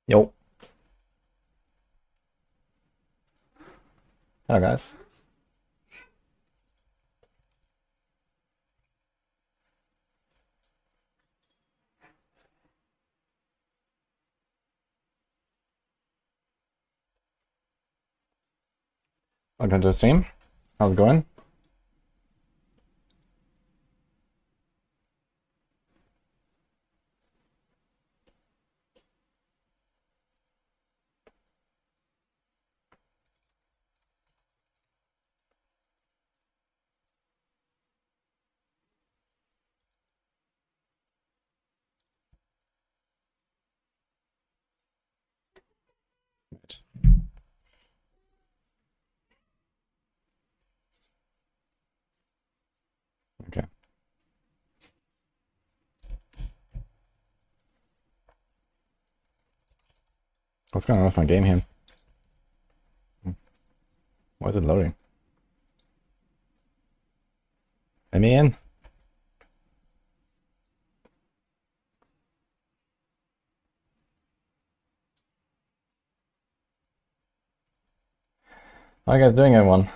Yo. Hello, guys. Welcome to the stream. How's it going? Right. Okay. What's going on with my game here? Why is it loading? Let me in. How are you guys doing, everyone?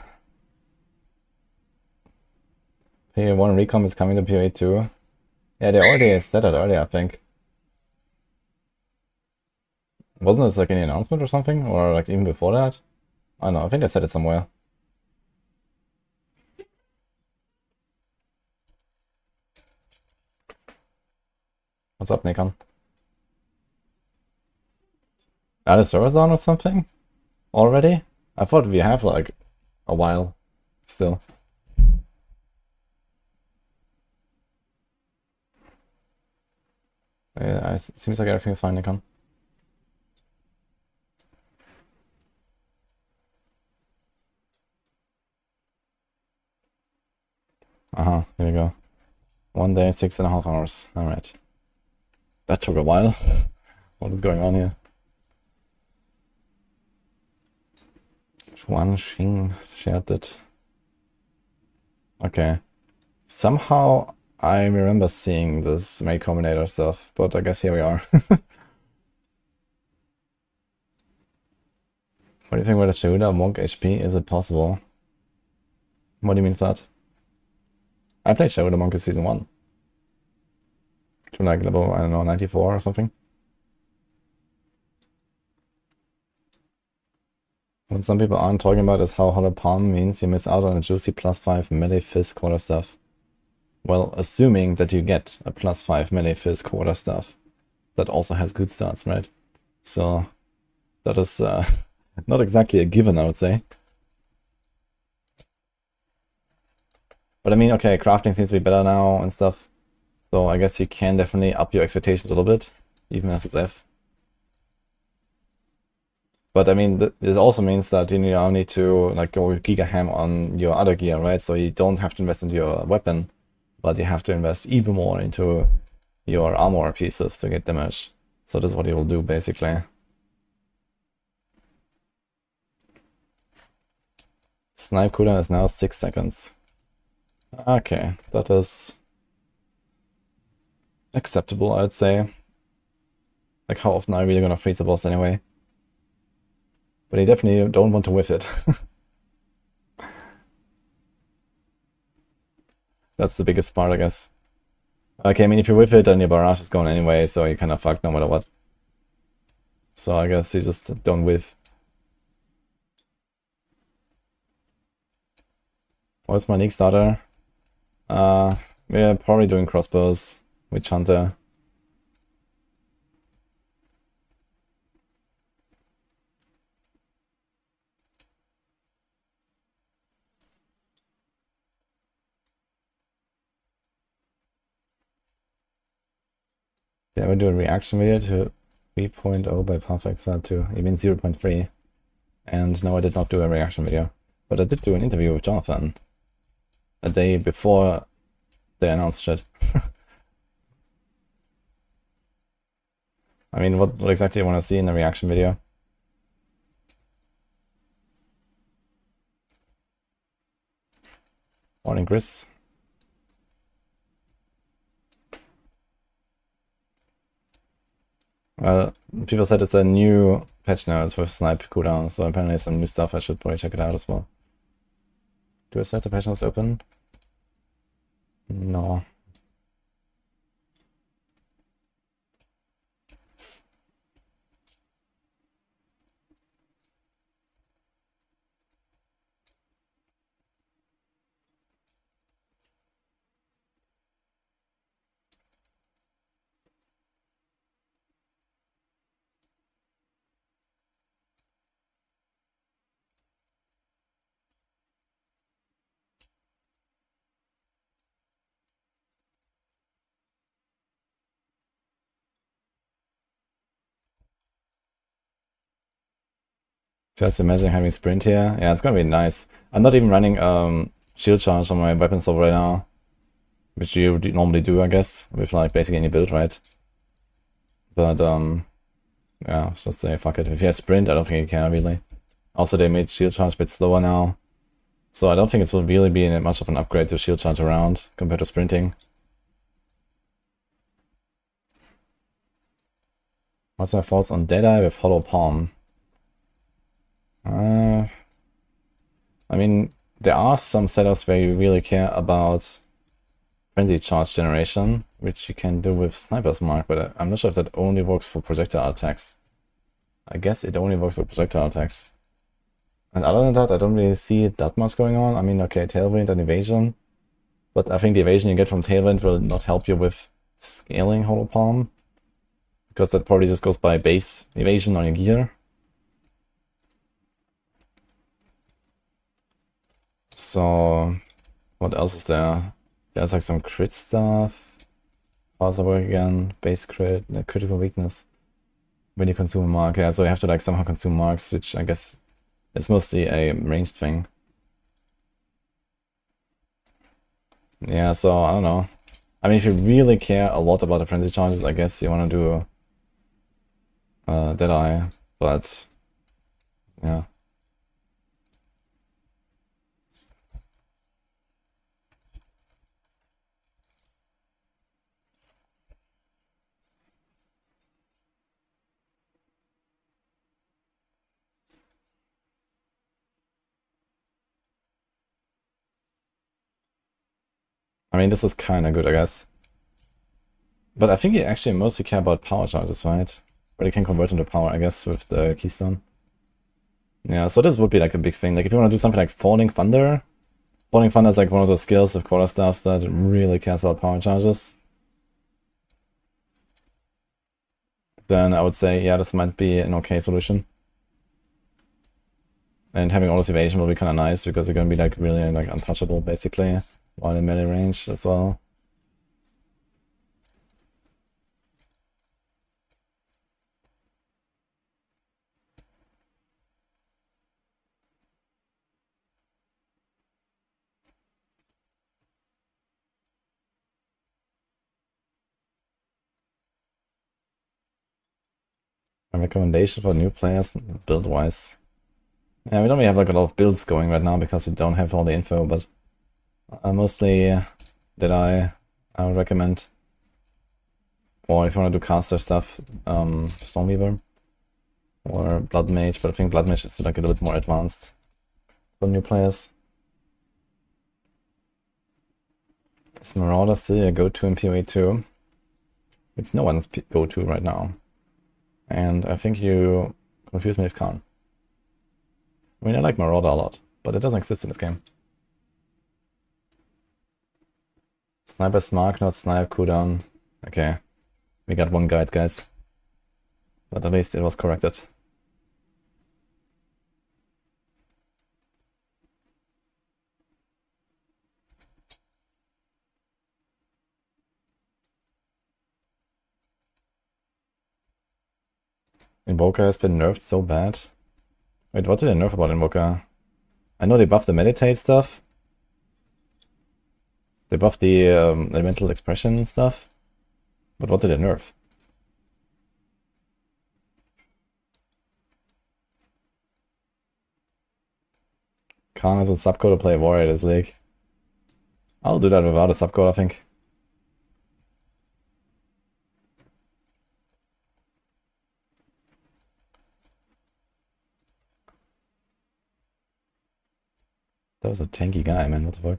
PoE1 Recom is coming to PoE 2. Yeah, they already said that earlier, I think. Wasn't this like any announcement or something? Or like even before that? I don't know, I think they said it somewhere. What's up, Nikon? Are the servers down or something? Already? I thought we have like a while still. Yeah, it seems like everything's fine, Nikon. Here we go. 1 day, 6.5 hours. Alright. That took a while. What is going on here? Xuan Xing shared it. Okay. Somehow I remember seeing this Mate Combinator stuff, but I guess here we are. What do you think about the Cheruda Monk HP? Is it possible? What do you mean with that? I played Cheruda Monk in Season 1. To like level, I don't know, 94 or something. What some people aren't talking about is how Hollow Palm means you miss out on a juicy +5 melee fizz quarter stuff. Well, assuming that you get a +5 melee fizz quarter stuff. That also has good stats, right? So that is not exactly a given, I would say. But I mean, okay, crafting seems to be better now and stuff. So I guess you can definitely up your expectations a little bit, even as it's F. But I mean, this also means that you now need to like go giga ham on your other gear, right? So you don't have to invest into your weapon, but you have to invest even more into your armor pieces to get damage. So this is what you will do, basically. Snipe cooldown is now 6 seconds. Okay, that is acceptable, I'd say. Like, how often are you really gonna freeze the boss anyway? But you definitely don't want to whiff it. That's the biggest part, I guess. Okay, I mean, if you whiff it, then your barrage is gone anyway, so you're kind of fucked no matter what. So I guess you just don't whiff. What's my league starter? We're probably doing crossbows, Witch Hunter. Did I ever do a reaction video to 3.0 by Path Exile 2? You mean 0.3? And no, I did not do a reaction video. But I did do an interview with Jonathan a day before they announced shit. I mean, what exactly do you want to see in the reaction video? Morning, Chris. Well, people said it's a new patch note with snipe cooldown, so apparently some new stuff. I should probably check it out as well. Do I set the patch notes open? No. Just imagine having sprint here. Yeah, it's gonna be nice. I'm not even running shield charge on my weapon sword right now, which you normally do, I guess, with like basically any build, right? But yeah, just say fuck it. If you have sprint, I don't think you care really. Also, they made shield charge a bit slower now, so I don't think it will really be much of an upgrade to shield charge around compared to sprinting. What's my thoughts on Deadeye with Hollow Palm? I mean, there are some setups where you really care about frenzy charge generation, which you can do with Sniper's Mark, but I'm not sure if that only works for projectile attacks. I guess it only works for projectile attacks. And other than that, I don't really see that much going on. I mean, okay, Tailwind and Evasion, but I think the evasion you get from Tailwind will not help you with scaling Hollow Palm, because that probably just goes by base evasion on your gear. So, what else is there? There's like some crit stuff. Also work again, base crit, critical weakness. When you consume a mark, yeah, so you have to like somehow consume marks, which I guess is mostly a ranged thing. Yeah, so I don't know. I mean, if you really care a lot about the frenzy charges, I guess you want to do Deadeye, but yeah. I mean, this is kind of good, I guess. But I think you actually mostly care about power charges, right? But you can convert into power, I guess, with the keystone. Yeah, so this would be like a big thing. Like if you want to do something like Falling Thunder is like one of those skills of quarterstaffs that really cares about power charges. Then I would say, yeah, this might be an okay solution. And having all this evasion will be kind of nice because you're gonna be like really like untouchable basically while in melee range as well. A recommendation for new players build-wise. Yeah, we don't really have like a lot of builds going right now because we don't have all the info, but mostly that I would recommend. Or if you want to do caster stuff, Stormweaver or Blood Mage, but I think Blood Mage is like a little bit more advanced for new players. Is Marauder still your go-to in PoE 2? It's no one's go-to right now. And I think you confuse me with Khan. I mean, I like Marauder a lot, but it doesn't exist in this game. Sniper's Mark, not Snipe cooldown. Okay. We got one guide, guys. But at least it was corrected. Invoker has been nerfed so bad. Wait, what did they nerf about Invoker? I know they buffed the meditate stuff. They buffed the elemental expression stuff. But what did they nerf? Khan has a subcode to play Warrior this league. I'll do that without a subcode, I think. That was a tanky guy, man. What the fuck?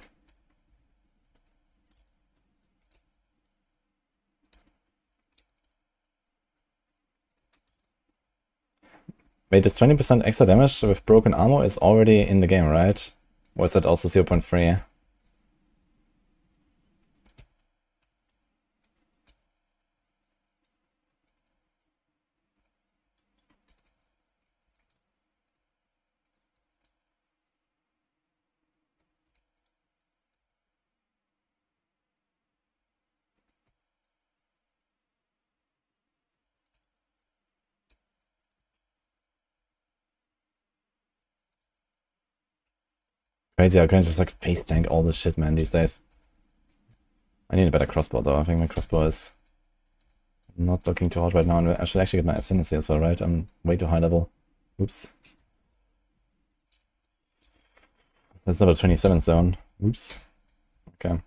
Wait, this 20% extra damage with broken armor is already in the game, right? Or is that also 0.3? Crazy how I can just like face tank all this shit, man, these days. I need a better crossbow though. I think my crossbow is not looking too hot right now. And I should actually get my ascendancy as well, right? I'm way too high level. Oops. That's number 27 zone. Oops. Okay.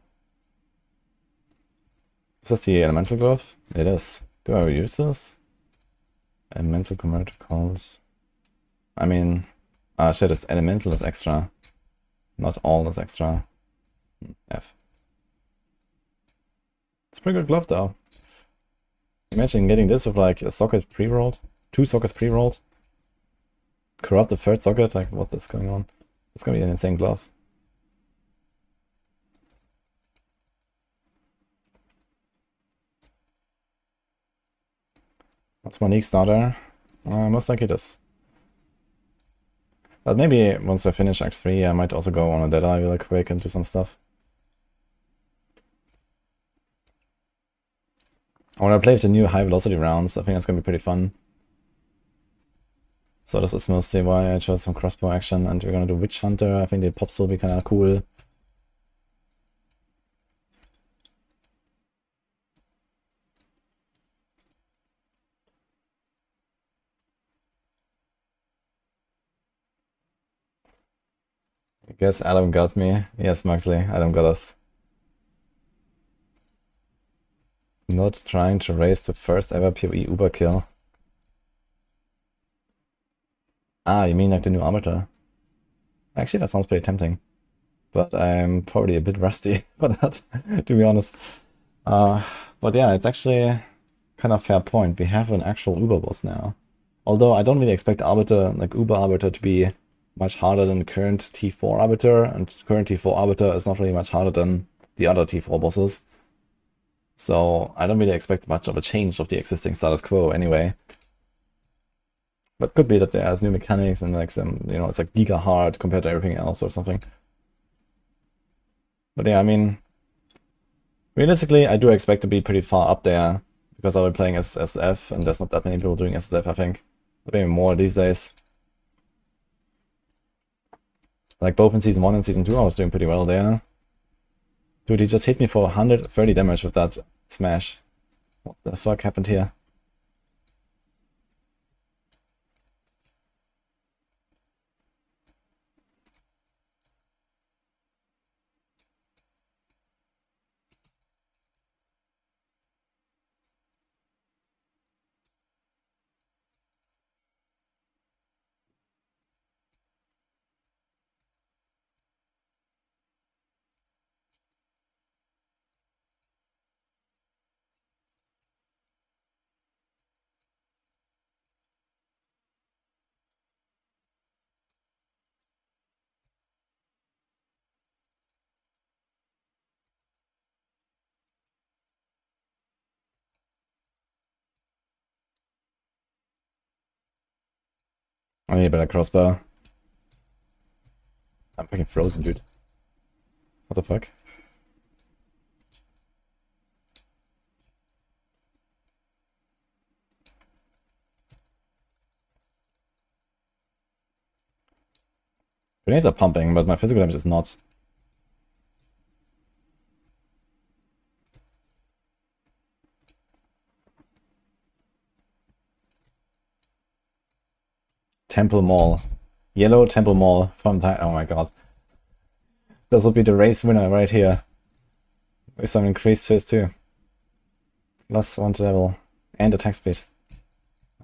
Is this the elemental glove? It is. Do I use this? Elemental converter calls. I mean, shit, it's elemental is extra. Not all is extra. F. It's a pretty good glove though. Imagine getting this with like a socket pre-rolled. 2 sockets pre-rolled. Corrupt the 3rd socket, like what is going on? It's gonna be an insane glove. That's my Neek starter. Most likely this. But maybe once I finish Act 3, I might also go on a Deadeye really quick and do some stuff. I want to play with the new high velocity rounds. I think that's going to be pretty fun. So this is mostly why I chose some crossbow action, and we're going to do Witch Hunter. I think the pops will be kind of cool. I guess Adam got me. Yes, Maxley, Adam got us. Not trying to raise the first ever PoE Uber kill. Ah, you mean like the new Arbiter? Actually, that sounds pretty tempting. But I'm probably a bit rusty for that, to be honest. But yeah, it's actually kind of fair point. We have an actual Uber boss now. Although I don't really expect Arbiter, like Uber Arbiter, to be much harder than current T4 Arbiter, and current T4 Arbiter is not really much harder than the other T4 bosses. So I don't really expect much of a change of the existing status quo anyway. But could be that there's new mechanics and like some, you know, it's like giga hard compared to everything else or something. But yeah, I mean, realistically, I do expect to be pretty far up there because I'll be playing as SF, and there's not that many people doing SF, I think. Maybe more these days. Like both in Season 1 and Season 2, I was doing pretty well there. Dude, he just hit me for 130 damage with that smash. What the fuck happened here? I need a better crossbow. I'm fucking frozen, dude. What the fuck? Grenades are pumping, but my physical damage is not. Temple Mall. Yellow Temple Mall from that. Oh my god. This will be the race winner right here. With some increased fizz too. Plus 1 to level. And attack speed.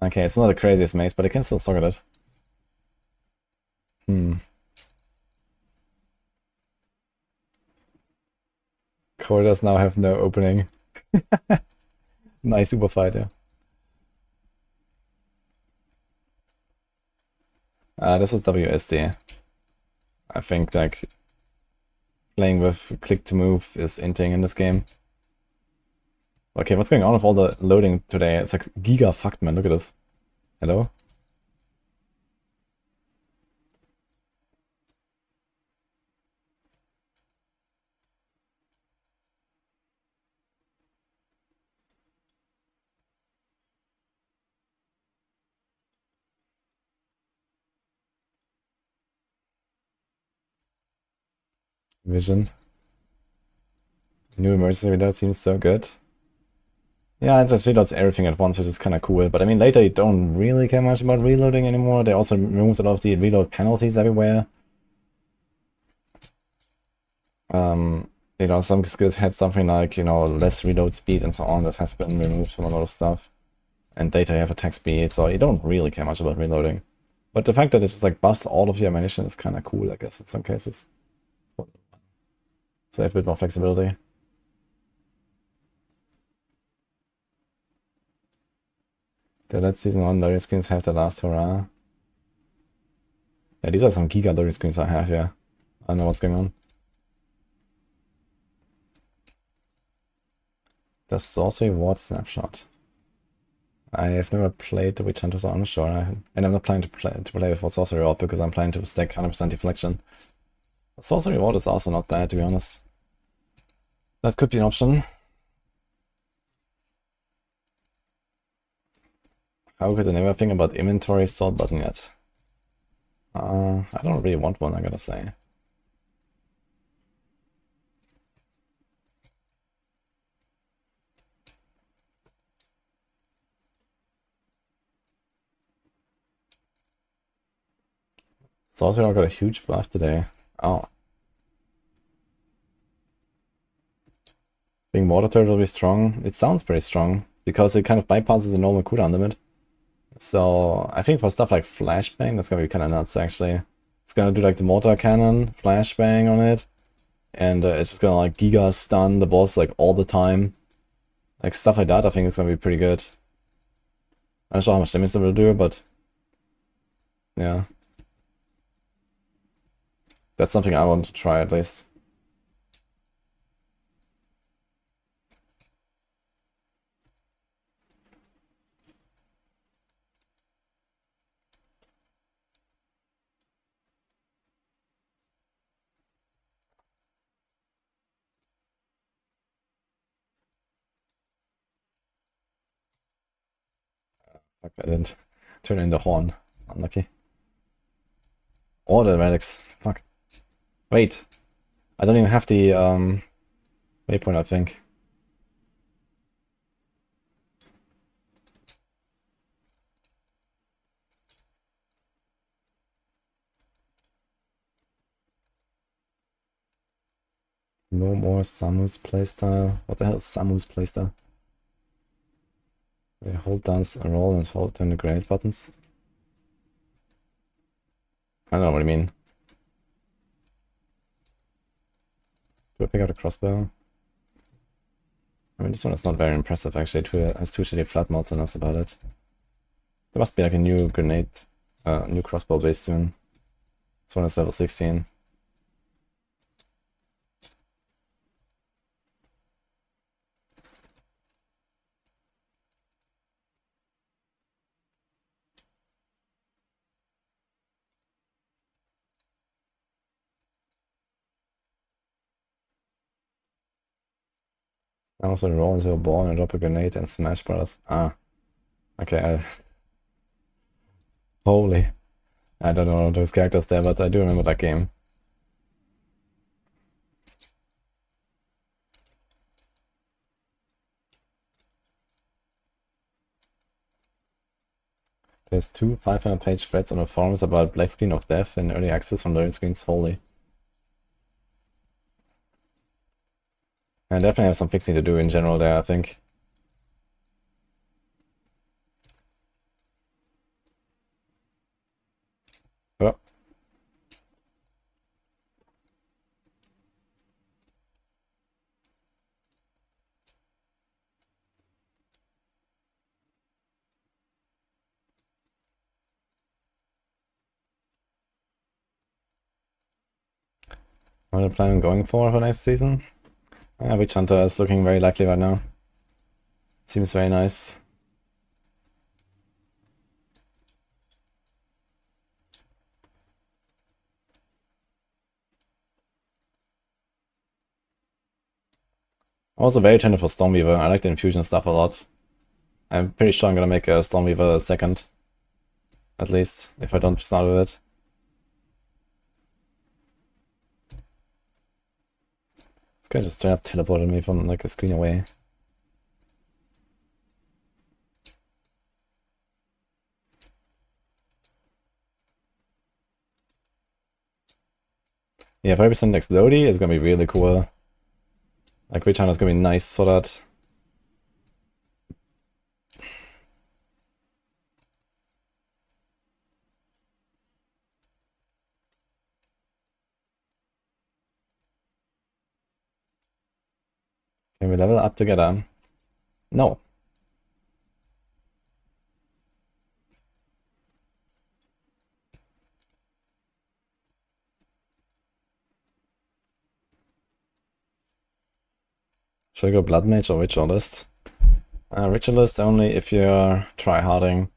Okay, it's not the craziest mace, but it can still socket it. quarters now have no opening. Nice super fight, yeah. This is WSD. I think like playing with click to move is inting in this game. Okay, what's going on with all the loading today? It's like giga fucked, man. Look at this. Hello? Vision. New emergency reload seems so good. Yeah, it just reloads everything at once, which is kind of cool. But I mean, later you don't really care much about reloading anymore. They also removed a lot of the reload penalties everywhere. You know, some skills had something like, you know, less reload speed and so on. This has been removed from a lot of stuff. And later you have attack speed, so you don't really care much about reloading. But the fact that it just like busts all of your ammunition is kind of cool, I guess, in some cases. So you have a bit more flexibility. The last season 1 loading screens have the last hurrah. Yeah, these are some giga loading screens I have, yeah. I don't know what's going on. The Sorcery Ward Snapshot. I have never played the Witch Hunter, so I'm not sure. And I'm not planning to play with Sorcery Ward because I'm planning to stack 100% deflection. Sorcery Ward is also not bad, to be honest. That could be an option. How could I never think about inventory sort button yet? I don't really want one, I gotta say. Sorcerer got a huge buff today. Oh. Being Water Turret will be strong. It sounds pretty strong, because it kind of bypasses the normal cooldown limit. So I think for stuff like Flashbang, that's gonna be kind of nuts, actually. It's gonna do like the Mortar Cannon, Flashbang on it. And it's just gonna like giga stun the boss like all the time. Like stuff like that, I think it's gonna be pretty good. I'm not sure how much damage it will do, but yeah. That's something I want to try at least. Fuck, I didn't turn in the horn. Unlucky. Or the relics. Fuck. Wait. I don't even have the waypoint, I think. No more Samu's playstyle. What the hell is Samu's playstyle? We hold down a roll and hold down the grenade buttons. I don't know what you mean. Do I pick up a crossbow? I mean, this one is not very impressive, actually. It has 2 shitty flat mods and that's about it. There must be like a new grenade, new crossbow base soon. This one is level 16. I also roll into a ball and drop a grenade and smash brothers. Ah. Okay, holy. I don't know those characters there, but I do remember that game. There's 2 500-page threads on the forums about Black Screen of Death and early access on loading screens. Holy. I definitely have some fixing to do in general there, I think. Oh. What are you planning on going for next season? Witch Hunter is looking very likely right now. Seems very nice. I'm also very tempted for Stormweaver. I like the infusion stuff a lot. I'm pretty sure I'm gonna make a Stormweaver second. At least, if I don't start with it. This guy just straight up teleported me from like a screen away. Yeah, 5% Explodey is gonna be really cool. Like, Witch Hunter is gonna be nice so that... Can we level up together? No. Should I go Blood Mage or Ritualist? Ritualist only if you're tryharding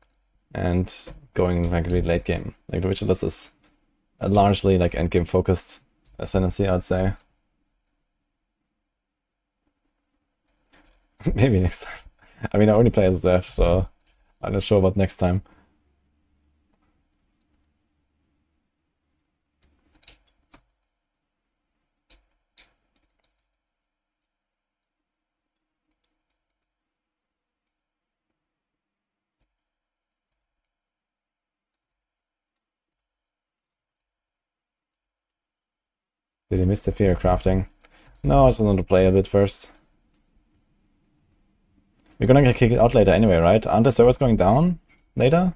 and going like really late game. Like the Ritualist is a largely like endgame focused ascendancy, I'd say. Maybe next time. I mean, I only play as Zeph, so I'm not sure about next time. Did you miss the Theorycrafting? No, I just wanted to play a bit first. We're gonna get kicked out later anyway, right? Aren't the servers going down later?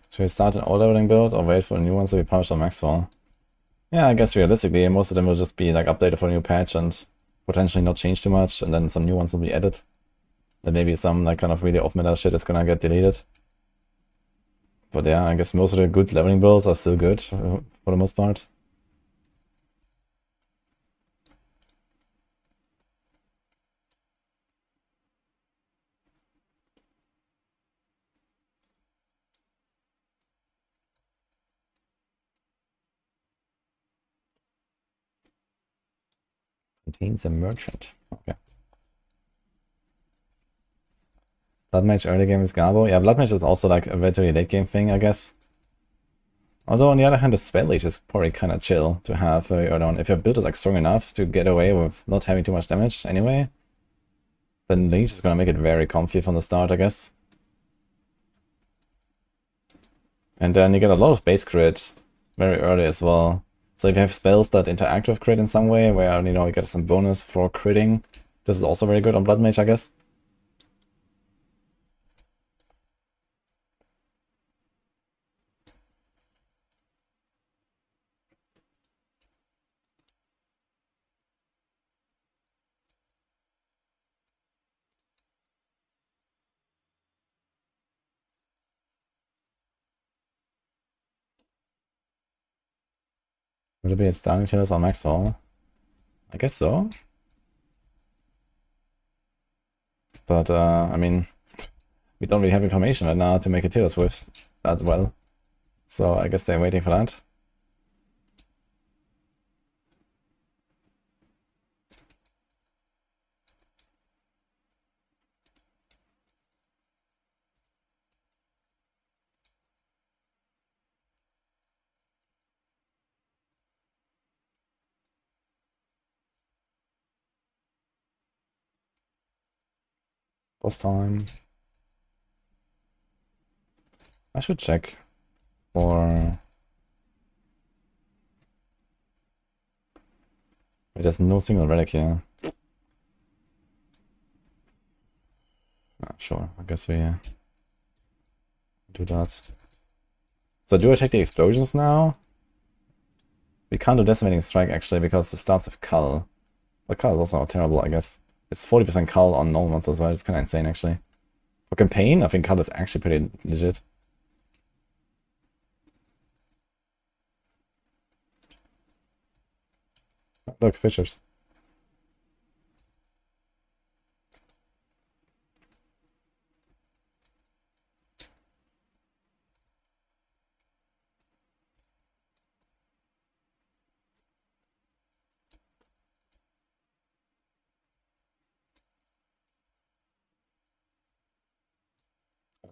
Should we start an old leveling build or wait for new ones to be published on Maxroll? Yeah, I guess realistically, most of them will just be like updated for a new patch and potentially not change too much, and then some new ones will be added. Then maybe some like kind of really off-meta shit is gonna get deleted. But yeah, I guess most of the good leveling builds are still good for the most part. Contains a merchant. Okay. Blood Mage early game is Garbo. Yeah, Blood Mage is also like a very late game thing, I guess. Although on the other hand, the Spell Leech is probably kind of chill to have very early on. If your build is like strong enough to get away with not having too much damage anyway, then Leech is gonna make it very comfy from the start, I guess. And then you get a lot of base crit very early as well. So if you have spells that interact with crit in some way, where, you know, you get some bonus for critting, this is also very good on Blood Mage, I guess. Would it be a starting chillers on Maxroll? I guess so. But, I mean, we don't really have information right now to make a Tears with that well. So I guess they're waiting for that. Boss time. I should check for... Wait, there's no single relic here. Sure, I guess we do that. So do I take the explosions now? We can't do Decimating Strike actually because it starts with Cull. But Cull is also not terrible, I guess. It's 40% Cull on normal monsters as well, it's kind of insane actually. For campaign, I think Cull is actually pretty legit. Look, fishers.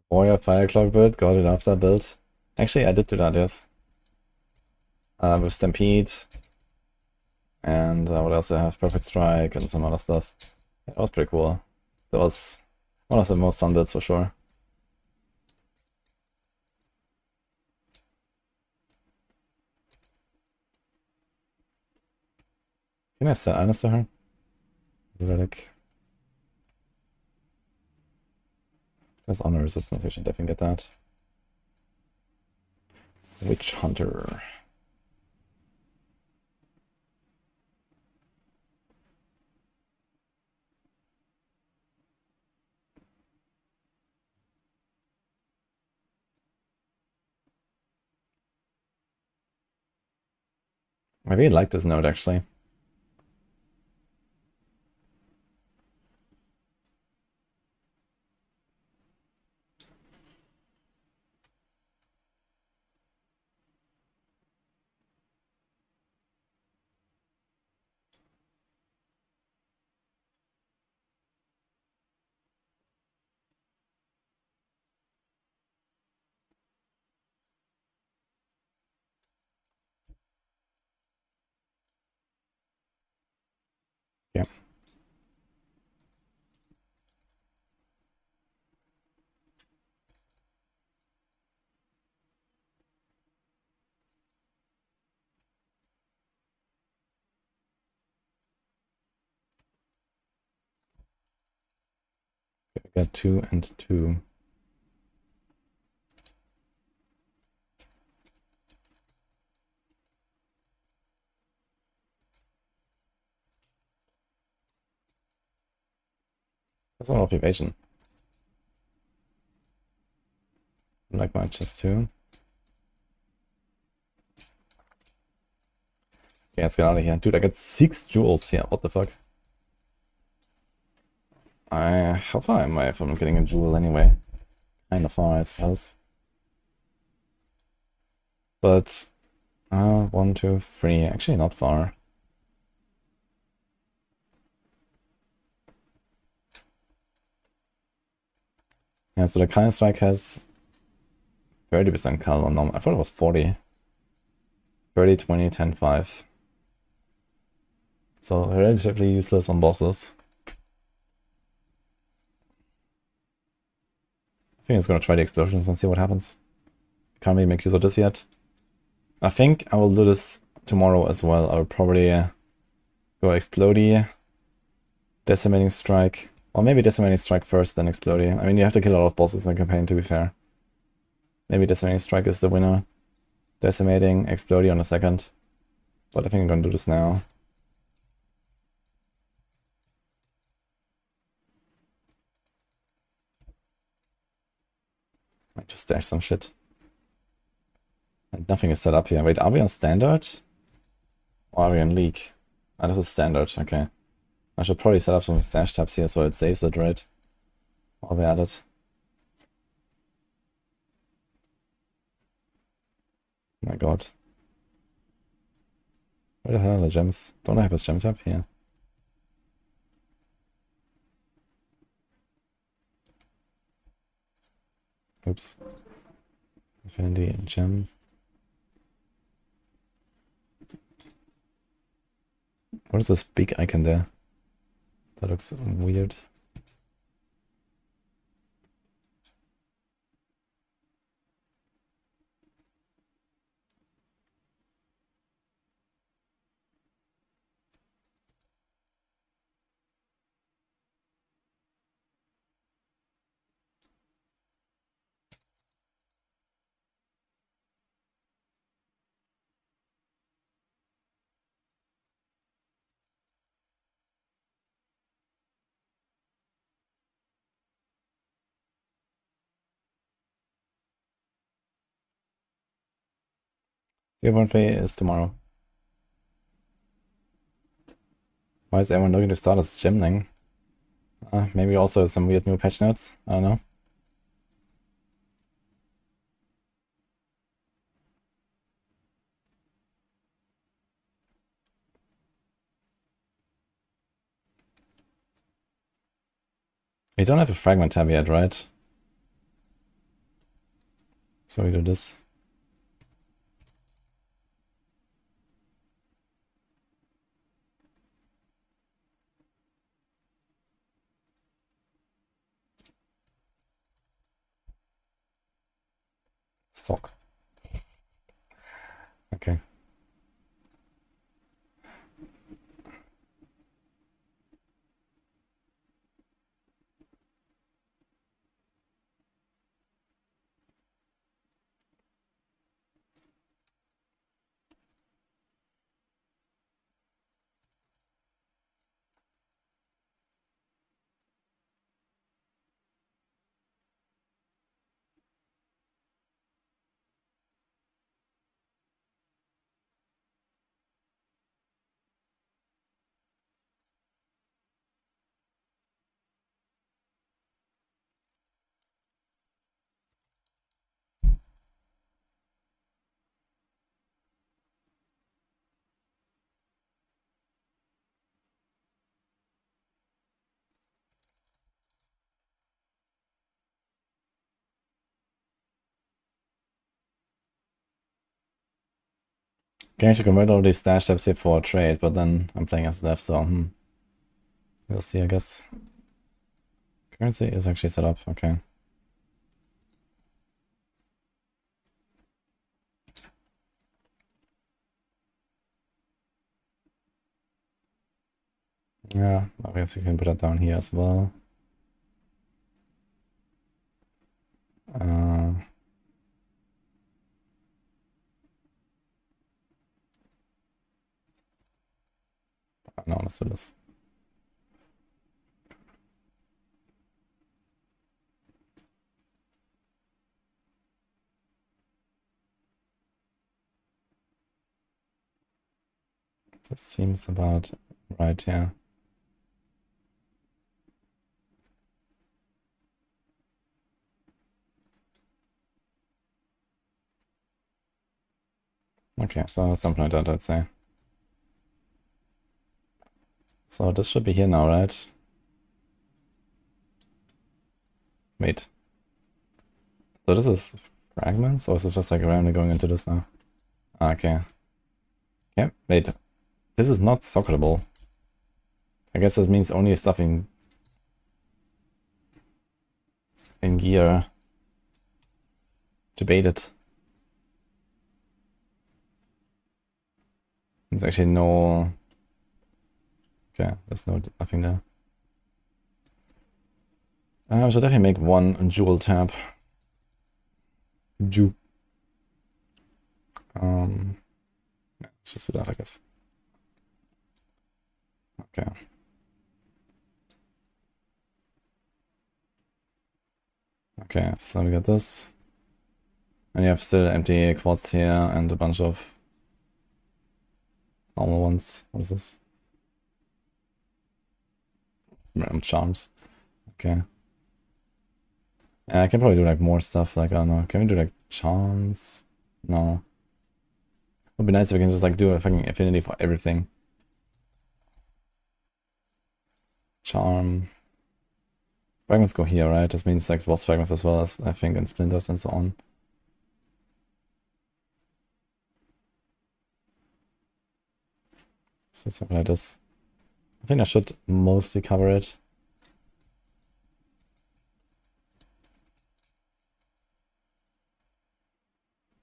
Warrior Firecloak build, got it after build. Actually, I did do that, yes. With Stampede. And what else do I have? Perfect Strike and some other stuff. That was pretty cool. That was one of the most fun builds for sure. Can I sell Ines to her? Relic. There's honor resistance, we should definitely get that. Witch Hunter. I really like this node actually. Yeah. Okay, we got 2 and 2. That's a lot of evasion. Like my chest too. Yeah, let's get out of here. Dude, I got 6 jewels here. What the fuck? How far am I from getting a jewel anyway? Kinda far, I suppose. But, 1, 2, 3. Actually, not far. Yeah, so the Kind Strike has 30% color on normal. I thought it was 40. 30, 20, 10, 5. So relatively useless on bosses. I think it's gonna try the explosions and see what happens. Can't really make use of this yet. I think I will do this tomorrow as well. I'll probably go Explodey, Decimating Strike, or maybe Decimating Strike first, then Explodey. I mean, you have to kill a lot of bosses in the campaign, to be fair. Maybe Decimating Strike is the winner. Decimating, Explodey on the second. But I think I'm gonna do this now. I just dash some shit. And nothing is set up here. Wait, are we on standard? Or are we on league? Ah, this is standard, okay. I should probably set up some stash tabs here so it saves it, right? While we're at it. Oh my god. Where the hell are the gems? Don't I have a gem tab? Here. Oops. Infinity and gem. What is this big icon there? That looks weird. Theorycraft is tomorrow. Why is everyone looking to start as gemning? Maybe also some weird new patch notes. I don't know. We don't have a fragment tab yet, right? So we do this. Sorc. Okay. Can actually convert all these stash steps here for a trade, but then I'm playing as dev, so we'll see, I guess. Currency is actually set up, okay. Yeah, I guess you can put that down here as well. No, let's do this. That seems about right, yeah. Okay, so something like that, I'd say. So this should be here now, right? Wait. So this is fragments, or is this just like randomly going into this now? Okay. Yeah, wait. This is not soccerable. I guess that means only stuff in gear. Debated. There's actually no... Okay, there's nothing there. I should definitely make one jewel tab. Let's just do that, I guess. Okay. Okay, so we got this. And you have still empty quads here and a bunch of normal ones. What is this? Random charms. Okay. Yeah, I can probably do like more stuff, like, I don't know. Can we do like charms? No. It would be nice if we can just like do a fucking affinity for everything. Charm. Fragments go here, right? This means like boss fragments as well as, I think, and splinters and so on. So something like this. I think I should mostly cover it.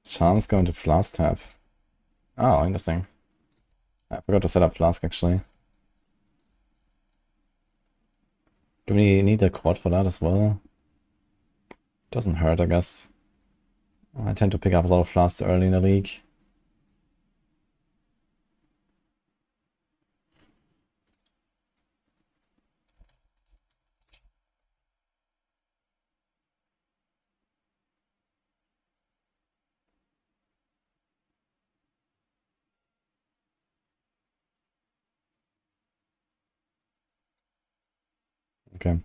Charms go into Flask tab. Oh, interesting. I forgot to set up Flask actually. Do we need a quad for that as well? Doesn't hurt, I guess. I tend to pick up a lot of Flasks early in the league. Okay.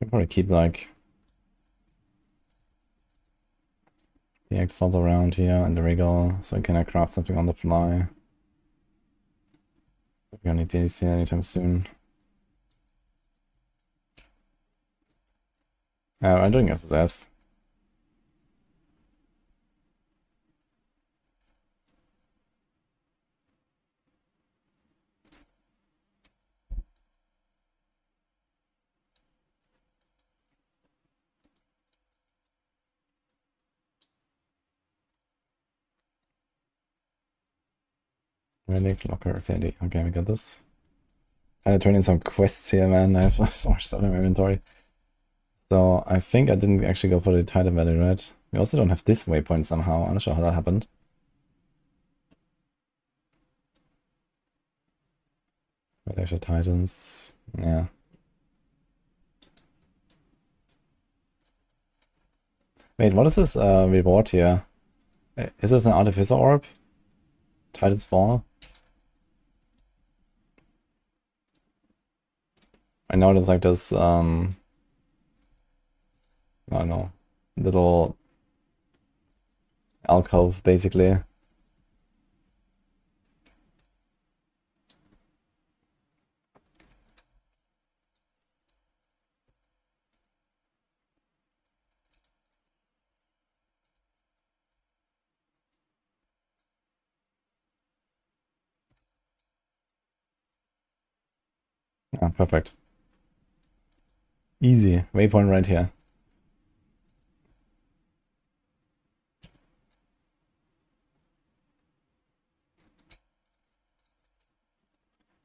I'll probably keep like the Exalt around here and the Regal, so I can craft something on the fly. We're gonna need DC anytime soon. I'm doing SSF. Relic, locker, Feli. Okay, we got this. I had to turn in some quests here, man. I have so much stuff in my inventory. So I think I didn't actually go for the Titan Valley, right? We also don't have this waypoint somehow. I'm not sure how that happened. Actual Titans. Yeah. Wait, what is this reward here? Is this an Artificer Orb? Titan's Fall? I know there's like this, I don't know, little alcove, basically. Ah, perfect. Easy. Waypoint right here.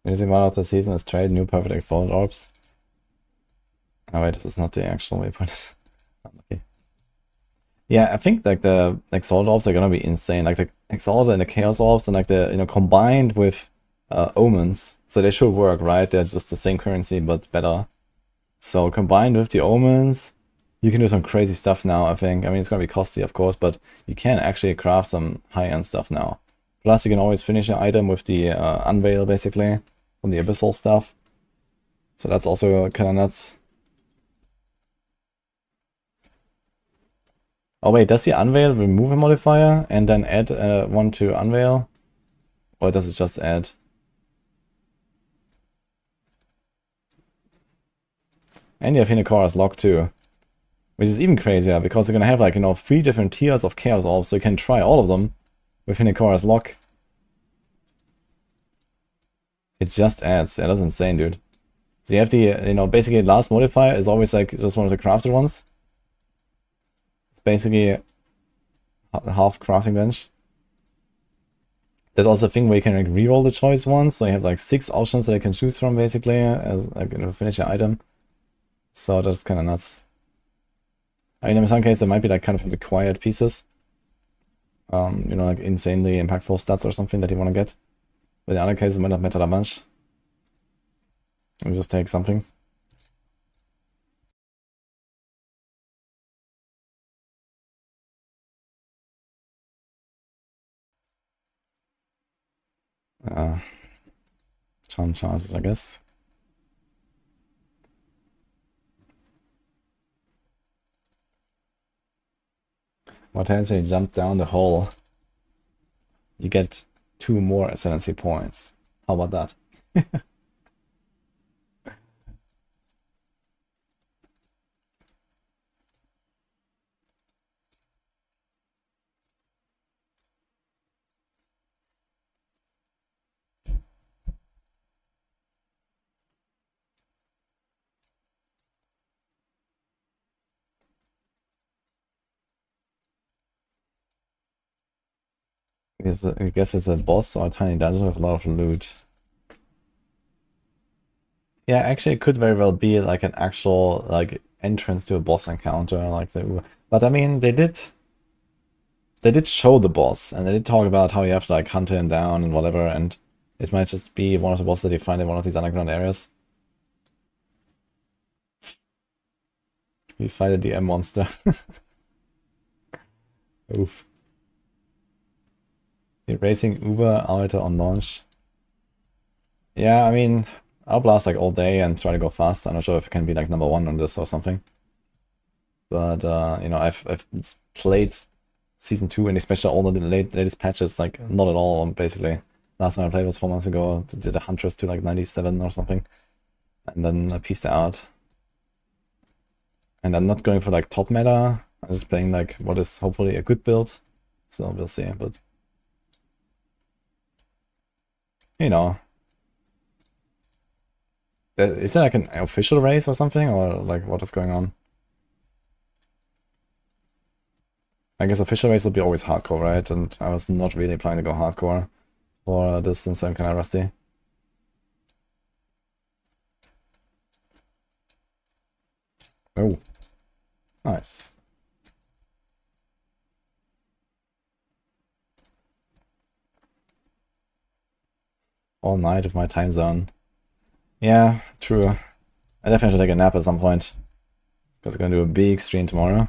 Using one of the season is trade new perfect exalted orbs. Oh wait, this is not the actual waypoint. Okay. Yeah, I think like the exalted orbs are gonna be insane. Like the exalted and the chaos orbs and like the, you know, combined with omens. So they should work, right? They're just the same currency but better. So combined with the omens, you can do some crazy stuff now, I think. I mean, it's gonna be costly, of course, but you can actually craft some high-end stuff now. Plus, you can always finish an item with the unveil, basically, from the abyssal stuff. So that's also kind of nuts. Oh wait, does the unveil remove a modifier and then add one to unveil? Or does it just add? And you have Hinokora's lock too. Which is even crazier, because you're gonna have like, you know, 3 different tiers of chaos orbs, so you can try all of them with Hinokora's lock. It just adds. Yeah, that's insane, dude. So you have the, you know, basically last modifier is always like just one of the crafted ones. It's basically half crafting bench. There's also a thing where you can like reroll the choice ones, so you have like 6 options that you can choose from basically as like, you know, finish your item. So that's kind of nuts. I mean, in some cases, there might be like kind of required pieces. You know, like insanely impactful stats or something that you want to get. But in other cases, it might not matter that much. We just take something. Charm chances, I guess. What happens when you jump down the hole? You get 2 more ascendancy points. How about that? I guess it's a boss or a tiny dungeon with a lot of loot. Yeah, actually, it could very well be like an actual like entrance to a boss encounter, like the. But I mean, they did show the boss, and they did talk about how you have to like hunt him down and whatever, and it might just be one of the bosses that you find in one of these underground areas. We fight a DM monster. Oof. You're racing Uber Arbiter on launch. Yeah, I mean, I'll blast like all day and try to go fast. I'm not sure if I can be like #1 on this or something. But you know, I've played Season 2 and especially all the latest patches, like not at all basically. Last time I played was 4 months ago. Did a Huntress to like 97 or something. And then I pieced it out. And I'm not going for like top meta. I'm just playing like what is hopefully a good build. So we'll see, but you know. Is it like an official race or something? Or like what is going on? I guess official race would be always hardcore, right? And I was not really planning to go hardcore for this since I'm kind of rusty. Oh, nice. All night of my time zone. Yeah, true. I definitely have to take a nap at some point. Because I'm gonna do a big stream tomorrow.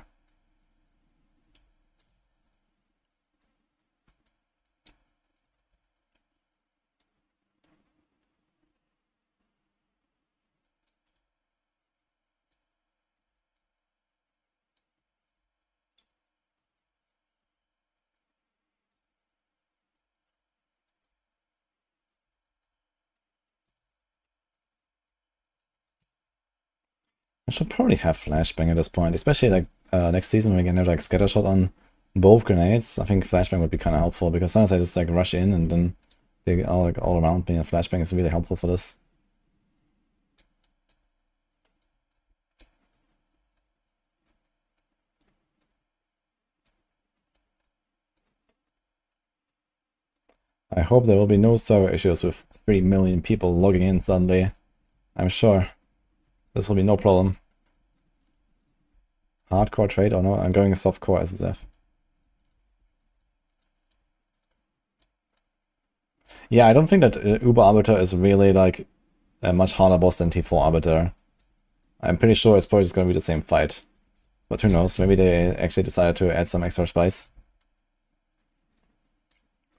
I should probably have flashbang at this point, especially like next season when we can have like scattershot on both grenades. I think flashbang would be kind of helpful because sometimes I just like rush in and then they get all around me, and flashbang is really helpful for this. I hope there will be no server issues with 3 million people logging in suddenly. I'm sure this will be no problem. Hardcore trade or no? I'm going softcore SSF. Yeah, I don't think that Uber Arbiter is really like a much harder boss than T4 Arbiter. I'm pretty sure it's probably just going to be the same fight. But who knows, maybe they actually decided to add some extra spice.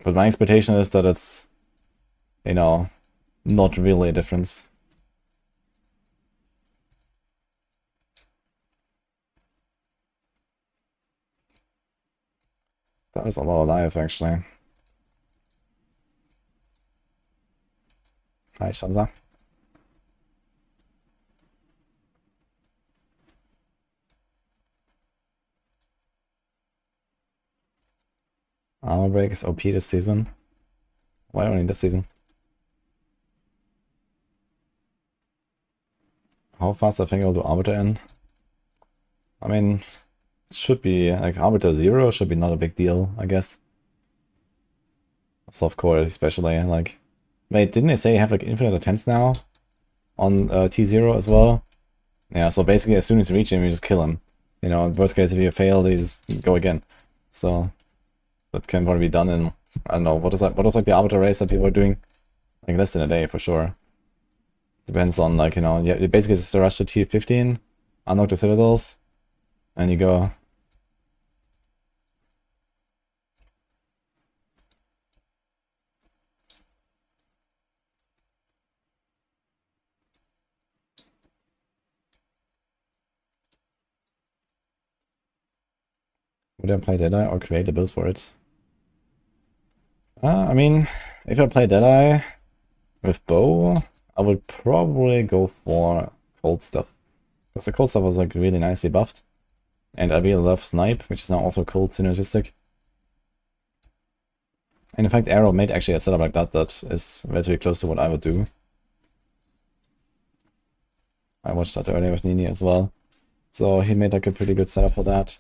But my expectation is that it's, you know, not really a difference. That is a lot of life, actually. Hi, Shanza. Armor break is OP this season. Why only this season? How fast I think I'll do Arbiter in? I mean, it should be like Arbiter 0 should be not a big deal, I guess. Softcore especially, like... Wait, didn't they say you have like infinite attempts now? On T0 as well? Yeah, so basically as soon as you reach him, you just kill him. You know, worst case if you fail, you just go again. So... that can probably be done in, I don't know, what was like the Arbiter race that people are doing? Like less than a day for sure. Depends on like, you know, yeah, basically it's a rush to T15, unlock the citadels, and you go. Would I play Deadeye or create a build for it? I mean, if I play Deadeye with bow, I would probably go for cold stuff. Because the cold stuff was like really nicely buffed. And I really love Snipe, which is now also cold synergistic. And in fact, Arrow made actually a setup like that that is very close to what I would do. I watched that earlier with Nini as well. So he made like a pretty good setup for that.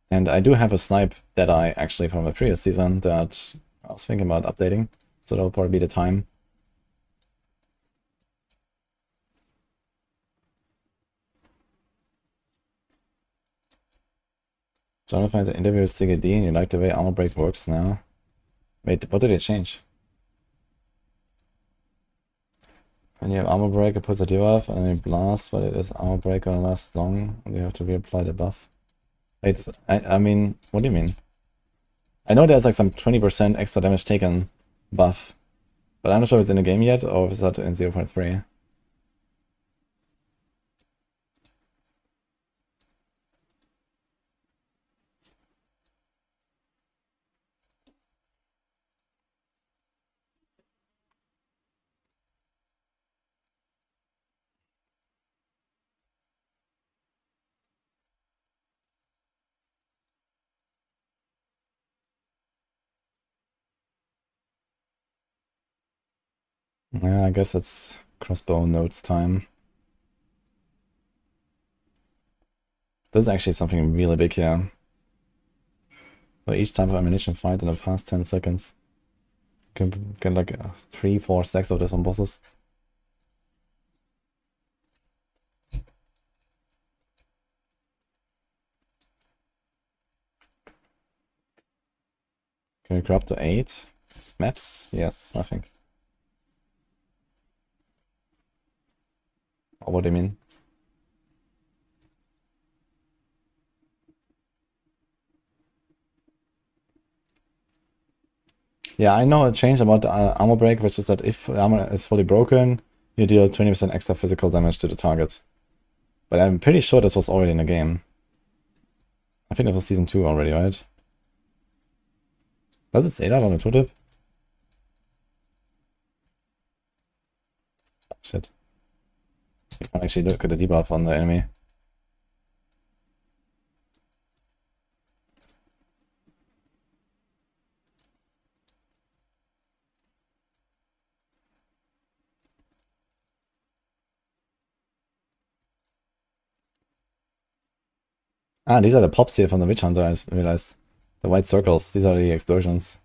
And I do have a Snipe Deadeye actually from the previous season that I was thinking about updating. So that'll probably be the time. Jonathan, the interview with CGD and you like the way armor break works now. Wait, what did it change? When you have armor break, it puts a debuff and you blast, but it is armor break gonna last long and you have to reapply the buff. Wait, I mean, what do you mean? I know there's like some 20% extra damage taken buff, but I'm not sure if it's in the game yet or if it's in 0.3. Yeah, I guess it's crossbow nodes time. This is actually something really big here. So each type of ammunition fight in the past 10 seconds. You can get like 3-4 stacks of this on bosses. Can we grab to 8 maps? Yes, I think. Or what do you mean? Yeah, I know a change about the armor break, which is that if armor is fully broken, you deal 20% extra physical damage to the target. But I'm pretty sure this was already in the game. I think it was season 2 already, right? Does it say that on the tooltip? Shit. You can't actually look at the debuff on the enemy. Ah, these are the pops here from the Witch Hunter, I realized. The white circles, these are the explosions.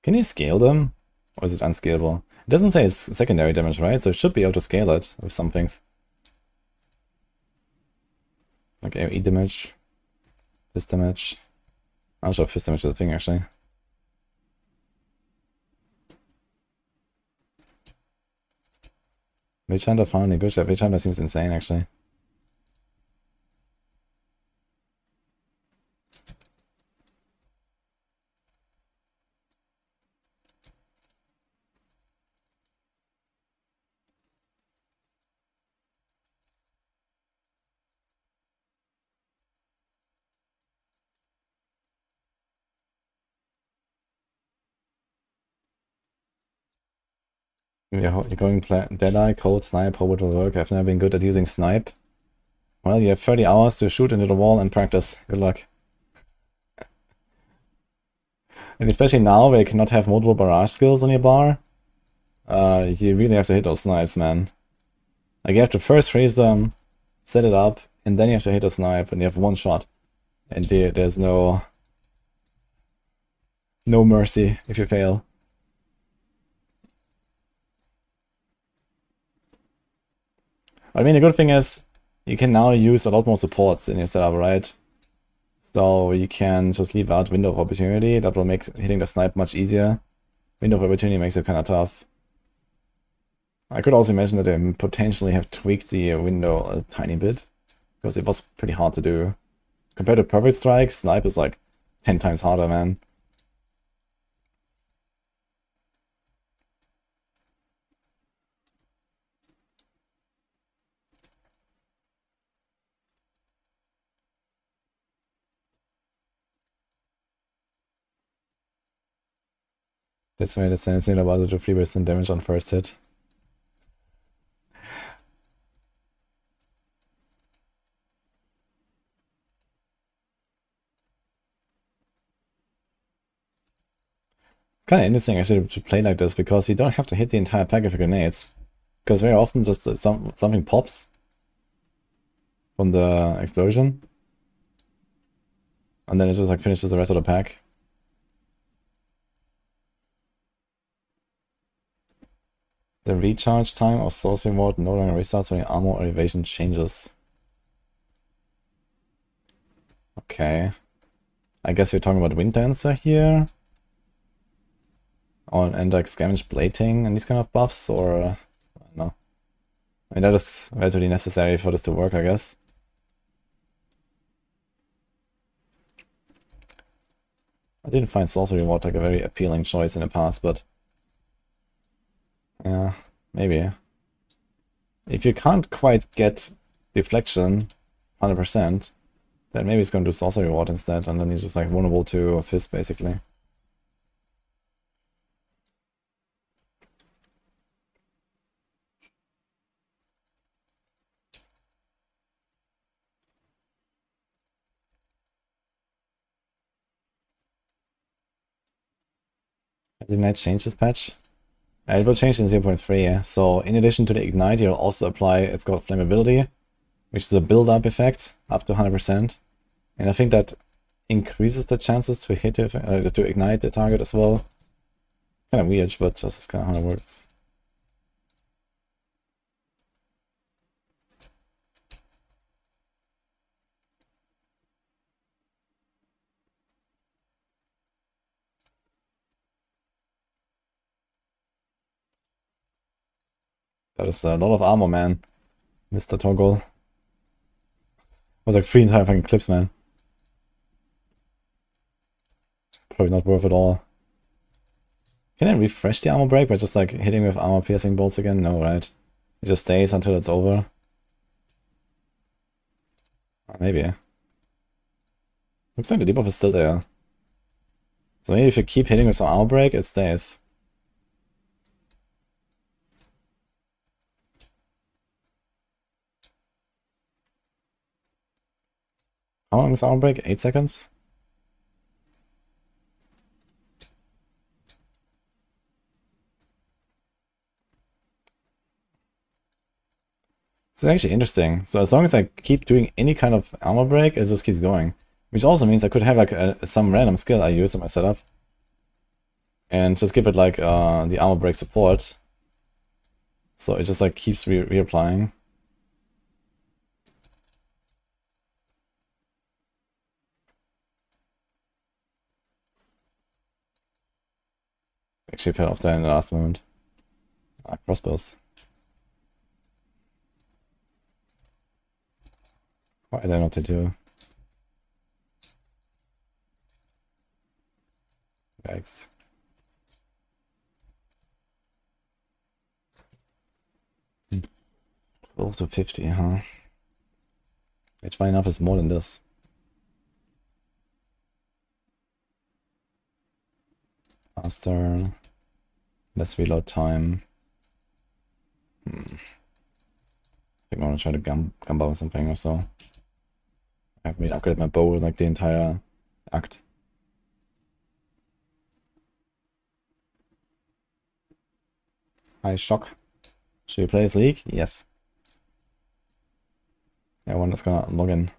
Can you scale them? Or is it unscalable? It doesn't say it's secondary damage, right? So it should be able to scale it with some things. Like AoE damage. Fist damage. I'm not sure if fist damage is a thing, actually. Witch Hunter finally good job. Witch Hunter seems insane, actually. You're going Deadeye, Cold, Snipe, how would it work? I've never been good at using Snipe. Well, you have 30 hours to shoot into the wall and practice. Good luck. And especially now, where you cannot have multiple barrage skills on your bar, you really have to hit those snipes, man. Like, you have to first freeze them, set it up, and then you have to hit a snipe, and you have one shot. And there's no mercy if you fail. I mean, the good thing is, you can now use a lot more supports in your setup, right? So you can just leave out Window of Opportunity. That will make hitting the snipe much easier. Window of Opportunity makes it kind of tough. I could also imagine that they potentially have tweaked the window a tiny bit, because it was pretty hard to do. Compared to Perfect Strike, Snipe is like 10 times harder, man. That's made it sense about it to 3% damage on first hit. It's kind of interesting actually to play like this, because you don't have to hit the entire pack of grenades. Because very often just something pops from the explosion, and then it just like finishes the rest of the pack. The recharge time of Sorcery Mode no longer restarts when your armor or evasion changes. Okay. I guess we're talking about Wind Dancer here. And like Scavenge Plating and these kind of buffs, or I don't know. I mean, that is relatively necessary for this to work, I guess. I didn't find Sorcery Ward like a very appealing choice in the past, but yeah, maybe. If you can't quite get Deflection 100%, then maybe it's going to do Sorcery Ward instead, and then you're just like vulnerable to Fist, basically. Didn't I change this patch? It will change in 0.3, yeah. So in addition to the Ignite, you'll also apply, it's called Flammability, which is a build-up effect, up to 100%. And I think that increases the chances to hit it, to ignite the target as well. Kind of weird, but this is kind of how it works. That is a lot of armor, man. Mr. Toggle. Was like 3 entire fucking clips, man. Probably not worth it all. Can I refresh the armor break by just like hitting with armor piercing bolts again? No, right? It just stays until it's over. Maybe. Looks like the debuff is still there. So maybe if you keep hitting with some armor break, it stays. How long is armor break? 8 seconds? It's actually interesting. So as long as I keep doing any kind of armor break, it just keeps going. Which also means I could have like some random skill I use in my setup. And just give it like the armor break support. So it just like keeps reapplying. Actually fell off there in the last moment. Crossbows. Why did I not do? Yikes. Hmm. 12 to 50, huh? It's fine enough, it's more than this. Faster. Less reload time. I think I want to try to gamba or something or so. I haven't really upgraded my bow like the entire act. High shock. Should we play this league? Yes. Yeah, one that's gonna log in.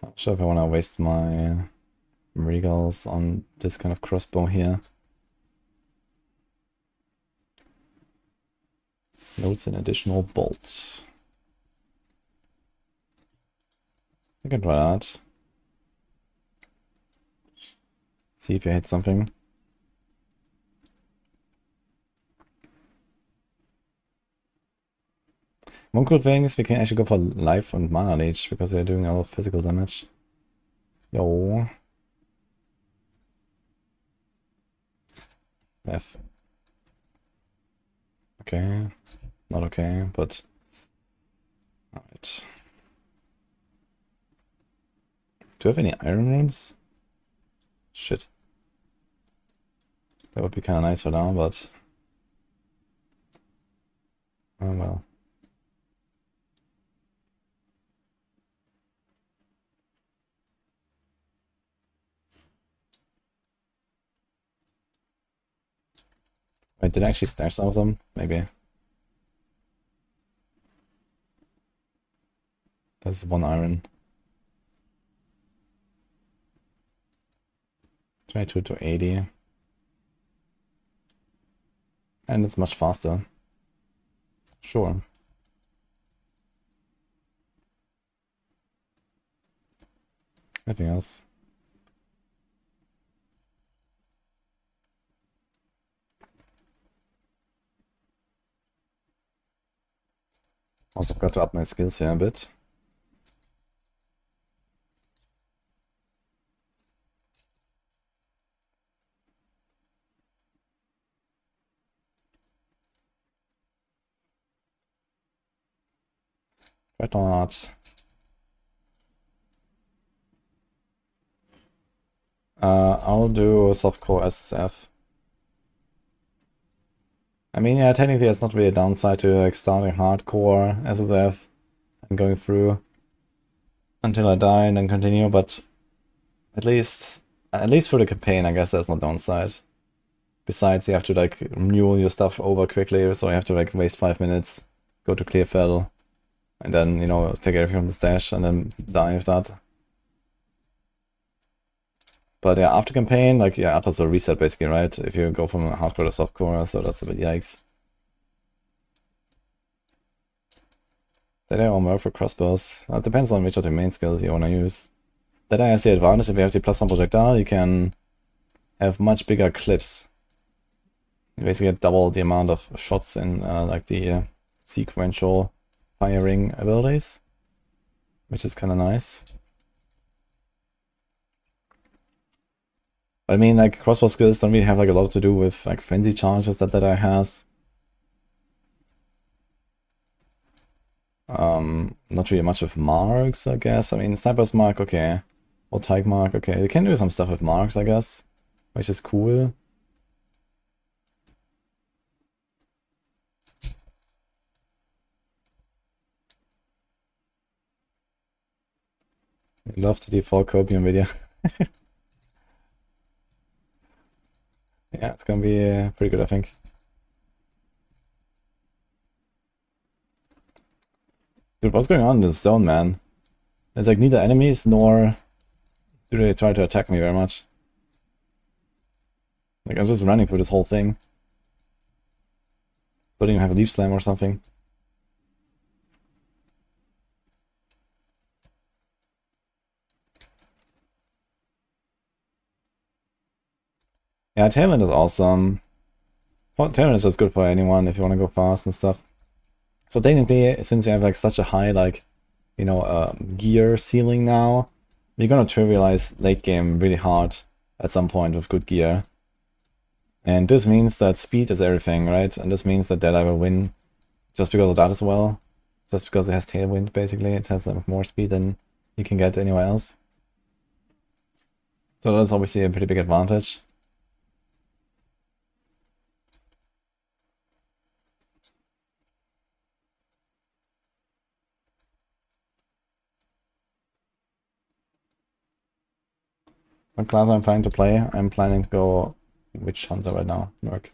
Not sure if I want to waste my regals on this kind of crossbow here. Notes an additional bolt. I can try that. See if you hit something. One cool thing is we can actually go for life and mana leech because they're doing a lot of physical damage. Yo. F. Okay. Not okay, but... Alright. Do I have any iron runes? Shit. That would be kind of nice for now, but... Oh well. Wait, did I actually stash some of them? Maybe. That's 1 iron. 22 to 80. And it's much faster. Sure. Anything else? Also got to up my skills here a bit. Right not. I'll do softcore SSF. I mean, yeah, technically it's not really a downside to like starting hardcore SSF and going through until I die and then continue, but at least for the campaign, I guess there's no downside. Besides, you have to like mule your stuff over quickly, so you have to like waste 5 minutes, go to Clearfell, and then, you know, take everything from the stash and then die with that. But yeah, after campaign, like, yeah, Atlas will reset basically, right? If you go from hardcore to softcore, so that's a bit yikes. That I all work for crossbows. It depends on which of the main skills you want to use. That has the advantage, if you have the +1 projectile, you can have much bigger clips. You basically get double the amount of shots in like the sequential firing abilities, which is kind of nice. But I mean, like, crossbow skills don't really have like a lot to do with like frenzy charges that I has. Not really much with marks, I guess. I mean, sniper's mark, okay. Or Tyke mark, okay. You can do some stuff with marks, I guess, which is cool. I love the default copium video. Yeah, it's gonna be pretty good, I think. Dude, what's going on in this zone, man? There's like neither enemies nor do they try to attack me very much. Like, I'm just running through this whole thing. Don't even have a leaf slam or something. Yeah, Tailwind is awesome. Well, Tailwind is just good for anyone if you want to go fast and stuff. So technically, since you have like such a high, like, you know, gear ceiling now, you're gonna trivialize late game really hard at some point with good gear. And this means that speed is everything, right? And this means that Deadeye will win just because of that as well. Just because it has Tailwind, basically. It has more speed than you can get anywhere else. So that's obviously a pretty big advantage. What class I'm planning to play? I'm planning to go Witch Hunter right now, Merc.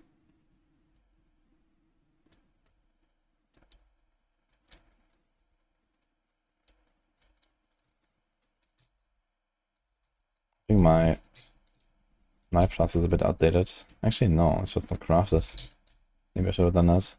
I think my knife class is a bit outdated. Actually, no, it's just not crafted. Maybe I should have done that.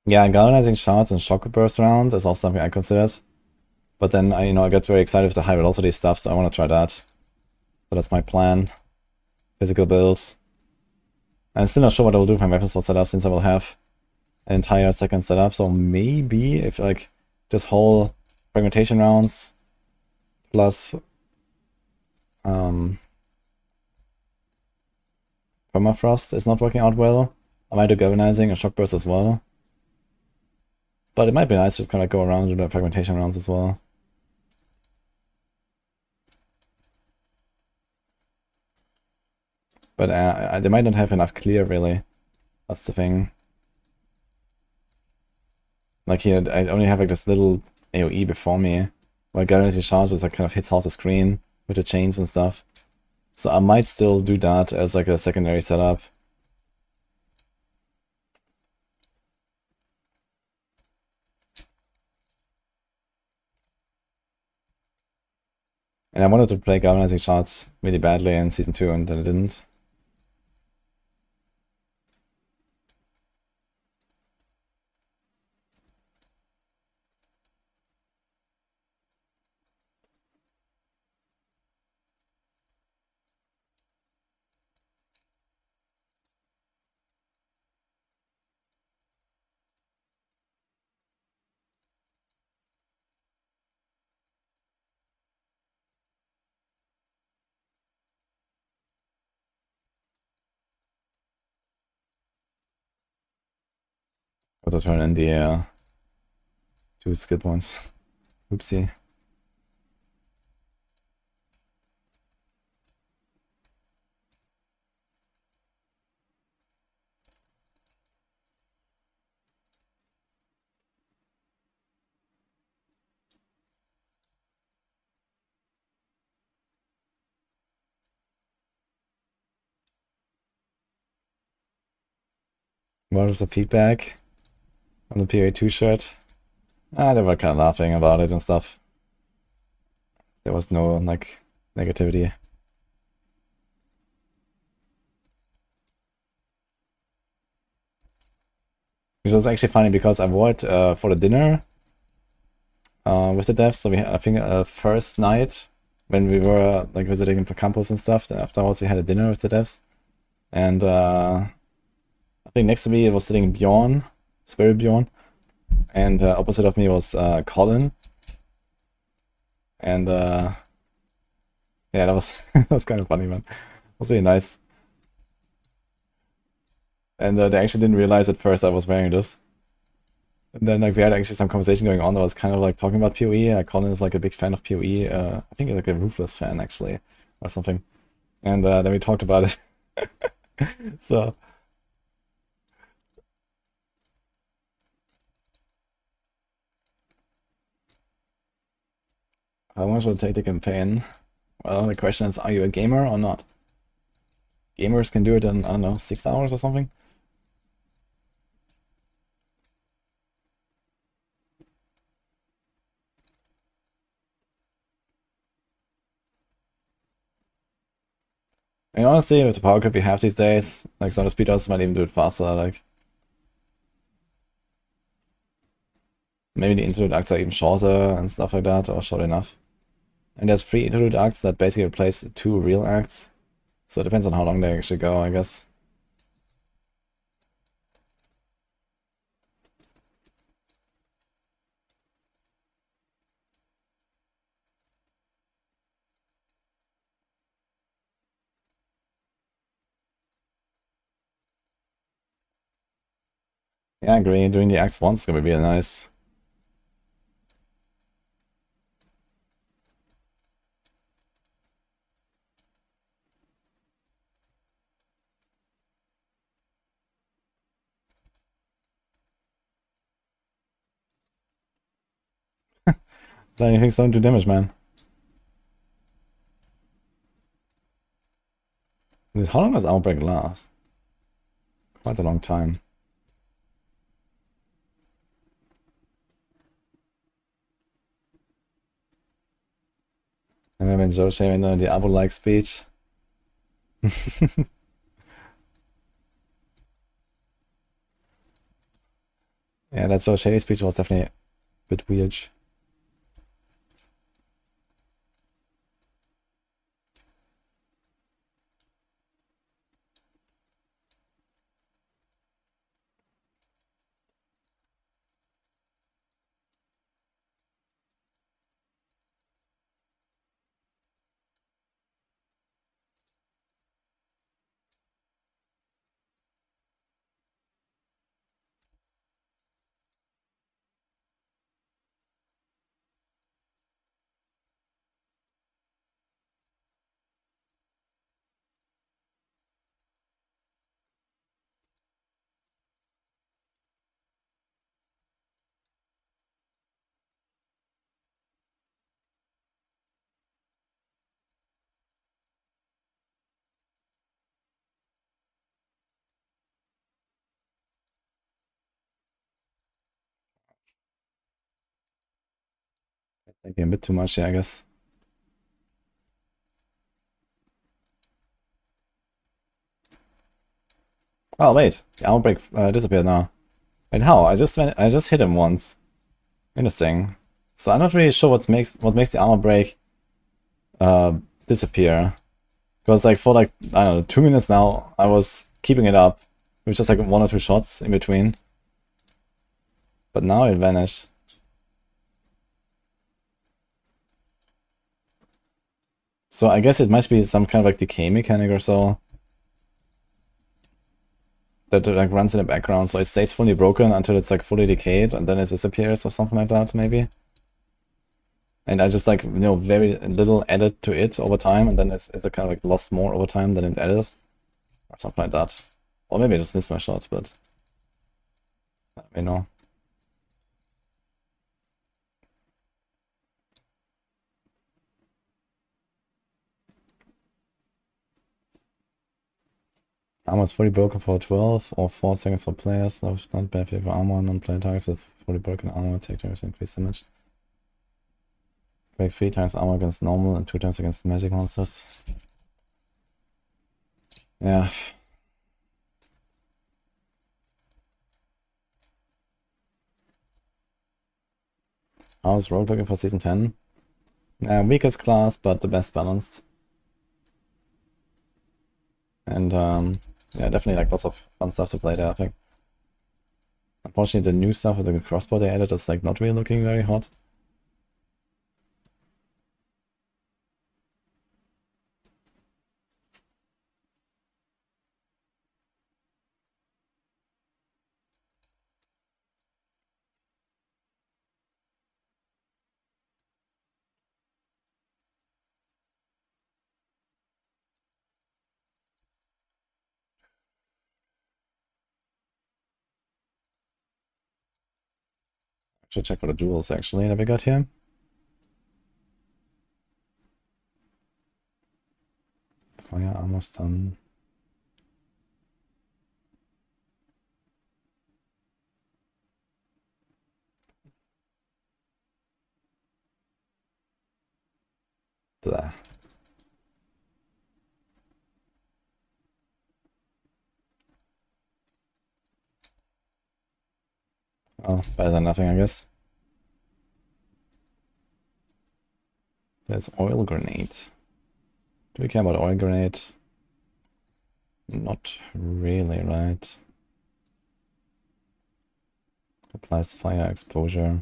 Yeah, galvanizing shards and shock burst round is also something I considered. But then I got very excited with the high velocity stuff, so I want to try that. So that's my plan. Physical build. I'm still not sure what I will do with my weapon slot setup, since I will have an entire second setup. So maybe if like this whole fragmentation rounds plus permafrost is not working out well, I might do galvanizing and shock burst as well. But it might be nice to just kind of go around and do the fragmentation rounds as well. But they might not have enough clear, really. That's the thing. Like here, I only have like this little AoE before me, while Guarantee Charges like kind of hits half the screen with the chains and stuff. So I might still do that as like a secondary setup. And I wanted to play Galvanizing Shards really badly in Season 2, and then I didn't. to turn in the 2 skill points. Oopsie. What was the feedback on the PoE2 shirt? They were kind of laughing about it and stuff. There was no, like, negativity. Which is actually funny because I wore it for the dinner with the devs. So we had, I think, first night when we were like visiting the campus and stuff. Then afterwards we had a dinner with the devs, and I think next to me it was sitting Bjorn, Spiritborn, and opposite of me was Colin. And yeah, that was that was kind of funny, man. It was really nice. And they actually didn't realize at first I was wearing this. And then like we had actually some conversation going on that was kind of like talking about PoE. Colin is like a big fan of PoE. I think he's like a Ruthless fan actually, or something. And then we talked about it. So how much will it take the campaign? Well, the question is, are you a gamer or not? Gamers can do it in, I don't know, 6 hours or something. I mean, honestly, with the power grid we have these days, like some of the speedrunners might even do it faster. Like maybe the interlude acts are even shorter and stuff like that, or short enough. And there's 3 interlude acts that basically replace 2 real acts. So it depends on how long they actually go, I guess. Yeah, I agree. Doing the acts once is gonna be really nice. So anything don't do damage, man. Dude, how long does Outbreak last? Quite a long time. And then Joe shaming the Diablo-like speech. Yeah, that Joe Shady speech was definitely a bit weird. Thinking a bit too much, yeah, I guess. Oh wait, the Outbreak disappeared now. Wait, how? I just hit him once. Interesting. So I'm not really sure what makes the armor break disappear. Because like for like, I don't know, 2 minutes now I was keeping it up with just like 1 or 2 shots in between. But now it vanished. So I guess it must be some kind of like decay mechanic or so. that like runs in the background, so it stays fully broken until it's like fully decayed, and then it disappears or something like that, maybe. And I just like, you know, very little added to it over time, and then it's kind of like lost more over time than it added, or something like that. Or maybe I just missed my shot, but you know. Armor is fully broken for 12 or 4 seconds for players. No, not bad for armor. Non-player targets with fully broken armor take targets increase damage. Break 3 times armor against normal and 2 times against magic monsters. Yeah. How's Rogue looking for Season 10? Weakest class, but the best balanced. And yeah, definitely like lots of fun stuff to play there, I think. Unfortunately, the new stuff with the crossbow they added is like not really looking very hot. Should check for the jewels actually that we got here. Fire armor stun. Blah. Oh, better than nothing, I guess. There's oil grenade. Do we care about oil grenade? Not really, right? Applies fire exposure.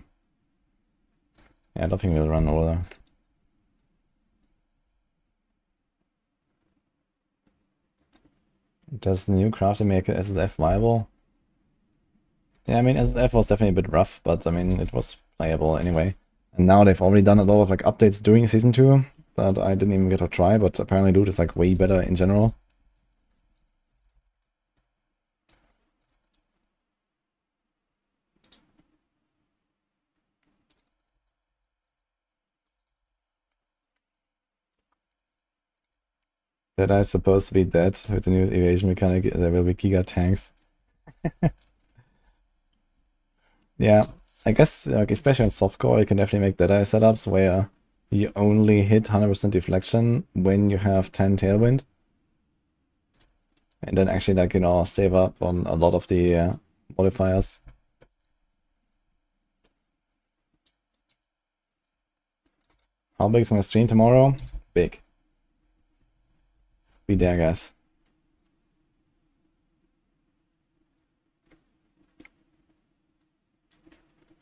Yeah, I don't think we'll run over. Does the new crafting make SSF viable? Yeah, I mean, SSF was definitely a bit rough, but I mean, it was playable anyway. And now they've already done a lot of like updates during Season 2 that I didn't even get to try, but apparently Loot is like way better in general. That is supposed to be dead with the new evasion mechanic. There will be Giga tanks. Yeah, I guess like especially on softcore, you can definitely make Deadeye setups where you only hit 100% deflection when you have 10 tailwind, and then actually like, you know, save up on a lot of the modifiers. How big is my stream tomorrow? Big. Be there, guys.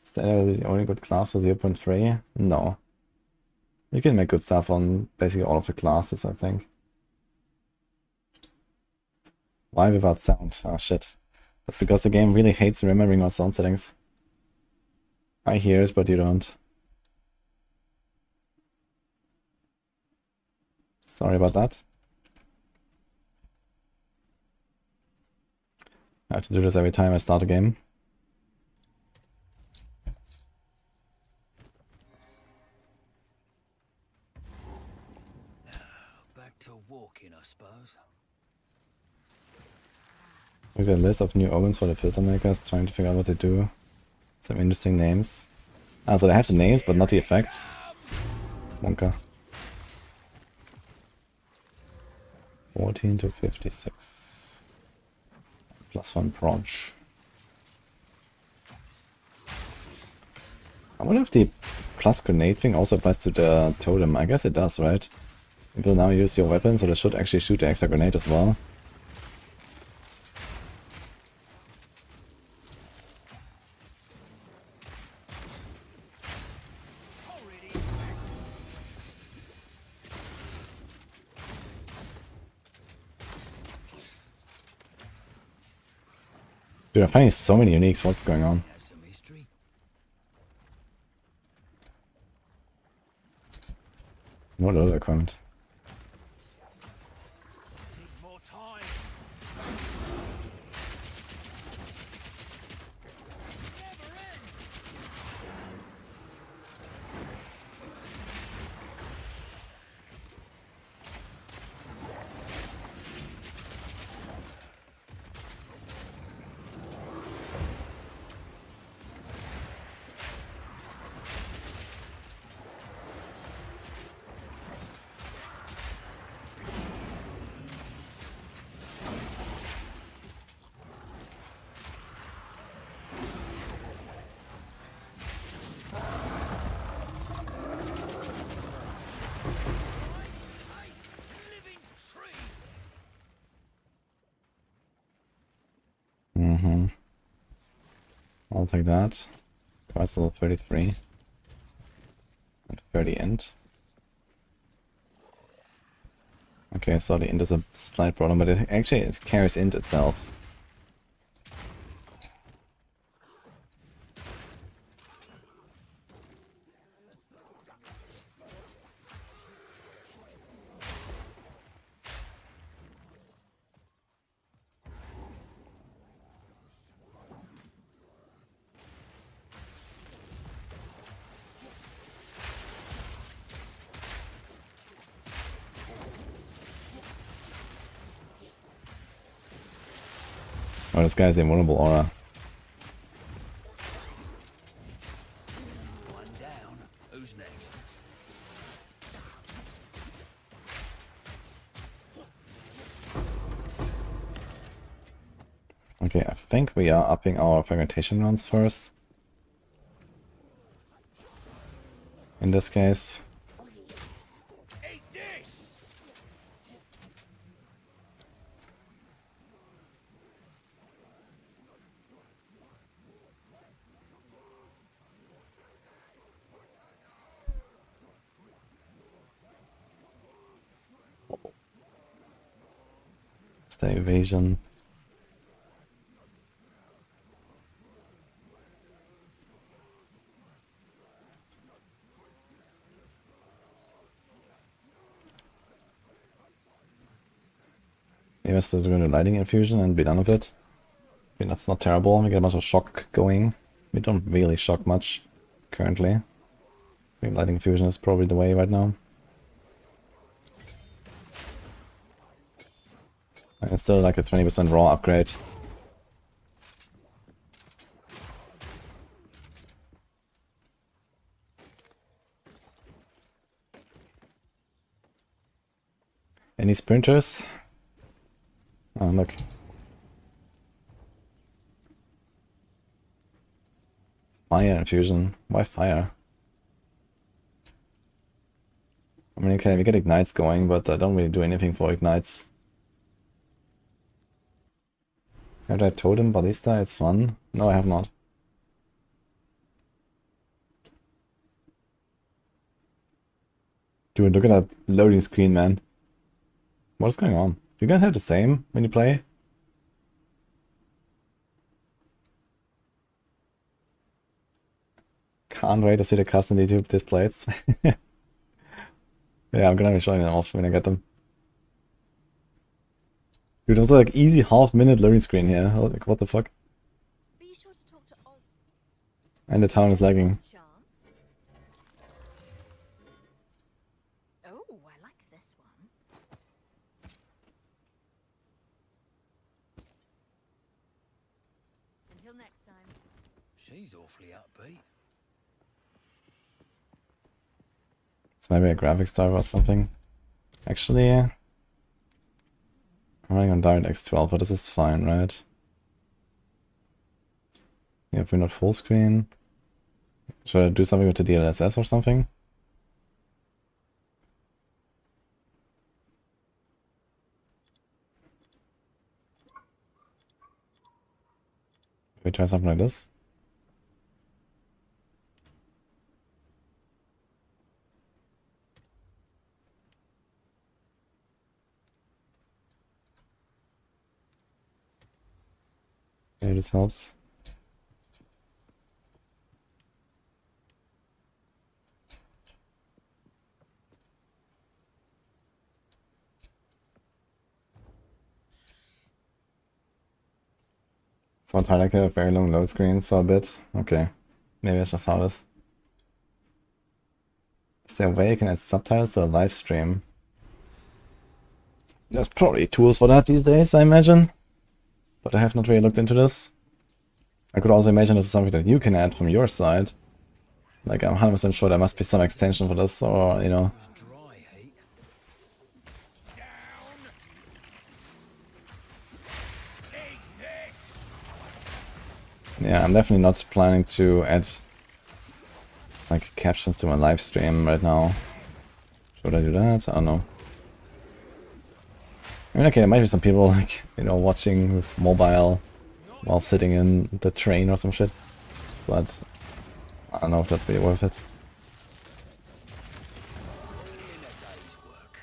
Is that the only good class for 0.3? No. You can make good stuff on basically all of the classes, I think. Why without sound? Oh shit. That's because the game really hates remembering our sound settings. I hear it, but you don't. Sorry about that. I have to do this every time I start a game. Back to walking, I suppose. Look at a list of new omens for the filter makers, trying to figure out what they do. Some interesting names. Ah, so they have the names, but not the effects. Wonka. 14 to 56. +1 proj. I wonder if the plus grenade thing also applies to the totem. I guess it does, right? It will now use your weapon, so they should actually shoot the extra grenade as well. Dude, I'm finding so many uniques. What's going on? Has some history. No other equipment. Need more time. Never end. Living trees. Mm-hmm. I'll take that. Price level 33. And 30 int. Okay, so the int is a slight problem, but it carries int itself. Oh, this guy's invulnerable aura. One down. Who's next? Okay, I think we are upping our fragmentation rounds first. In this case. Eat this. Stay evasion. Maybe I still doing a lightning infusion and be done with it. I mean, that's not terrible. We get a bunch of shock going. We don't really shock much currently. I think lightning infusion is probably the way right now. And it's still like a 20% raw upgrade. Any sprinters? Oh, look. Fire infusion. Why fire? I mean, okay, we get ignites going, but I don't really do anything for ignites. Have I totem ballista? It's fun. No, I have not. Dude, look at that loading screen, man. What is going on? Do you guys have the same when you play? Can't wait to see the custom YouTube displays. Yeah, I'm gonna be showing them off when I get them. Dude, there's like easy half-minute loading screen here. Like, what the fuck? Be sure to talk to Oz. And the town is lagging. Chance. Oh, I like this one. Until next time. She's awfully upbeat. It's maybe a graphics driver or something. Actually, I'm running on DirectX 12, but this is fine, right? Yeah, if we're not full screen. Should I do something with the DLSS or something? Can we try something like this? Okay, this helps. So I like a very long load screen, so a bit. Okay. Maybe that's just how it is. Is there a way you can add subtitles to a live stream? There's probably tools for that these days, I imagine. But I have not really looked into this. I could also imagine this is something that you can add from your side. Like, I'm 100% sure there must be some extension for this, or, you know. Dry heat. Yeah, I'm definitely not planning to add like captions to my live stream right now. Should I do that? I don't know. I mean, okay, there might be some people like, you know, watching with mobile while sitting in the train or some shit. But I don't know if that's really worth it. In a day's work.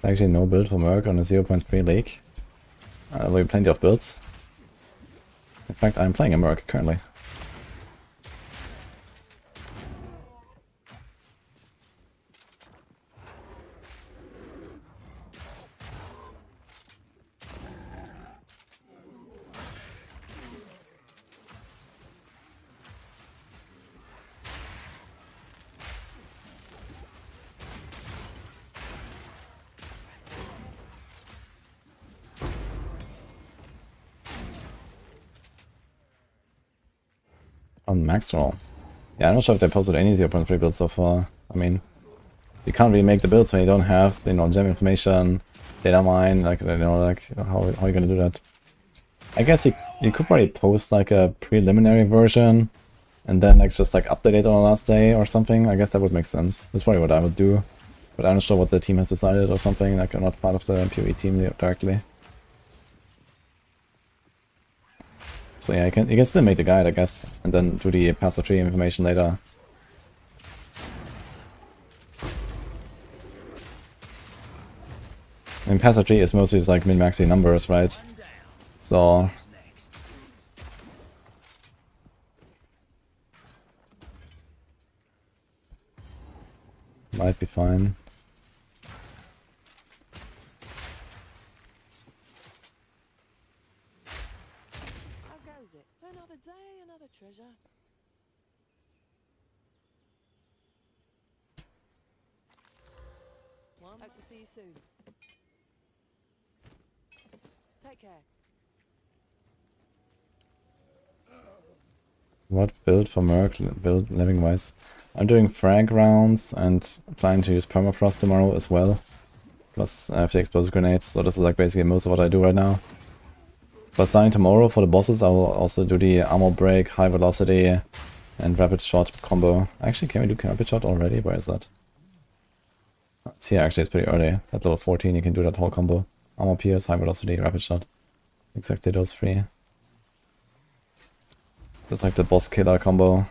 Actually, no build for Merc on a 0.3 lake. There will be plenty of builds. In fact, I'm playing a Merc currently. On Maxroll. Yeah, I'm not sure if they posted any 0.3 builds so far. I mean, you can't really make the builds when you don't have, you know, gem information, data mine, like, you know, like, how are you gonna do that? I guess you could probably post like a preliminary version and then like just like update it on the last day or something. I guess that would make sense. That's probably what I would do. But I'm not sure what the team has decided or something. Like, I'm not part of the PoE team directly. So yeah, you can still make the guide, I guess, and then do the passive tree information later. I mean, passive tree is mostly just like min-maxing numbers, right? So might be fine. How goes it? Another day, another treasure. Hope to see you soon. Take care. What build for Merc, build living wise? I'm doing frag rounds and planning to use permafrost tomorrow as well. Plus I have the explosive grenades, so this is like basically most of what I do right now. But starting tomorrow for the bosses, I will also do the armor break, high velocity, and rapid shot combo. Actually, can we do rapid shot already? Where is that? It's here, actually, it's pretty early. At level 14 you can do that whole combo. Armor pierce, high velocity, rapid shot. Exactly those three. That's like the boss killer combo.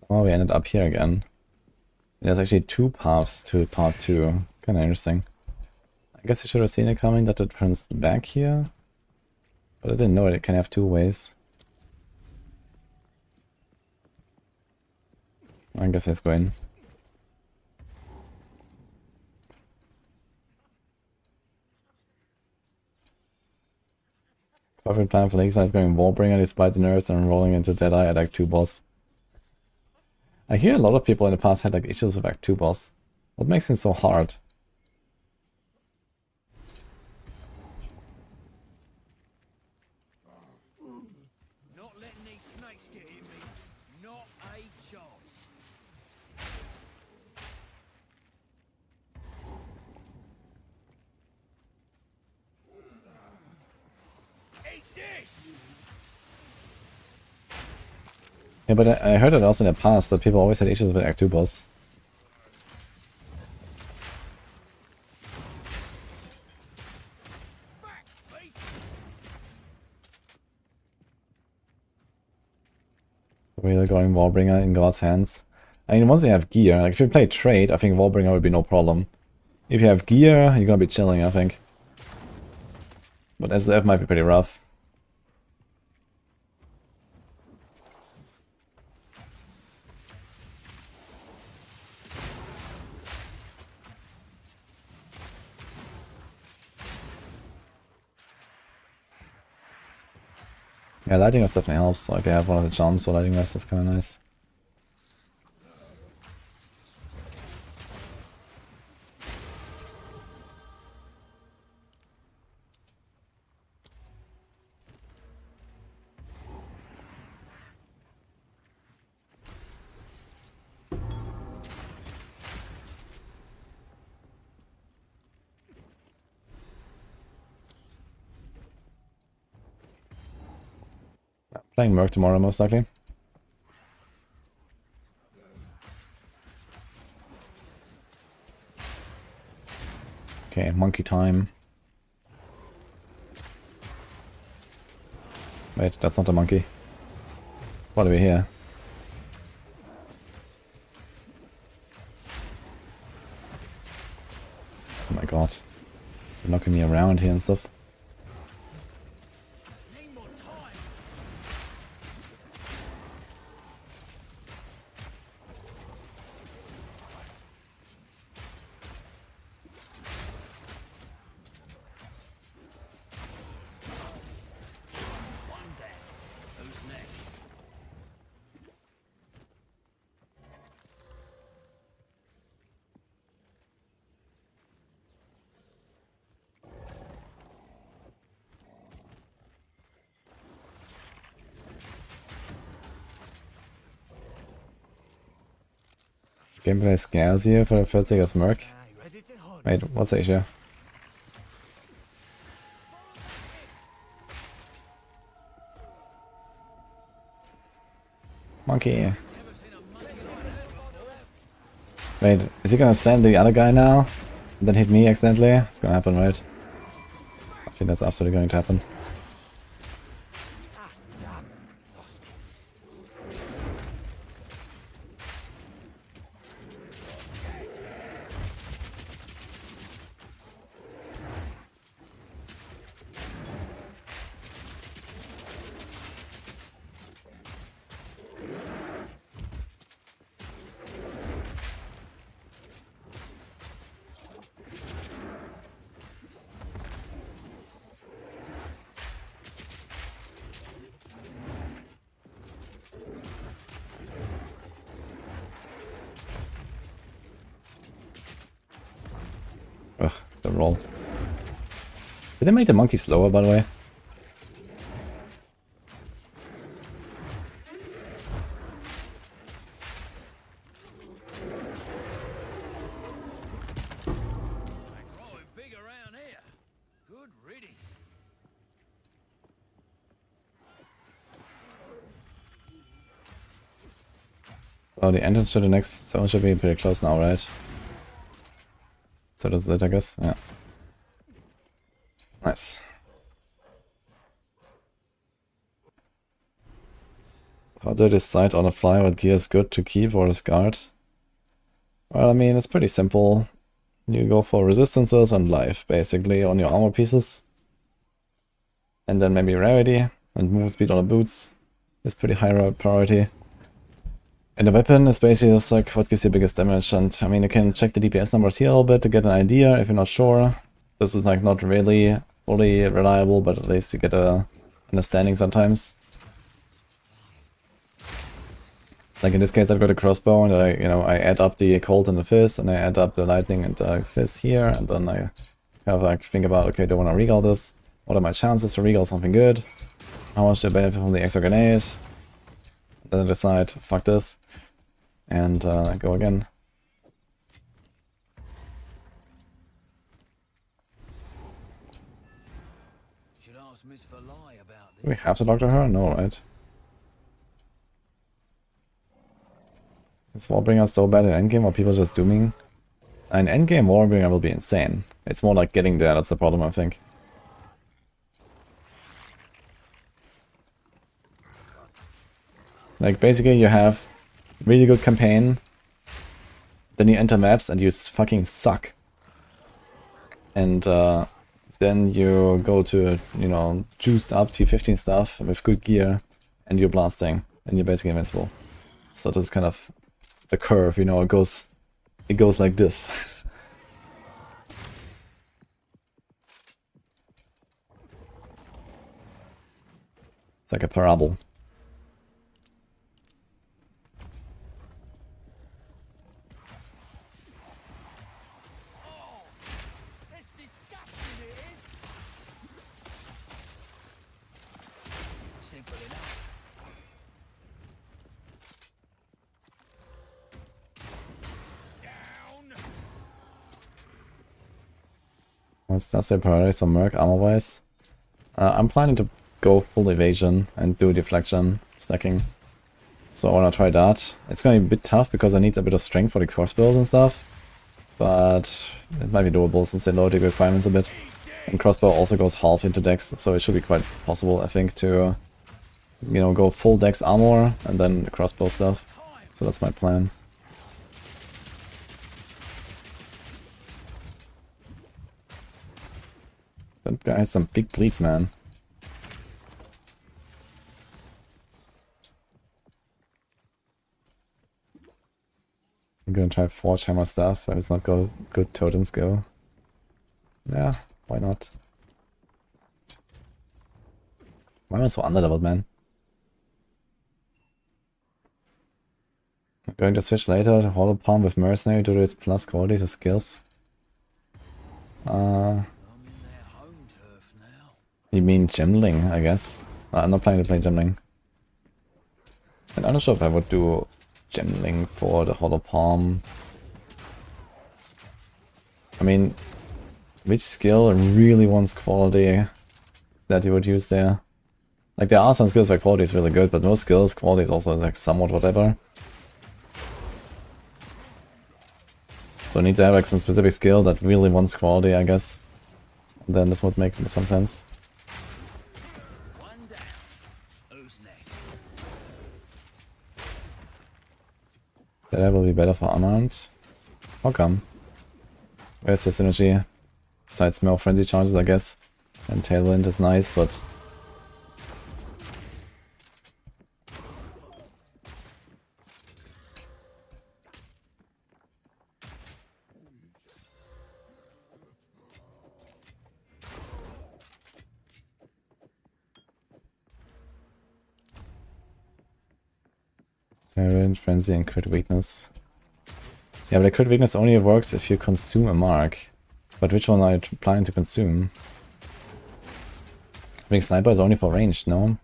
Oh, we ended up here again. There's actually two paths to part 2. Kinda interesting. I guess I should have seen it coming that it turns back here. But I didn't know it can have 2 ways. I guess let's go in. Perfect plan for Lakeside is going Warbringer despite the nerfs and rolling into Deadeye at Act 2 boss. I hear a lot of people in the past had like issues with Act 2 boss. What makes him so hard? Yeah, but I heard it also in the past that people always had issues with Act 2 boss. Really going Warbringer in God's hands. I mean, once you have gear, like if you play trade, I think Warbringer would be no problem. If you have gear, you're gonna be chilling, I think. But SDF might be pretty rough. Yeah, lighting us definitely helps. So if you have one of the charms for lighting us, that's kind of nice. Playing Merc tomorrow, most likely. Okay, monkey time. Wait, that's not a monkey. What are we here? Oh my god. They're knocking me around here and stuff. Gameplay scares you for the first thing as Merc. Wait, what's the issue? Monkey. Wait, is he gonna slam the other guy now? And then hit me accidentally? It's gonna happen, right? I think that's absolutely going to happen. Ugh, the roll. Did I make the monkey slower, by the way? Growing big around here. Good riddance. Oh, the entrance to the next zone should be pretty close now, right? So does it, I guess. Yeah. Nice. How do I decide on the fly what gear is good to keep or discard? Well, I mean, it's pretty simple. You go for resistances and life, basically, on your armor pieces. And then maybe rarity and move speed on the boots is pretty high priority. And the weapon is basically just like what gives you biggest damage. And I mean, you can check the DPS numbers here a little bit to get an idea if you're not sure. This is like not really fully reliable, but at least you get a understanding sometimes. Like in this case, I've got a crossbow, and I add up the cold and the fizz, and I add up the lightning and the fizz here, and then I kind of like think about, okay, do I want to regal this? What are my chances to regal something good? How much do I benefit from the extra grenade? Then I decide, fuck this, and go again. Should ask Miss Verlai about Do we have to talk to her? No, right? Is Warbringer so bad in endgame, or people just dooming? In endgame, Warbringer will be insane. It's more like getting there, that's the problem, I think. Like, basically you have really good campaign, then you enter maps and you fucking suck. And then you go to, you know, juiced up T15 stuff with good gear, and you're blasting, and you're basically invincible. So this is kind of the curve, you know, it goes like this. It's like a parable. It's disgusting, it is. Simple enough. Down. What's that say priority on Merc armor-wise? I'm planning to go full evasion and do deflection stacking. So I wanna try that. It's gonna be a bit tough because I need a bit of strength for the crossbows and stuff. But it might be doable since they lower the requirements a bit. And crossbow also goes half into dex, so it should be quite possible, I think, to, you know, go full dex armor and then the crossbow stuff. So that's my plan. That guy has some big bleeds, man. I'm gonna try Forge Hammer stuff. If it's not good totems go. Yeah, why not? Why am I so underleveled, man? I'm going to switch later to Hollow Palm with Mercenary due to its plus quality to skills. I'm in their home turf now. You mean Gemling, I guess. I'm not planning to play Gemling. And I'm not sure if I would do Gemling for the Hollow Palm. I mean, which skill really wants quality that you would use there? Like, there are some skills where quality is really good, but most skills, quality is also like somewhat whatever. So I need to have like some specific skill that really wants quality, I guess. And then this would make some sense. One down. Who's next? That will be better for unarmed. How come? Where's the synergy? Besides more frenzy charges, I guess. And Tailwind is nice, but... Tailwind, frenzy, and crit weakness. Yeah, but the crit weakness only works if you consume a mark. But which one are you planning to consume? I think sniper is only for ranged, no?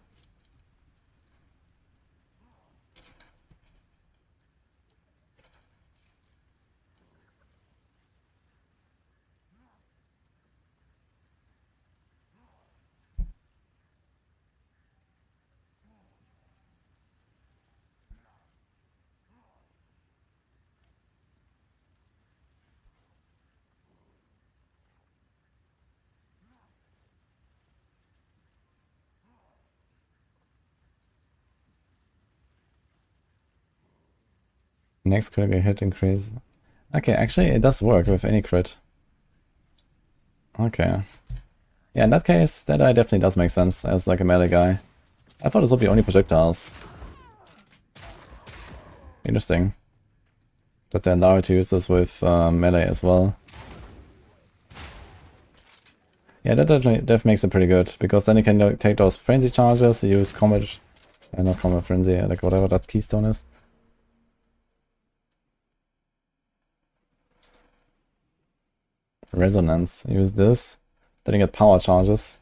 Next critical hit increase. Okay, actually it does work with any crit. Okay. Yeah, in that case, that definitely does make sense as like a melee guy. I thought this would be only projectiles. Interesting. But they allow you to use this with melee as well. Yeah, that definitely makes it pretty good, because then you can take those frenzy charges, use combat, not combat frenzy, like whatever that keystone is. Resonance, use this, then you get power charges.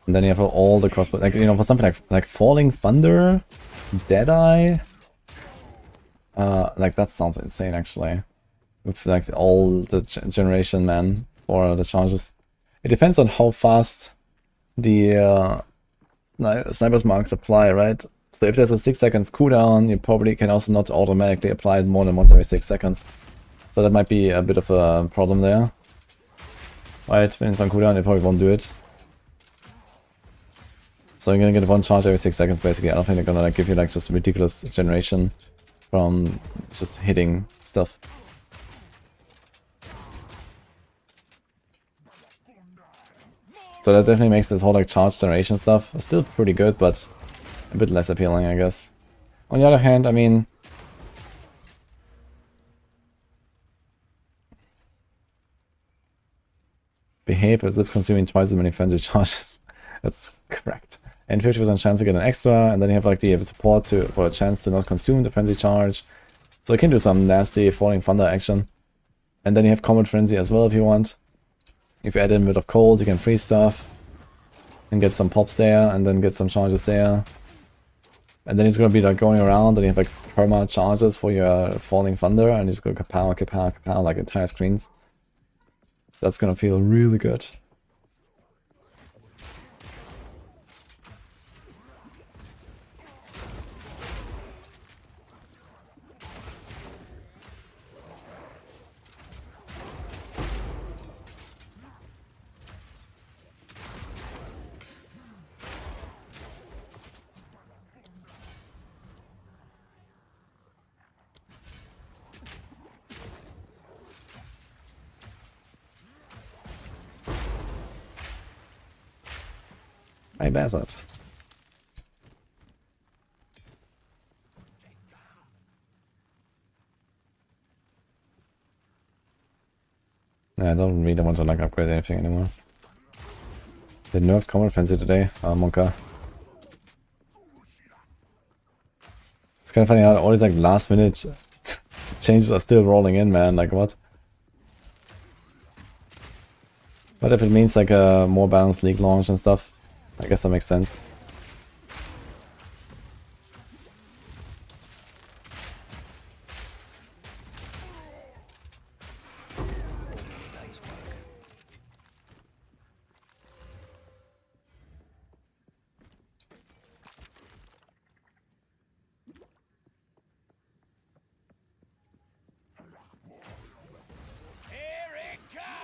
And then you have all the crossbow, like, you know, for something like Falling Thunder, Deadeye, like that sounds insane actually. With like all the generation man for the charges. It depends on how fast the sniper's marks apply, right? So if there's a 6 seconds cooldown, you probably can also not automatically apply it more than once every 6 seconds. So that might be a bit of a problem there. Right, when it's on cooldown, you probably won't do it. So you're gonna get one charge every 6 seconds basically. I don't think they're gonna like give you like just ridiculous generation from just hitting stuff. So that definitely makes this whole like charge generation stuff still pretty good, but a bit less appealing, I guess. On the other hand, I mean, behave as if consuming twice as many frenzy charges. That's correct. And 50% chance to get an extra, and then you have like the support for a chance to not consume the frenzy charge. So you can do some nasty falling thunder action. And then you have combat frenzy as well if you want. If you add in a bit of cold, you can freeze stuff and get some pops there, and then get some charges there. And then it's gonna be like going around, and you have like perma charges for your falling thunder, and you just go kapow, kapow, kapow, like entire screens. That's gonna feel really good. Hey, Bazard. Yeah, I don't really want to like upgrade anything anymore. They nerfed combat frenzy today, Monka. It's kind of funny how all these like last minute changes are still rolling in, man. Like what? But if it means like a more balanced league launch and stuff, I guess that makes sense.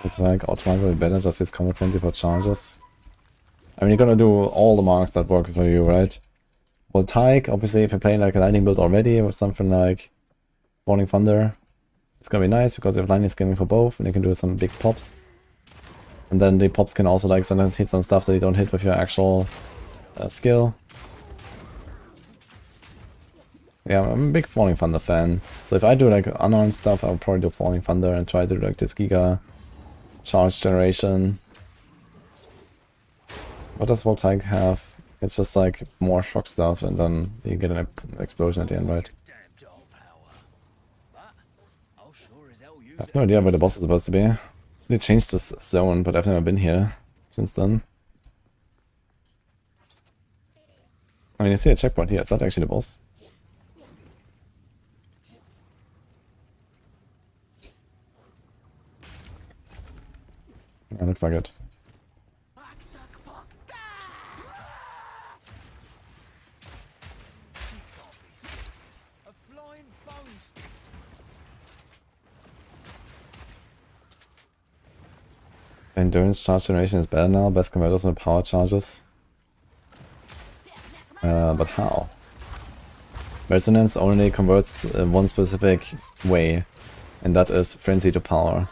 It's like automatically better, just use combat frenzy for charges. I mean, you're gonna do all the marks that work for you, right? Voltaic, obviously, if you're playing like a lightning build already with something like Falling Thunder, it's gonna be nice because you have lightning scaling for both, and you can do some big pops. And then the pops can also like sometimes hit some stuff that you don't hit with your actual skill. Yeah, I'm a big Falling Thunder fan. So if I do like unarmed stuff, I'll probably do Falling Thunder and try to do like this Giga charge generation. What does Voltaic have? It's just like more shock stuff, and then you get an explosion at the end, right? I have no idea where the boss is supposed to be. They changed this zone, but I've never been here since then. I mean, you see a checkpoint here. Is that actually the boss? Yeah, looks like it. Endurance charge generation is better now. Best converters on power charges. But how? Resonance only converts one specific way, and that is frenzy to power.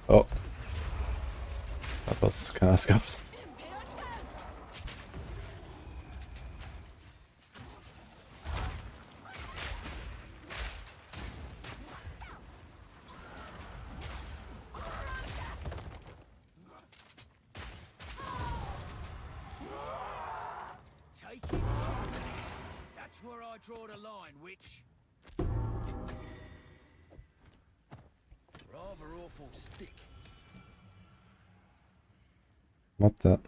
Oh. That was kind of scuffed. Take it. That's where I draw the line, witch. Rather awful stick. What the?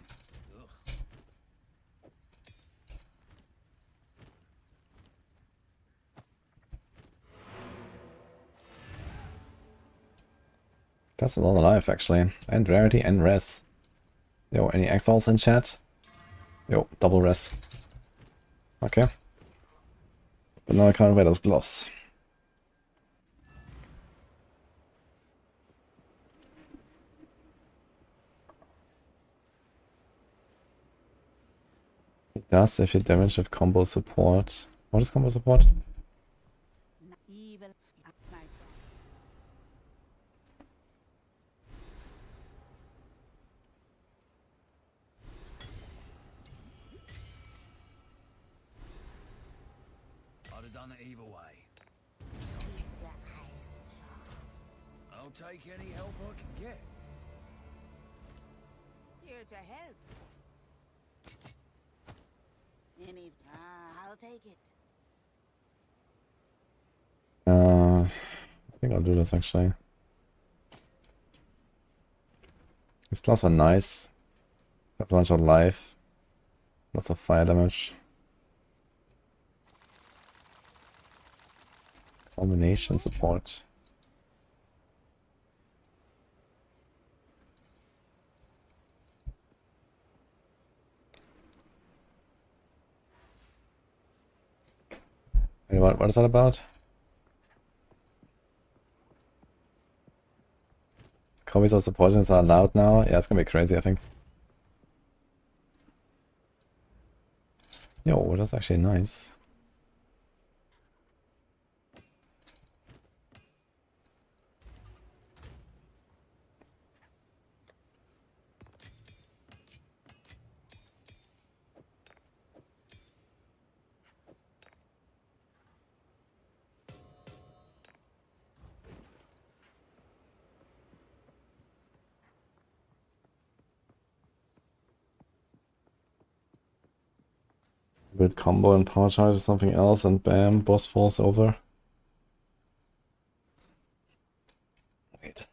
That's a lot of life actually. And rarity and res. Yo, any exiles in chat? Yo, double res. Okay. But now I can't wear those gloves. It does if you damage with combo support. What is combo support? Evil. I'd have done it either way. I'll take any help I can get. Here to help. I'll take it. I think I'll do this actually. These gloves are nice. Have a bunch of life. Lots of fire damage. Combination support. Wait, what is that about? Copies of supporters are allowed now? Yeah, it's gonna be crazy, I think. Yo, that's actually nice. Good combo and power charge or something else, and bam, boss falls over. Wait.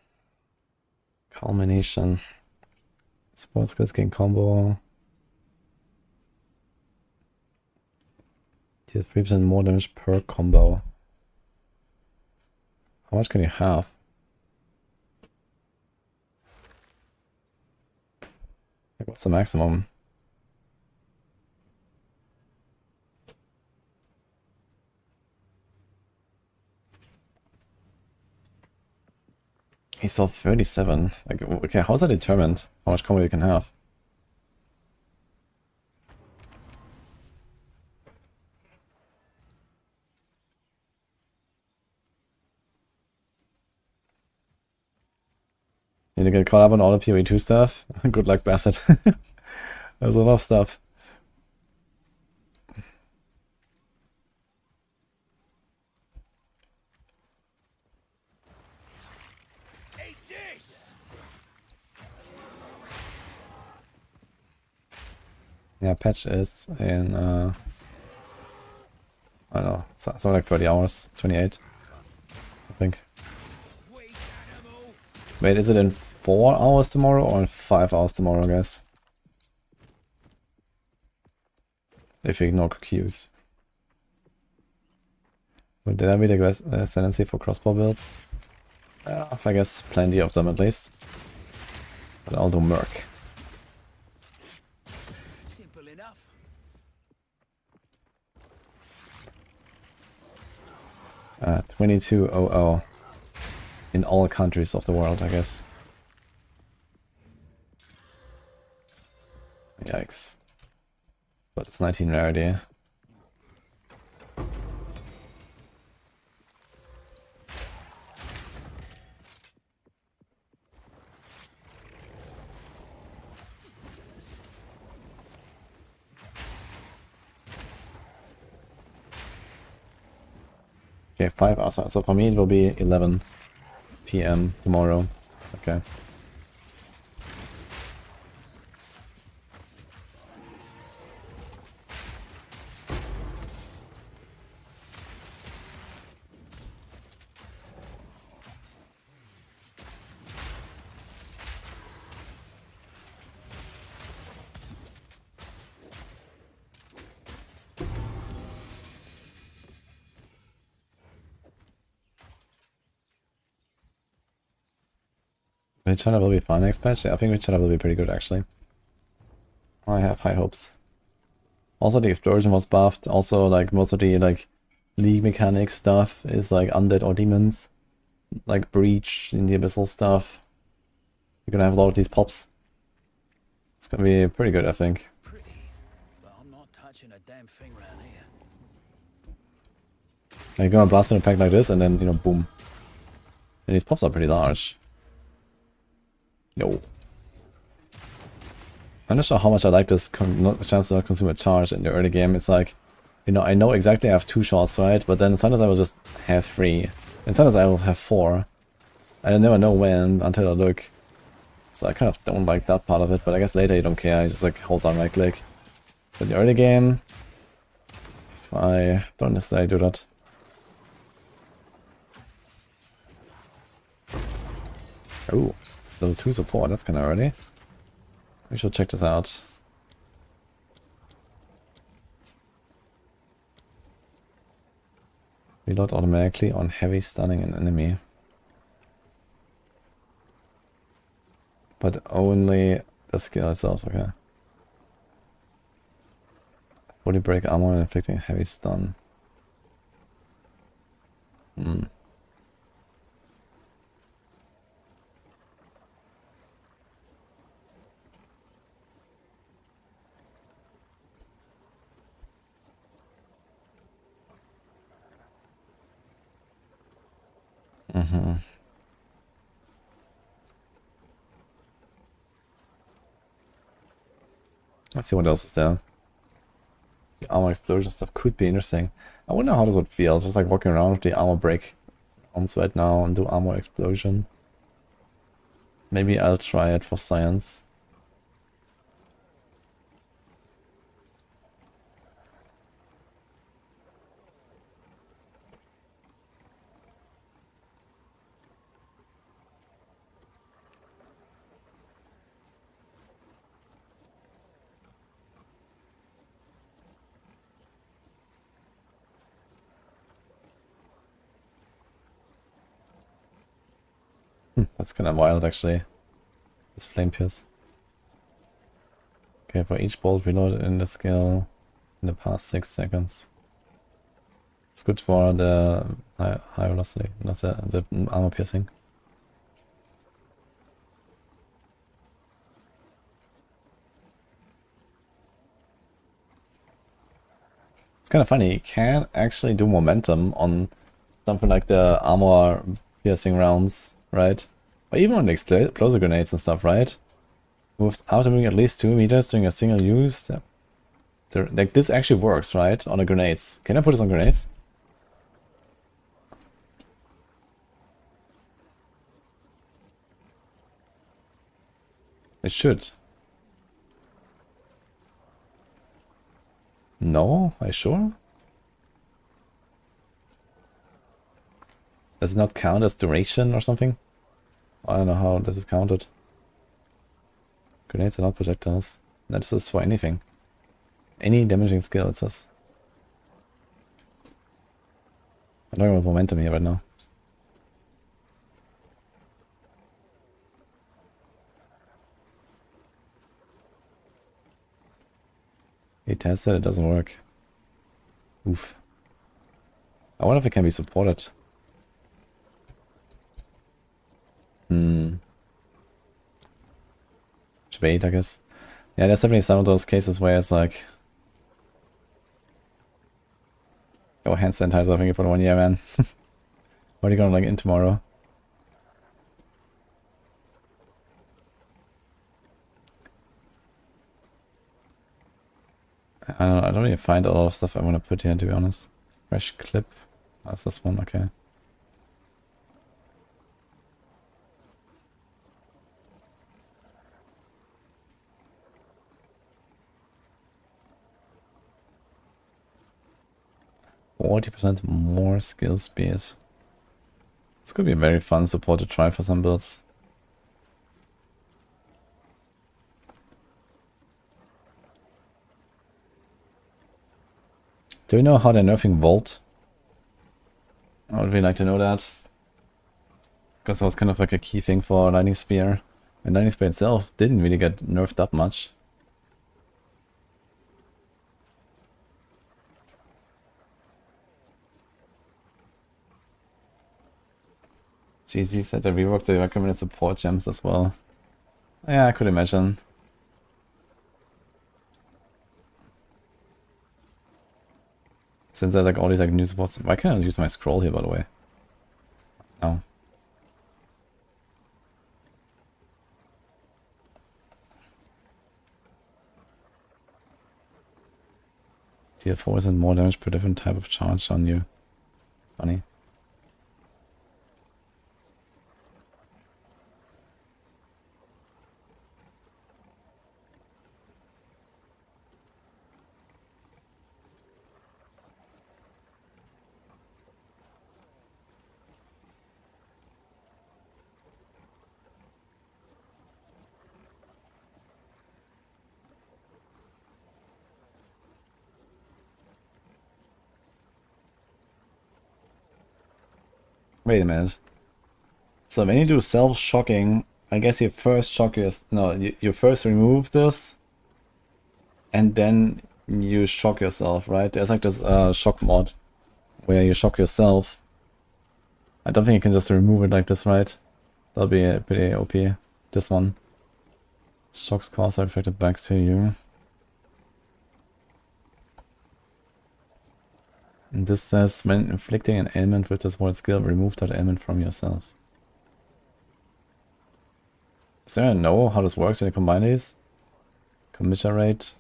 Culmination. Support skills gain combo. Deal 3% more damage per combo. How much can you have? Like, what's the maximum? He's still 37. Like, okay, how's that determined? How much combo you can have? Need to get caught up on all the PoE 2 stuff? Good luck, Bassett. There's a lot of stuff. Eat this! Yeah, patch is in, I don't know, something like 30 hours, 28, I think. Weak animal! Wait, is it in 4 hours tomorrow or in 5 hours tomorrow, guys? If you ignore queues. Would there be the ascendancy for crossbow builds? I guess plenty of them at least. But I'll do Merc. Simple enough. 2200 in all countries of the world, I guess. Yikes. But it's 19 rarity. Okay, 5 hours. So for me it will be 11 PM tomorrow. Okay. Witchhunter will be fun next patch. Yeah, I think Witchhunter will be pretty good actually. I have high hopes. Also the explosion was buffed. Also like most of the like league mechanic stuff is like undead or demons. Like breach in the abyssal stuff. You're gonna have a lot of these pops. It's gonna be pretty good, I think. Pretty, but I'm not touching a damn thing around here. You're gonna blast in a pack like this and then, you know, boom. And these pops are pretty large. Yo. I'm not sure how much I like this chance to not consume a charge in the early game. It's like, you know, I know exactly I have 2 shots, right? But then sometimes I will just have 3. And sometimes I will have 4. I never know when until I look. So I kind of don't like that part of it, but I guess later you don't care. I just like hold down right click. But in the early game, I don't necessarily do that. Oh, level 2 support, that's kind of early. We should check this out. Reload automatically on heavy stunning an enemy. But only the skill itself, okay. Fully break armor and inflicting heavy stun. Let's see what else is there. The armor explosion stuff could be interesting. I wonder how this would feel, just like walking around with the armor break ons right now and do armor explosion. Maybe I'll try it for science. That's kind of wild actually. This flame pierce. Okay, for each bolt reloaded in the skill in the past 6 seconds. It's good for the high velocity, not the armor piercing. It's kind of funny, you can actually do momentum on something like the armor piercing rounds, right? Or even on the explosive grenades and stuff, right? Moved after moving at least 2 meters during a single use. Like this actually works, right? On the grenades. Can I put this on grenades? It should. No? Are you sure? Does it not count as duration or something? I don't know how this is counted. Grenades are not projectiles. No, this is for anything. Any damaging skill, it says. I'm talking about momentum here right now. He tested, it doesn't work. Oof. I wonder if it can be supported. Debate, I guess. Yeah, there's definitely some of those cases where it's like, oh, hand sanitizer, thank you for the 1 year, man. What are you gonna like in tomorrow? I don't even find a lot of stuff I want to put here, to be honest. Fresh clip. That's this one, okay. %40 more skill speed. This could be a very fun support to try for some builds. Do you know how they're nerfing Volt? I would really like to know that. Because that was kind of like a key thing for Lightning Spear. And Lightning Spear itself didn't really get nerfed up much. GZ said they reworked the recommended support gems as well. Yeah, I could imagine. Since there's like all these like new supports. Why can't I use my scroll here, by the way? No. Tier 4 isn't more damage per different type of charge on you. Funny. Wait a minute. So when you do self-shocking, I guess you first shock your... No, you first remove this, and then you shock yourself, right? There's like this shock mod, where you shock yourself. I don't think you can just remove it like this, right? That'll be pretty OP. This one. Shocks cost are reflected back to you. And this says, when inflicting an ailment with this word skill, remove that ailment from yourself. Is there a know how this works when you combine these? Commiserate.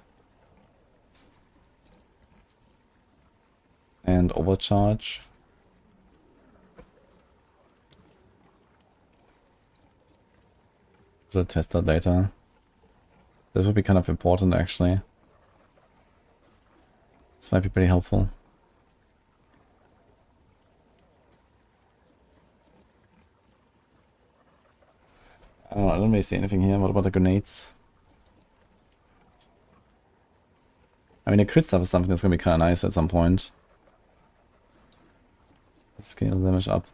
And overcharge. We'll test that later. This would be kind of important actually. This might be pretty helpful. I don't really see anything here. What about the grenades? I mean, the crit stuff is something that's gonna be kind of nice at some point. Scale damage up.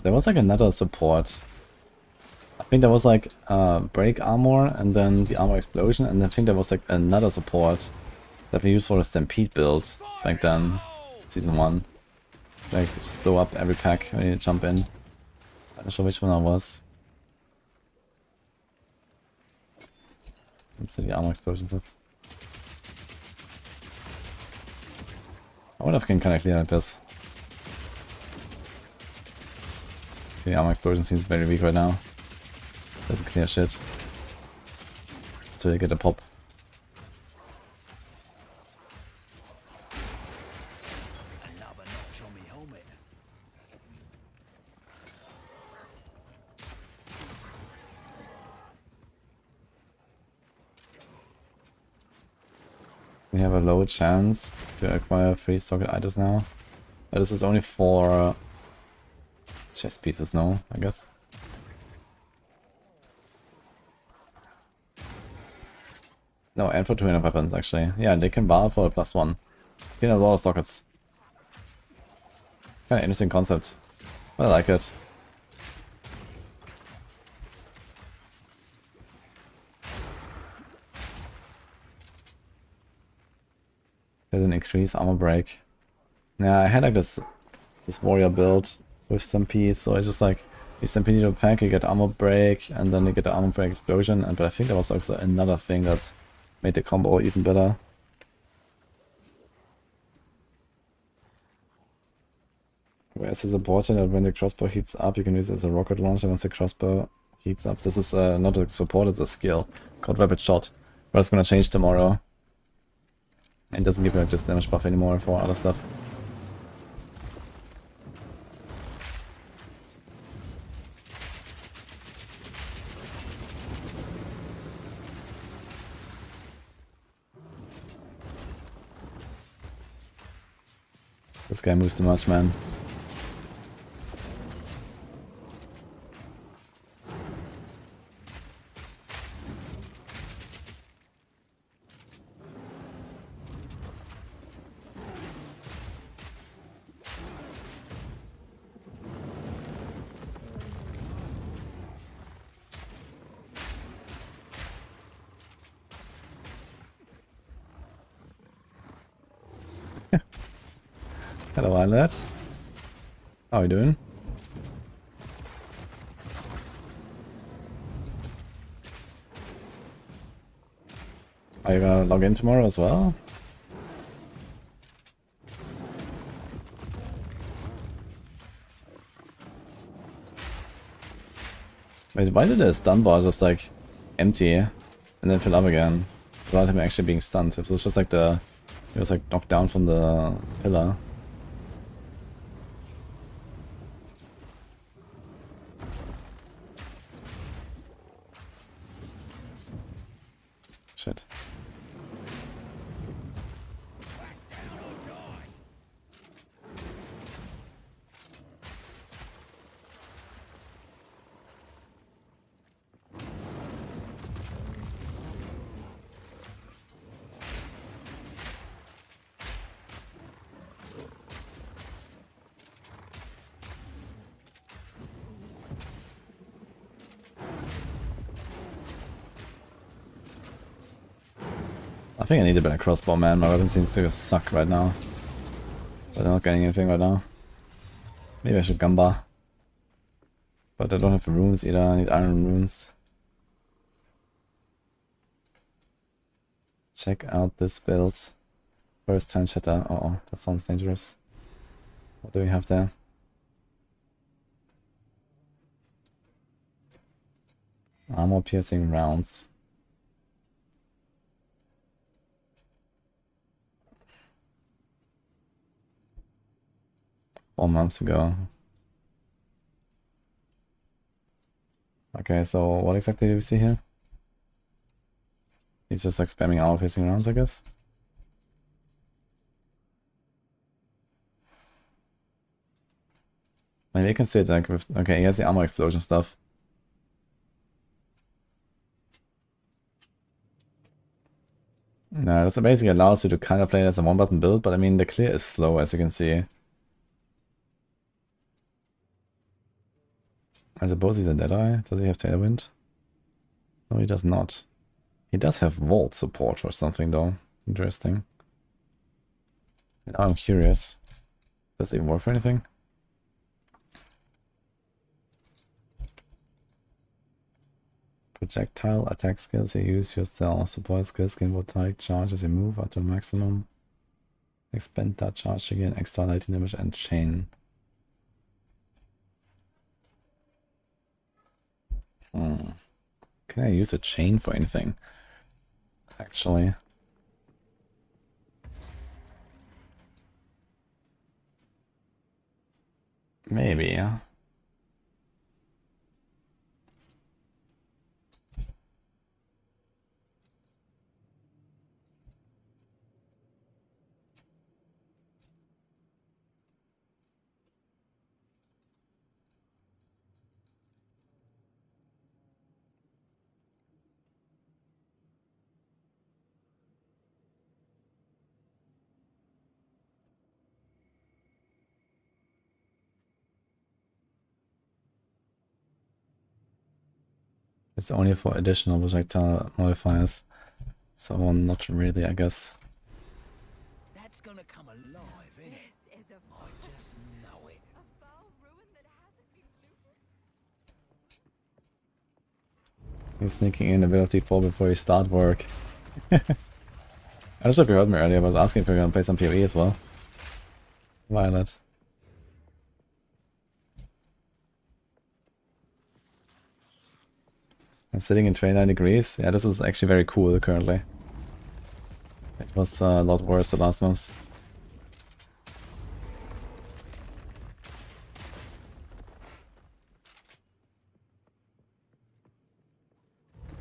There was like another support. I think there was like break armor and then the armor explosion, and I think there was like another support that we used for the stampede build back then, season 1. Like just blow up every pack when you jump in. I'm not sure which one that was. Let's see the armor explosion stuff. I wonder if I can kind of clear like this. The armor explosion seems very weak right now. Doesn't clear shit. Until you get a pop. Another notch on me helmet. We have a low chance to acquire 3 socket items now. But this is only for chest pieces, no, I guess. No, and for 200 weapons actually. Yeah, they can bar for a +1. Get a lot of sockets. Kinda interesting concept. I like it. There's an increased armor break. Yeah, I had like this warrior build with Stampede, so I just like, you Stampede into a pack, you get armor break, and then you get the armor break explosion, but I think there was also another thing that made the combo even better. Where's the support that when the crossbow heats up, you can use it as a rocket launcher once the crossbow heats up. This is not a support, it's a skill. It's called Rapid Shot, but it's gonna change tomorrow. And doesn't give you like this damage buff anymore for other stuff. This guy moves too much, man. Hello, Violet. How are you doing? Are you gonna log in tomorrow as well? Wait, why did the stun bar just like empty and then fill up again without him actually being stunned? It was just like he was like knocked down from the pillar. Shit. I think I need a better crossbow, man. My weapon seems to suck right now. But I'm not getting anything right now. Maybe I should gamba. But I don't have the runes either. I need iron runes. Check out this build. First time shatter. Oh, that sounds dangerous. What do we have there? Armor piercing rounds. Months ago. Okay, so what exactly do we see here? He's just like spamming armor piercing rounds, I guess. Maybe you can see it like with, okay, he has the armor explosion stuff. No, this basically allows you to kind of play it as a one button build, but I mean the clear is slow, as you can see. I suppose he's a Deadeye. Does he have Tailwind? No, he does not. He does have Vault support or something though. Interesting. Now I'm curious. Does it even work for anything? Projectile attack skills. You use your cell support skills can take charge as you move up to maximum. Expend that charge again. Extra lightning damage and chain. Can I use a chain for anything? Actually. Maybe, yeah. It's only for additional projectile modifiers, so not really, I guess. That's gonna come alive, isn't it? This is a I just know it. foul ruin that hasn't been looted. I'm sneaking in ability 4 before you start work. I don't know if you heard me earlier, I was asking if you're gonna play some PoE as well. Violet. And sitting in 29 degrees. Yeah, this is actually very cool currently. It was a lot worse the last month.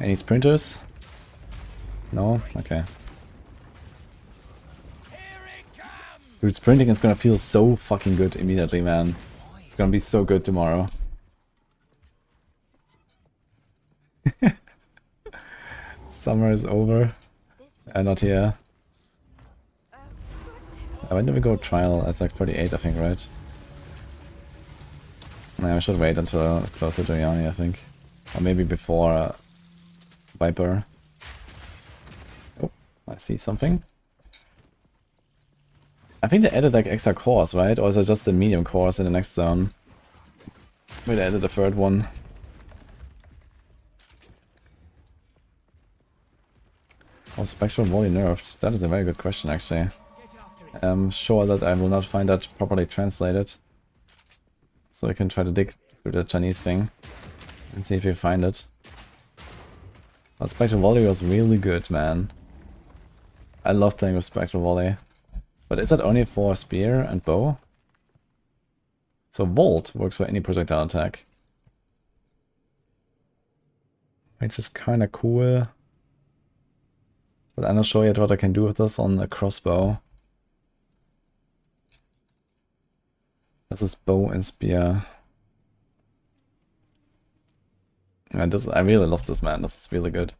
Any sprinters? No? Okay. Here it comes! Dude, sprinting is gonna feel so fucking good immediately, man. It's gonna be so good tomorrow. Summer is over. Not here. When do we go trial? It's like 38, I think, right? Yeah, I should wait until closer to Yanni, I think. Or maybe before Viper. Oh, I see something. I think they added like extra cores, right? Or is it just the medium cores in the next zone? Maybe they added a third one. Was Spectral Volley nerfed? That is a very good question, actually. I'm sure that I will not find that properly translated. So I can try to dig through the Chinese thing and see if we find it. But Spectral Volley was really good, man. I love playing with Spectral Volley. But is that only for spear and bow? So Volt works for any projectile attack. Which is kinda cool. But I'm not sure yet what I can do with this on a crossbow. This is bow and spear. And this, I really love this, man. This is really good.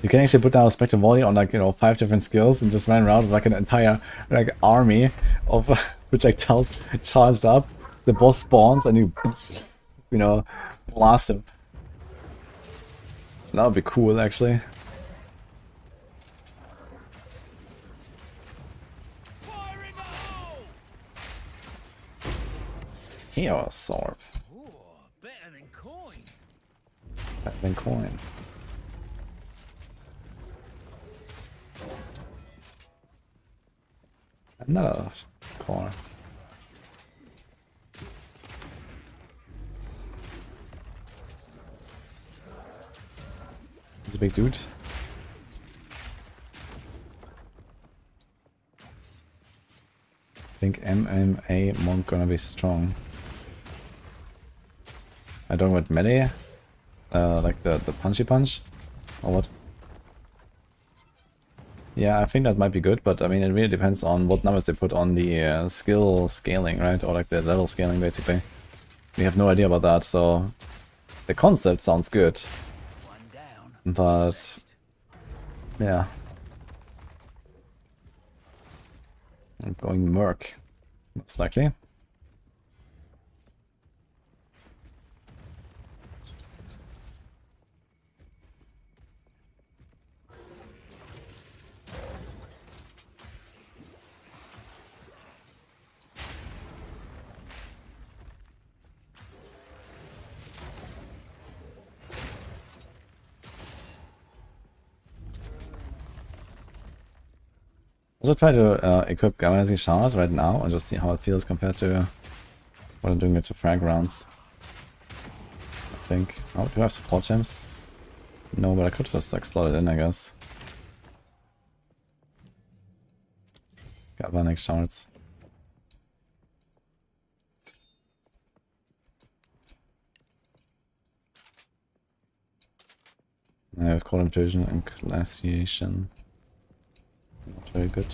You can actually put down a Spectral Volley on like, you know, 5 different skills and just run around with like an entire like army of projectiles charged up. The boss spawns and you know, blast him. That would be cool, actually. Here, Sorc. Ooh, better than coin. Better than coin. Another core. It's a big dude. I think MMA Monk gonna be strong. I don't know what melee? Like the punchy punch? Or what? Yeah, I think that might be good, but I mean it really depends on what numbers they put on the skill scaling, right? Or like the level scaling, basically. We have no idea about that, so the concept sounds good. But yeah. I'm going Merc, most likely. Also try to equip Galvanizing Shard right now and just see how it feels compared to what I'm doing with the frag rounds. I think. Oh, do I have support gems? No, but I could just like slot it in, I guess. Galvanic Shards. I have Cold Implosion and Glaciation. Not very good.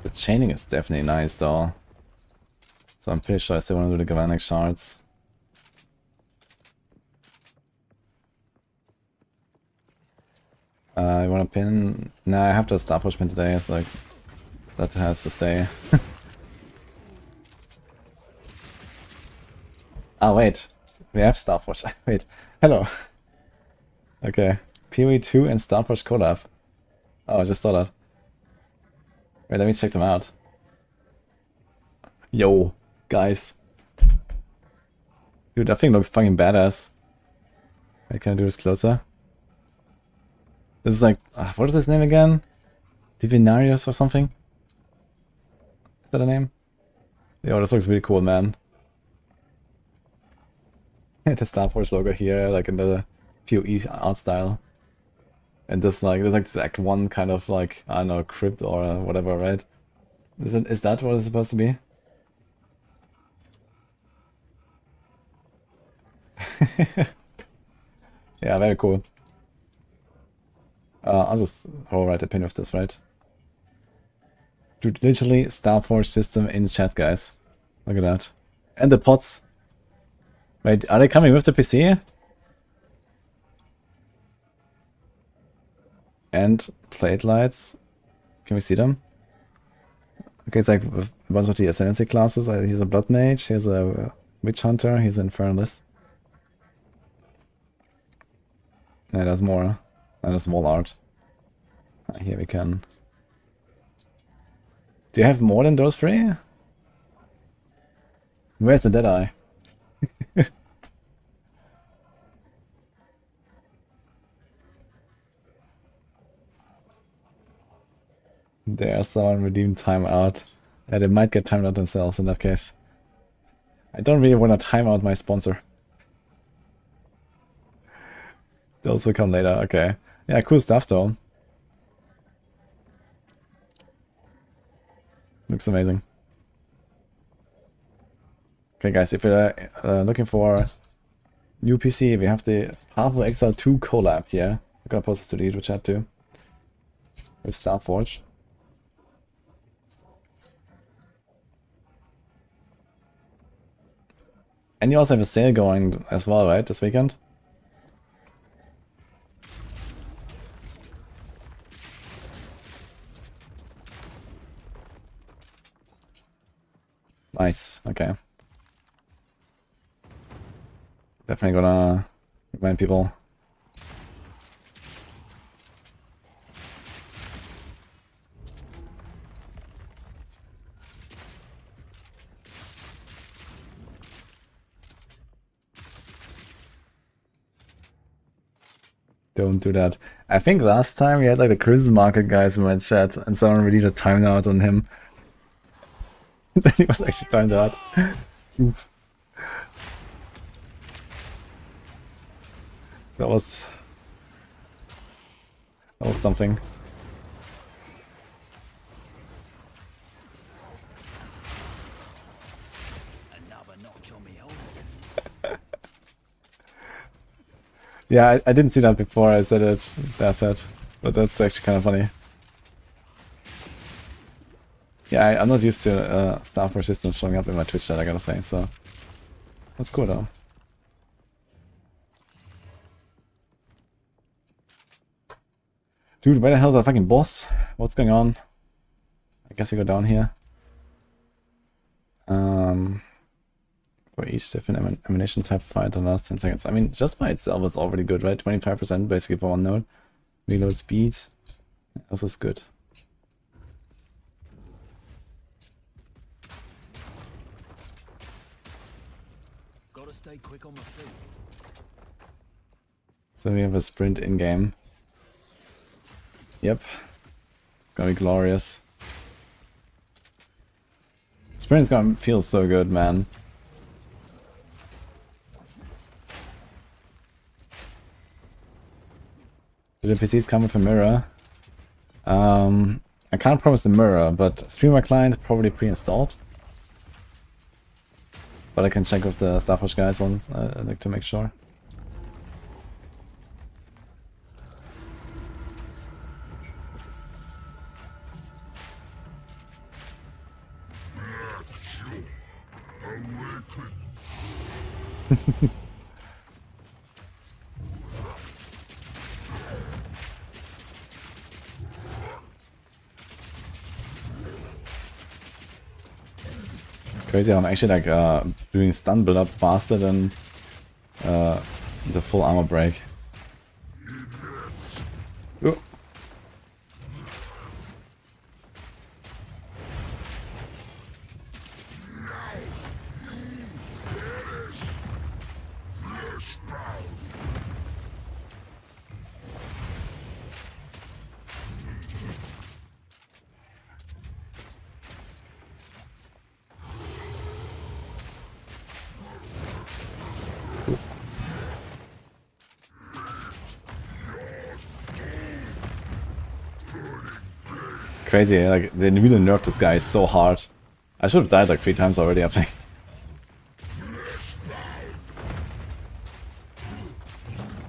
The chaining is definitely nice though. So I'm pretty sure I still want to do the Galvanic Shards. I want to pin... Nah, I have the Starforge pin today, so like, that has to stay. Ah, wait. We have Starforge. Wait. Hello. Okay. PoE 2 and Starforge collab. Oh, I just saw that. Wait, let me check them out. Yo, guys. Dude, that thing looks fucking badass. Wait, can I do this closer? This is like, what is his name again? Divinarius or something? Is that a name? Yo, this looks really cool, man. The Starforge logo here, like in the PoE art style. And there's like this Act 1 kind of like, I don't know, crypt or whatever, right? Is that what it's supposed to be? Yeah, very cool. I'll just write a pin with this, right? Dude, literally Starforge system in chat, guys. Look at that. And the pots. Wait, are they coming with the PC? And plate lights. Can we see them? Okay, it's like a bunch of the Ascendancy classes. Here's a Blood Mage, here's a Witch Hunter, here's an Infernalist. Yeah, there's more. And a small art. Here we can. Do you have more than those three? Where's the Deadeye? There's someone redeemed timeout. Yeah, they might get timed out themselves in that case. I don't really want to time out my sponsor. Those will come later, okay. Yeah, cool stuff though. Looks amazing. Okay guys, if you're looking for new PC, we have the Powerful Exile 2 collab here. I'm gonna post this to the YouTube chat too. With Starforge. And you also have a sale going as well, right, this weekend? Nice, okay. Definitely gonna remind people. Don't do that. I think last time we had like the Christmas market guys in my chat and someone really did a timeout on him. Then he was actually timed out. Oof. That was something. Another notch on me hole. Yeah, I didn't see that before I said it. That's it. But that's actually kind of funny. Yeah, I'm not used to Starforge systems showing up in my Twitch chat, I gotta say, so that's cool though. Dude, where the hell is that fucking boss? What's going on? I guess you go down here. For each different ammunition type fight in the last 10 seconds. I mean, just by itself is already good, right? 25% basically for one node. Reload speed. This is good. Gotta stay quick on my feet. So we have a sprint in-game. Yep. It's gonna be glorious. Sprint's gonna feel so good, man. Do the PCs come with a mirror? I can't promise a mirror, but streamer client probably pre-installed. But I can check with the Starforge guys once, I'd like to make sure. Crazy, I'm actually like doing stun build up faster than the full armor break. Ooh. Crazy, like, they really nerfed this guy so hard. I should have died like 3 times already, I think.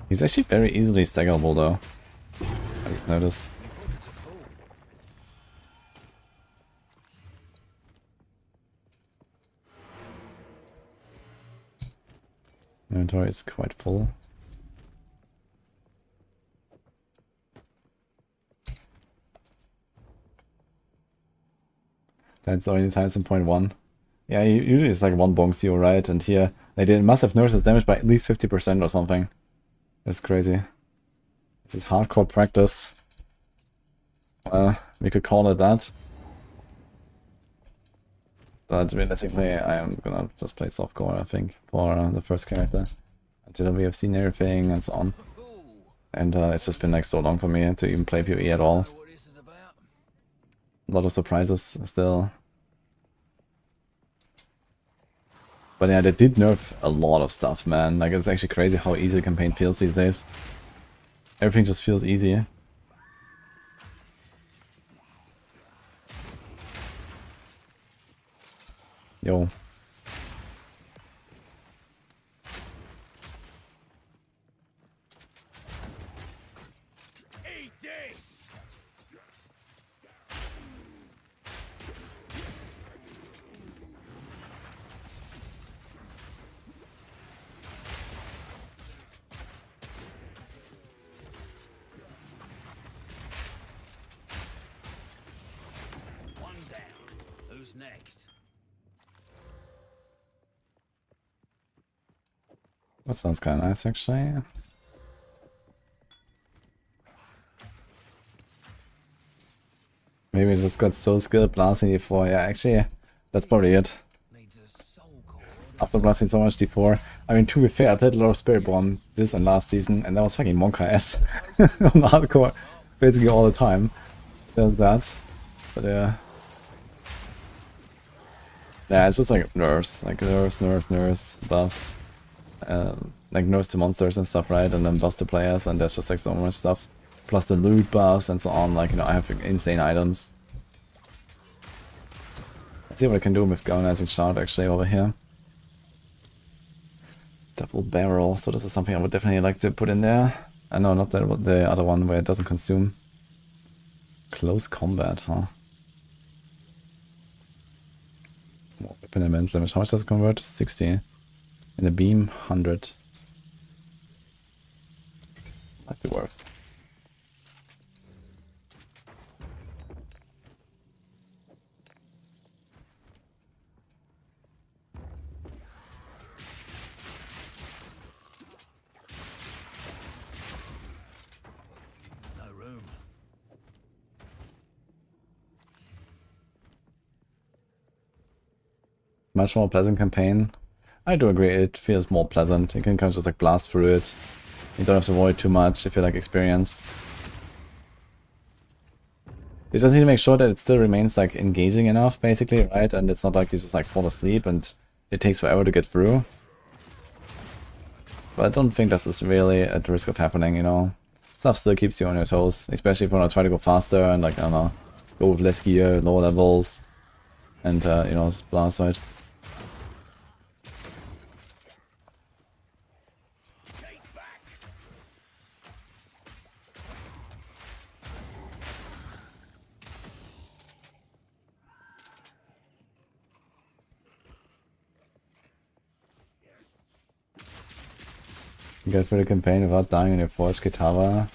He's actually very easily staggerable though. I just noticed. Inventory is quite full. That's the only times in 0.1. Yeah, usually it's like 1 bonk zero, right? And here, they must have nerfed his damage by at least 50% or something. That's crazy. This is hardcore practice. We could call it that. But realistically, I am gonna just play softcore, I think, for the first character. Until we have seen everything and so on. And it's just been like so long for me to even play PoE at all. A lot of surprises still. But yeah, they did nerf a lot of stuff, man. Like, it's actually crazy how easy the campaign feels these days. Everything just feels easy. Yo. Eat this! One down. Who's next? That sounds kind of nice, actually. Maybe I just got so skilled blasting D4. Yeah, actually, that's probably it. Needs a soul cord. After blasting so much D4. I mean, to be fair, I played a lot of Spiritborn this and last season, and that was fucking Monka S on hardcore basically all the time. There's that. But yeah. Yeah, it's just like nerfs. Like nerfs, buffs. Like nerfs to monsters and stuff, right? And then buffs to players, and there's just like so much stuff. Plus the loot buffs and so on. Like, you know, I have insane items. Let's see what I can do with Galvanizing Shard actually over here. Double barrel, so this is something I would definitely like to put in there. I know, not the other one where it doesn't consume. Close combat, huh? More weapon and mental damage. How much does it convert? 60. In a beam, 100. Might be worth. No room. Much more pleasant campaign. I do agree, it feels more pleasant. You can kind of just like blast through it. You don't have to worry too much if you like experience. You just need to make sure that it still remains like engaging enough, basically, right? And it's not like you just like fall asleep and it takes forever to get through. But I don't think this is really at risk of happening, you know. Stuff still keeps you on your toes, especially if you want to try to go faster and like, I don't know, go with less gear, lower levels, and you know, just blast right. You get through the campaign without dying on your forged Kitava.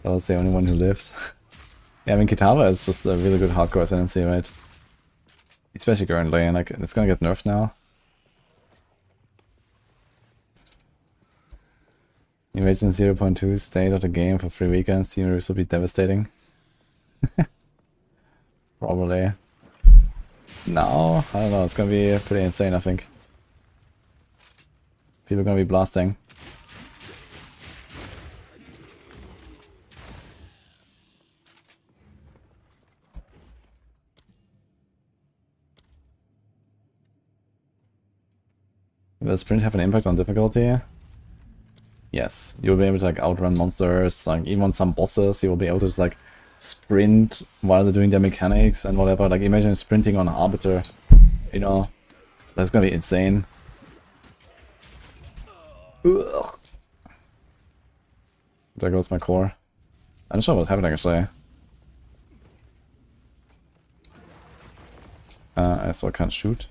That was the only one who lived. Yeah, I mean, Kitava is just a really good hardcore ascendancy, right? Especially currently, like, it's gonna get nerfed now. Imagine 0.2 state of the game for 3 weekends, team reviews will be devastating. Probably. No, I don't know, it's gonna be pretty insane, I think. People are gonna be blasting. Will sprint have an impact on difficulty? Yes, you'll be able to like outrun monsters, like even some bosses, you will be able to just like sprint while they're doing their mechanics and whatever. Like imagine sprinting on Arbiter, you know, that's gonna be insane. Ugh. There goes my core. I'm not sure what's happening actually. I still can't shoot.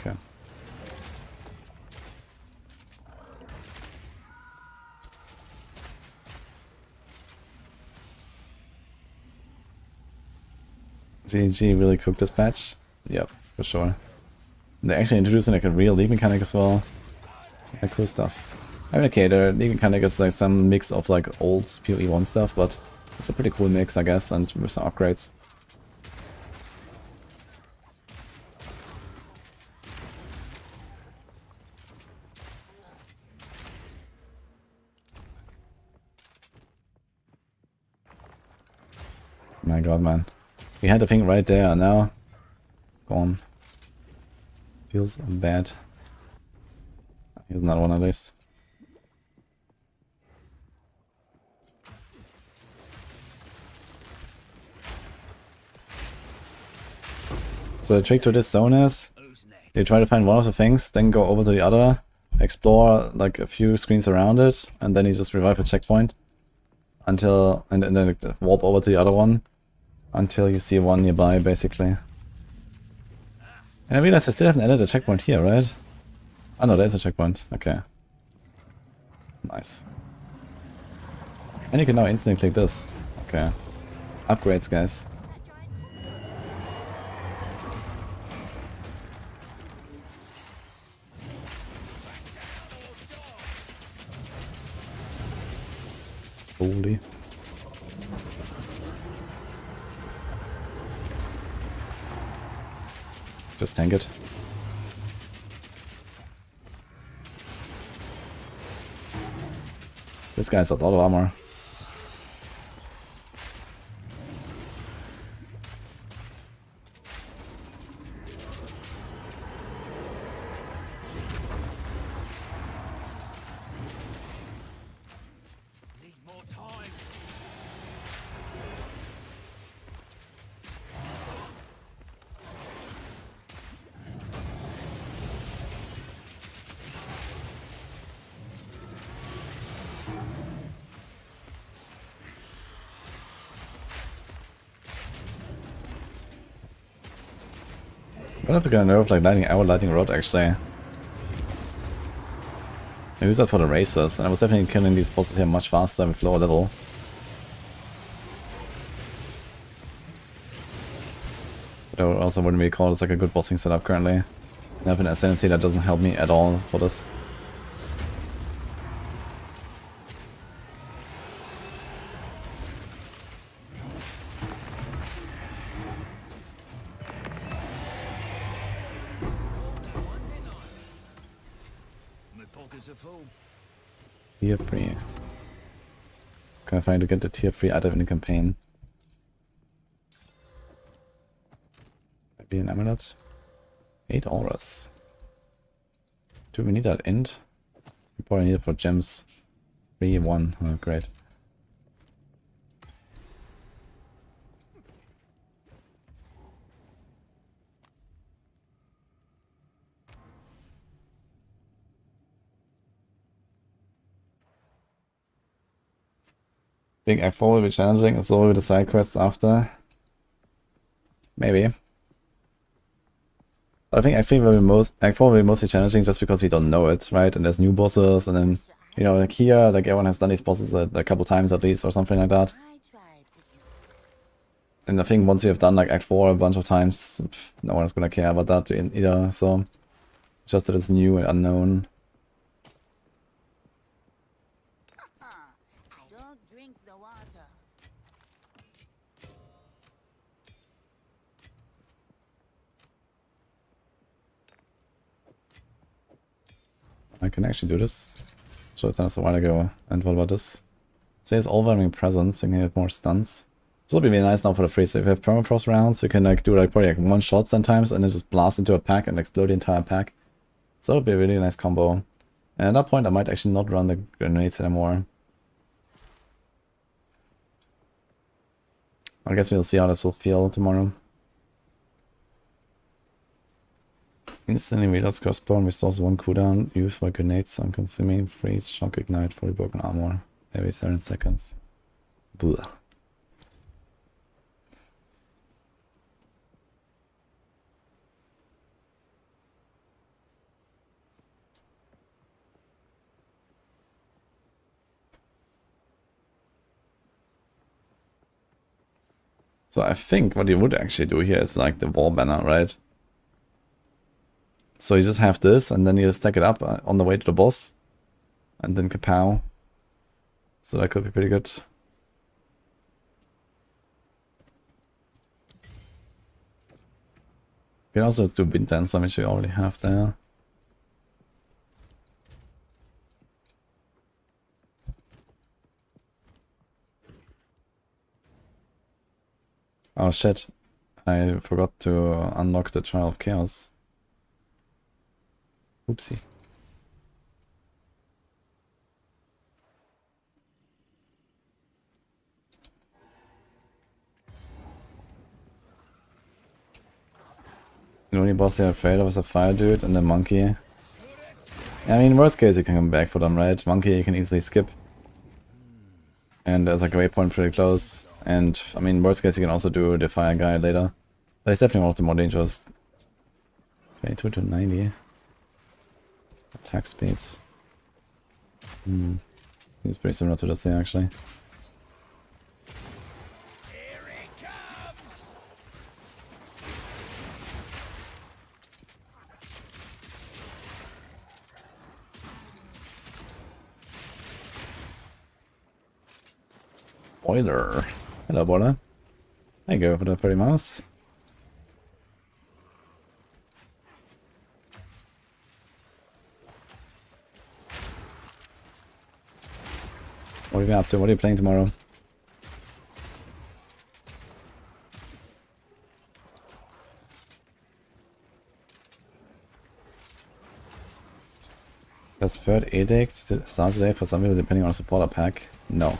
Okay. GG really cooked this patch? Yep, for sure. They're actually introducing like a real league mechanic as well. Yeah, cool stuff. I mean, okay, the league mechanic is like some mix of like old PoE 1 stuff, but it's a pretty cool mix, I guess, and with some upgrades. My god, man. We had the thing right there, and now gone. Feels bad. Here's another one of these. So the trick to this zone is you try to find one of the things, then go over to the other, explore like a few screens around it, and then you just revive a checkpoint until and then warp over to the other one until you see one nearby, basically. And I realize I still haven't added a checkpoint here, right? Oh no, there's a checkpoint. Okay. Nice. And you can now instantly click this. Okay. Upgrades, guys. Holy. Just tank it. This guy has a lot of armor. Need more time. I have to get a nerve like lightning rod actually. I use that for the racers, and I was definitely killing these bosses here much faster with lower level. But I also wouldn't really call this like a good bossing setup currently. And I have an ascendancy that doesn't help me at all for this. My pockets are full. Tier 3. Can I find to get the tier 3 item in the campaign? Maybe an amulet? 8 auras. Do we need that end? We probably need it for gems. 3, 1. Oh, great. Big Act 4 will be challenging, and so will the side quests after. Maybe. But I think Act 4 will be mostly challenging just because we don't know it, right? And there's new bosses, and then, you know, like here, like everyone has done these bosses a couple times at least, or something like that. And I think once you have done like Act 4 a bunch of times, no one's gonna care about that either, so... Just that it's new and unknown. I can actually do this. Should have done this a while ago. And what about this? Says overwhelming presence, you can have more stunts. This will be really nice now for the free. So if you have permafrost rounds, you can like do like probably like one shot sometimes and then just blast into a pack and explode the entire pack. So it'll be a really nice combo. And at that point I might actually not run the grenades anymore. I guess we'll see how this will feel tomorrow. Instantly reloads crossbow and restores 1 cooldown. Used for grenades on consuming. Freeze, shock, ignite, fully broken armor. Every 7 seconds. Blah. So I think what you would actually do here is like the war banner, right? So you just have this, and then you stack it up on the way to the boss, and then kapow. So that could be pretty good. You can also just do wind dance, which we already have there. Oh shit, I forgot to unlock the Trial of Chaos. Oopsie. The only boss they're afraid of is a fire dude and the monkey. Yeah, I mean, worst case you can come back for them, right? Monkey you can easily skip. And there's like a waypoint pretty close. And, I mean, worst case you can also do the fire guy later. But it's definitely one of the more dangerous. 22 to 90. Attack speed. Seems pretty similar to this thing, actually. Boiler. Hello, Boiler. Thank you for the 30 mouse. What are you up to? What are you playing tomorrow? Does third edict start today for some people depending on a supporter pack? No.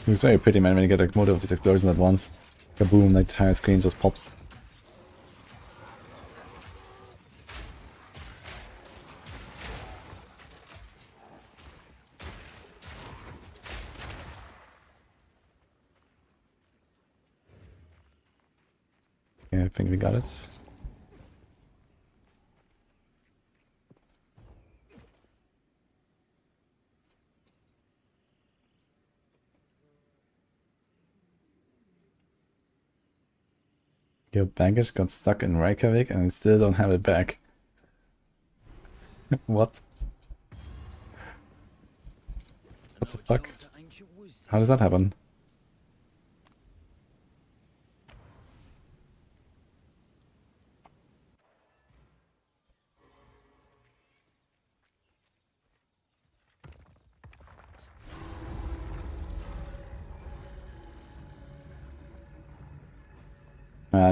It's very pretty, man, when you get like multiple of these explosions at once. Kaboom, like the entire screen just pops. Yeah, I think we got it. Your baggage got stuck in Reykjavik and I still don't have it back. What? What the fuck? How does that happen?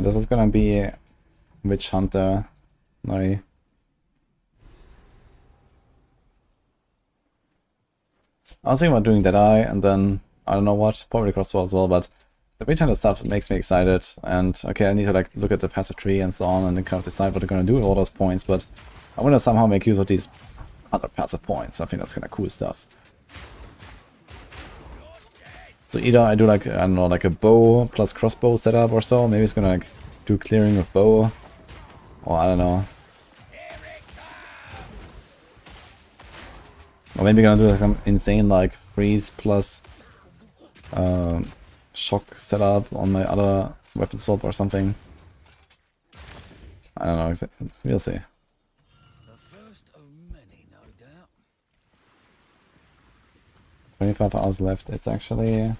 This is gonna be Witch Hunter, Nari. I was thinking about doing Deadeye and then, I don't know what, probably Crossbow as well, but the Witch Hunter stuff makes me excited, and okay, I need to like look at the passive tree and so on and then kind of decide what they're gonna do with all those points, but I want to somehow make use of these other passive points. I think that's kind of cool stuff. So either I do like, I don't know, like a bow plus crossbow setup or so, maybe it's gonna like do clearing with bow, or I don't know. Or maybe gonna do some insane like freeze plus shock setup on my other weapon swap or something. I don't know, we'll see. The first of many, no doubt. 25 hours left, it's actually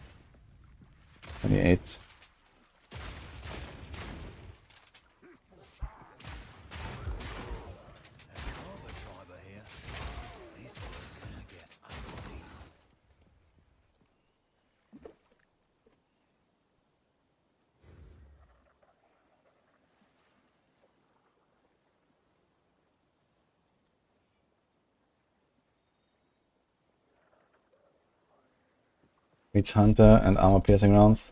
28. Reach Hunter and armor piercing rounds.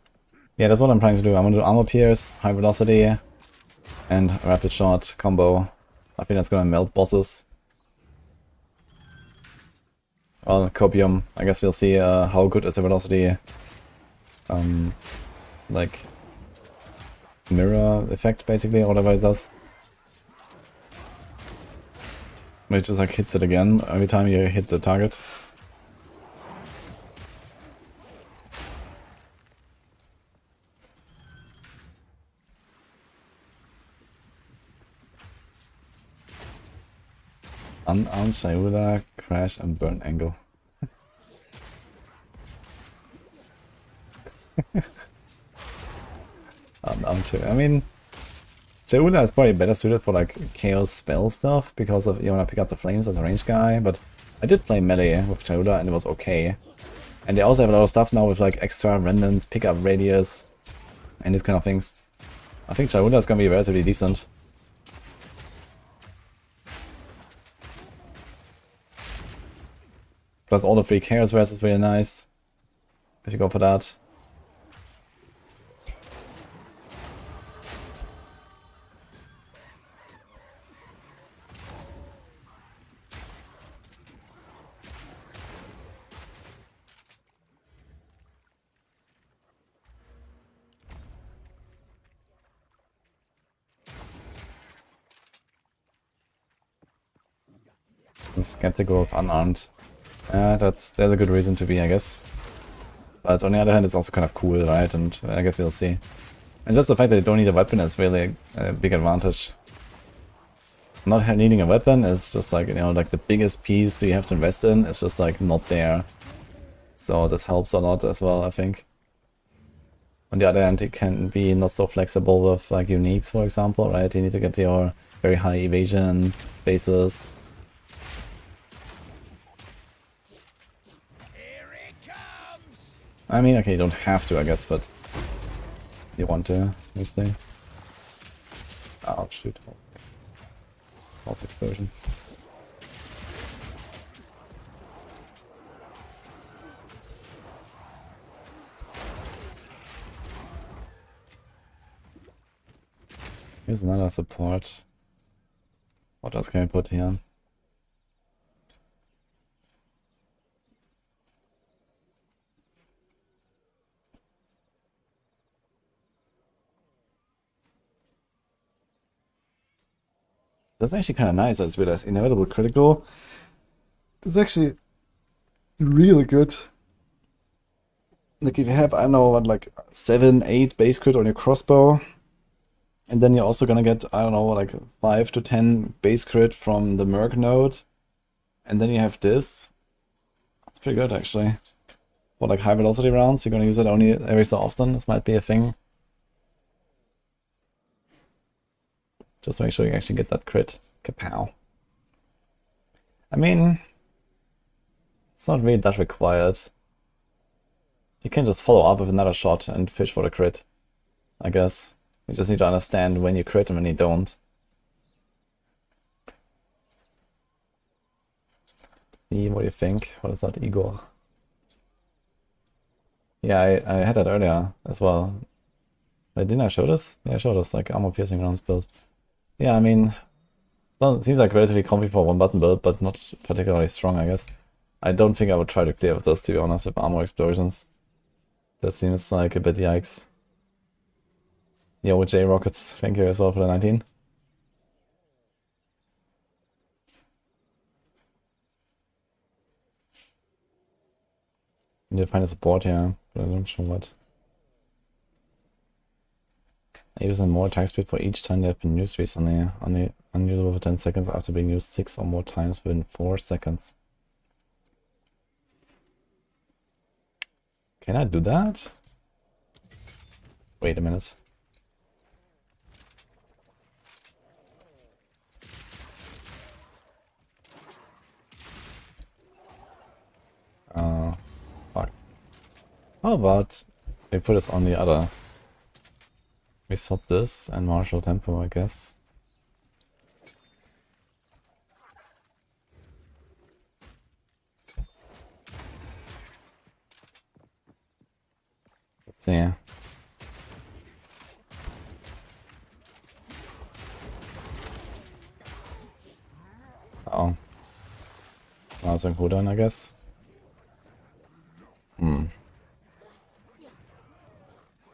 Yeah, that's what I'm trying to do. I'm gonna do armor pierce, high velocity, and rapid shot combo. I think that's gonna melt bosses. Well, copium. I guess we'll see how good is the velocity. Like mirror effect basically, or whatever it does. It just like hits it again every time you hit the target. Unarmed Sayula, crash and burn angle. I mean, Sayula is probably better suited for like chaos spell stuff because of you wanna pick up the flames as a range guy, but I did play melee with Sayula and it was okay. And they also have a lot of stuff now with like extra remnant, pickup radius, and these kind of things. I think Sayula is gonna be relatively decent. Plus all the free chaos res is really nice, if you go for that. I'm skeptical of unarmed. There's a good reason to be, I guess. But on the other hand, it's also kind of cool, right? And I guess we'll see. And just the fact that you don't need a weapon is really a big advantage. Not needing a weapon is just like, you know, like the biggest piece do you have to invest in is just like not there. So this helps a lot as well, I think. On the other hand, it can be not so flexible with like uniques, for example, right? You need to get your very high evasion bases. I mean, okay, you don't have to, I guess, but you want to, obviously. Oh, shoot. False explosion. Here's another support. What else can I put here? That's actually kind of nice, I just realized. Inevitable critical. It's actually really good. Like if you have, I don't know, what, like 7, 8 base crit on your crossbow, and then you're also gonna get, I don't know, like 5 to 10 base crit from the Merc node, and then you have this. That's pretty good, actually. For like high velocity rounds, you're gonna use it only every so often. This might be a thing. Just make sure you actually get that crit. Kapow. I mean, it's not really that required. You can just follow up with another shot and fish for the crit, I guess. You just need to understand when you crit and when you don't. See, what do you think? What is that, Igor? Yeah, I had that earlier as well. Wait, didn't I show this? Yeah, I showed this, like, armor piercing rounds build. Yeah, I mean, it seems like relatively comfy for one button build, but not particularly strong, I guess. I don't think I would try to clear with this, to be honest, with armor explosions. That seems like a bit yikes. Yo, J Rockets, thank you as well for the 19. Need to find a support here, but I don't know what. I use more attack speed for each time they have been used recently. Only unusable for 10 seconds after being used 6 or more times within 4 seconds. Can I do that? Wait a minute. Fuck. How about we put this on the other? We swap this and martial tempo, I guess. see. Oh. Now it's a cooldown, I guess. Hmm.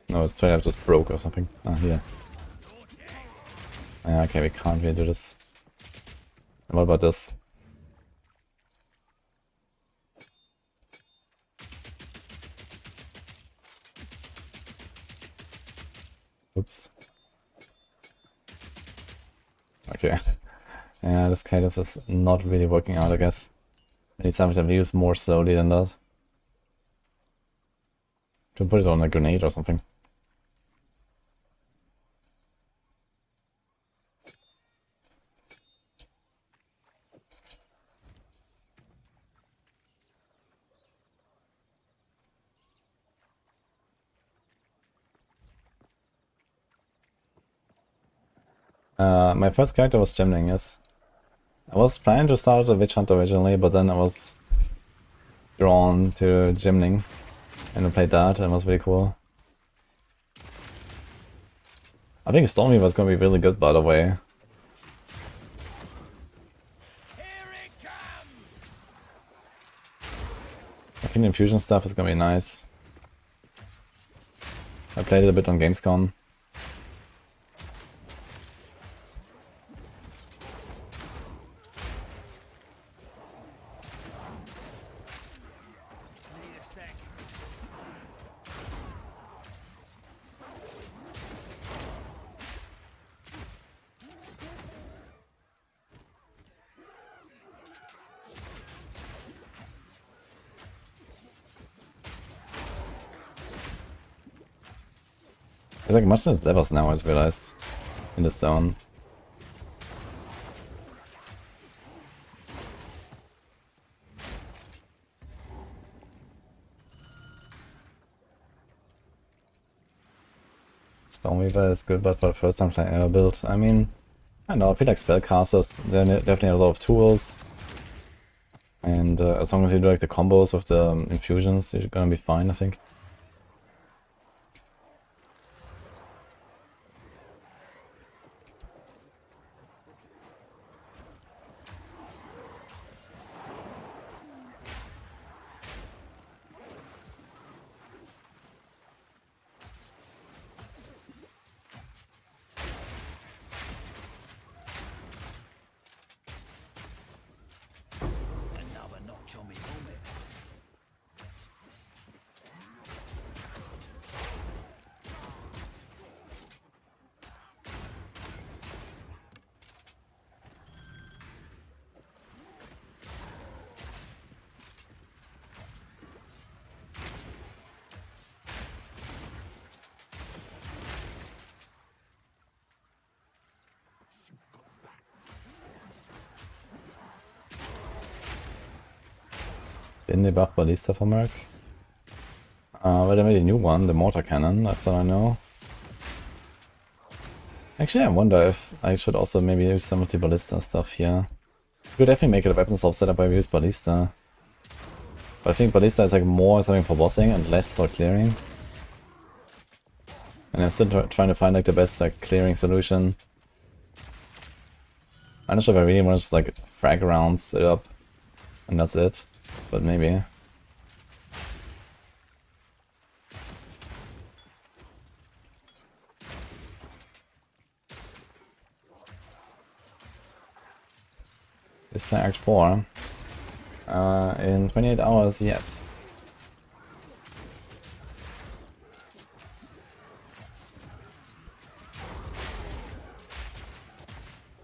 No, it's straight up just broke or something. Ah, here. Yeah, okay, we can't really do this. And what about this? Oops. Okay. Yeah, this cadence is not really working out, I guess. I need something to use more slowly than that. Can put it on a grenade or something. My first character was Gemling, yes. I was planning to start a Witch Hunter originally, but then I was drawn to Gemling and I played that and it was really cool. I think Stormy was gonna be really good, by the way. Here it comes! I think the infusion stuff is gonna be nice. I played it a bit on Gamescom. Need a sec. There's like much less levels now, I just realized, in this zone. Stoneweaver is good, but for the first time playing a build, I mean, I don't know, I feel like spellcasters, they definitely have a lot of tools. And as long as you do like the combos with the infusions, you're gonna be fine, I think. Another notch on me helmet. Didn't they buff Ballista for Merc? Well, they made a new one, the Mortar Cannon, that's all I know. Actually, I wonder if I should also maybe use some of the Ballista stuff here. Could definitely make it a weapon swap setup where we use Ballista. But I think Ballista is like more something for bossing and less for clearing. And I'm still trying to find like the best like clearing solution. I'm not sure if I really want to just like frag rounds it up and that's it. But maybe. Is that Act 4? In 28 hours, yes.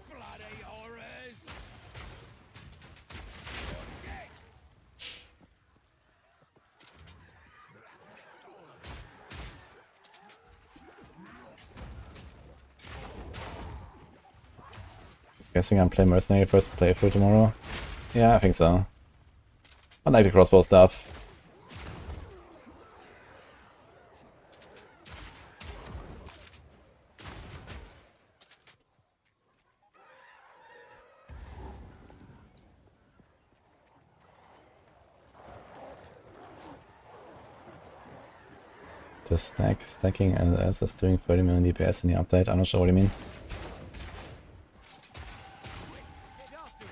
Bloody horrors! Guessing I'm playing Mercenary first playthrough tomorrow. Yeah, I think so. I like the crossbow stuff. The stacking LS is doing 30 million DPS in the update. I'm not sure what you mean. Head after it.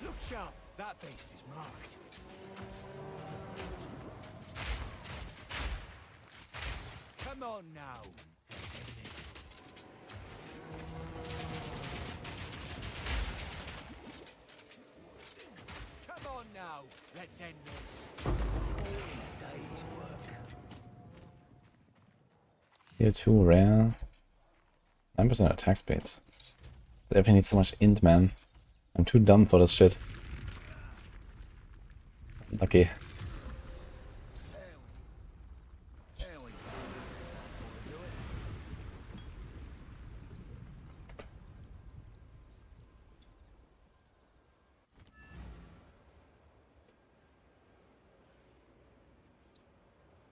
Look sharp. That beast is marked. Come on now. Let's end this. Come on now. Let's end this. All in a day's work. Tier 2 rare. 9% attack speed. But everything needs so much int, man. I'm too dumb for this shit. Lucky. There we go. Do it.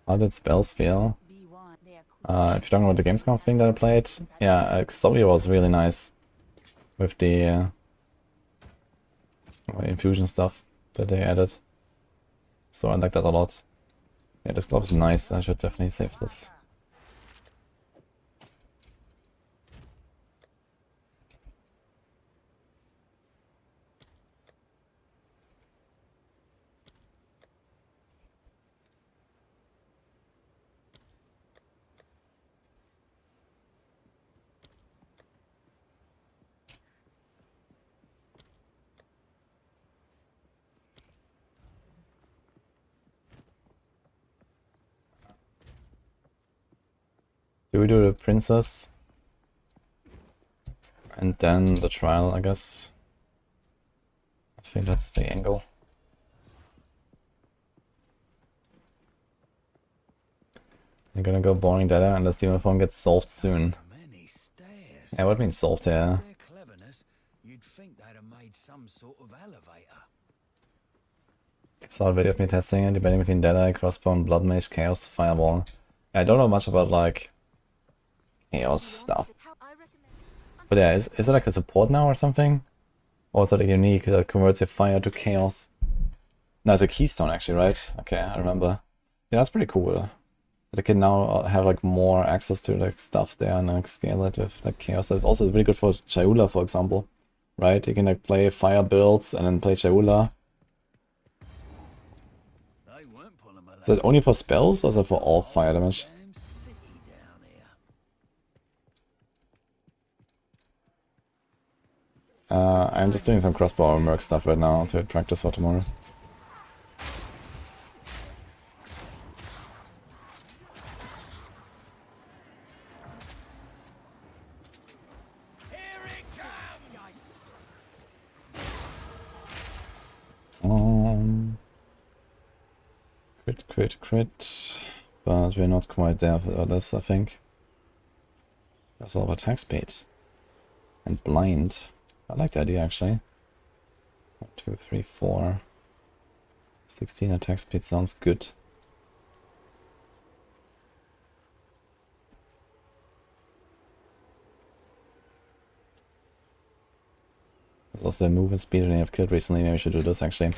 How did spells feel? If you're talking about the Gamescom thing that I played, yeah, Zoe was really nice with the infusion stuff that they added. So I like that a lot. Yeah, this glove is nice. I should definitely save this. Do we do the princess? And then the trial, I guess. I think that's the angle. I'm gonna go boring data unless the phone gets solved soon. Many stairs. Yeah, what means solved here? Their cleverness, you'd think they'd have made some sort of elevator. Saw a video of me testing it, debating between Deadeye, Crossbow, Blood Mage, Chaos, Fireball. Yeah, I don't know much about like Chaos stuff. But yeah, is it like a support now or something? Or is it a unique that converts your fire to Chaos? No, it's a keystone actually, right? Okay, I remember. Yeah, that's pretty cool. They can now have like more access to like stuff there and like scale it with like Chaos. It's also really good for Chayula, for example. Right? You can like play fire builds and then play Chayula. They weren't pulling my Is it only for spells or is it for all fire damage? damn city down here. I'm just doing some crossbow merc stuff right now to practice for tomorrow. Here it comes! Crit. But we're not quite there for this, I think. There's a lot of attack speed. And blind. I like the idea actually. 1, 2, 3, 4. 16 attack speed sounds good. There's also the movement speed that I have killed recently. Maybe we should do this actually.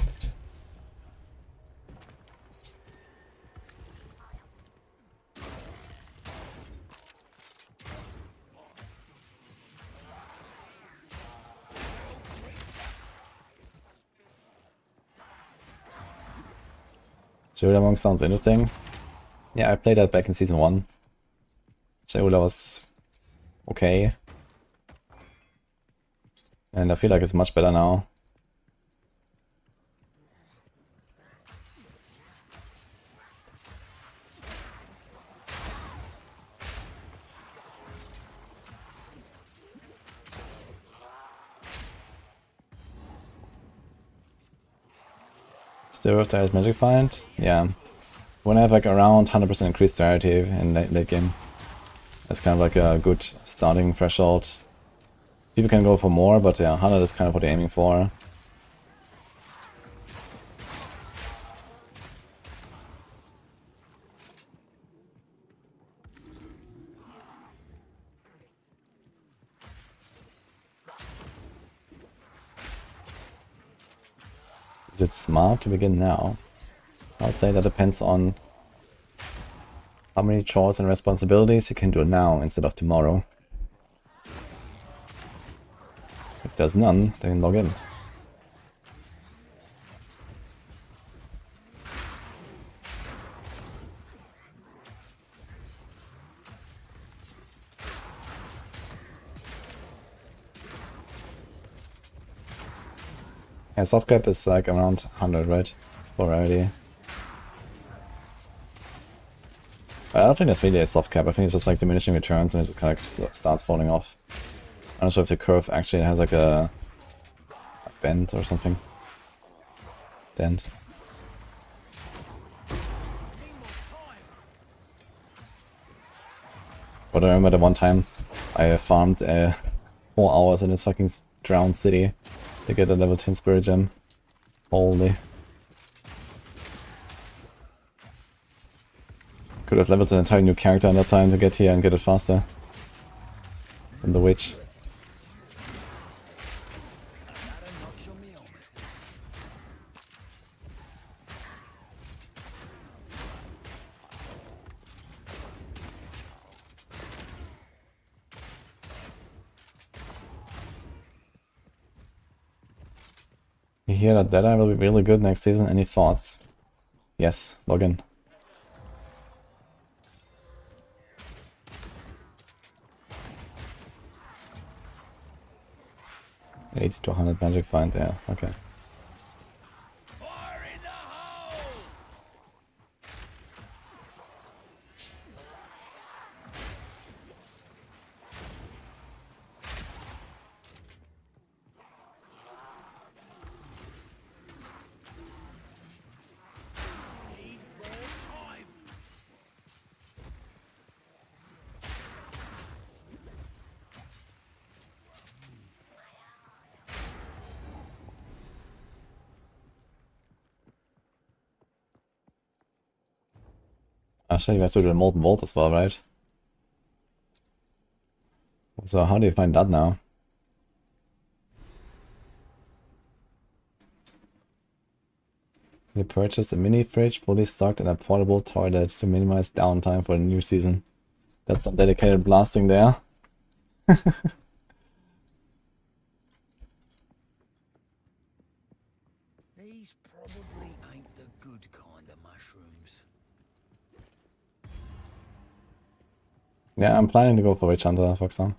Chayula Monk sounds interesting. Yeah, I played that back in season 1. Chayula was okay. And I feel like it's much better now. Still with the magic find? Yeah. When I have like around 100% increased rarity in late game. That's kind of like a good starting threshold. People can go for more, but yeah, 100 is kind of what they're aiming for. Is it smart to begin now? I would say that depends on how many chores and responsibilities you can do now instead of tomorrow. If there's none, then log in. Yeah, soft cap is like around 100, right? For rarity. I don't think that's really a soft cap, I think it's just like diminishing returns and it just kind of starts falling off. I'm not sure if the curve actually has like a bend or something. Dent. But I remember the one time I farmed 4 hours in this fucking drowned city to get a level 10 spirit gem. Holy. Could have leveled an entire new character in that time to get here and get it faster than the witch. You hear that Deadeye will be really good next season? Any thoughts? Yes, log in. 80 to 100 magic find, yeah, okay. Actually, you guys do the Molten Vault as well, right? So how do you find that now? You purchased a mini fridge fully stocked and a portable toilet to minimize downtime for the new season. That's some dedicated blasting there. These probably ain't the good kind of mushrooms. Yeah, I'm planning to go for Witch Hunter, for example.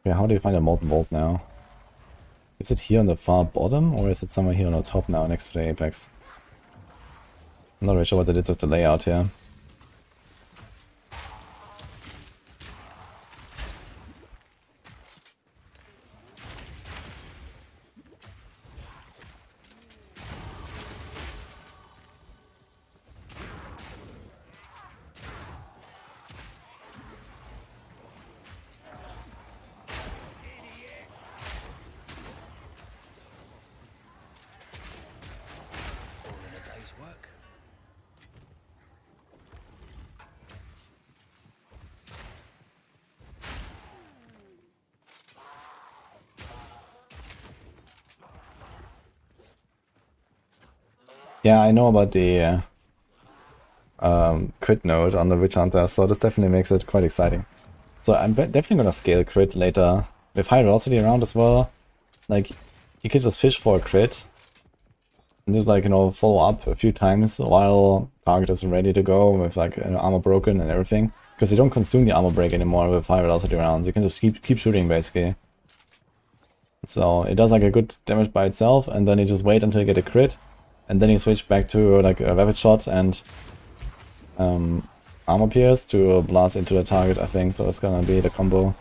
Yeah, how do you find a Molten Vault now? Is it here on the far bottom, or is it somewhere here on the top now, next to the apex? I'm not really sure what they did with the layout here. Yeah, I know about the crit node on the Witch Hunter, so this definitely makes it quite exciting. So I'm definitely gonna scale crit later with high velocity around as well. Like, you could just fish for a crit and just, like, you know, follow up a few times while target is ready to go with, like, armor broken and everything. Because you don't consume the armor break anymore with high velocity rounds. You can just keep shooting basically. So it does like a good damage by itself, and then you just wait until you get a crit, and then you switch back to like a rapid shot and armor pierce to blast into the target, I think. So it's gonna be the combo.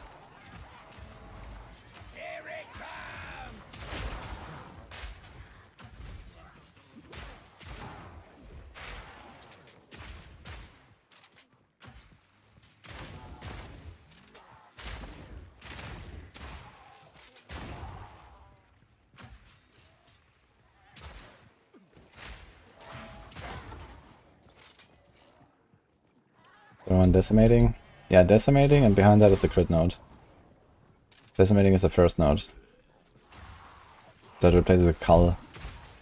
They're on decimating. Yeah, decimating, and behind that is the crit node. Decimating is the first node. That replaces the Cull.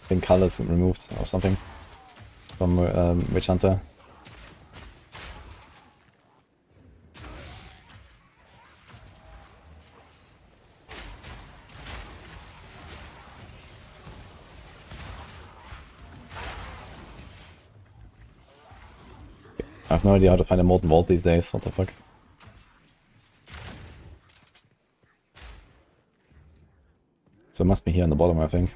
I think Cull is removed or something from Witch Hunter. I have no idea how to find a molten vault these days. What the fuck? So it must be here on the bottom, I think.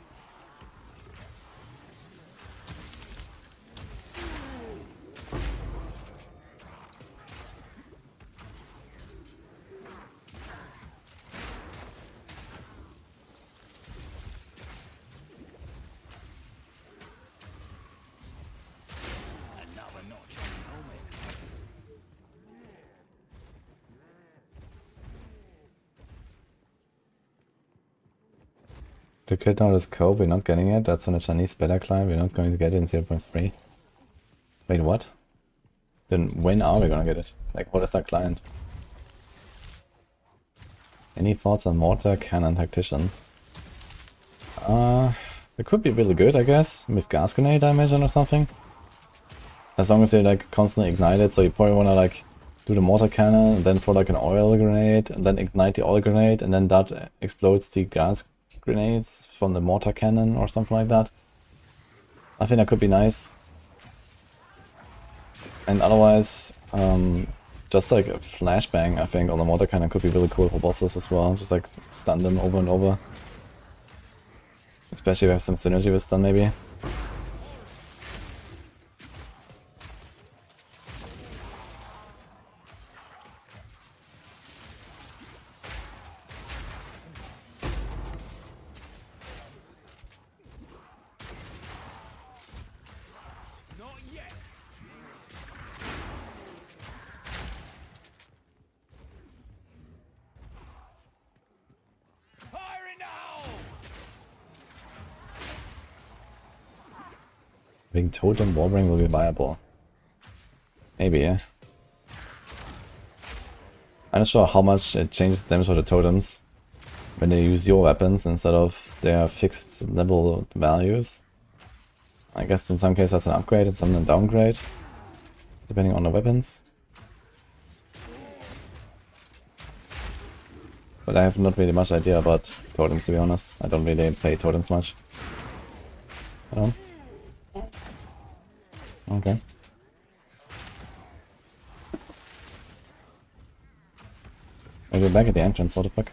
The crit node is Cove, we're not getting it. That's on a Chinese better climb, we're not going to get it in 0.3. Wait, what? Then when are we gonna get it? Like, what is that client? Any thoughts on Mortar, Cannon, Tactician? It could be really good, I guess, with Gas Grenade, I imagine, or something. As long as you're like constantly ignited, so you probably wanna like do the Mortar Cannon, and then throw like an oil grenade, and then ignite the oil grenade, and then that explodes the gas grenades from the mortar cannon or something like that. I think that could be nice. And otherwise, just like a flashbang, I think, on the mortar cannon could be really cool for bosses as well. Just like stun them over and over. Especially if we have some synergy with stun, maybe. I think Totem Warbring will be viable. Maybe, yeah. I'm not sure how much it changes the damage of the totems when they use your weapons instead of their fixed level values. I guess in some cases that's an upgrade and some a downgrade, depending on the weapons. But I have not really much idea about totems, to be honest. I don't really play totems much. I don't. Okay. Maybe back at the entrance, what the fuck?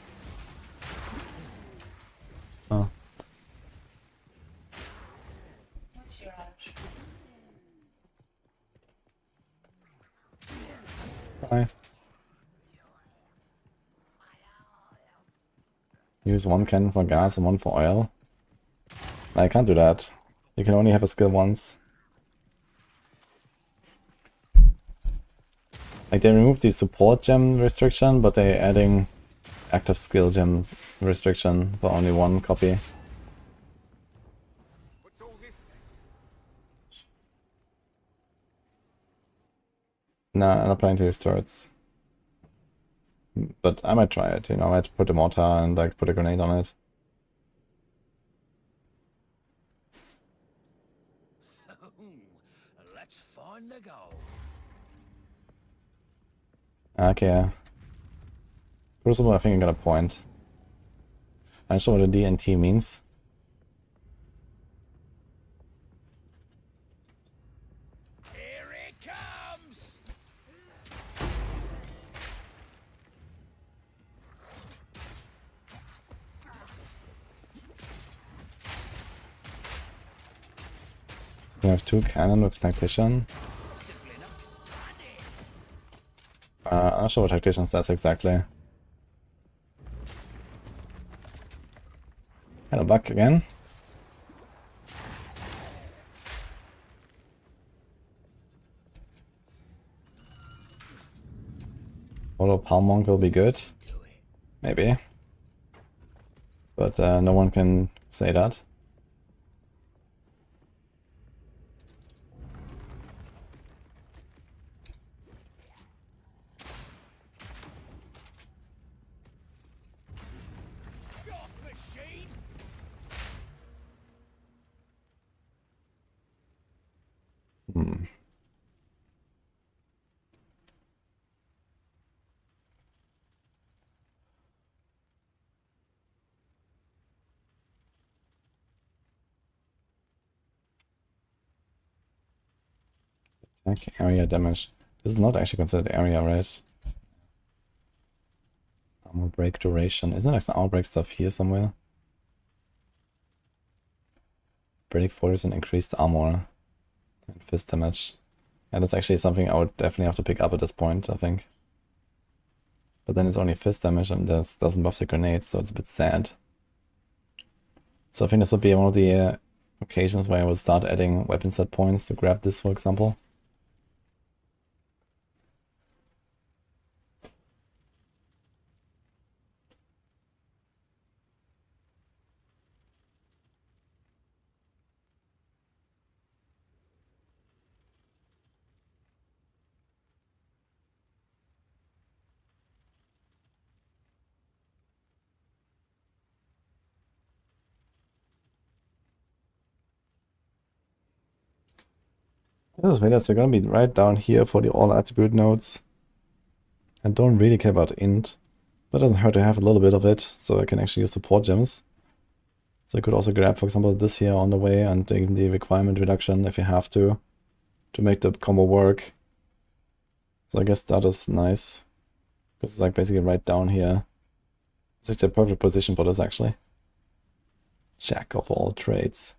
Oh. Bye. Use one cannon for gas and one for oil. I can't do that. You can only have a skill once. Like, they removed the support gem restriction, but they're adding active skill gem restriction for only one copy. What's all this then? Nah, I'm not planning to use turrets. But I might try it, you know, I might put a mortar and like put a grenade on it. Let's find the gold. Okay. Crucible, I think I got a point. I'm not sure what the DNT means. Here it comes. We have two cannon with tactician. I'm not sure what tactician stats exactly. Hello, Buck again. Auto Palm Monk will be good. Maybe. But no one can say that. Attack area damage. This is not actually considered area, right? Armor break duration. Isn't there some armor break stuff here somewhere? Break force and increased armor. And fist damage. Yeah, that's actually something I would definitely have to pick up at this point, I think. But then it's only fist damage and this doesn't buff the grenades, so it's a bit sad. So I think this would be one of the occasions where I will start adding weapon set points to grab this, for example. Those videos are gonna be right down here for the all attribute nodes. I don't really care about int, but it doesn't hurt to have a little bit of it, so I can actually use support gems. So I could also grab, for example, this here on the way and take the requirement reduction if you have to make the combo work. So I guess that is nice, because it's like basically right down here. It's like the perfect position for this actually. Jack of all trades.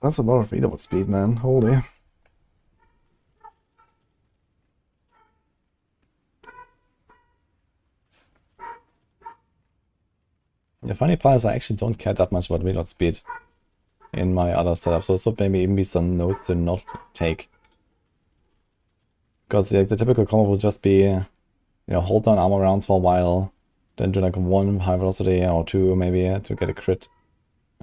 That's a lot of readable speed, man. Holy. The funny part is I actually don't care that much about reload speed in my other setup, so this would maybe even be some notes to not take. Because the typical combo will just be, you know, hold down armor rounds for a while, then do like one high velocity or two maybe to get a crit,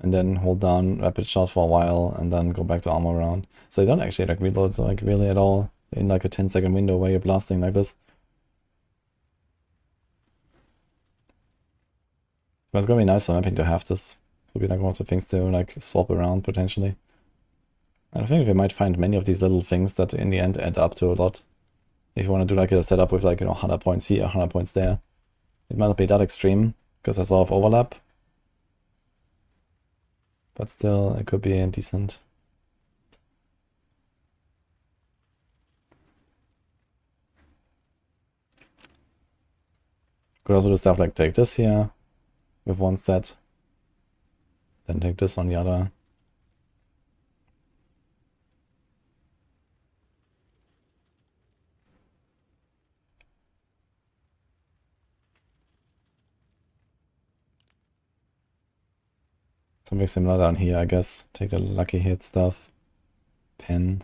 and then hold down rapid shot for a while and then go back to armor round. So you don't actually like reload like really at all in like a 10-second window where you're blasting like this. But it's gonna be nice for mapping to have this. It would be like one of the things to like swap around potentially. And I think we might find many of these little things that in the end add up to a lot. If you want to do like a setup with like, you know, 100 points here, 100 points there. It might not be that extreme, because there's a lot of overlap. But still, it could be decent. Could also do stuff like take this here with one set, then take this on the other. Something similar down here, I guess. Take the lucky hit stuff. Pen.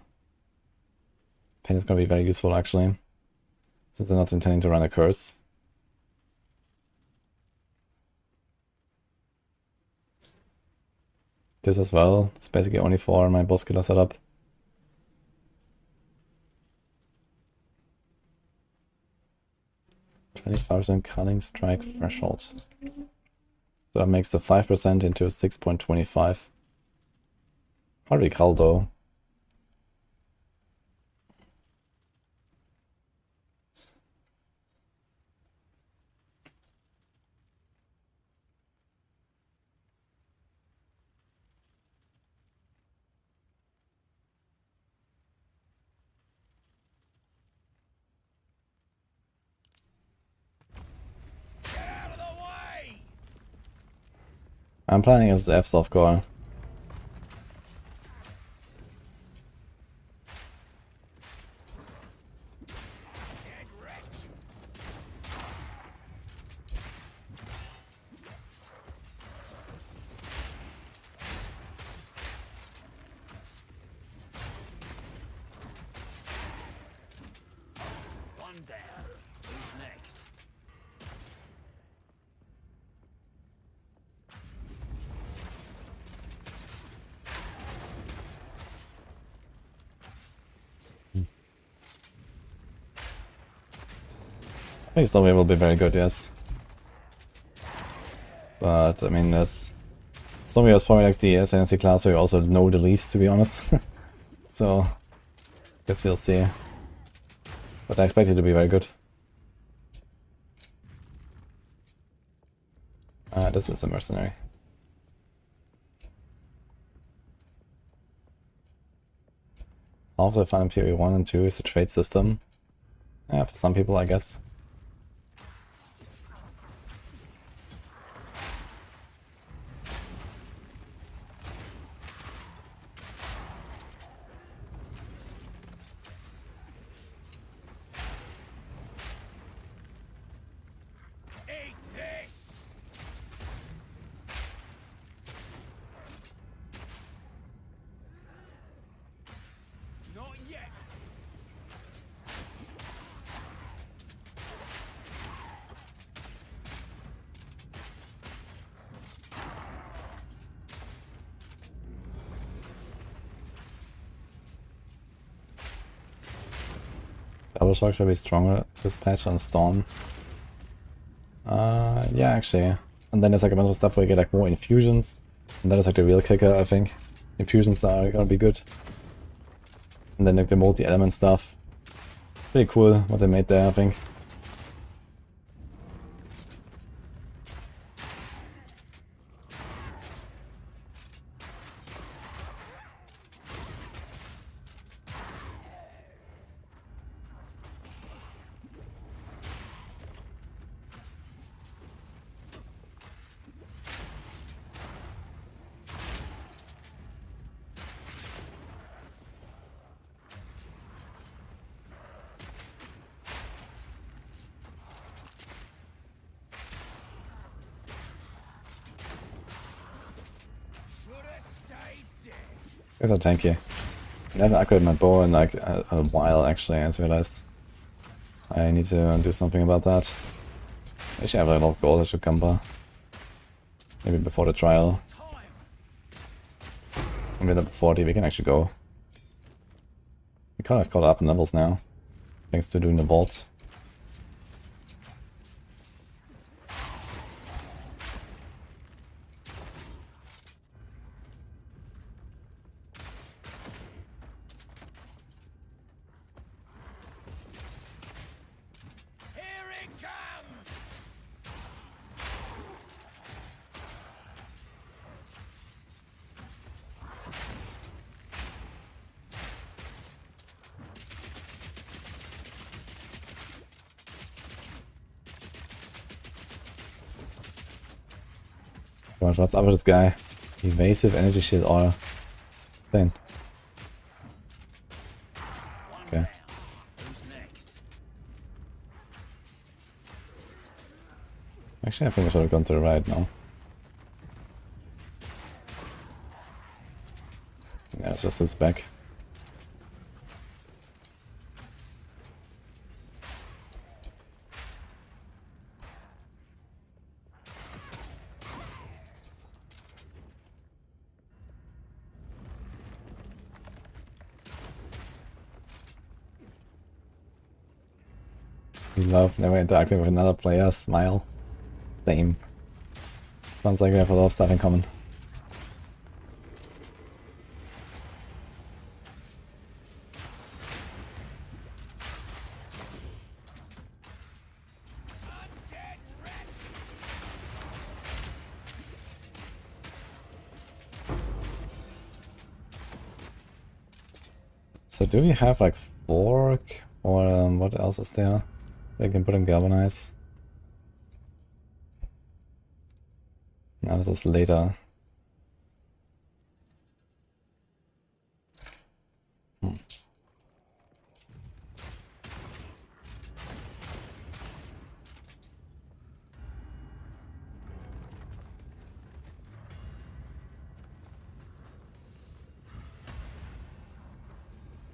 Pen is going to be very useful actually, since I'm not intending to run a curse. This as well. It's basically only for my boss killer setup. %cunning strike threshold. So that makes the 5% into 6.25. Hard to recall though. I'm planning as F softcore. One down. Who's next? I think Stormy will be very good, yes. But I mean, Stormy was probably like the ascendancy class who you also know the least, to be honest. So, guess we'll see. But I expect it to be very good. This is a mercenary. Half the fun in PoE 1 and 2 is a trade system. Yeah, for some people, I guess. Eat this! Not yet. Double Shock should be stronger this patch on Storm. Yeah, actually. And then there's like a bunch of stuff where you get like more infusions. And that is like the real kicker, I think. Infusions are gonna be good. And then like the multi-element stuff. Pretty cool what they made there, I think. Guys are tanky. I haven't upgraded my bow in like a while actually, I just realized. I need to do something about that. Actually I have a lot of gold I should gamble. Maybe before the trial. Maybe level 40 we can actually go. We kind of caught up in levels now. Thanks to doing the vault. Gosh, what's up with this guy? Evasive energy shield aura. Thing. Okay. Actually, I think I should have gone to the right now. Yeah, let's just lose back. Love never interacting with another player. Smile. Same. Sounds like we have a lot of stuff in common. So do we have like fork or what else is there? They can put in galvanize. No, this is later.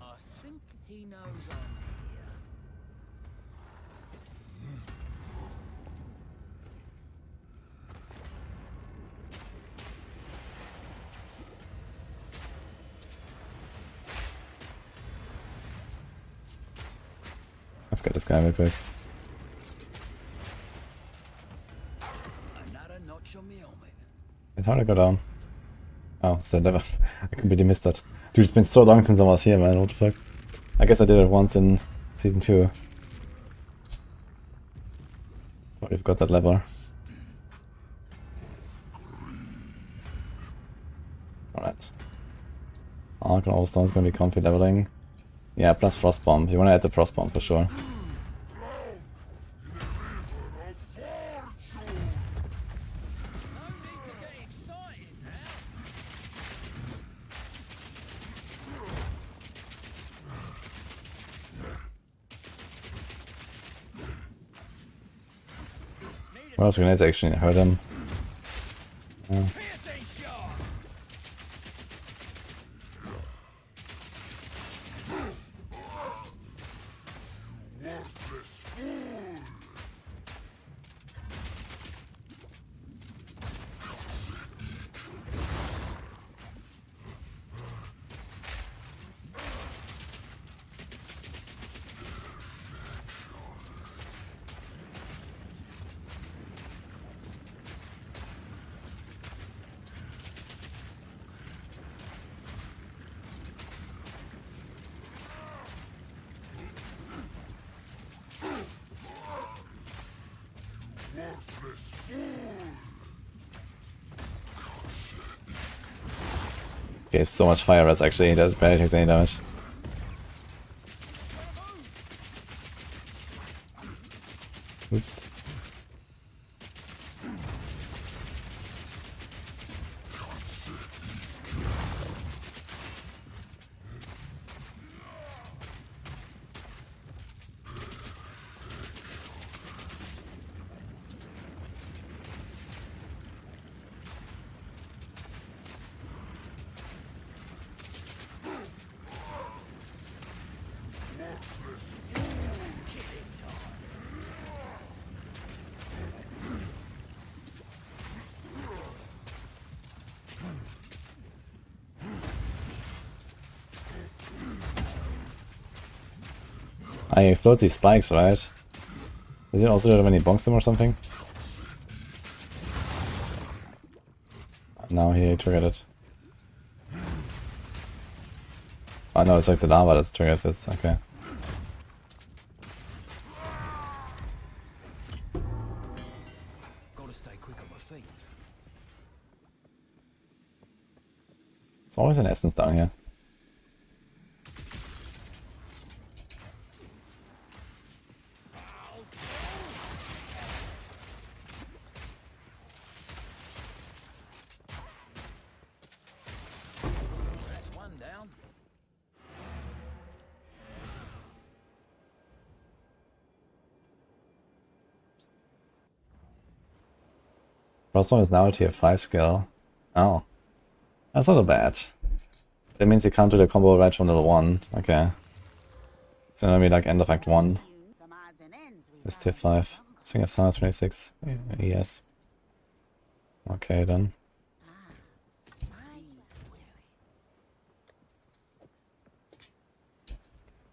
I think he knows I'm here. Let's get this guy real quick. Another notch on me helmet. It's hard to go down. Oh, that never. I completely missed that. Dude, it's been so long since I was here, man. What the fuck? I guess I did it once in season 2. But we've got that lever. Alright. Arc and Overstone's gonna be comfy leveling. Yeah, plus Frost Bomb. You wanna add the Frost Bomb for sure. Well, those grenades actually hurt him. Yeah. Okay, so much fire res actually, he does barely takes any damage. Oops. Ah, he explodes these spikes, right? Is it also that when he bonks them or something? Now he triggered it. Oh no, it's like the lava that's triggered this, okay. Gotta stay quick on my feet. It's always an essence down here. That's one down. First one is now a tier 5 skill. Oh. That's not so bad. That means you can't do the combo right from level 1. Okay. It's gonna be like end of Act 1. It's tier 5. I think it's 126 ES. Okay then.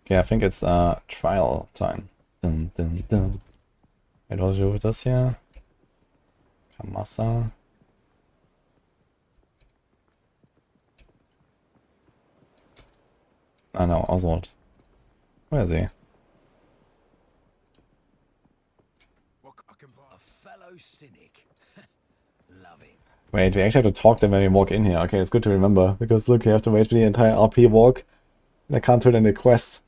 Okay, I think it's trial time. Dun dun dun. Wait, what do with this here? Kamasa. Ah no, Oswald. Where is he? A fellow cynic. Love it. Wait, we actually have to talk to them when we walk in here. Okay, it's good to remember. Because look, you have to wait for the entire RP walk. And I can't turn in the quest.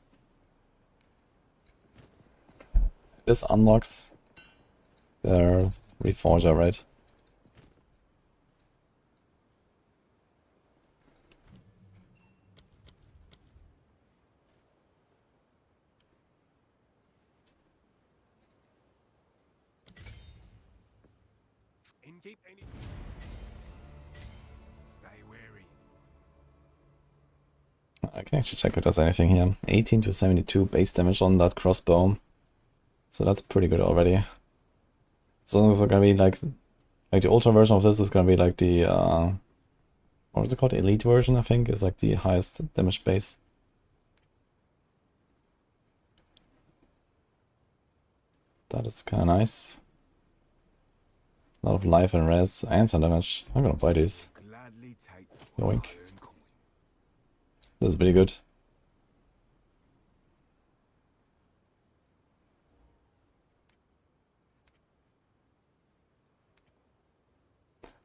This unlocks their Reforger, right? Keep any. Stay wary. I can actually check if there's anything here. 18 to 72 base damage on that crossbow. So that's pretty good already. So it's gonna be like the ultra version of this is gonna be like the what was it called? Elite version, I think, is like the highest damage base. That is kinda nice. A lot of life and res and some damage. I'm gonna buy these. Gladly take Yoink. This is pretty good.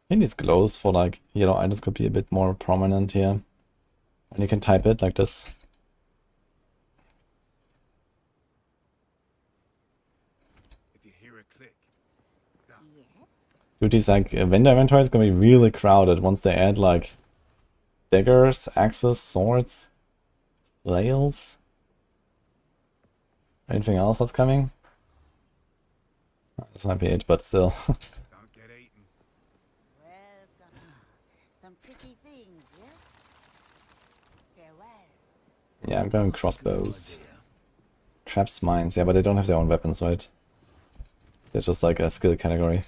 think these glows for like yellow items could be a bit more prominent here. And you can type it like this. If you hear a click, Dude, these like vendor inventory is gonna be really crowded once they add like daggers, axes, swords, flails. Anything else that's coming? This might be it, but still. don't get eaten. Some pretty things, yes? Farewell. Yeah, I'm going crossbows. Traps, mines, yeah, but they don't have their own weapons, right? They're just like a skill category.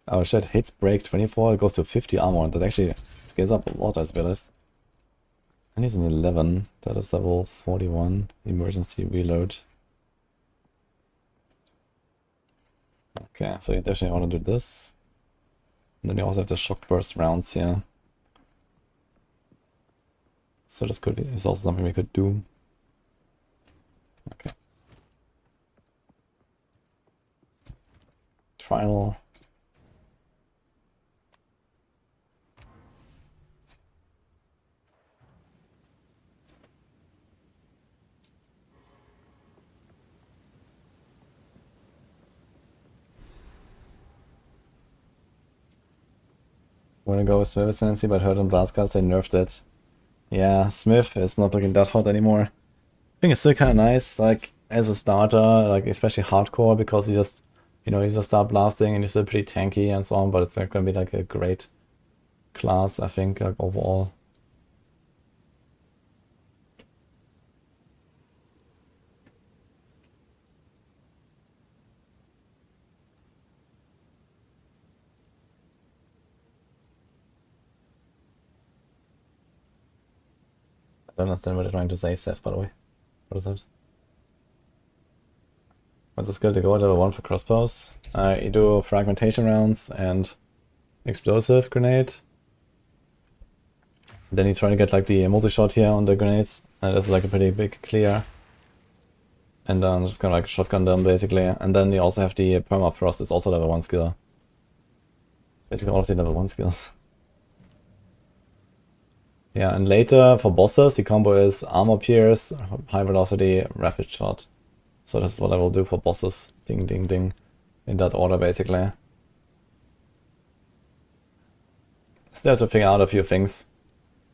Oh shit, hits break 24, it goes to 50 armor. That actually scales up a lot, I realized. And he's an 11, that is level 41. Emergency reload. Okay, so you definitely want to do this. And then you also have the shock burst rounds here. So this could be, is also something we could do. Okay. Trial. Wanna go with Smith Ascendancy, but heard on Blastcast they nerfed it. Yeah, Smith is not looking that hot anymore. I think it's still kinda nice, like, as a starter, like, especially hardcore, because you just, you know, you just start blasting and you're still pretty tanky and so on, but it's not gonna be like a great class, I think, like, overall. I don't understand what they're trying to say, Seth, by the way. What is that? What's the skill to go? Level 1 for crossbows. You do fragmentation rounds and explosive grenade. Then you try to get like the multi-shot here on the grenades. That's like a pretty big clear. And then just kind of like shotgun them basically. And then you also have the permafrost, it's also level 1 skill. Basically all of the level 1 skills. Yeah, and later for bosses, the combo is armor pierce, high velocity, rapid shot. So this is what I will do for bosses. Ding, ding, ding. In that order, basically. Still have to figure out a few things.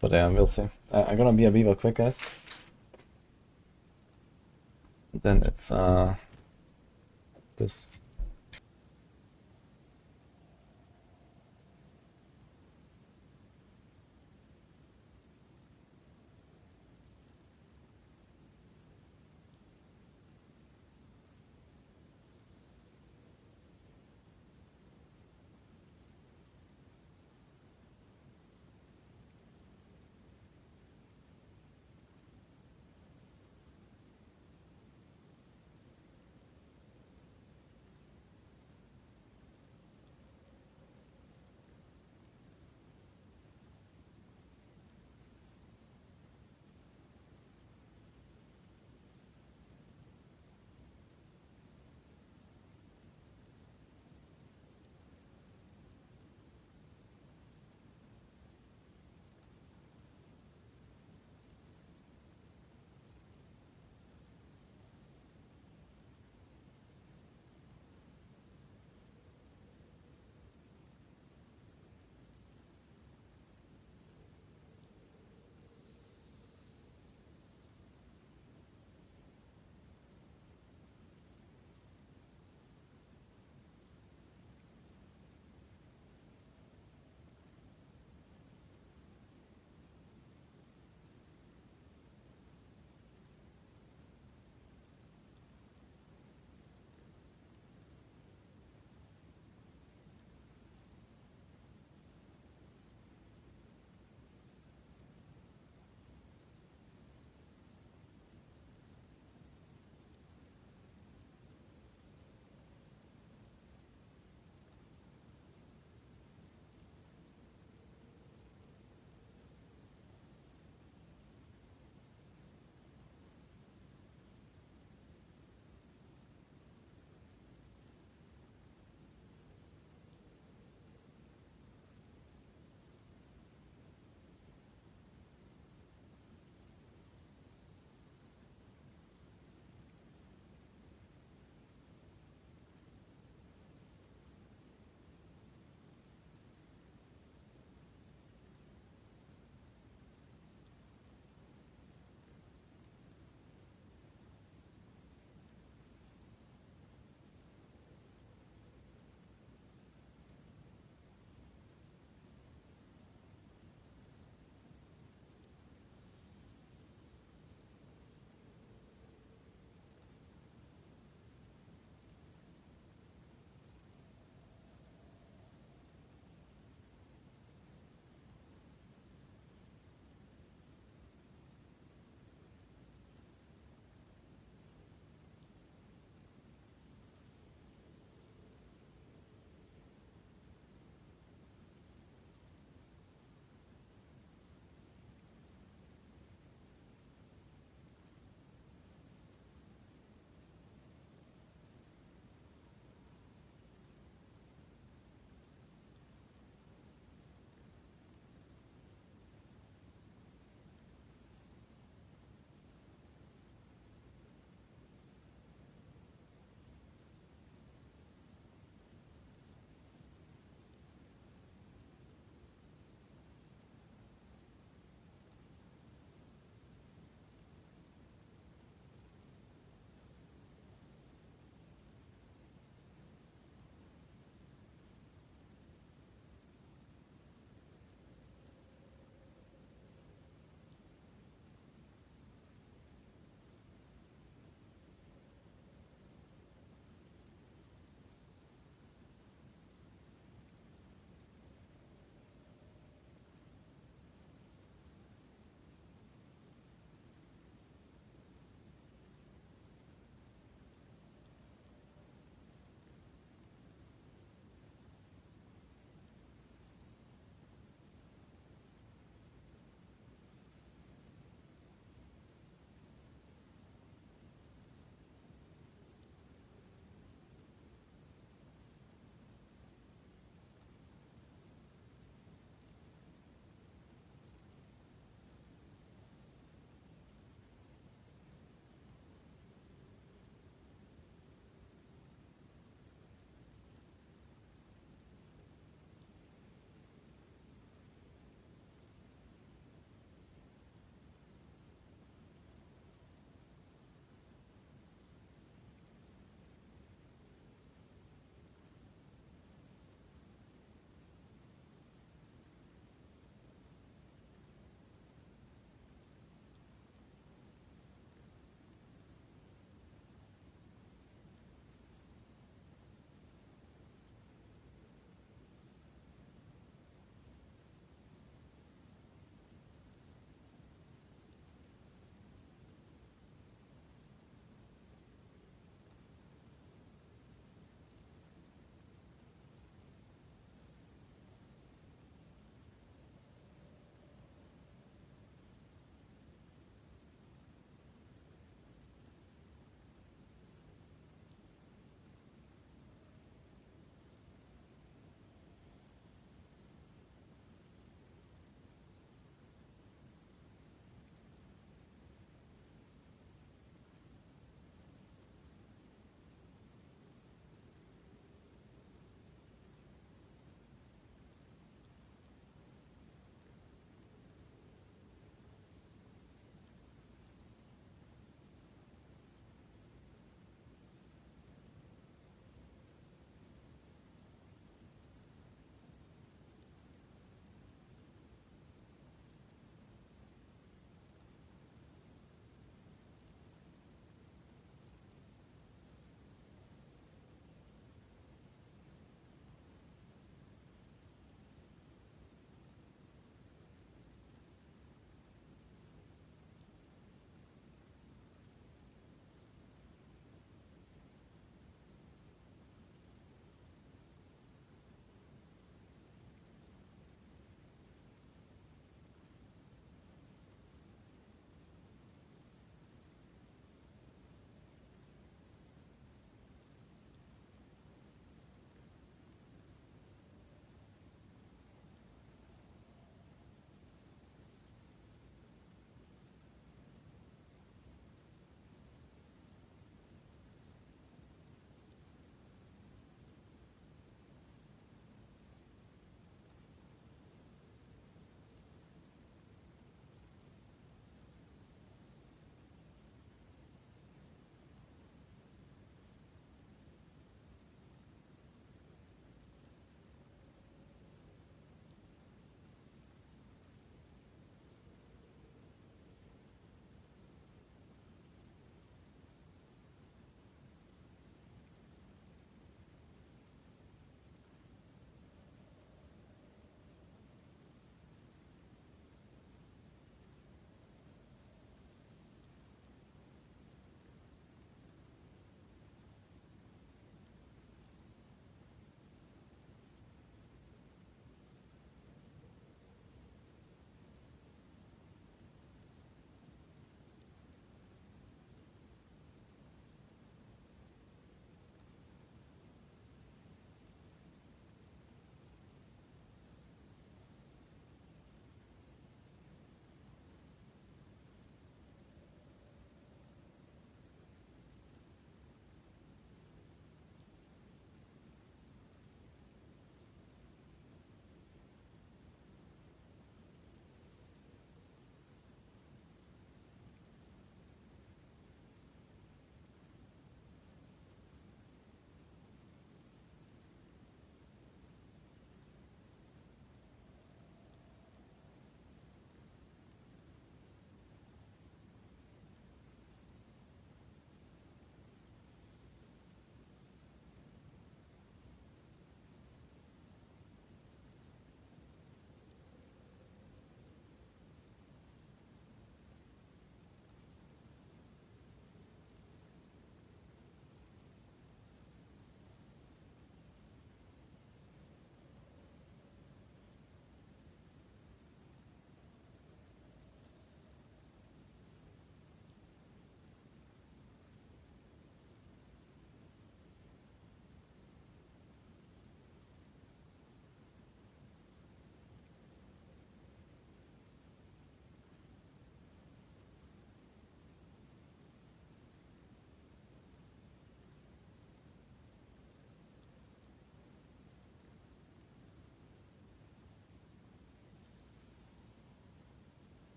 But yeah, we'll see. I'm gonna be a beaver quick, guys. Then it's, this.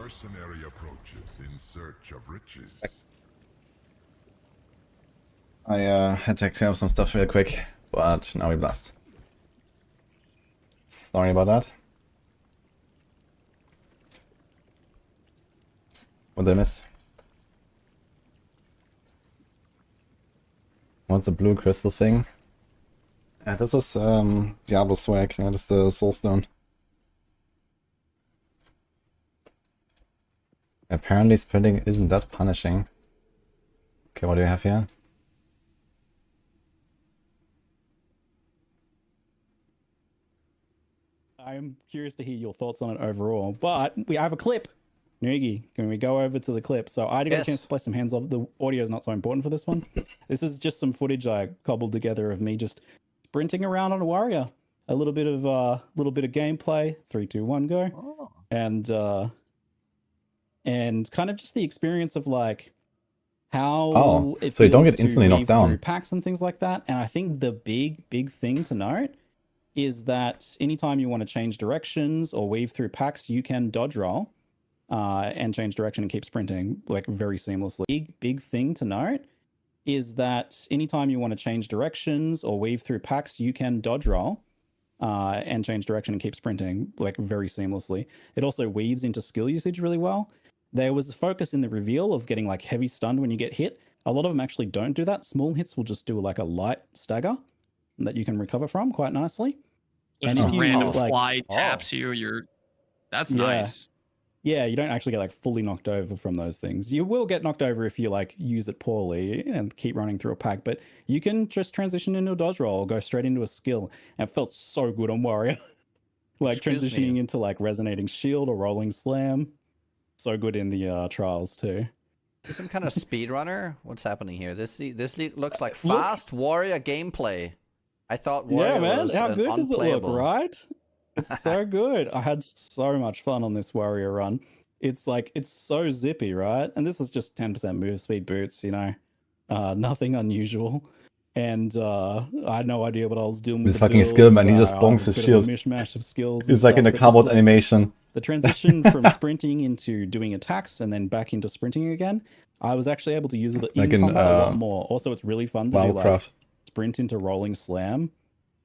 mercenary approaches in search of riches. I had to take care of some stuff real quick, but now we blast. Sorry about that. What did I miss? What's the blue crystal thing? Yeah, this is Diablo swag. Yeah, this is the soulstone. Apparently sprinting isn't that punishing. Okay, what do you have here? I'm curious to hear your thoughts on it overall, but we have a clip. Noogie, can we go over to the clip? So I got a chance to play some hands on. The audio is not so important for this one. This is just some footage I cobbled together of me just sprinting around on a warrior. A little bit of gameplay. 3, 2, 1, go. Oh. And kind of just the experience of like how it so you don't feels get instantly to knocked weave down. through packs and things like that. And I think the big thing to note is that anytime you want to change directions or weave through packs, you can dodge roll and change direction and keep sprinting like very seamlessly. Big thing to note is that anytime you want to change directions or weave through packs, you can dodge roll and change direction and keep sprinting like very seamlessly. It also weaves into skill usage really well. There was a focus in the reveal of getting like heavy stunned when you get hit. A lot of them actually don't do that. Small hits will just do like a light stagger that you can recover from quite nicely. And if just you, random like- fly taps you, that's nice. Yeah, you don't actually get like fully knocked over from those things. You will get knocked over if you like use it poorly and keep running through a pack, but you can just transition into a dodge roll or go straight into a skill. And it felt so good on Warrior. Like transitioning into like resonating shield or rolling slam. So good in the trials too. Some kind of speedrunner? What's happening here? This looks like fast warrior gameplay. I thought warrior was how an good does it look, unplayable. right? It's so good. I had so much fun on this warrior run. It's like it's so zippy, right? And this is just 10% move speed boots, you know, nothing unusual. And I had no idea what I was doing with This the fucking builds. skill, man, he just I bonks was his a bit of a shield. mishmash of skills. It's like in the cardboard animation. The transition from sprinting into doing attacks and then back into sprinting again, I was actually able to use it in Like in, combat a lot more. Also, it's really fun to do like Wildcraft. sprint into rolling slam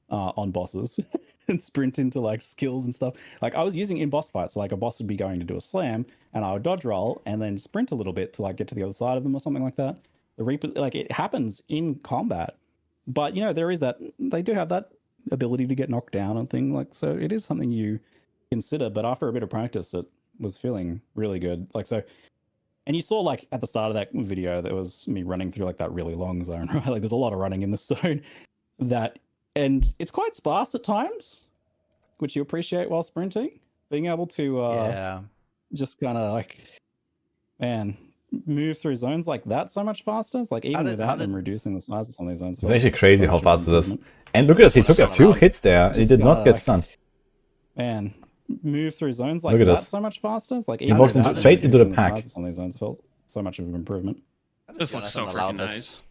on bosses and sprint into like skills and stuff. Like I was using in boss fights, so like a boss would be going to do a slam and I would dodge roll and then sprint a little bit to like get to the other side of them or something like that. The Reaper, like it happens in combat, but you know, there is that, they do have that ability to get knocked down and things like, so it is something you consider, but after a bit of practice, it was feeling really good. Like, so, and you saw like at the start of that video, there was me running through like that really long zone, right? Like there's a lot of running in the zone that, and it's quite sparse at times, which you appreciate while sprinting. Being able to just kind of like, man, move through zones like that so much faster. It's like even without them reducing the size of some of these zones. It's actually crazy how fast it is. And look at this, he took a few hits there. He did not get stunned. Man, move through zones like Look at that this. so much faster. It's like He walks straight into the pack. Some of these zones felt so much of an improvement. This looks so freaking nice.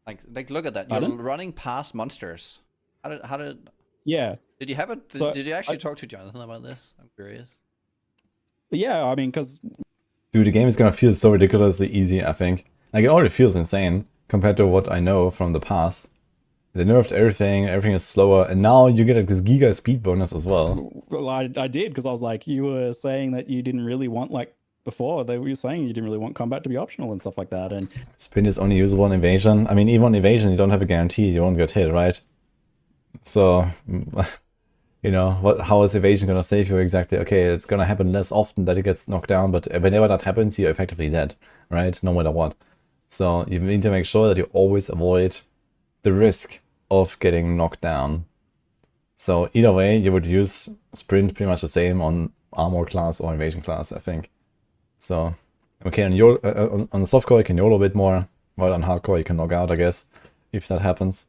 Like look at that. You're running past monsters. How did Yeah. Did you have a So, did you actually talk to Jonathan about this? I'm curious. Yeah, I mean, because Dude, the game is gonna feel so ridiculously easy, I think. Like, it already feels insane compared to what I know from the past. They nerfed everything, everything is slower, and now you get this giga speed bonus as well. Well, I did, because I was like, you were saying that you didn't really want, like, before, they were saying you didn't really want combat to be optional and stuff like that, and... Sprint is only usable in evasion. I mean, even on evasion, you don't have a guarantee you won't get hit, right? So, you know, how is evasion gonna save you exactly? Okay, it's gonna happen less often that it gets knocked down, but whenever that happens, you're effectively dead, right? No matter what. So you need to make sure that you always avoid the risk of getting knocked down. So either way, you would use sprint pretty much the same on armor class or invasion class, I think. So, okay, on the softcore you can YOLO a bit more, while on hardcore you can knock out, I guess, if that happens.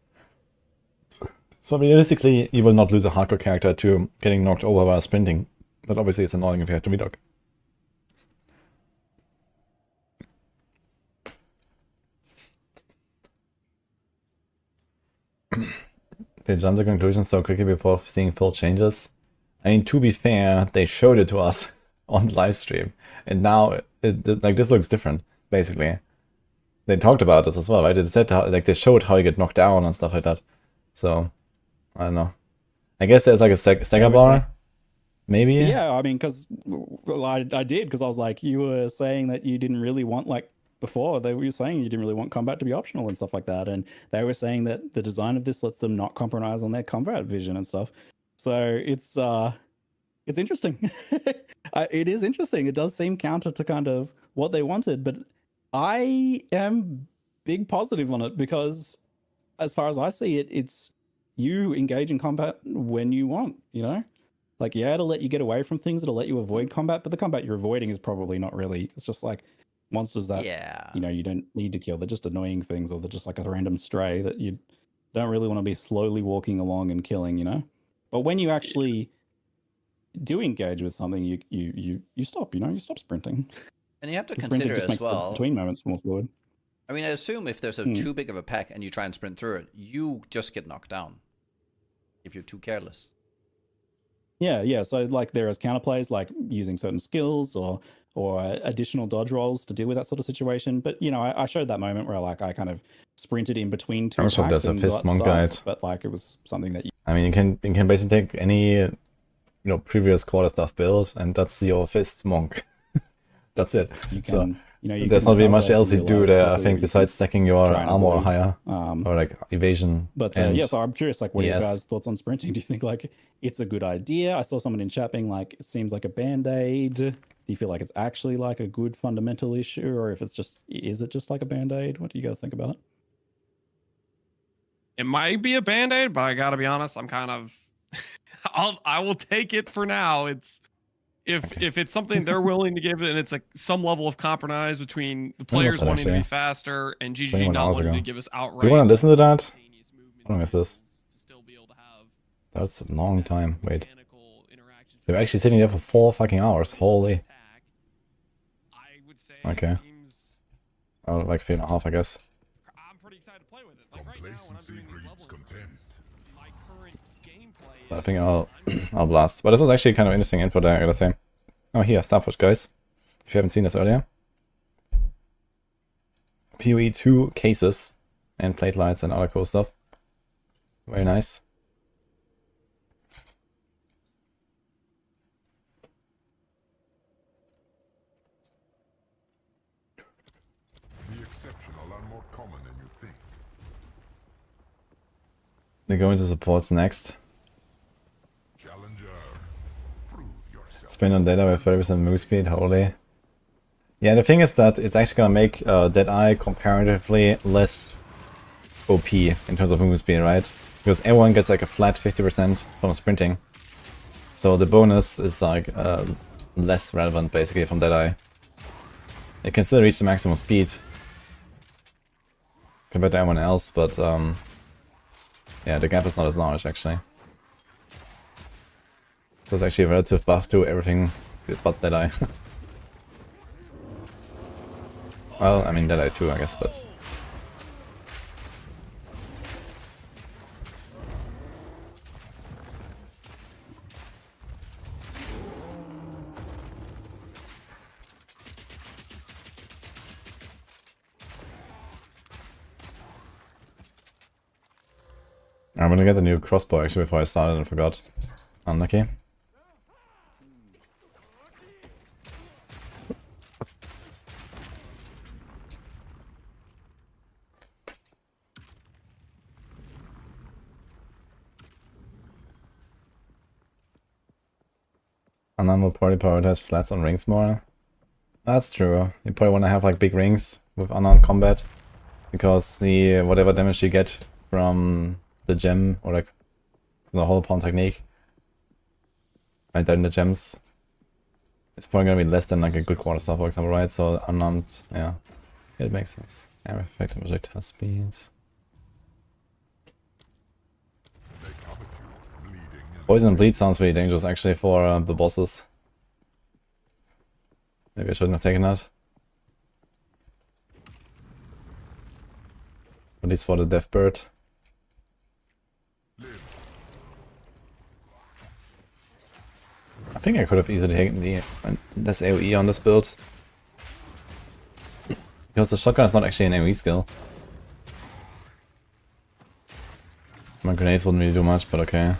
So realistically, you will not lose a hardcore character to getting knocked over while sprinting, but obviously it's annoying if you have to relock. They jumped to conclusions so quickly before seeing full changes. I mean, to be fair, they showed it to us on live stream, and now like this looks different. Basically, they talked about this as well, right? They said how, like they showed how you get knocked down and stuff like that. So I don't know. I guess there's like a stagger bar, maybe. Yeah, I mean, because I did, because I was like, you were saying that you didn't really want, like before they were saying you didn't really want combat to be optional and stuff like that, and they were saying that the design of this lets them not compromise on their combat vision and stuff. So it's interesting. It is interesting. It does seem counter to kind of what they wanted, but I am big positive on it because, as far as I see it, it's you engage in combat when you want. You know, like yeah, it'll let you get away from things. It'll let you avoid combat, but the combat you're avoiding is probably not really. It's just like monsters that you know you don't need to kill. They're just annoying things, or they're just like a random stray that you don't really want to be slowly walking along and killing. You know, but when you actually do engage with something, you stop. You know, you stop sprinting. And you have to The consider just as makes the well. between moments more fluid. I mean, I assume if there's a too big of a pack and you try and sprint through it, you just get knocked down if you're too careless. Yeah. So like there is counterplays, like using certain skills or additional dodge rolls to deal with that sort of situation. But you know, I showed that moment where like I kind of sprinted in between two I'm sure packs there's a and fist got monk stuck, guide. but like it was something that I mean, you can basically take any previous quarterstaff build, and that's your fist monk. That's it. you can. So you know, you there's can not really much cover else you do realize there, I quickly think, what you besides stacking your try and armor avoid. higher or like evasion. But and yeah, so I'm curious, like, what are your yes. guys' thoughts on sprinting? Do you think like it's a good idea? I saw someone in chat being like, it seems like a band-aid. Do you feel like it's actually like a good fundamental issue, or if it's just, is it just like a band-aid? What do you guys think about it? It might be a band-aid, but I gotta be honest, I'm kind of I will take it for now. It's if it's something they're willing to give it, and it's like some level of compromise between the players that, wanting to be actually? faster and GG 21 not hours wanting ago. to give us outright. Do you want to listen to that? instantaneous movement How long is this? to still be able to have That's a long time. Wait. mechanical interactions They were actually sitting there for 4 fucking hours. Holy. attack. I would say it Okay. seems Oh, like 3.5, I guess. I'm pretty excited to play with it. Like right now when I'm Complacency doing these breeds levels, content. my current gameplay But I think I'll blast. But this was actually kind of interesting info there, I gotta say. Oh, here, Starforge, guys. If you haven't seen this earlier. PoE 2 cases and plate lights and other cool stuff. Very nice. The exceptional are more common than you think. They go into supports next. Challenger, prove yourself. Spin on data with 30% move speed, holy. Yeah, the thing is that it's actually gonna make Deadeye comparatively less OP in terms of move speed, right? Because everyone gets like a flat 50% from sprinting. So the bonus is like less relevant basically from Deadeye. It can still reach the maximum speed compared to everyone else, but yeah, the gap is not as large actually. So it's actually a relative buff to everything but Deadeye. Well, I mean Deadeye too, I guess, but... I'm gonna get the new crossbow actually before I started and forgot. Unlucky. Anan will probably prioritize flats on rings more. That's true. You probably want to have like big rings with unarmed combat, because the whatever damage you get from the gem or like from the whole pawn technique, right there in the gems, it's probably gonna be less than like a good quarterstaff, for example, right? So unarmed, yeah, it makes sense. Air effect and projectile speed. They covered you, bleeding and Poison and bleed sounds really dangerous actually for the bosses. Maybe I shouldn't have taken that. At least for the death bird. I think I could have easily taken the this AoE on this build. Because the shotgun is not actually an AoE skill. My grenades wouldn't really do much, but okay.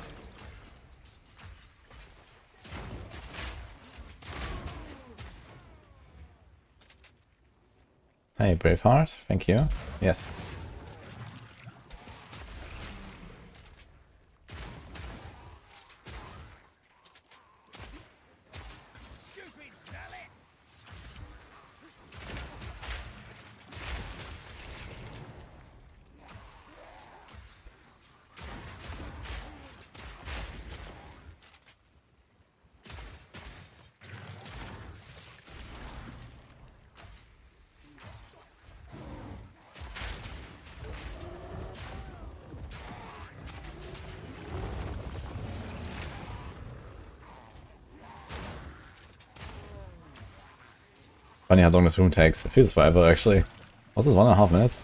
Hey, Braveheart, thank you. Yes. Funny how long this room takes. It feels forever actually. Was this 1.5 minutes?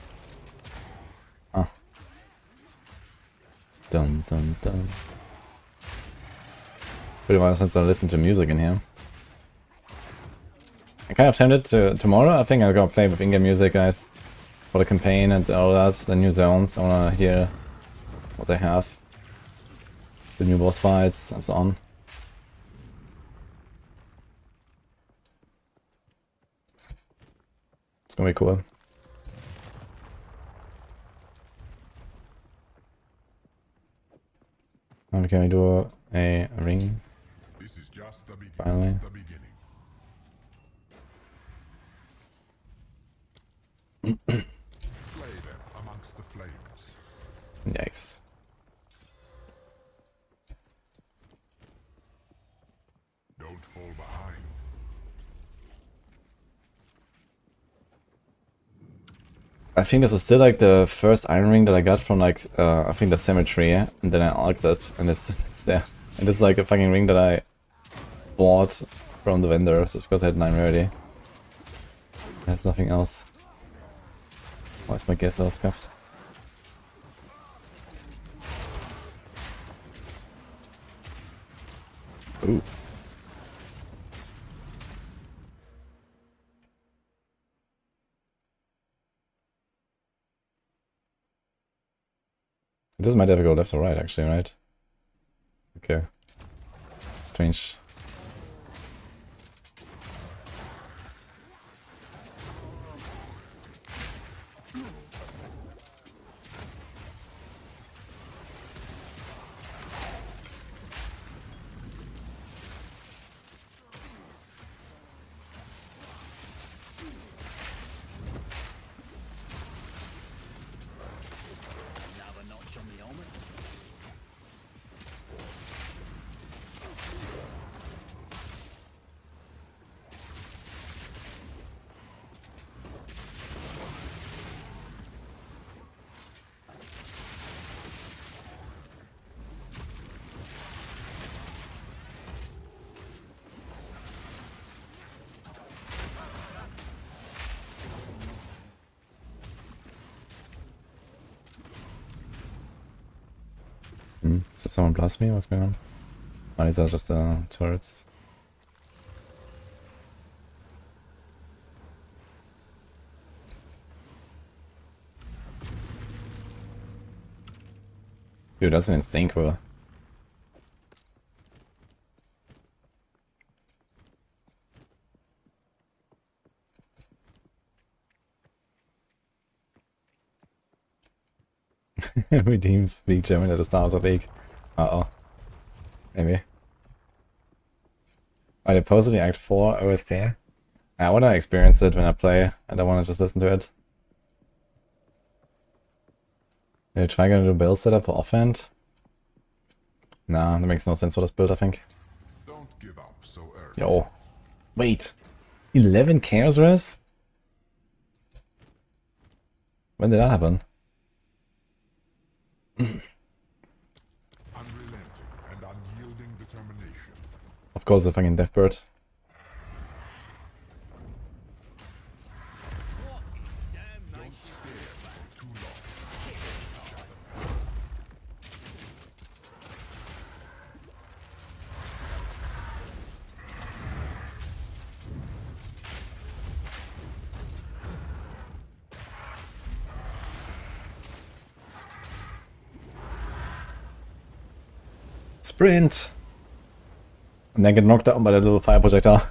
Oh. Dun dun dun. Pretty much since I listen to music in here. I kind of tempted to tomorrow. I think I'll go play with in-game music, guys, for the campaign and all that. The new zones. I wanna hear what they have. The new boss fights and so on. It's gonna be cool. And can we do a ring? This is just the beginning. Finally. The beginning. Slay them amongst the flames. Yikes. Don't fall behind. I think this is still like the first iron ring that I got from like I think the cemetery, and then I arced it, and it's there. And it's like a fucking ring that I bought from the vendor just because I had 9 rarity. There's nothing else. Why is my gear so scuffed? Ooh. This might ever go left or right, actually, right? Okay. Strange. Did someone blast me? What's going on? Oh, these are just turrets. Dude, that's an insane quill. Redeem Speak German at the start of the league. Uh-oh. Maybe. I posted the Act 4 OST. I want to experience it when I play. I don't want to just listen to it. Are you trying to do build setup for offhand? Nah, that makes no sense for this build, I think. Don't give up so early. Yo. Wait. 11 Chaos Res? When did that happen? Unrelenting and unyielding determination. Of course, the fucking Deathbird. Don't stare for too long. Sprint! And then get knocked down by the little fire projectile.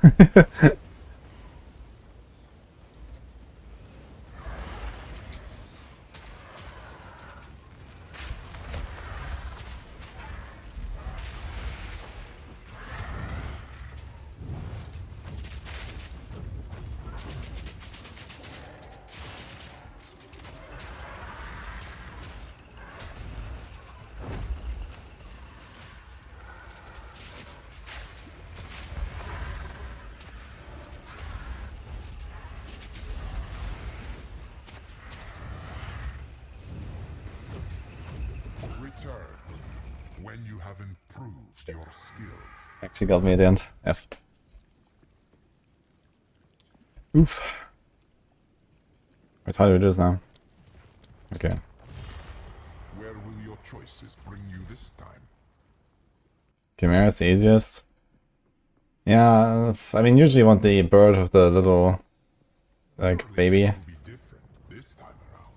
Return when you have improved your skills. Actually got me at the end. F. Oof. Wait, how do we do this now? Okay. Where will your choices bring you this time? Chimera's the easiest. Yeah, I mean, usually you want the bird with the little, like, baby. Will be different this time around.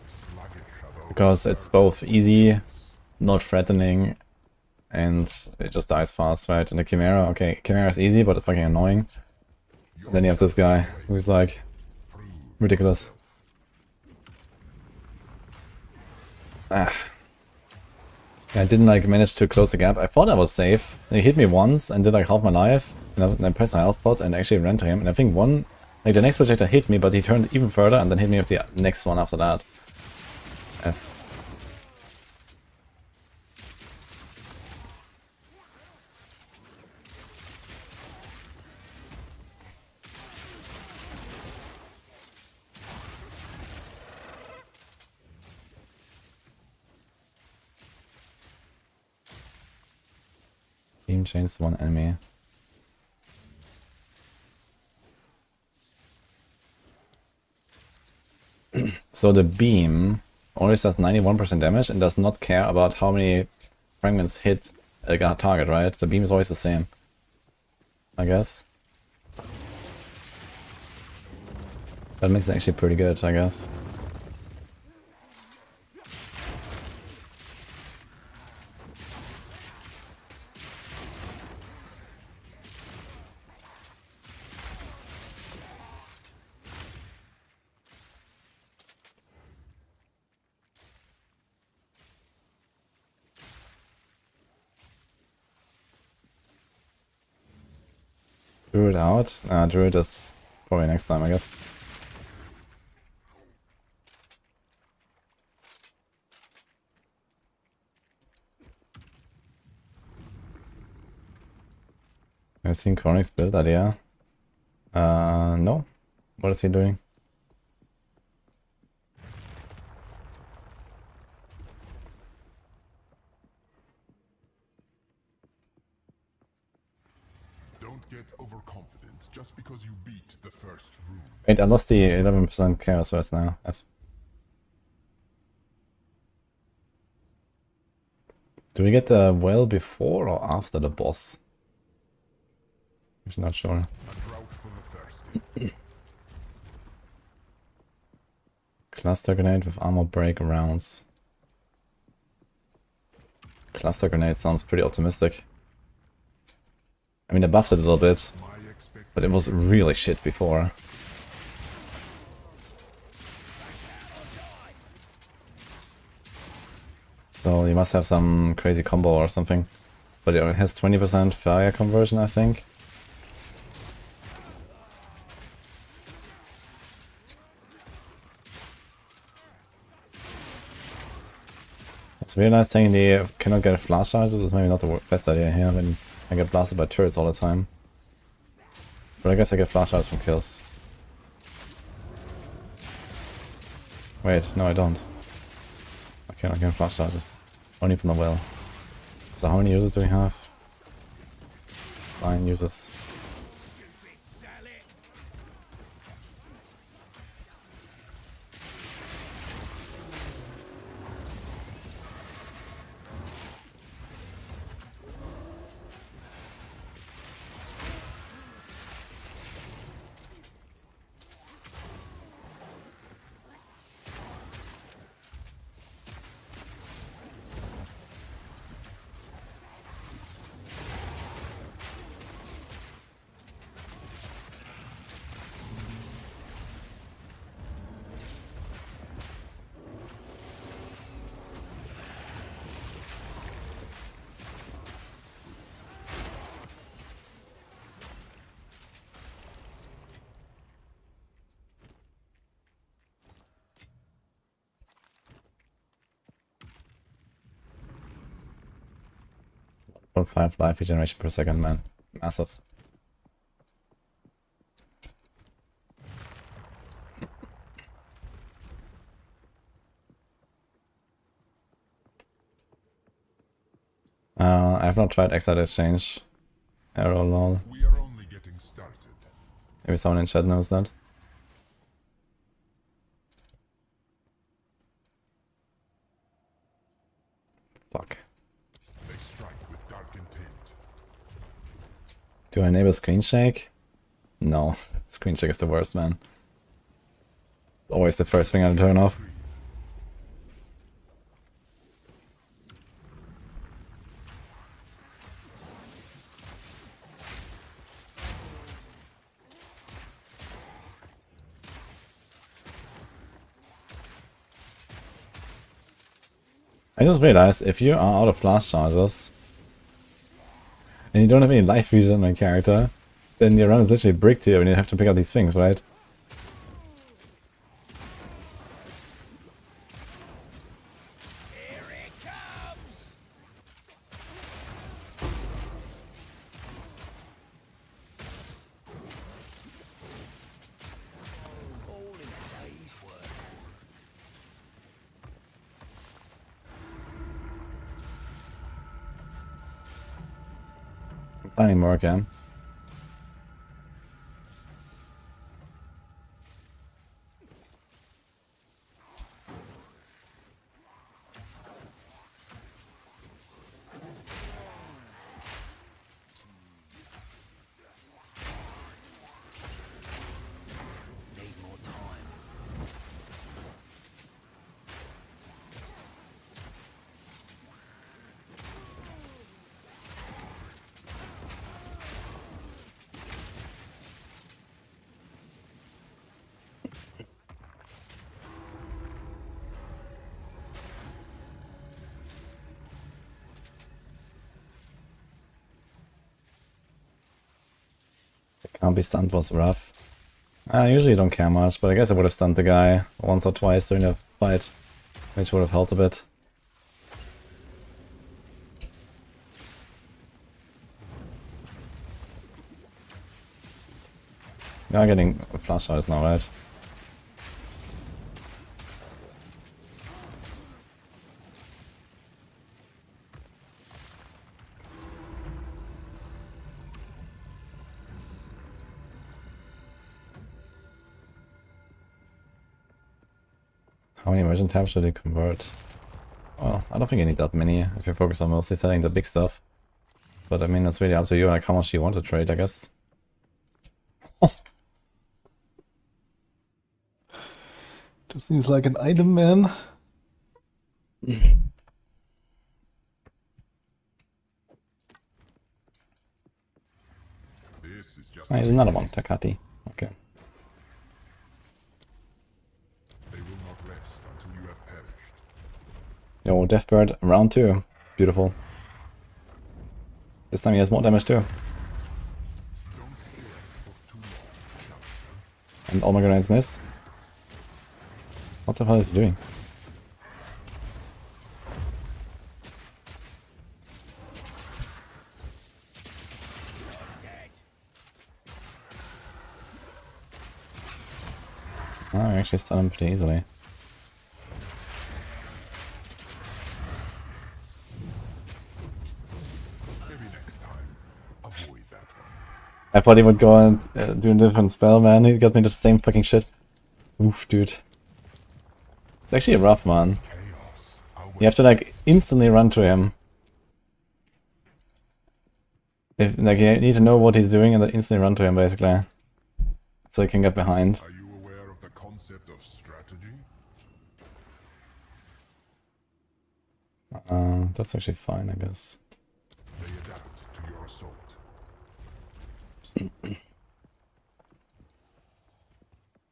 Sluggish above Because it's both easy, not threatening, and it just dies fast, right? And the Chimera, okay, Chimera's easy, but it's fucking annoying. Then you have this guy, who's like, ridiculous. Ah. I didn't like manage to close the gap. I thought I was safe. He hit me once and did like half my life, and then pressed my health pot and actually ran to him. And I think like the next projector hit me, but he turned even further and then hit me with the next one after that. F. Beam chains one enemy. So the beam only does 91% damage and does not care about how many fragments hit a target, right? The beam is always the same, I guess. That makes it actually pretty good, I guess. Druid out? Druid is probably next time, I guess. I've seen Chronic's build idea. No. What is he doing? Don't get overconfident just because you beat the first room. Wait, I lost the 11% chaos rest now. F. Do we get the well before or after the boss? I'm not sure. A drought for the thirsty. Cluster grenade with armor break rounds. Cluster grenade sounds pretty optimistic. I mean, I buffed it a little bit, but it was really shit before. So you must have some crazy combo or something. But it has 20% fire conversion, I think. It's really nice taking the cannot get flash charges. It's maybe not the best idea here when I get blasted by turrets all the time. But I guess I get flash charges from kills. Wait, no I don't. Okay, I can flash charges. Only from the well. So how many users do we have? 9 users. 1.5 life regeneration per second, man. Massive. I have not tried Exile Exchange. Arrow lol. We are only getting started. Maybe someone in chat knows that. Fuck. They strike with dark intent. Do I enable screen shake? No. Screen shake is the worst, man. Always the first thing I turn off. I just realized if you are out of flash charges and you don't have any life regen on my character, then your run is literally bricked here and you have to pick up these things, right? Planning more again. Can't be stunned was rough. I usually don't care much, but I guess I would have stunned the guy once or twice during the fight, which would have helped a bit. We are getting flash shots now, right? How many immersion tabs should you convert? Well, I don't think you need that many if you focus on mostly selling the big stuff. But I mean, that's really up to you, like how much you want to trade, I guess. That seems like an item, man. This is just There's another one, Takati. Okay. They will not rest until you have perished. Yo, Deathbird, round 2. Beautiful. This time he has more damage too. Don't stay for too long, Challenger. And all my grenades missed. What the hell is he doing? Oh, I actually stunned him pretty easily. Maybe next time, avoid that one. I thought he would go and do a different spell, man. He got me the same fucking shit. Oof, dude. It's actually a rough one. Chaos. You have to like instantly run to him. Like you need to know what he's doing and then instantly run to him basically. So you can get behind. Are you aware of the concept of strategy? That's actually fine, I guess. They adapt to your assault.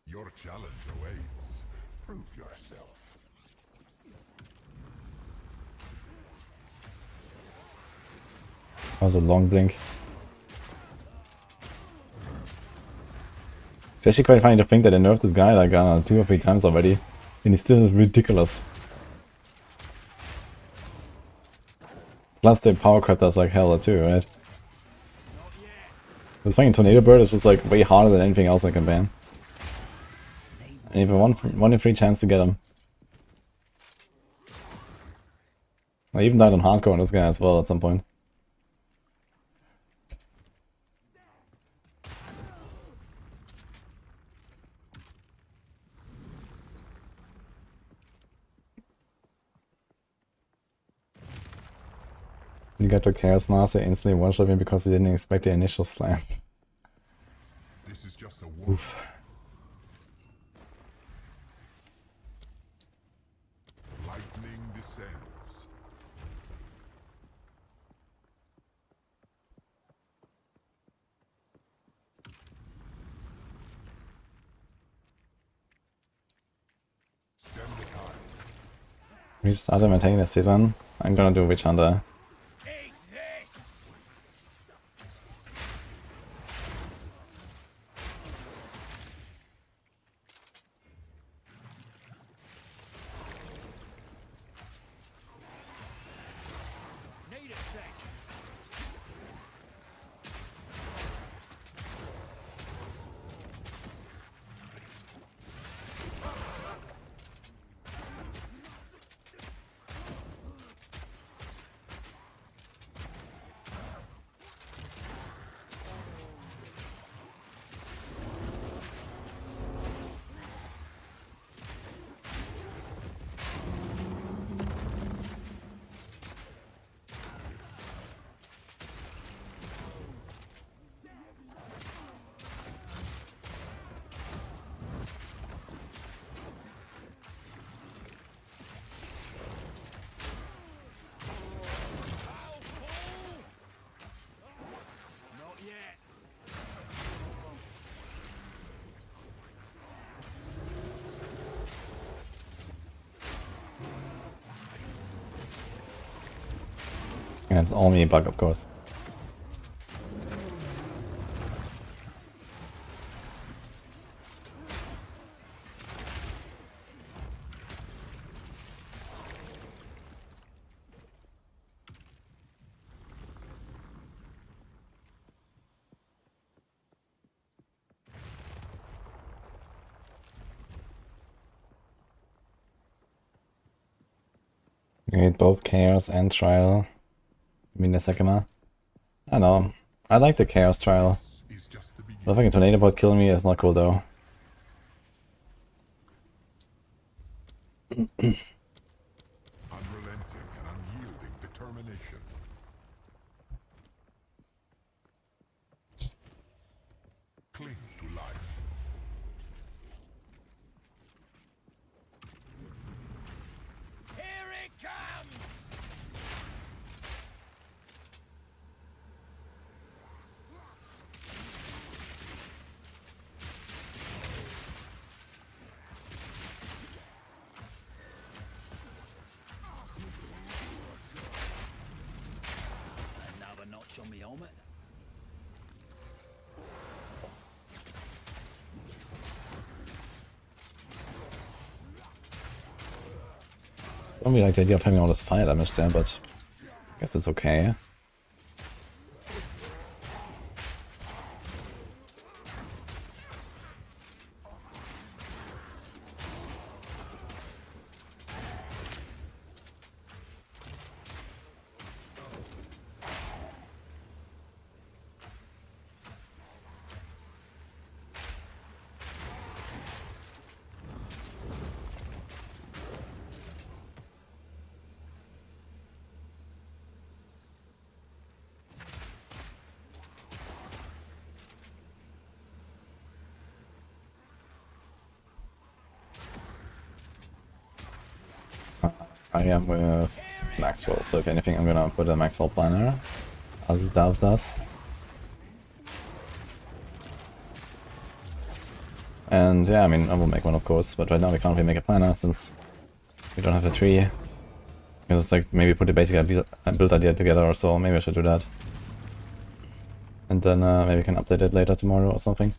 Your challenge awaits. Prove yourself. That was a long blink. It's actually quite funny to think that I nerfed this guy like 2 or 3 times already, and he's still ridiculous. Plus the power crept us like hell too, right? This fucking Tornado Bird is just like way harder than anything else I can ban. And even one in 3 chance to get him. I even died on hardcore on this guy as well at some point. You got your Chaos Master instantly one-shot me because he didn't expect the initial slam. This is just a Oof. lightning descends. Stem the tide. We started maintaining this season. I'm gonna do Witch Hunter. Take this! Need a sec. Not yet. And it's all me bug, of course. You need both Chaos and Trial. I mean the Sekima. I know. I like the Chaos Trial. Is just the beginning. The fucking Tornado Bot killing me is not cool though. Unrelenting and unyielding determination. Cling to life. Here it comes! Another notch on me helmet. I don't really like the idea of having all this fire damage there, but I guess it's okay. I am with Maxroll, so if anything I'm gonna put a Maxroll planner, as Dav does. And yeah, I mean, I will make one of course, but right now we can't really make a planner since we don't have a tree. Because it's like, maybe put the basic build idea together or so, maybe I should do that. And then maybe we can update it later tomorrow or something.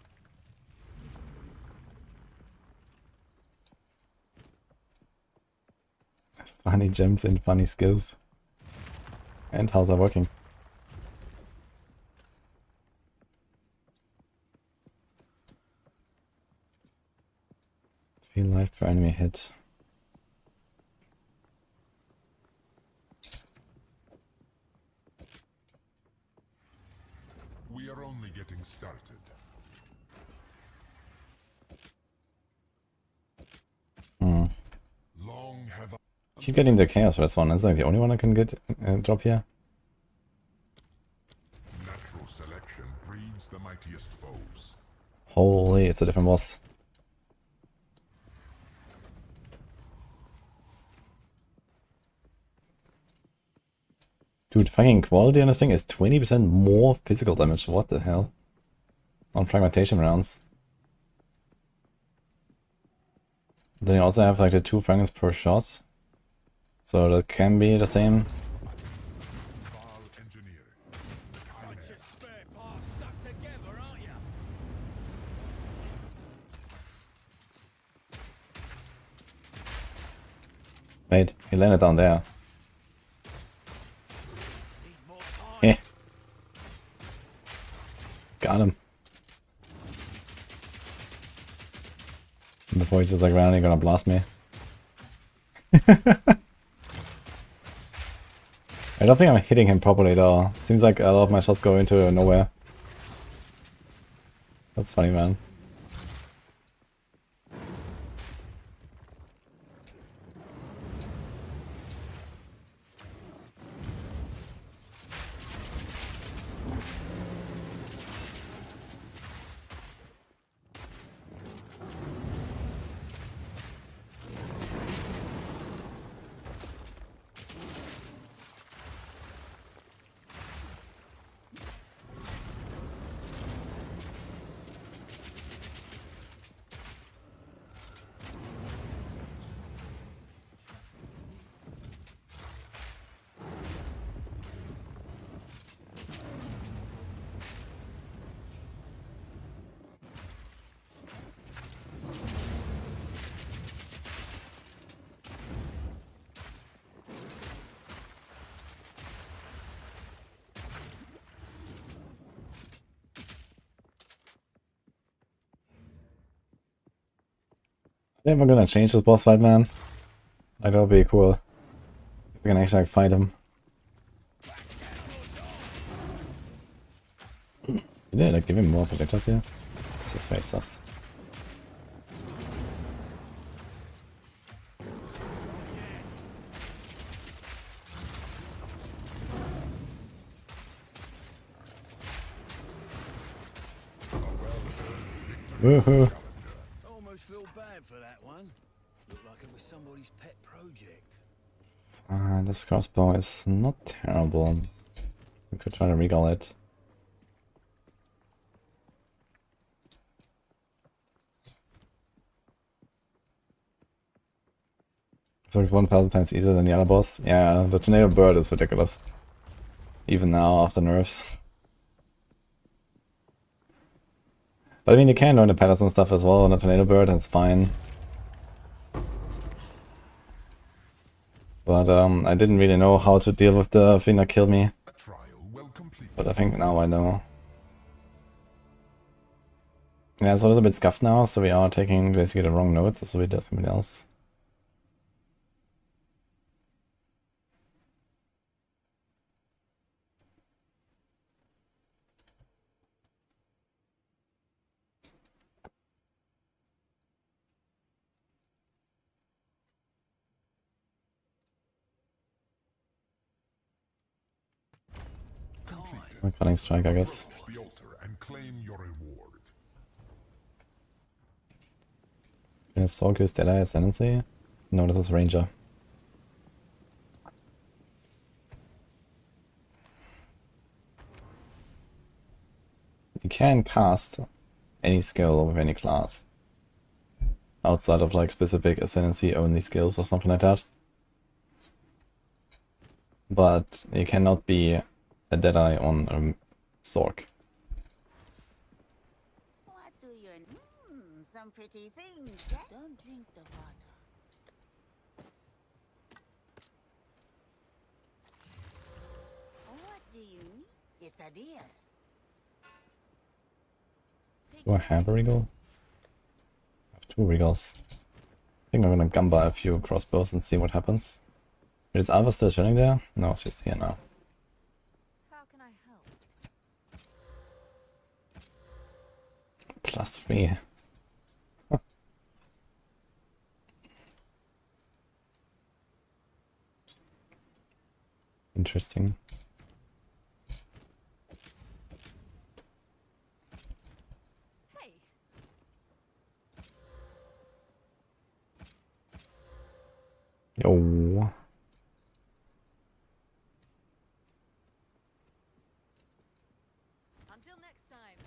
Funny gems and funny skills. And how's that working? 3 life per enemy hit. We are only getting started. Long have I Keep getting the chaos rest one. Is that the only one I can get drop here? natural selection breeds the mightiest foes. Holy, it's a different boss. Dude, fucking quality on this thing is 20% more physical damage. What the hell? On fragmentation rounds. Then you also have like the 2 fragments per shot. So that can be the same. Val engineer. Got your spare parts stuck together, aren't you? Wait, he landed down there. Need more time. Eh. Got him. And before he's just like randomly gonna blast me. I don't think I'm hitting him properly though. Seems like a lot of my shots go into nowhere. That's funny, man. I think we're gonna change this boss fight, man. Like, that would be cool. If we can actually like, fight him. Did they like give him more projectiles here? It's very sus. Woohoo! Almost feel bad for that one. Looked like it was somebody's pet project. This crossbow is not terrible. We could try to regal it. So it's 1000 times easier than the other boss. Yeah, the tornado bird is ridiculous. Even now, after nerfs. But I mean, you can learn the patterns and stuff as well on the tornado bird, and it's fine. But I didn't really know how to deal with the thing that killed me. A trial well complete. But I think now I know. Yeah, so it's a bit scuffed now, so we are taking basically the wrong note, so we do something else. A cutting strike, I guess. Approach the altar and claim your reward. Is Sorc use Deadeye Ascendancy? No, this is Ranger. You can cast any skill with any class. Outside of like specific Ascendancy only skills or something like that. But you cannot be a Deadeye on a Sorc. What do you... some pretty things, yes? Don't drink the water. do you need? It's a deal. Do I have a regal? I have 2 regals. I think I'm gonna gamba a few crossbows and see what happens. Is Alva still chilling there? No, she's here now. How can I help? +3. Huh. Interesting. Hey, Yo. until next time.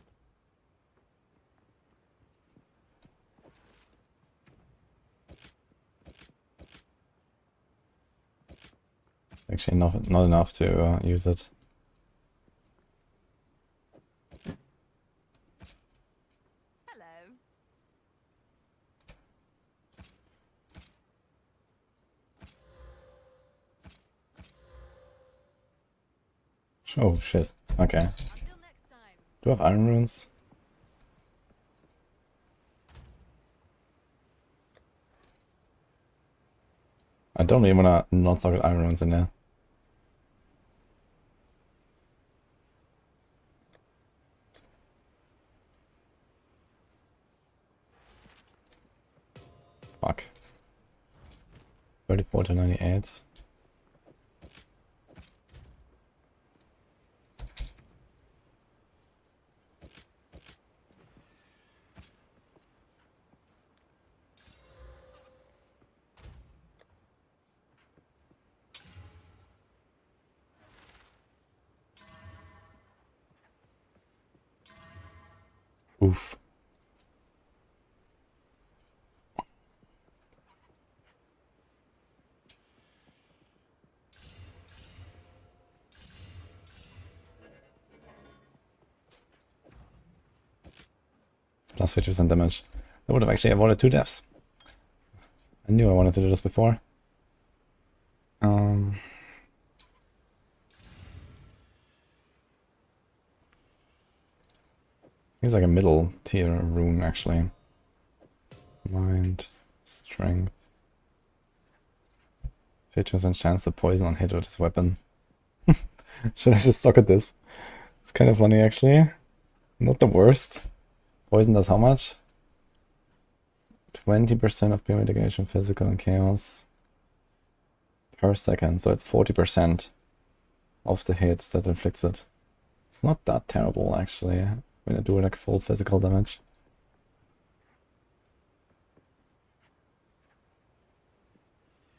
Actually, not enough to use it. Hello. Oh shit. Okay. Until next time. Do I have iron runes? I don't even wanna not socket iron runes in there. Fuck. 34 to 98. Oof. It's plus 50% damage. That would have actually avoided 2 deaths. I knew I wanted to do this before. He's like a middle tier rune actually. Mind, strength. 50% chance to poison on hit with his weapon. Should I just socket this? It's kind of funny actually. Not the worst. Poison does how much? 20% of PoE mitigation, physical and chaos per second, so it's 40% of the hit that inflicts it. It's not that terrible actually when I do like full physical damage.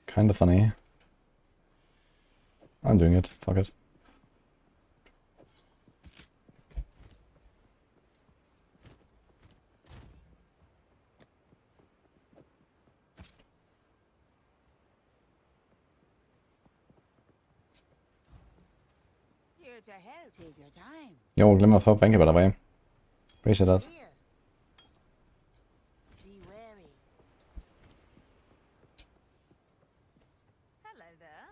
Kinda funny. I'm doing it, fuck it. Here to help. Take your time. Jo, Glimmerfab, thank you by the way. Appreciate that. Here. Be wary. Hello there.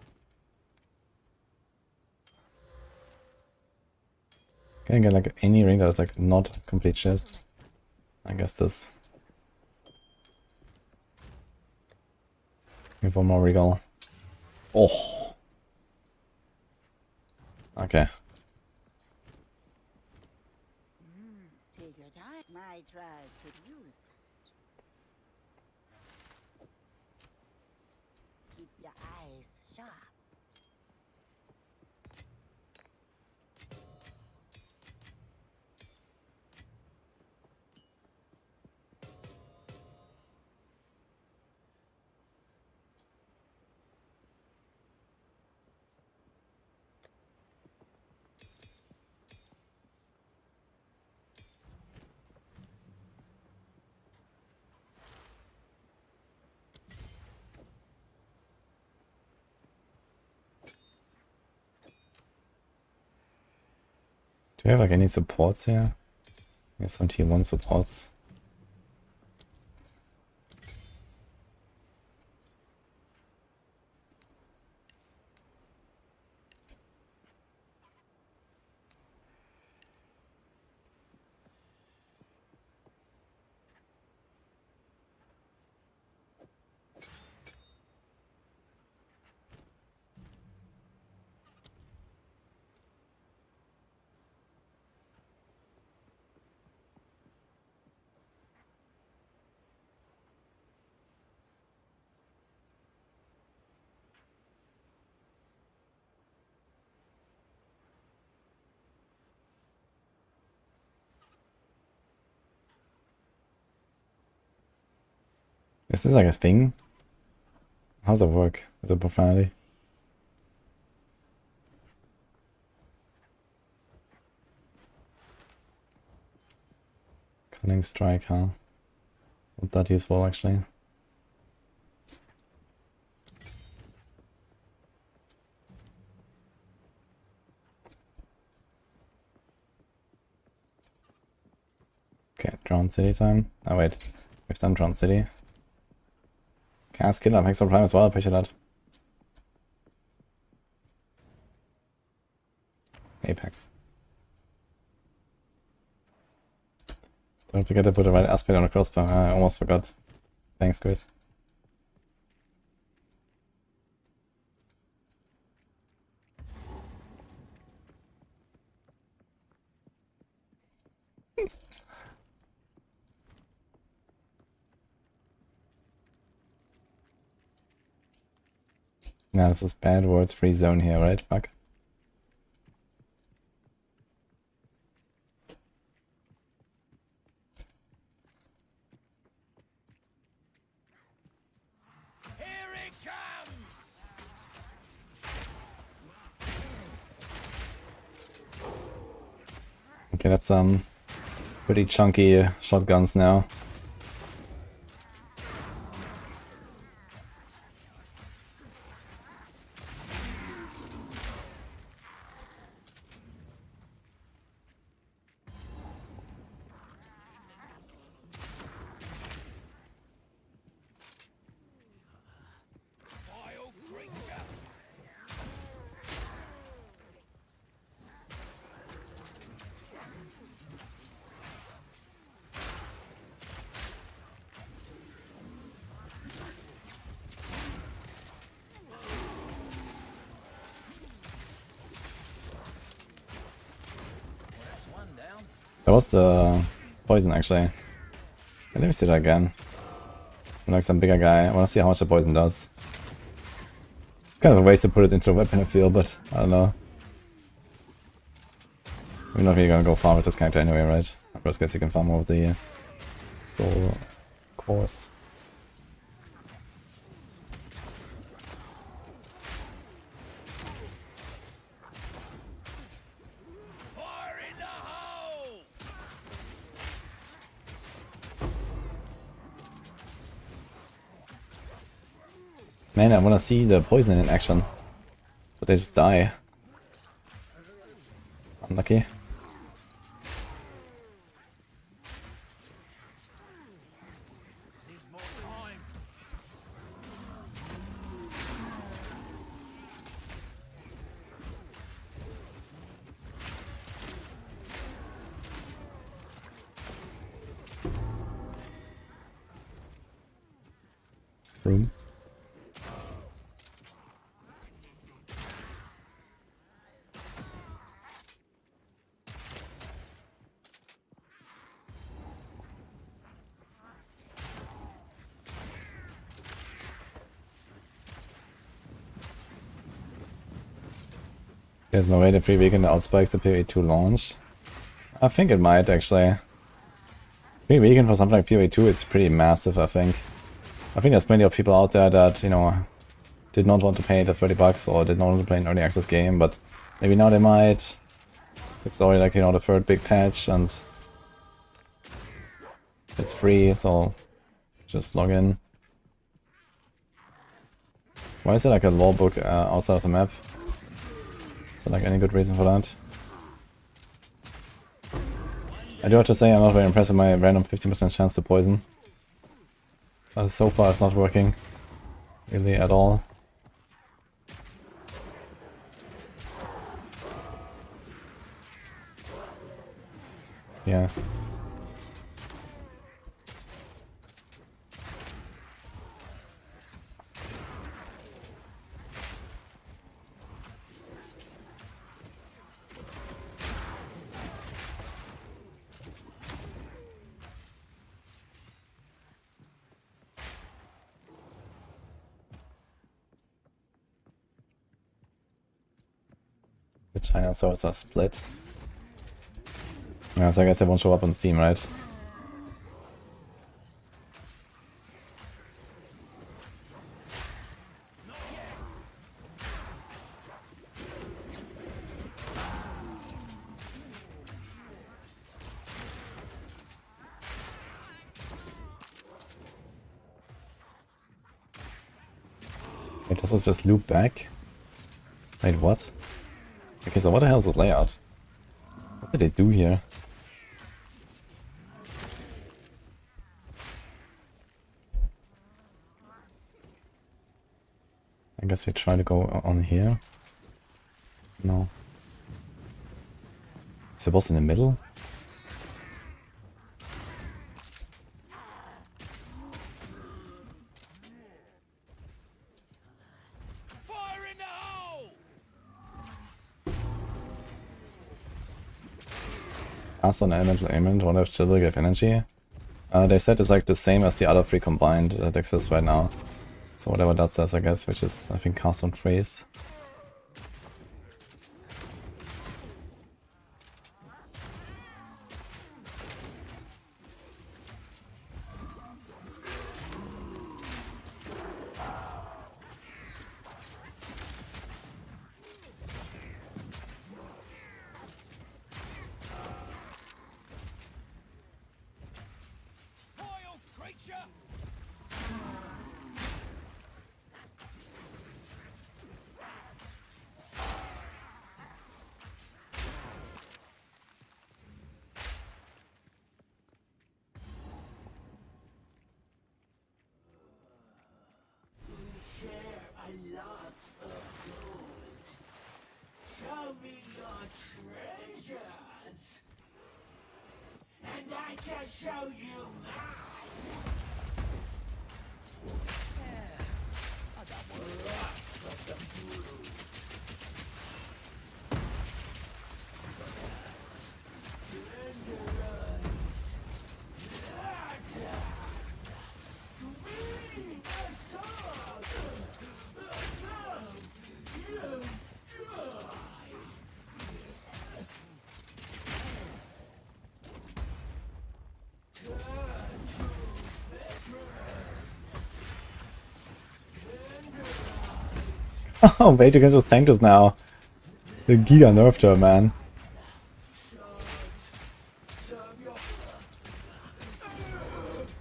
Can I get like any ring that is like not complete shit? I guess this. Give one more regal. Oh. Okay. Take your time. My tribe could use that. Keep your eyes sharp. Do you have like any supports here? Yeah, some tier 1 supports. Is this like a thing? How's that work with the profanity? Cunning strike, huh? Not that useful actually. Okay, Drowned City time. Oh wait, we've done Drowned City. Cast Killer, Maxroll Prime as well, appreciate that. Apex. Don't forget to put the right aspect on the crossbow. I almost forgot. Thanks, Chris. Now this is bad words free zone here, right? Fuck. Here it comes! Okay, that's pretty chunky shotguns now. Vile creature! That was the poison actually. Let me see that again. Like some bigger guy. I want to see how much the poison does. Kind of a waste to put it into a weapon I feel, but I don't know. We're not really gonna go far with this character anyway, right? I first guess you can farm more with the soul course. Fire in the hole! Man, I want to see the poison in action. But they just die. Unlucky. Need more time. Room. There's no way the free weekend outspikes the PoE 2 launch. I think it might actually. Free weekend for something like PoE 2 is pretty massive, I think. I think there's plenty of people out there that, you know, did not want to pay the $30 or did not want to play an early access game, but maybe now they might. It's already like, you know, the third big patch and it's free, so just log in. Why is there like a lore book outside of the map? Is there like any good reason for that? I do have to say I'm not very impressed with my random 15% chance to poison. So far it's not working really at all. Yeah. The China servers are split. Yeah, so I guess they won't show up on Steam, right? Wait, does this just loop back? Wait, what? Okay, so what the hell is this layout? What did they do here? I guess we try to go on here. No. Is the boss in the middle? Fire in the hole! Cast on elemental ailment, wonder if chill will give energy. They said it's like the same as the other three combined that exist right now. So whatever that says, I guess, which is, I think, cast on trace. Vile creature! Show me your treasures, and I shall show you mine. Oh wait, you can just tank this now. The Giga nerfed her, man.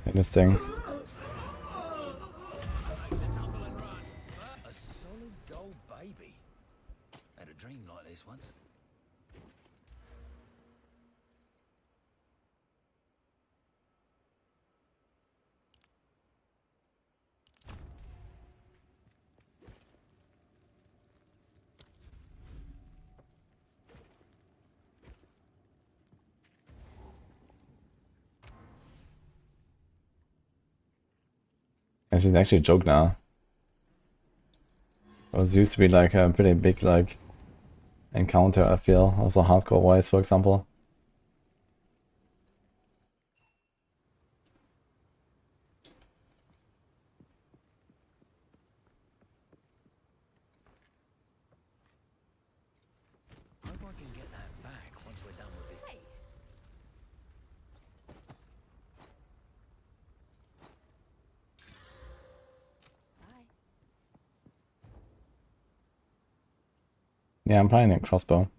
Interesting. A solid gold baby. Had a dream like this once. This is actually a joke now. It was used to be like a pretty big like encounter, I feel. Also hardcore wise, for example. Hope I can get that back once we're done with this. Hey, bye. Yeah, I'm playing a crossbow.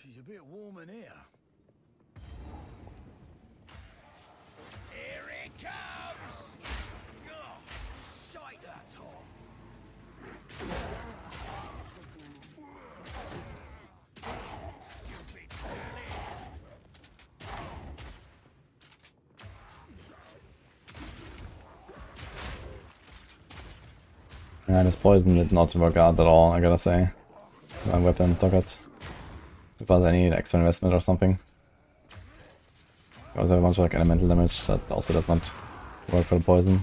She's a bit warm in here. Here it comes! Oh, shite, that's hot. Stupid silly. Yeah, this poison did not work out at all, I gotta say. My weapon socket. Without any extra investment or something. I also have a bunch of like elemental damage that also does not work for the poison.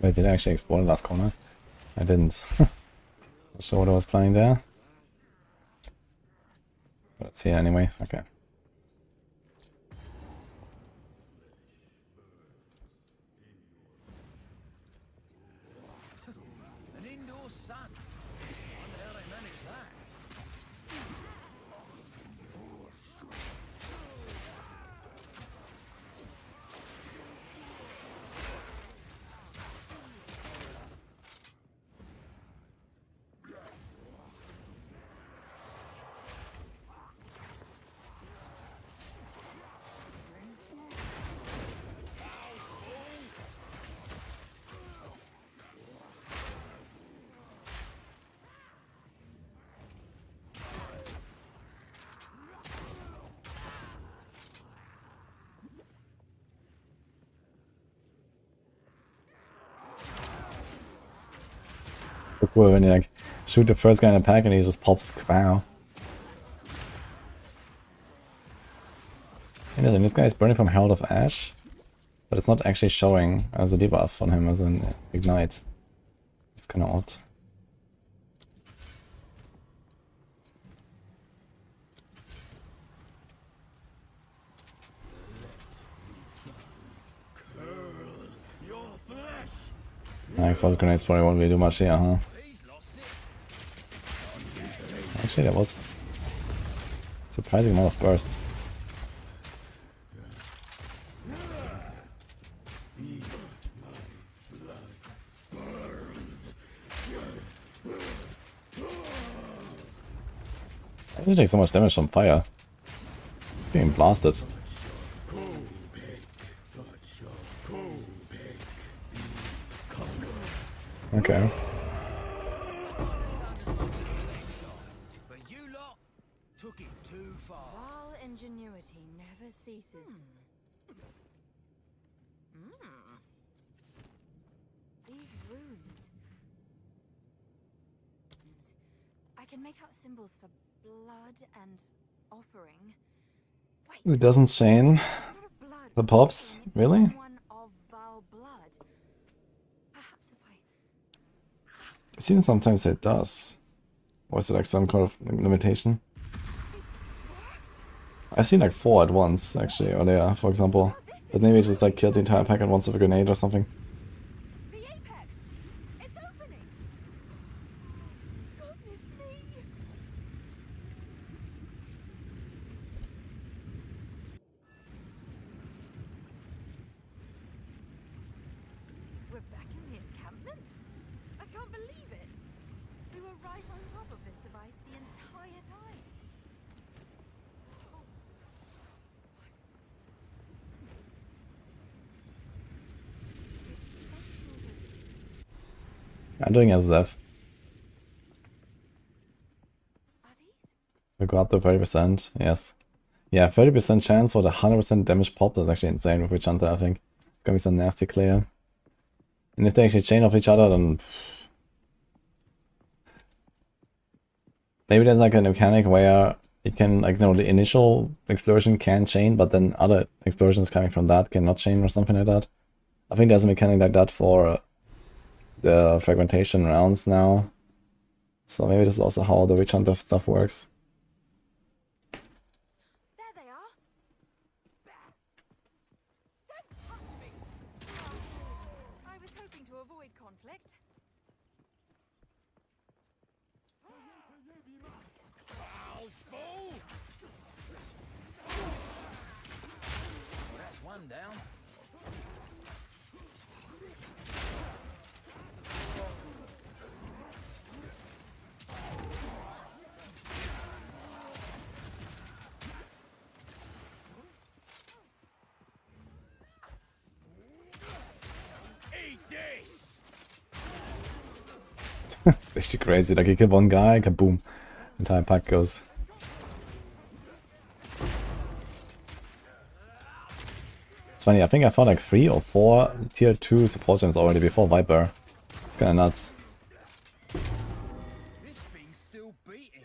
Wait, did I actually explore the last corner? I didn't. So what I was planning there. But it's here anyway. Okay. An indoor sun. Wonder how they manage that. So cool when you like shoot the first guy in a pack and he just pops. Wow. Interesting, this guy is burning from Herald of Ash, but it's not actually showing as a debuff on him as an ignite. It's kind of odd. Nice, was grenades probably won't really do much here, huh? Actually, that was a surprising amount of bursts. I didn't take so much damage from fire. It's getting blasted. Okay. But you lot took it too far. While ingenuity never ceases. These runes. I can make out symbols for blood and offering. Wait, It doesn't chain not a blood the pops, offering, it's really? someone of Val blood. Perhaps if I I've seen sometimes it does. Or is it like some kind of limitation? I've seen like 4 at once, actually, earlier, for example. But maybe it's just like killed the entire pack at once with a grenade or something. The apex! It's opening! Goodness me! We're back in the encampment? I can't believe it! We were right on top of this device the entire time. Oh. What? It's some sort of... I'm doing as Zev. Are these? We go up to 30%, yes. Yeah, 30% chance for the 100% damage pop. That's actually insane with Witch Hunter, I think. It's gonna be some nasty clear. And if they actually chain off each other, then... Maybe there's like a mechanic where you can, like, the initial explosion can chain, but then other explosions coming from that cannot chain or something like that. I think there's a mechanic like that for the fragmentation rounds now. So maybe this is also how the Witch Hunter stuff works. There they are. Don't touch me. I was hoping to avoid conflict. That's one down. Eat this. It's actually crazy. Like you kill one guy, kaboom, entire pack goes. It's funny. I think I found like 3 or 4 tier 2 support gems already before Viper. It's kind of nuts. This thing's still beating.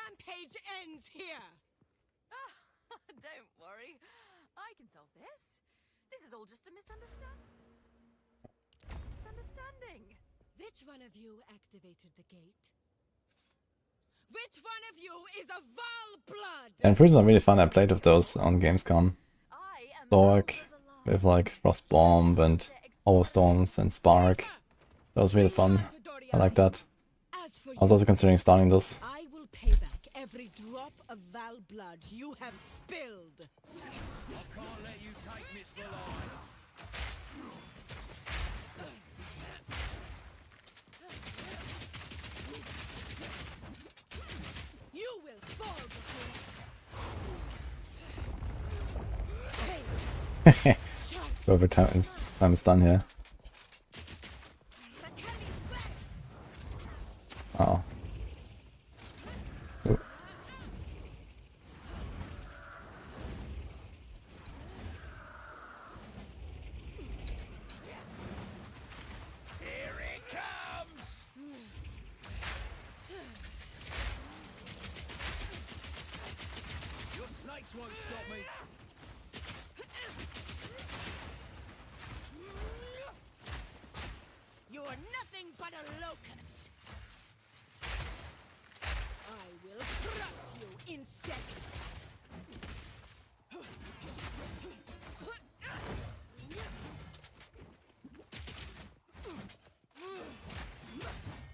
rampage ends here. Don't worry. I can solve this. This is all just a misunderstanding. Which one of you activated the gate? Which one of you is a Val blood? And Imperials are really fun. I played with those on Gamescom. I am Sorc with like Frost Bomb and Overstorms and Spark. That was really fun. I like that. As for I was also considering starting this. I will pay back every drop of Val blood you have spilled. I can't let you take Miss Valai. You will fall before us. Whoever time is done here. Oh. Oop. Here it comes! Your snakes won't stop me. You are nothing but a locust. I will crush you, insect.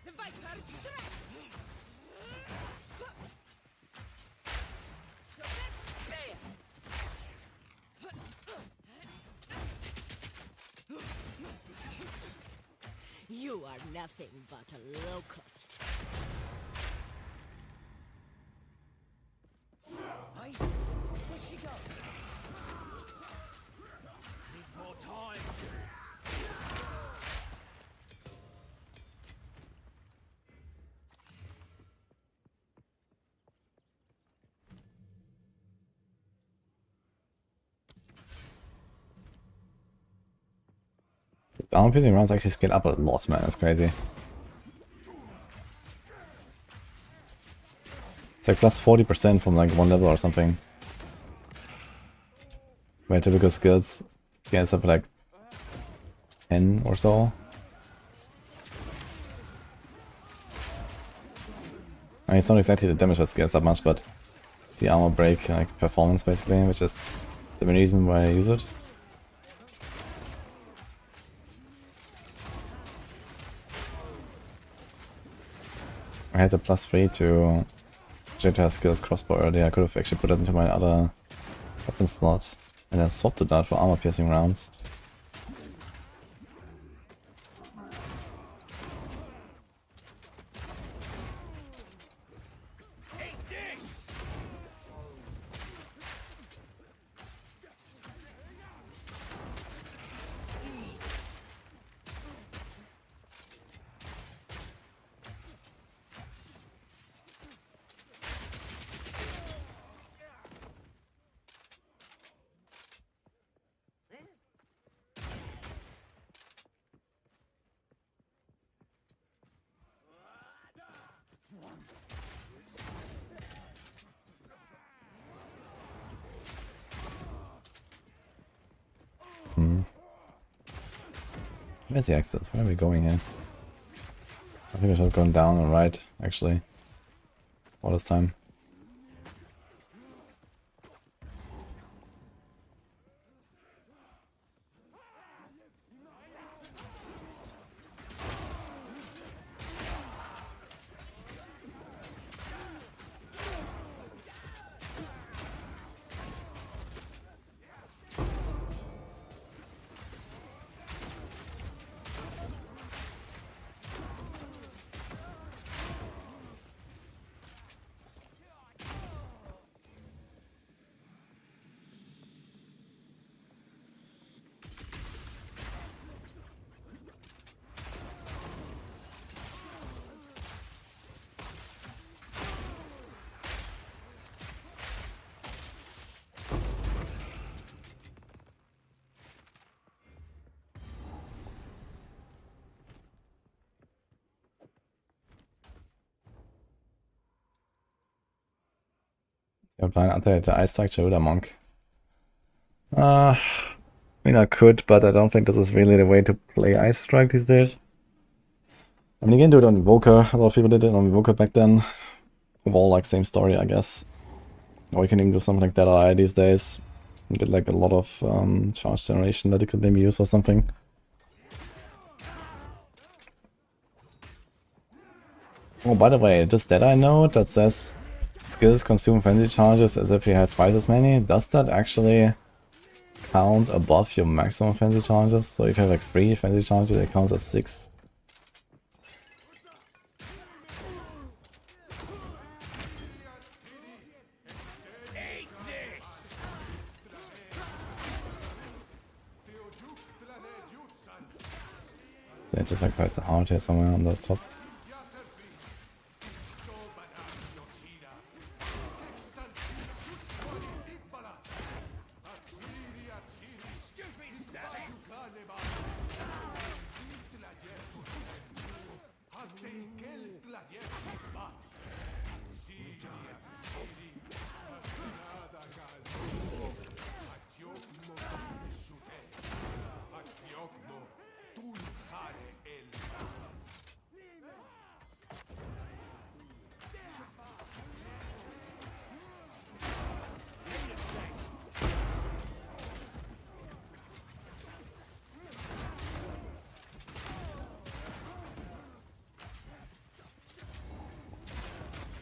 The viper strikes. You are nothing but a locust. Hey, where'd she go? Need more time. Armor piercing rounds actually scale up a lot, man. That's crazy. It's like plus 40% from like one level or something. Where typical skills scales up like 10 or so. I mean, it's not exactly the damage that scales that much, but the armor break like performance basically, which is the main reason why I use it. I had a +3 to projectile skills crossbow earlier. I could have actually put it into my other weapon slot and then swapped it out for armor piercing rounds. Where's the exit? Where are we going here? I think I should have gone down and right, actually. All this time. Apply an anti Ice Strike to the Monk. I mean, I could, but I don't think this is really the way to play Ice Strike these days. I mean, you can do it on Evoker. A lot of people did it on Evoker back then. Overall, like, same story, I guess. Or you can even do something like Deadeye these days. You get like a lot of charge generation that you could maybe use or something. Oh, by the way, this Deadeye note that says skills consume frenzy charges as if you had twice as many, does that actually count above your maximum frenzy charges? So if you have like 3 frenzy charges, it counts as 6. So it just like press the heart here somewhere on the top.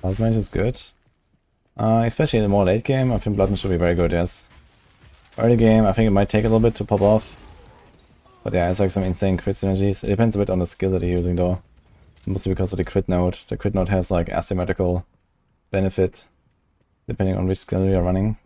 Blood Mage is good. Especially in the more late game, I think Blood Mage should be very good, yes. Early game, I think it might take a little bit to pop off. But yeah, it's like some insane crit synergies. It depends a bit on the skill that you're using though. Mostly because of the crit node. The crit node has like asymmetrical benefit depending on which skill you're running.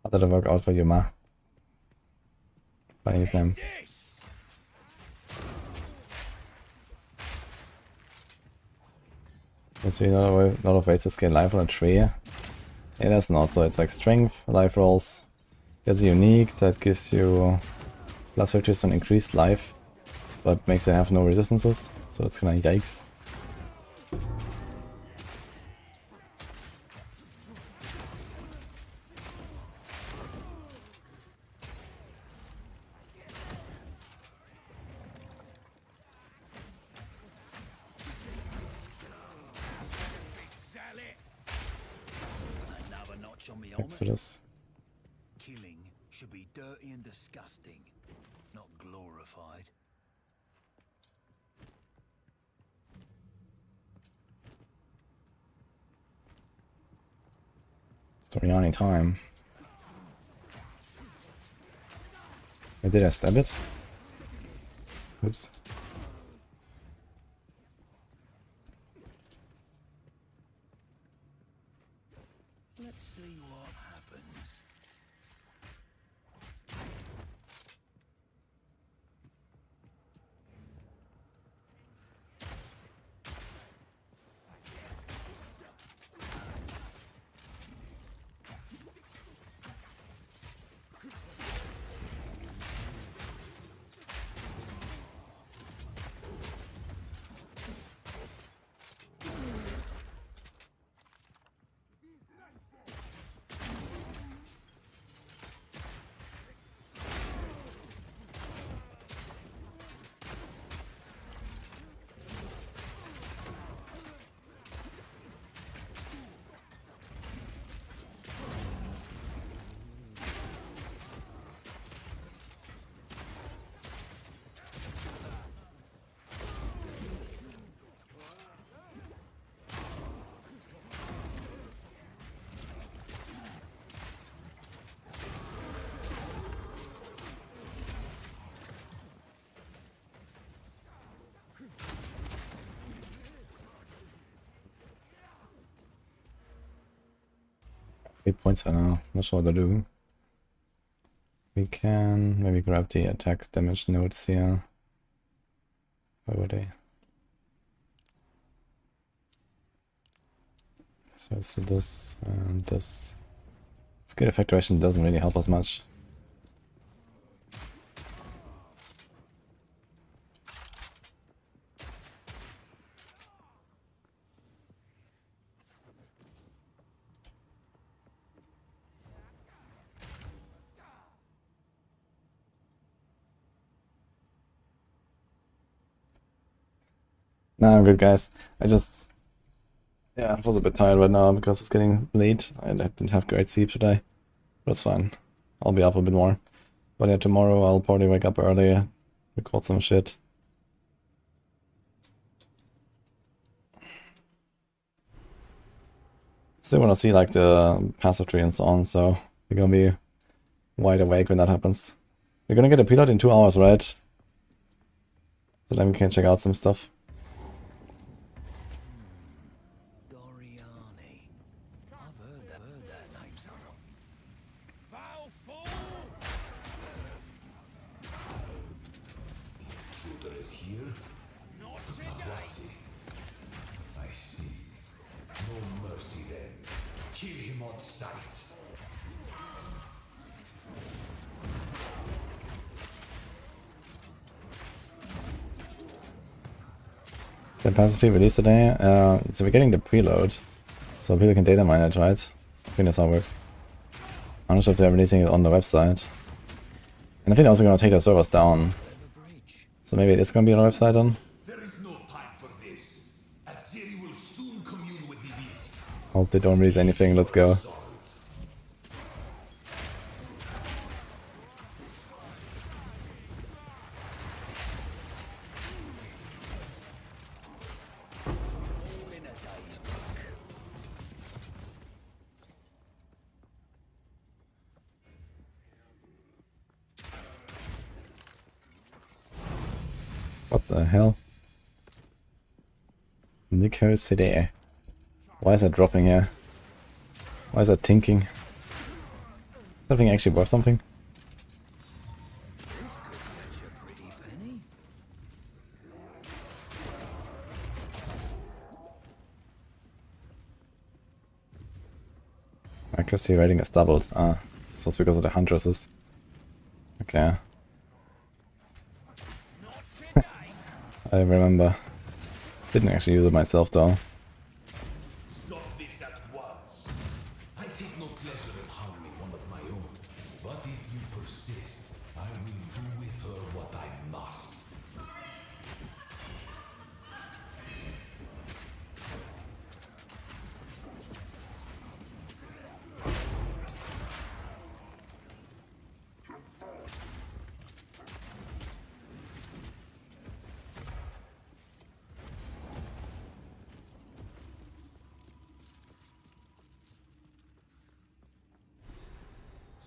How did it work out for you, Ma? Funny nickname. There's really a lot of ways to scale life on a tree. Yeah, there's not. So it's like strength, life rolls. There's a unique that gives you plus 50 on increased life, but makes you have no resistances. So that's kinda yikes. Next to this. Killing should be dirty and disgusting, not glorified. Storyani time. Did I stab it? Oops. Let's see what happens. 8 points right now. Not sure what they're doing. We can maybe grab the attack damage notes here. Where were they? So let's do this and this. Skill effect duration doesn't really help us much. Nah, I'm good, guys. I was a bit tired right now because it's getting late. I didn't have great sleep today. But it's fine. I'll be up a bit more. But yeah, tomorrow I'll probably wake up early, record some shit. Still wanna see like the passive tree and so on, so we're gonna be wide awake when that happens. We're gonna get a preload in 2 hours, right? So then we can check out some stuff. The passive tree released today, so we're getting the preload, so people can data mine it, right? I think that's how it works. I'm not sure if they're releasing it on the website. And I think they're also gonna take their servers down. So maybe it's gonna be on the website then? There is no time for this. Azeri will soon commune with the beast. Hope they don't release anything, let's go. What the hell? Necro CD. Why is that dropping here? Why is that tinking? Something actually worth something? Accuracy rating is doubled. Ah, this was because of the huntresses. Okay. I remember. Didn't actually use it myself though. Stop this at once. I take no pleasure in harming one of my own. But if you persist, I will do with her what I must.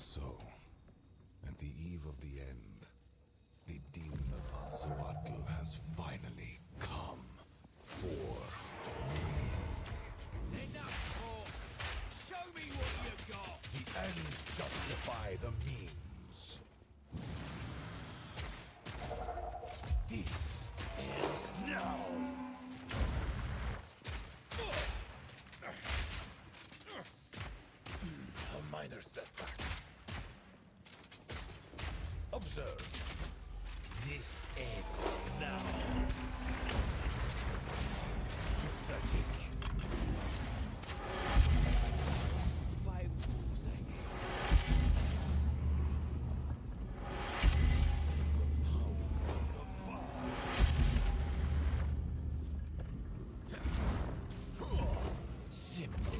So, at the eve of the end, the demon of Hatzoatl has finally come for me. Enough talk. Show me what you got. The ends justify the means. This ends now. A minor setback. Observe. This ends now. Pathetic. 5 moves ahead. Simple.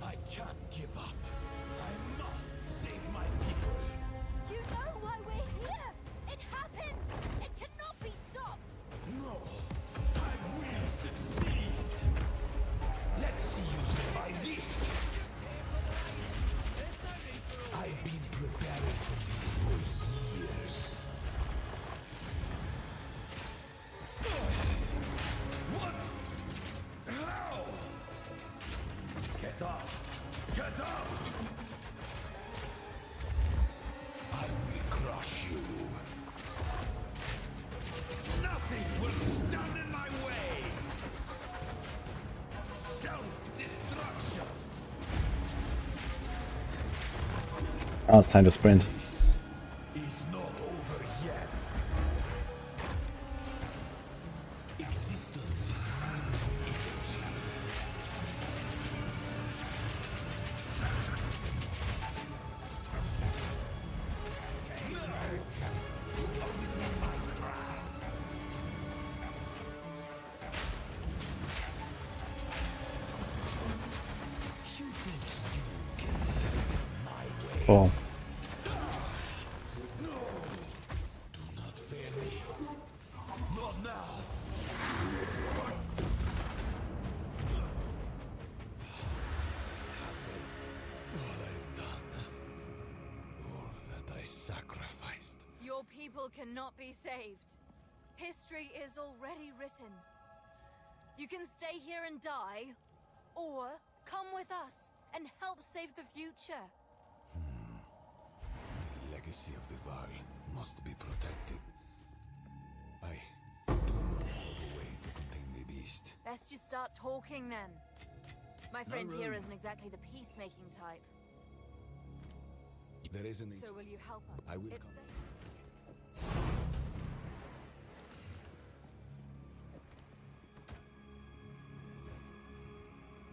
I can't give up. I must save my people. You know why we're here! It happened! It cannot be stopped! No, I will succeed. Let's see you survive this. I've been preparing for you for years. Oh, it's time to sprint. Is not over yet. Existence is energy. Oh. Sacrificed. Your people cannot be saved. History is already written. You can stay here and die, or come with us and help save the future. The legacy of the Val must be protected. I do know of a way to contain the beast. Best you start talking then. My friend here isn't exactly the peacemaking type. There is an So will you help us? I will It's come.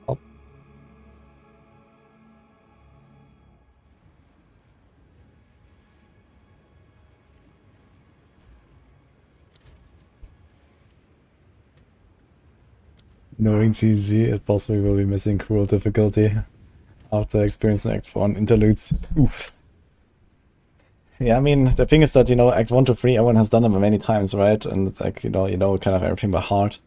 Oh. Knowing GG, it possibly will be missing cruel difficulty after experiencing Act 1 interludes. Oof. Yeah, I mean, the thing is that, you know, Act 1 to 3, everyone has done them many times, right? And it's like, you know kind of everything by heart.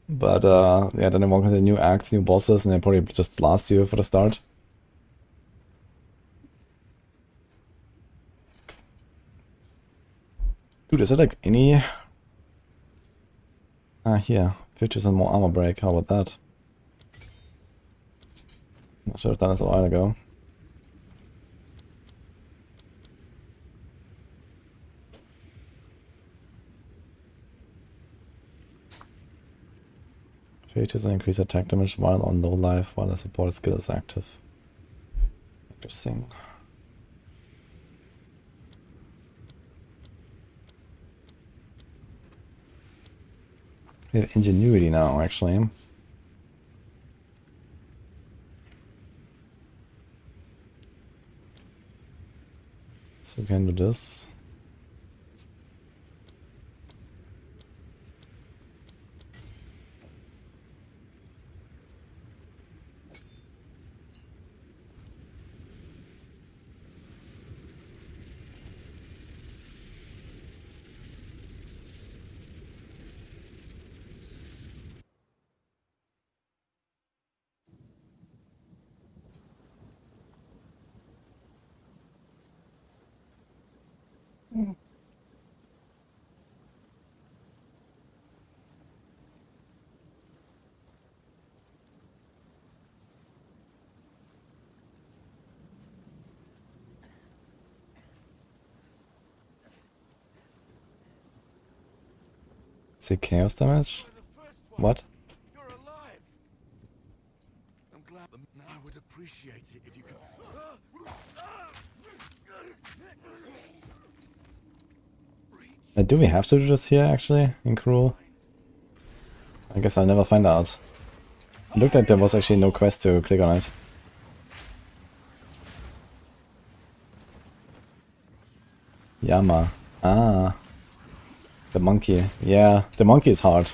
But, yeah, then they walk into new acts, new bosses, and they probably just blast you for the start. Dude, is there like any... Ah, here. 50% more armor break, how about that? I should have done this a while ago. Features increase attack damage while on low life while the support skill is active. Interesting. We have ingenuity now, actually. So we can do this. Is it chaos damage? What? You're alive. I'm glad. I would appreciate it if you could. Do we have to do this here, actually, in Cruel? I guess I'll never find out. It looked like there was actually no quest to click on it. Yama. Ah. The monkey. Yeah, the monkey is hard.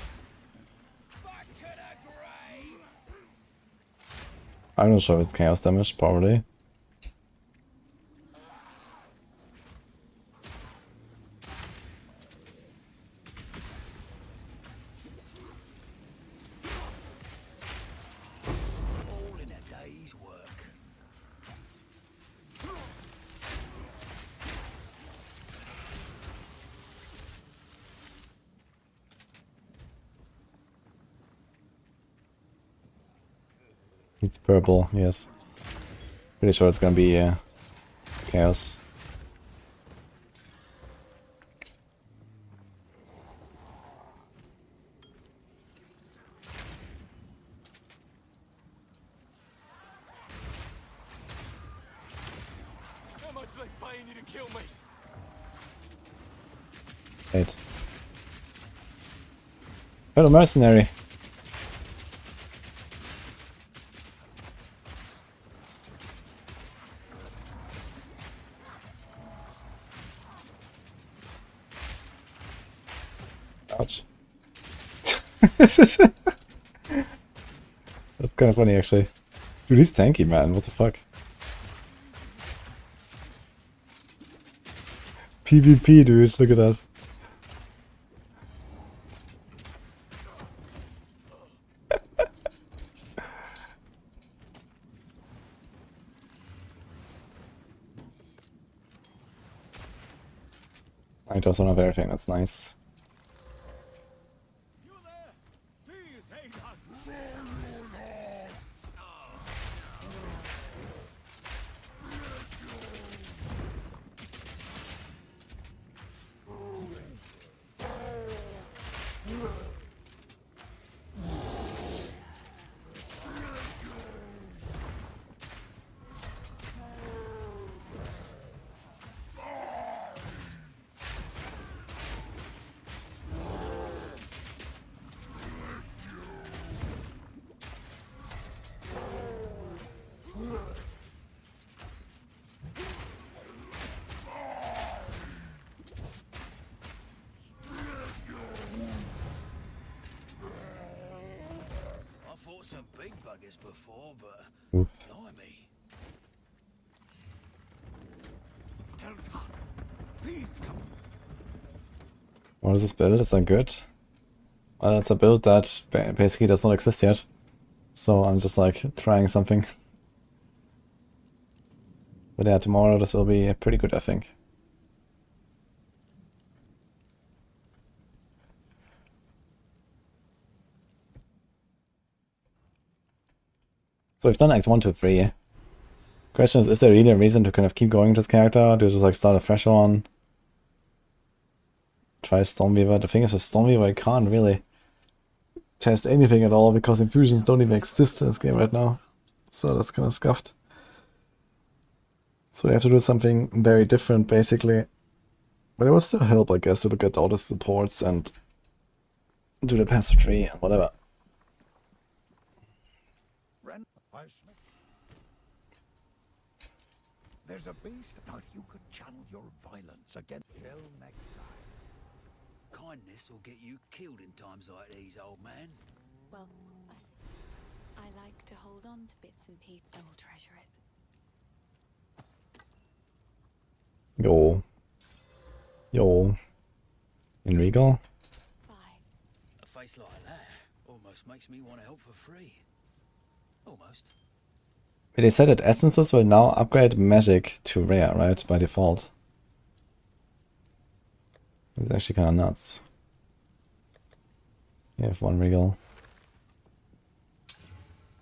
I'm not sure if it's chaos damage, probably. All in a day's work. It's purple, yes. Pretty sure it's gonna be chaos. actually paying you to kill me. Wait. Fellow mercenary. Ouch. That's kind of funny, actually. Dude, he's tanky, man. What the fuck? PvP, dude. Look at that. I just don't have everything. That's nice. You there? Please, hey, some big buggers before, but blimey. Please come. What is this build? Is that good? Well, it's a build that basically does not exist yet. So I'm just like trying something. But yeah, tomorrow this will be pretty good, I think. So we've done Act 1 to 3. Question is there really a reason to kind of keep going with this character? Do you just like start a fresh one? Try Stormweaver. The thing is with Stormweaver I can't really test anything at all because infusions don't even exist in this game right now. So that's kind of scuffed. So you have to do something very different basically. But it will still help, I guess, to look at all the supports and do the passive tree and whatever. There's a beast. Now, if you could channel your violence against till next time. Kindness will get you killed in times like these, old man. Well, I like to hold on to bits and pieces. I will treasure it. Yo. Yo. In Regal? Bye. A face like that almost makes me want to help for free. Almost. They said that essences will now upgrade magic to rare, right? By default. It's actually kind of nuts. You have one regal.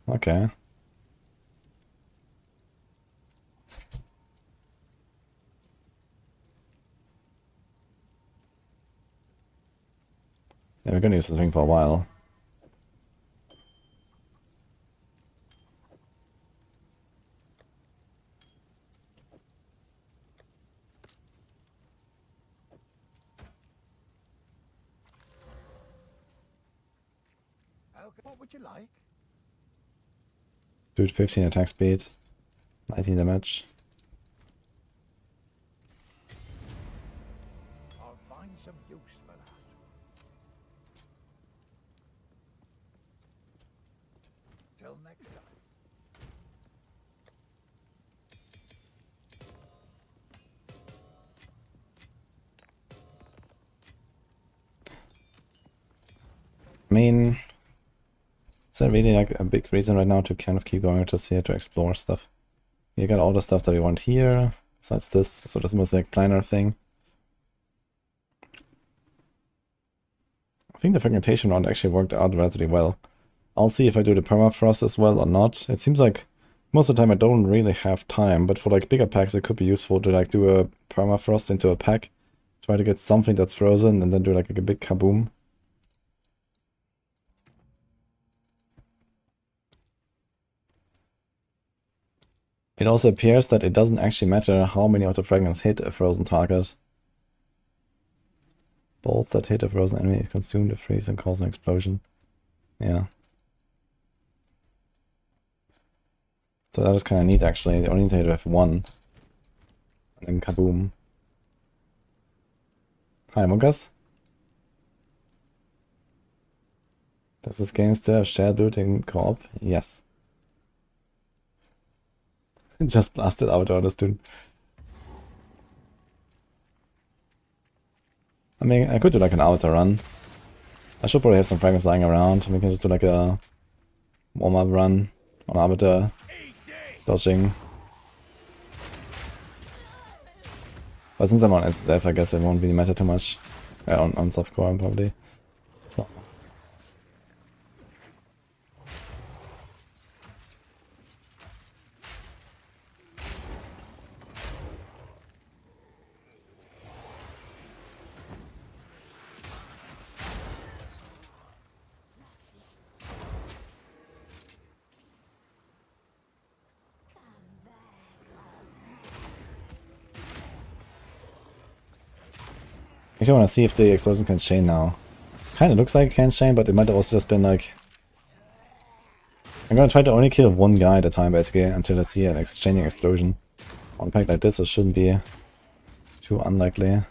Okay. Yeah, we're gonna use this thing for a while. What would you like? Dude, 15 attack speed, 19 damage. I'll find some use for that. Till next time. I mean, is that really like a big reason right now to kind of keep going just here to explore stuff? You got all the stuff that we want here, besides this, so this is mostly like planar thing. I think the fragmentation round actually worked out relatively well. I'll see if I do the permafrost as well or not. It seems like most of the time I don't really have time, but for like bigger packs it could be useful to like do a permafrost into a pack. Try to get something that's frozen and then do like a big kaboom. It also appears that it doesn't actually matter how many of the fragments hit a frozen target. Bolts that hit a frozen enemy consume the freeze and cause an explosion. Yeah. So that is kind of neat actually. They only need to have one. And then kaboom. Hi Munkas. Does this game still have shared loot in co-op? Yes. Just blasted out orders, dude. I mean, I could do like an outer run. I should probably have some fragments lying around. We can just do like a warm-up run on Arbiter. Dodging. But since I'm on SSF, I guess it won't really matter too much. On softcore probably. So. Actually, I want to see if the explosion can chain now. Kinda looks like it can chain, but it might have also just been like... I'm gonna try to only kill one guy at a time, basically, until I see an chaining explosion. On a pack like this, it shouldn't be too unlikely.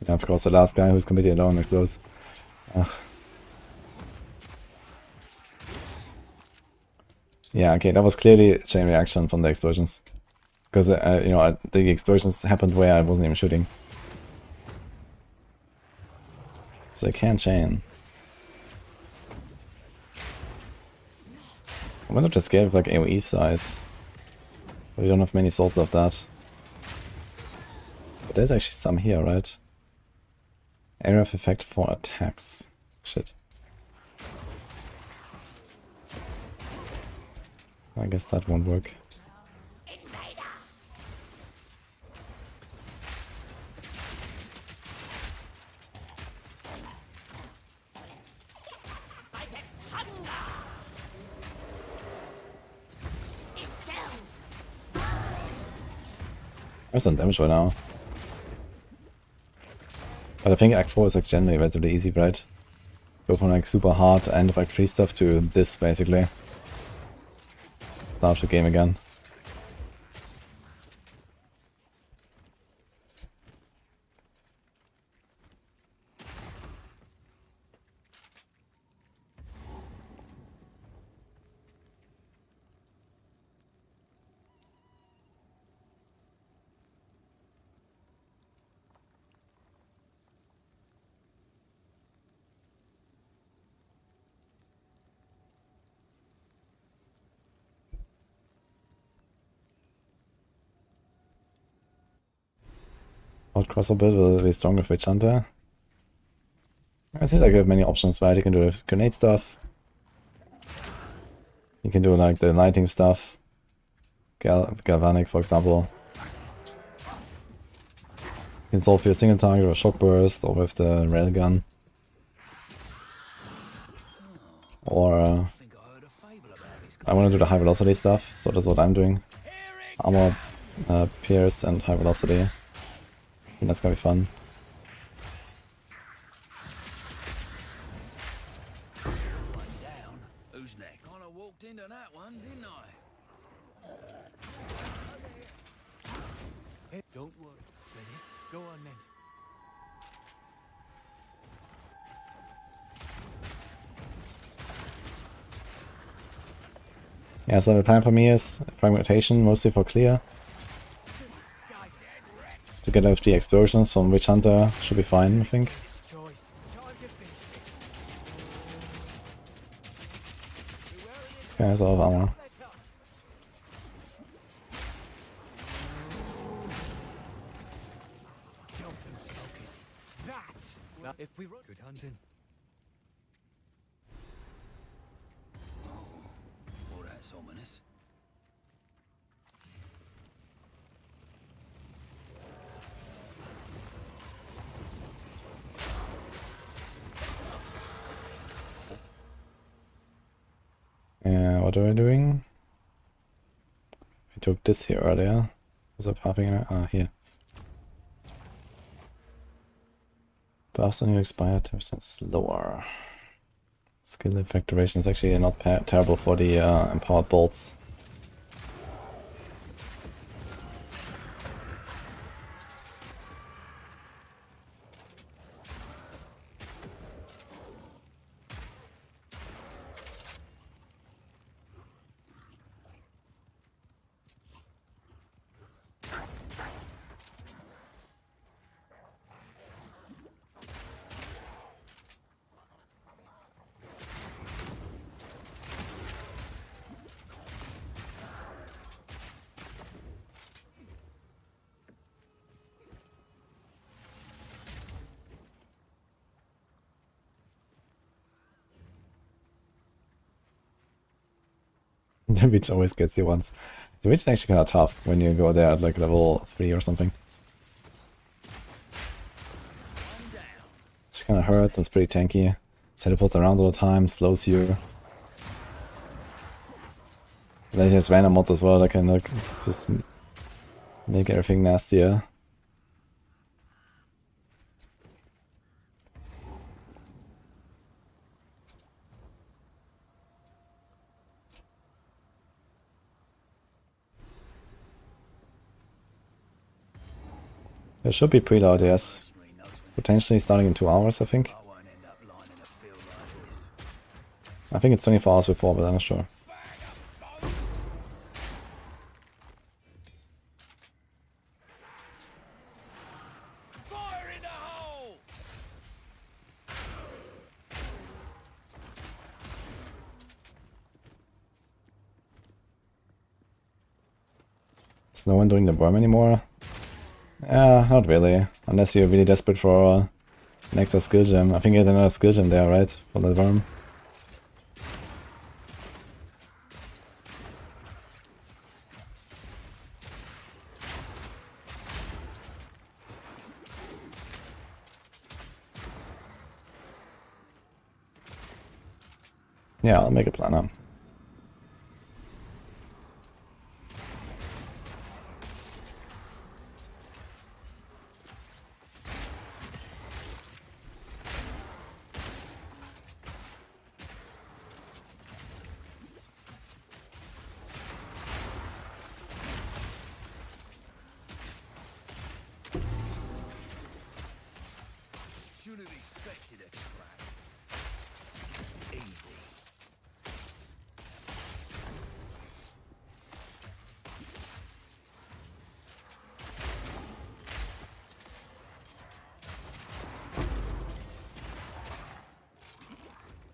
Yeah, of course, the last guy who's completely alone explodes. Ugh. Yeah, okay, that was clearly a chain reaction from the explosions. Because, you know, the explosions happened where I wasn't even shooting. So they can chain. I wonder if they scale with like AoE size. But we don't have many sources of that. But there's actually some here, right? Area of effect for attacks. Shit. I guess that won't work. There's some damage right now. But I think Act 4 is like generally relatively easy, right? Go from like super hard end of Act 3 stuff to this basically. Start the game again. Hot crossover build will be stronger for Witch Hunter. I see like you have many options, right? You can do the grenade stuff. You can do like the lighting stuff. Galvanic, for example. You can solve your single target or shock burst or with the railgun. Or I want to do the high velocity stuff, so that's what I'm doing. Armor, pierce and high velocity. I think that's gonna be fun. Who's next? Kinda walked into that one, didn't I? Hey, don't worry. Ready? Go on then. Yeah, so the plan for me is fragmentation, mostly for clear. To get off the explosions from Witch Hunter should be fine, I think. This guy has a lot of armor. If we run good hunting. Oh, that's ominous. What are we doing? We took this here earlier. Was I pathing? Ah, here. Buffs on you expire 10% slower. Skill effect duration is actually not terrible for the empowered bolts. The witch always gets you once. The witch is actually kind of tough when you go there at like level 3 or something. She kind of hurts and it's pretty tanky. Teleports around all the time, slows you. And then he has random mods as well that can like just make everything nastier. There should be preload, yes. Potentially starting in 2 hours, I think. I think it's 24 hours before, but I'm not sure. Is no one doing the worm anymore? Not really. Unless you're really desperate for an extra skill gem. I think you had another skill gem there, right? For the worm. Yeah, I'll make a plan now.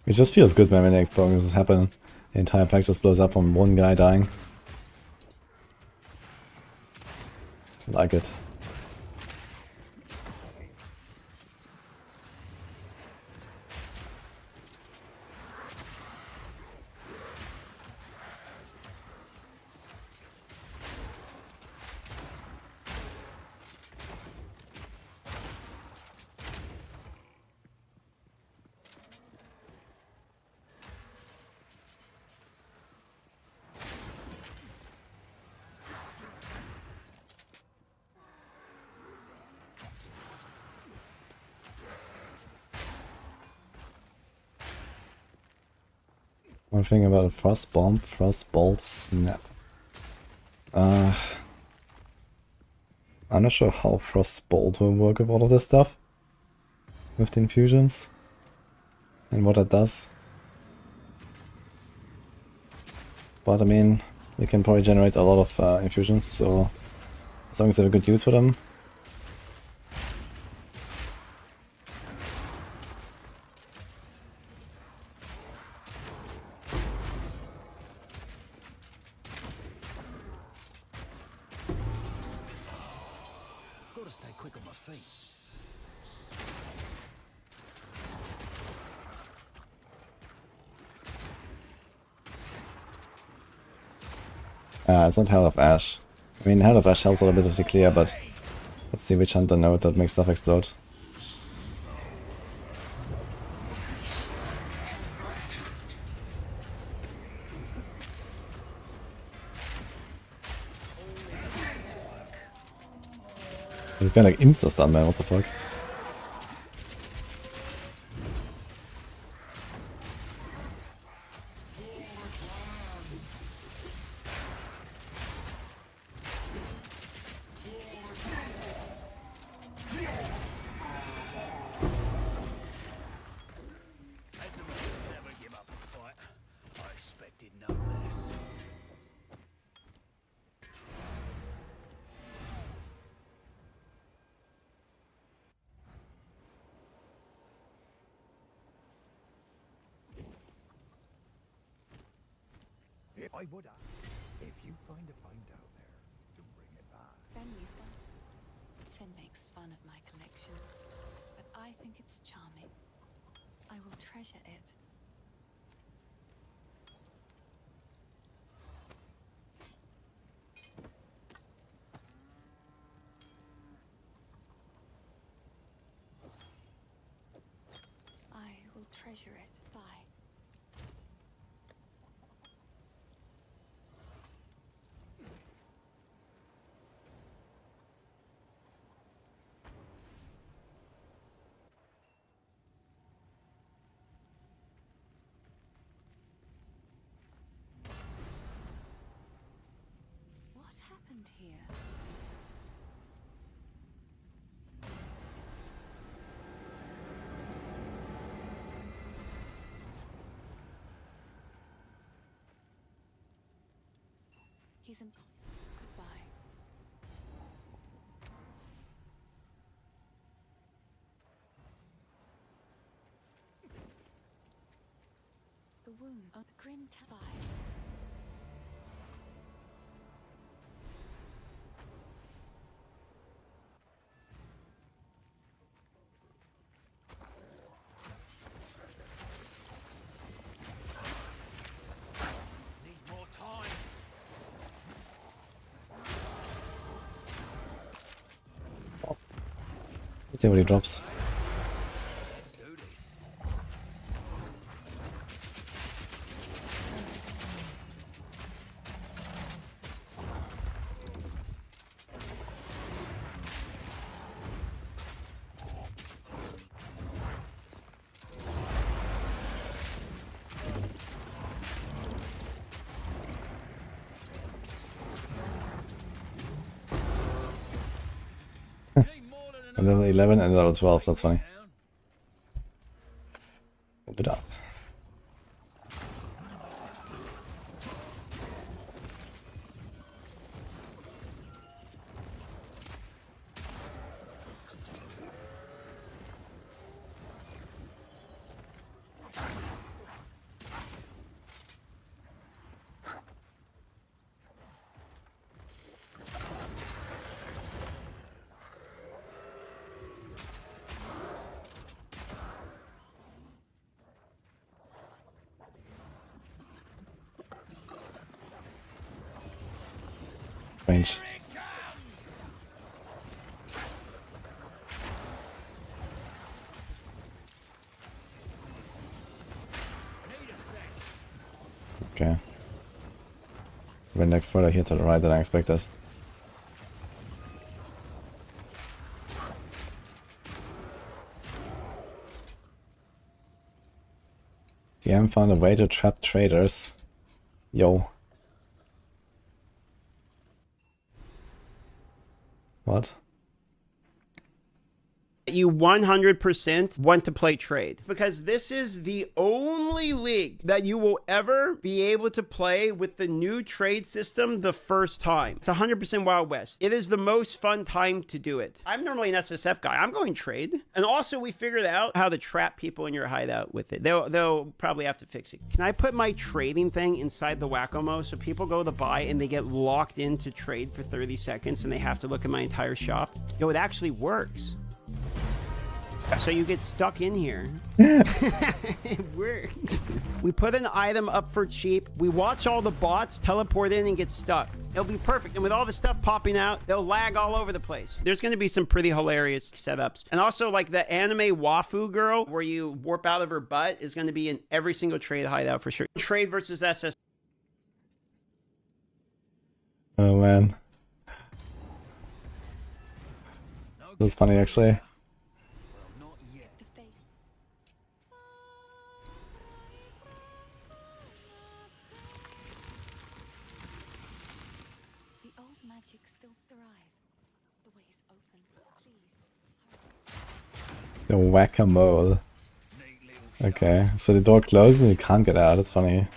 It just feels good when the explosions happen. The entire pack just blows up from one guy dying. I like it. One thing about a frost bomb, frost bolt, snap. I'm not sure how frost bolt will work with all of this stuff. With the infusions. And what it does. But I mean, you can probably generate a lot of infusions, so as long as you have a good use for them. It's not Hell of Ash. I mean, Hell of Ash helps a little bit with the clear, but it's the Witch Hunter node that makes stuff explode. He's got like insta-stun, man, what the fuck? Never give up a fight. I expected no less. I would if you find a find out there, to bring it back. Finn makes fun of my collection, but I think it's charming. I will treasure it. I will treasure it. Bye. What happened here? He's in. Goodbye. The womb of the grim Tabai. Need more time. Let's see what he drops. Let's do this. And level 11 and level 12, that's funny. We'll do that. Range. Okay. Went like further here to the right than I expected. DM found a way to trap traders. Yo. What? You 100% want to play trade because this is the only league that you will ever be able to play with the new trade system the first time. It's 100% Wild West. It is the most fun time to do it. I'm normally an SSF guy. I'm going trade. And also we figured out how to trap people in your hideout with it. They'll probably have to fix it. Can I put my trading thing inside the Whack-A-Mo so people go to buy and they get locked into trade for 30 seconds and they have to look at my entire shop? Yo, it actually works. So you get stuck in here. It works. We put an item up for cheap. We watch all the bots teleport in and get stuck. It'll be perfect. And with all the stuff popping out, they'll lag all over the place. There's going to be some pretty hilarious setups. And also like the anime Wafu girl where you warp out of her butt is going to be in every single trade hideout for sure. Trade versus SS. Oh man. That's funny actually. The faith. The old magic still thrives. The way is open. Please. The whack-a-mole. Okay, so the door closes and you can't get out. That's funny.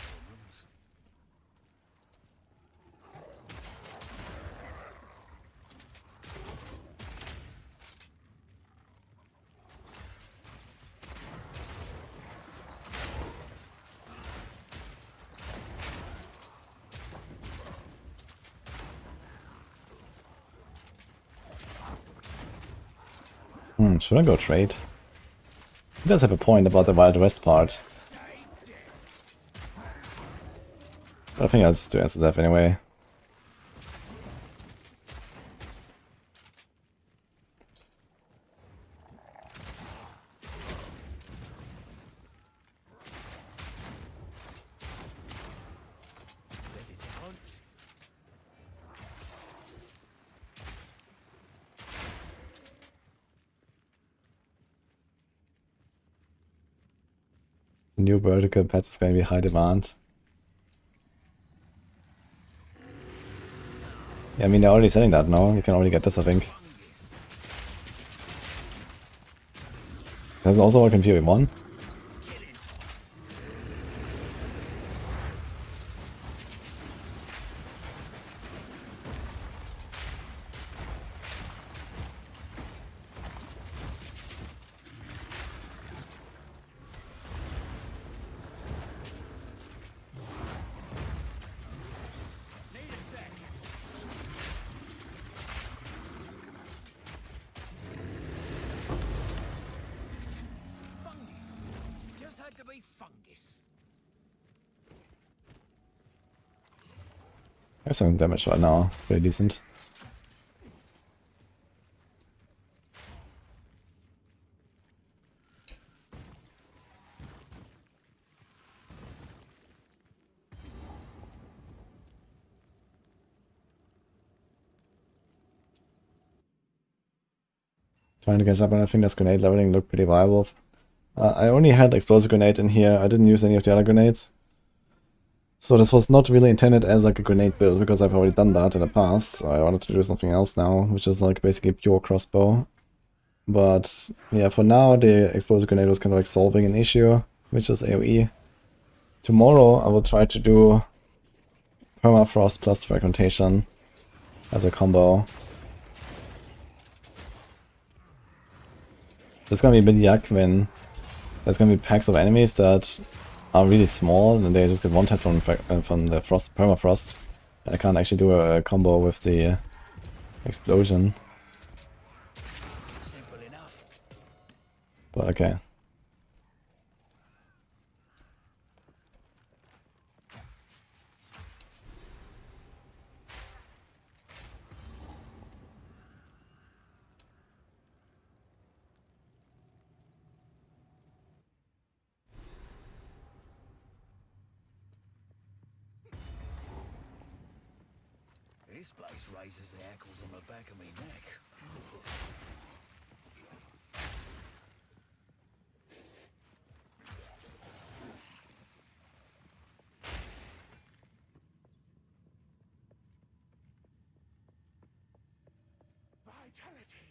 Should I go trade? He does have a point about the Wild West part. But I think I'll just do SSF anyway. New vertical pets is going to be high demand. Yeah, I mean, they're already selling that now. You can already get this, I think. Does it also work in PoE 1? There's some damage right now. It's pretty decent. Trying to catch up, and I think this grenade leveling looked pretty viable. I only had explosive grenade in here. I didn't use any of the other grenades. So this was not really intended as like a grenade build, because I've already done that in the past. So I wanted to do something else now, which is like basically pure crossbow. But yeah, for now the explosive grenade was kind of like solving an issue, which is AoE. Tomorrow I will try to do permafrost plus fragmentation as a combo. It's gonna be a bit yuck when there's gonna be packs of enemies that are really small and they just get one tap from the permafrost. And I can't actually do a combo with the explosion. But okay. This place raises the hackles on the back of me neck. Vitality.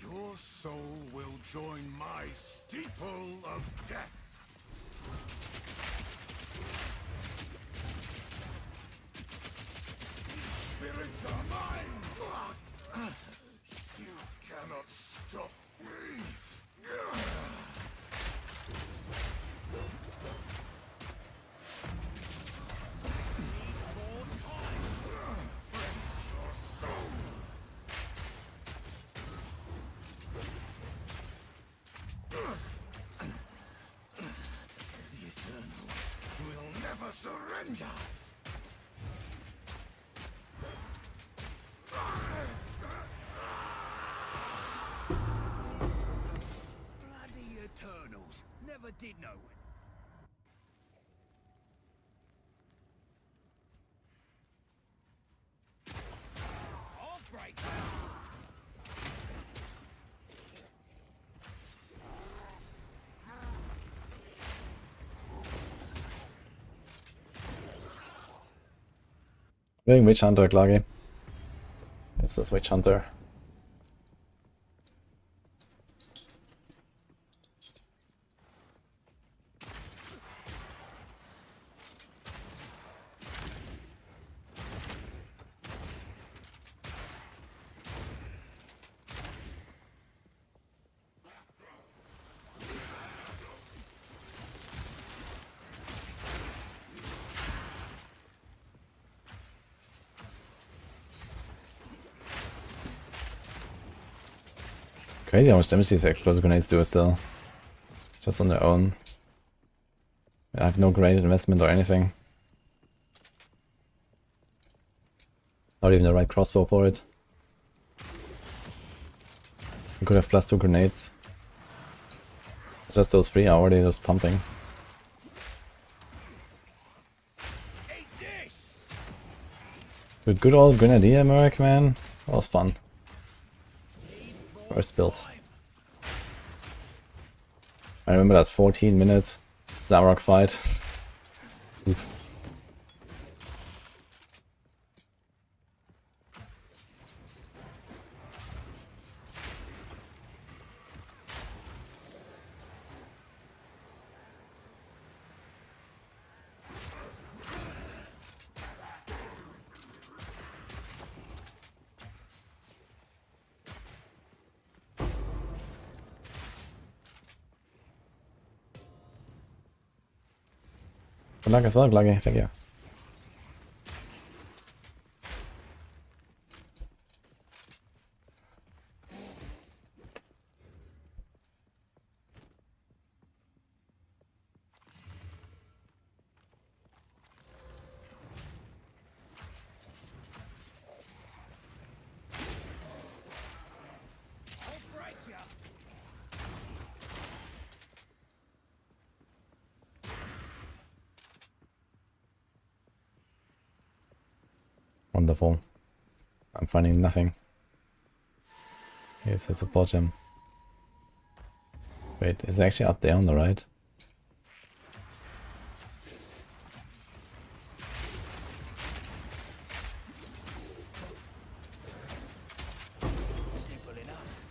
Your soul will join my steeple of death. You cannot stop me. The Eternals will never surrender. Bloody Eternals. Never did know it. I'll break that. Wegen Witch Hunter, klar gehen. Ist das Witch Hunter? Crazy how much damage these explosive grenades do still. Just on their own. I have no great investment or anything. Not even the right crossbow for it. I could have +2 grenades. Just those 3 are already just pumping. Good old Grenadier Merc, man. That was fun. First build. I remember that 14-minute Zarok fight. Oof. Good luck as well, Gluggy. Thank you. Wonderful. I'm finding nothing. Here's a support gem. Wait, is it actually up there on the right? Simple enough.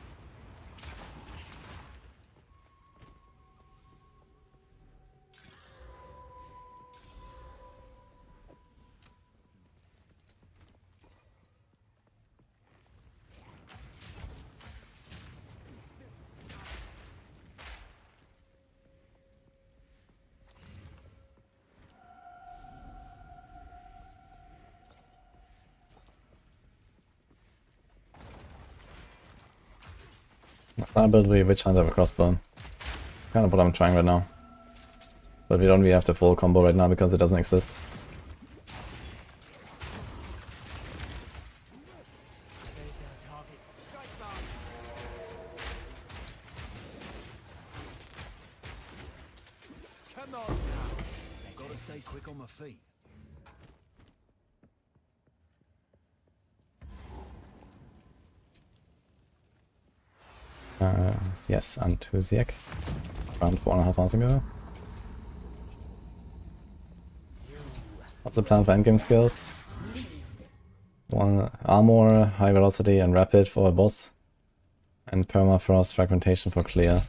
It's not a build with Witch Hunter with crossbow. Kind of what I'm trying right now. But we don't really have the full combo right now because it doesn't exist. There's our target. Strike Barb. Come on now. Gotta stay quick on my feet. Yes, Antusiak. Around 4.5 hours ago. What's the plan for endgame skills? 1 armor, high velocity and rapid for a boss. And permafrost fragmentation for clear.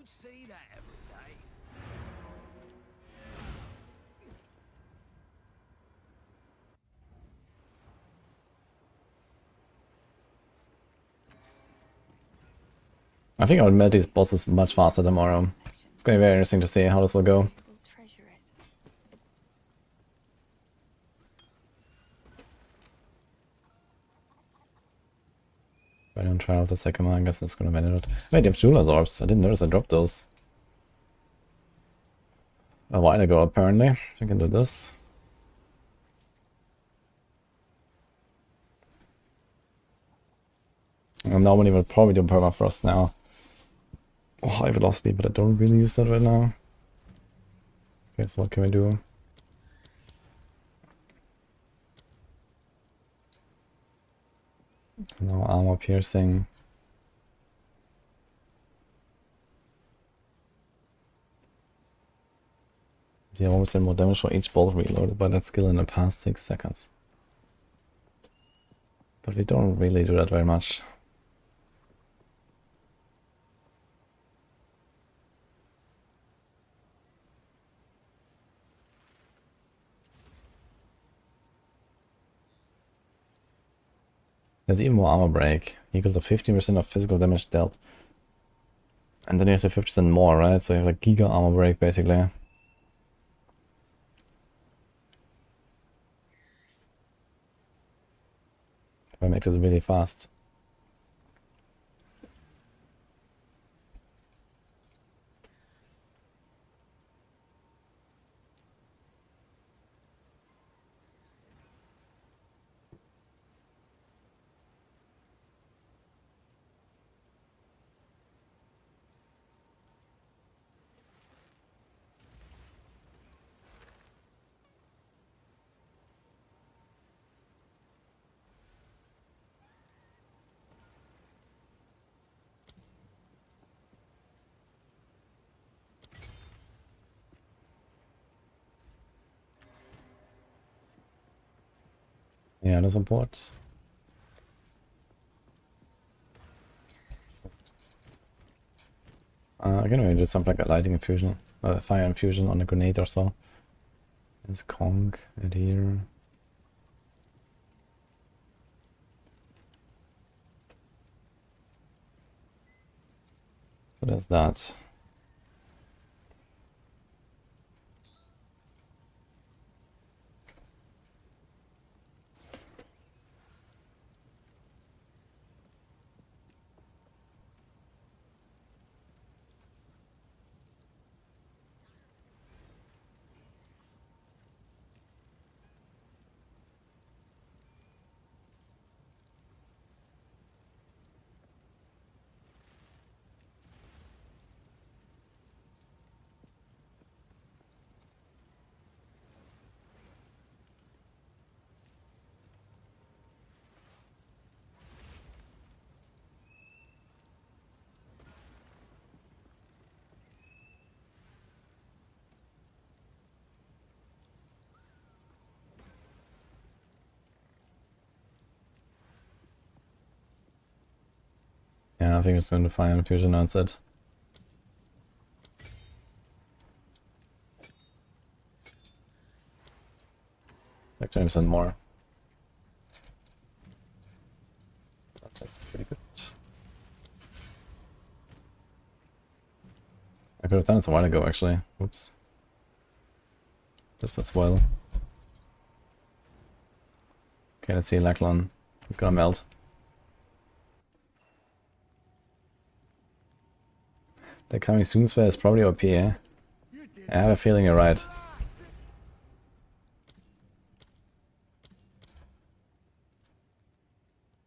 don't see that every day. I think I would melt these bosses much faster tomorrow. It's gonna be very interesting to see how this will go. If I don't try out the second one, I guess it's gonna manage it. Wait, they have Jeweler's Orbs. I didn't notice I dropped those a while ago, apparently. I can do this. I normally would probably do Permafrost now. Oh, high velocity, but I don't really use that right now. Okay, so what can we do? No armor piercing. Yeah, almost more damage for each bolt reloaded by that skill in the past 6 seconds. But we don't really do that very much. There's even more armor break, equal to 15% of physical damage dealt. And then you have to 50% more, right? So you have like giga armor break basically. I make this really fast. Yeah, the support. I can maybe do something like a lighting infusion, fire infusion on a grenade or so. There's Kong, Adhere. So there's that. Yeah, I think it's going to fire infusion, that's it. Like 20% more. That's pretty good. I could have done this a while ago, actually. Oops. This as well. Okay, let's see Lachlan. It's gonna melt. The coming soon spell is probably OP, eh? I have a feeling you're right.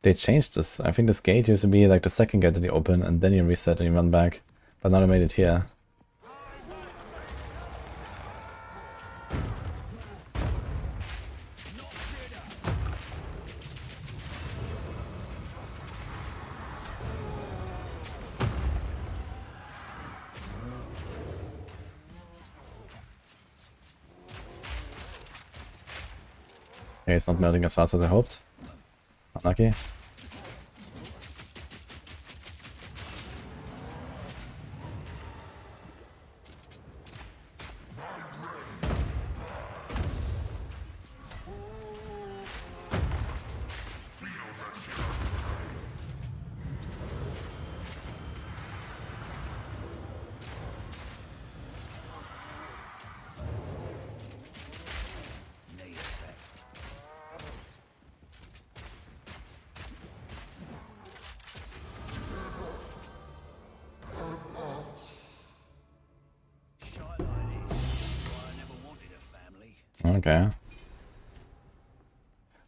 They changed this. I think this gate used to be like the second gate that you open and then you reset and you run back. But now they made it here. Okay, it's not melting as fast as I hoped. Unlucky. Okay.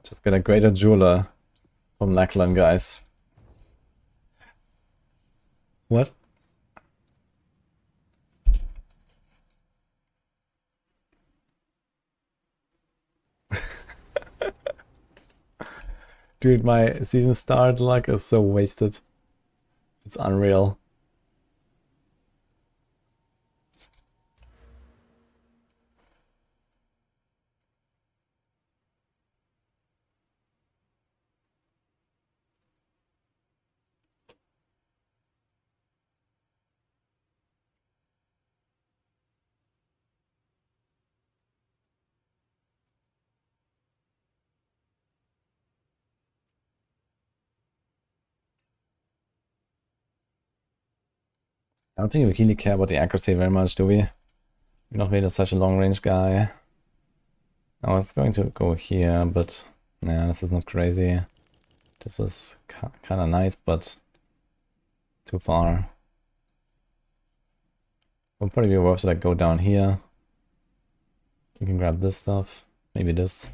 Just get a greater jeweler from Lackland, guys. What? Dude, my season start luck is so wasted. It's unreal. I don't think we really care about the accuracy very much, do we? We're not really such a long range guy. I was going to go here, but nah, this is not crazy. This is kind of nice, but too far. Would probably be worth to like go down here. You can grab this stuff, maybe this.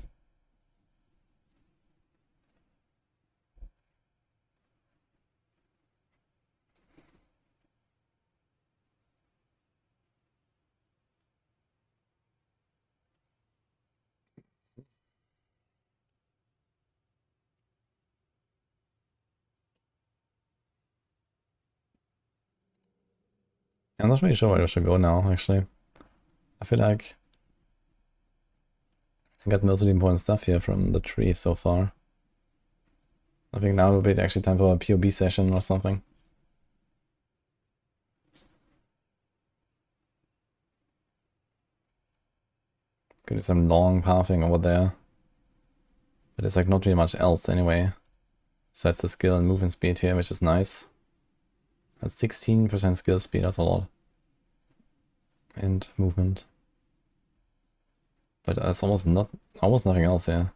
I'm not really sure where I should go now, actually. I feel like I got most of the important stuff here from the tree so far. I think now would be actually time for a PoB session or something. Could do some long pathing over there. But it's like not really much else anyway. Besides the skill and movement speed here, which is nice. That's 16% skill speed, that's a lot. And movement. But there's almost nothing else here.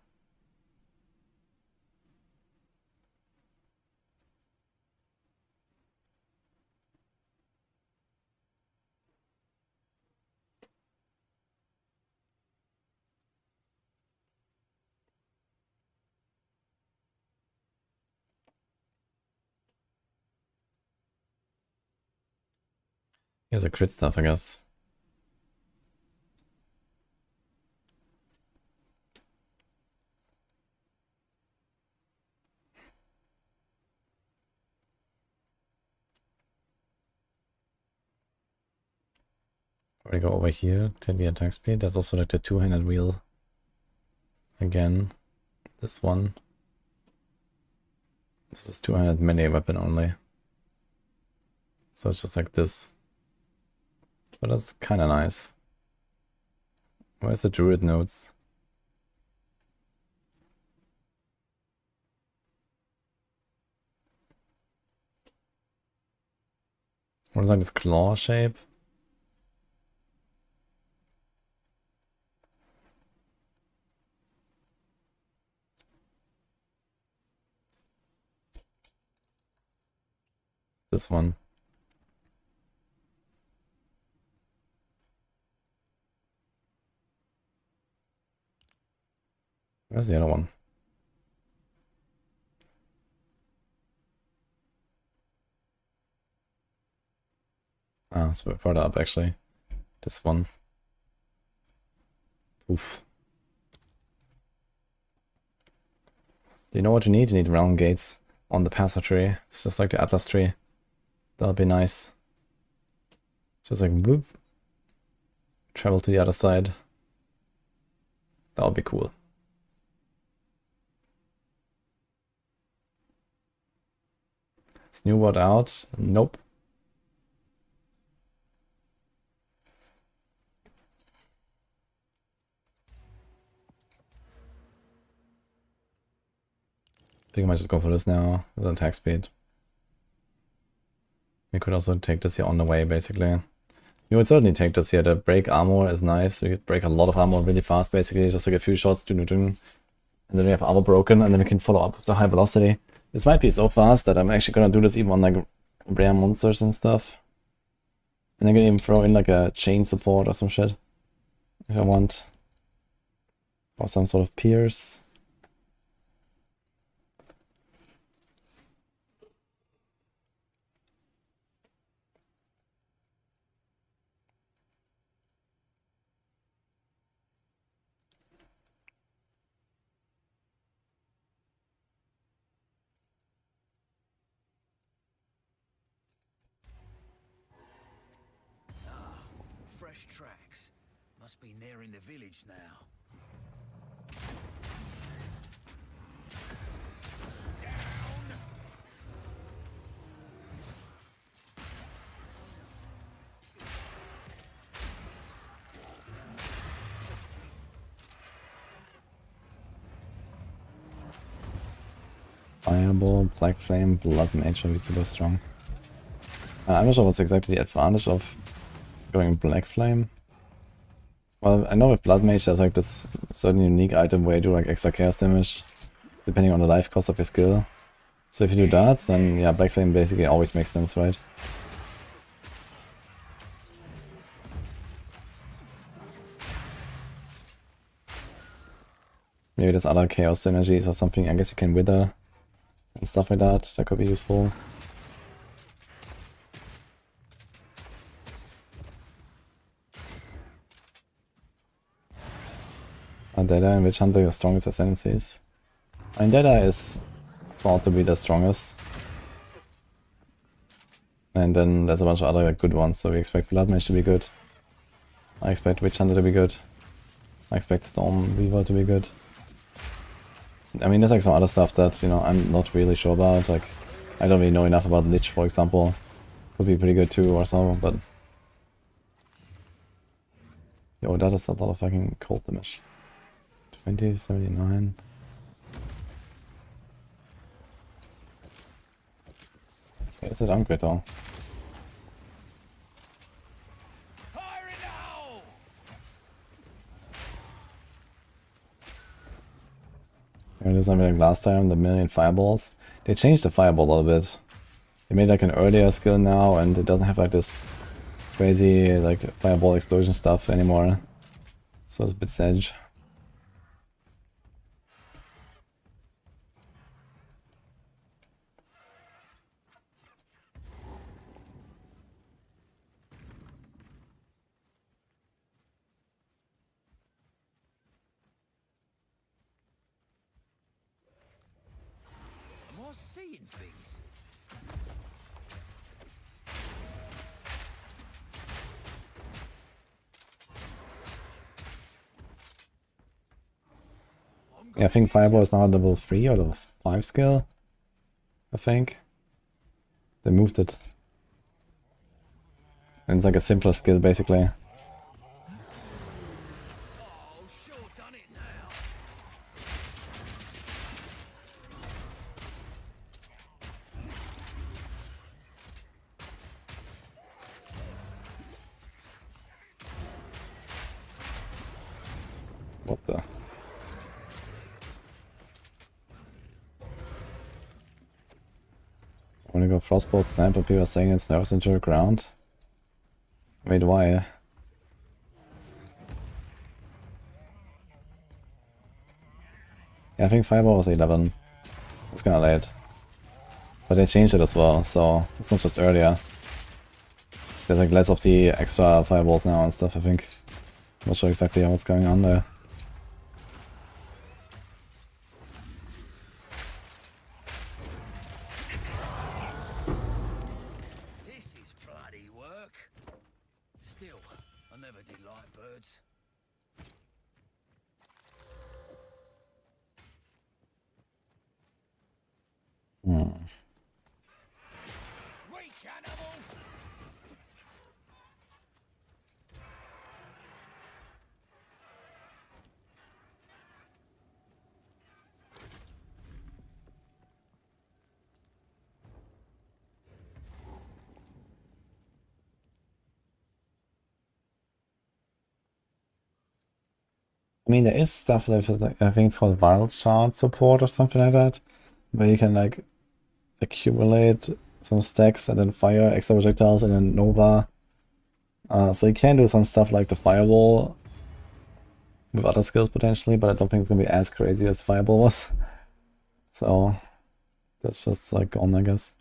Here's a crit stuff, I guess. We go over here to the attack speed. There's also like the two-handed wheel. Again, this one. This is two-handed melee weapon only. So it's just like this. But that's kind of nice. Where's the Druid notes? What is like this claw shape? This one. Where's the other one? Ah, it's a bit further up actually. This one. Oof. Do you know what you need? You need realm gates on the Passer tree. It's just like the Atlas tree. That'll be nice. Just like whoop. Travel to the other side. That'll be cool. Is new word out? Nope. I think I might just go for this now with attack speed. We could also take this here on the way, basically. You would certainly take this here. The break armor is nice. We could break a lot of armor really fast, basically. Just like a few shots, and then we have armor broken, and then we can follow up with the high velocity. This might be so fast that I'm actually gonna do this even on like rare monsters and stuff. And I can even throw in like a chain support or some shit if I want. Or some sort of pierce. Fresh tracks. Must be near in the village now. Fireball, Black Flame, Blood Mage should be super strong. I'm not sure what's exactly the advantage of going Black Flame. Well, I know with Blood Mage there's like this certain unique item where you do like extra chaos damage, depending on the life cost of your skill. So if you do that, then yeah, Black Flame basically always makes sense, right? Maybe there's other chaos synergies or something. I guess you can wither and stuff like that. That could be useful. Data and Witch Hunter your strongest ascendancies. I mean, Data is thought to be the strongest. And then there's a bunch of other like, good ones, so we expect Blood Mage to be good. I expect Witch Hunter to be good. I expect Storm Weaver to be good. I mean, there's like some other stuff that, you know, I'm not really sure about. Like, I don't really know enough about Lich, for example. Could be pretty good too or so, but... Yo, that is a lot of fucking cold damage. 2079. Okay, it's a downgrade though. It is something like last time, the million fireballs. They changed the fireball a little bit. They made like an earlier skill now, and it doesn't have like this crazy like fireball explosion stuff anymore. So it's a bit sedge. Seeing things. Yeah, I think Fireball is now level 3 or level 5 skill. I think. They moved it. And it's like a simpler skill basically. What the? I wanna go Frostbolt Snipe, but people are saying it's nerfs into the ground. Wait, why? Yeah, I think Fireball was 11. It's kinda late. But they changed it as well, so it's not just earlier. There's like less of the extra fireballs now and stuff, I think. Not sure exactly what's going on there. I mean, there is stuff like, I think it's called Wild Shard support or something like that, where you can like accumulate some stacks and then fire extra projectiles and then Nova. So you can do some stuff like the Firewall with other skills potentially, but I don't think it's gonna be as crazy as Fireball was. So that's just like gone, I guess.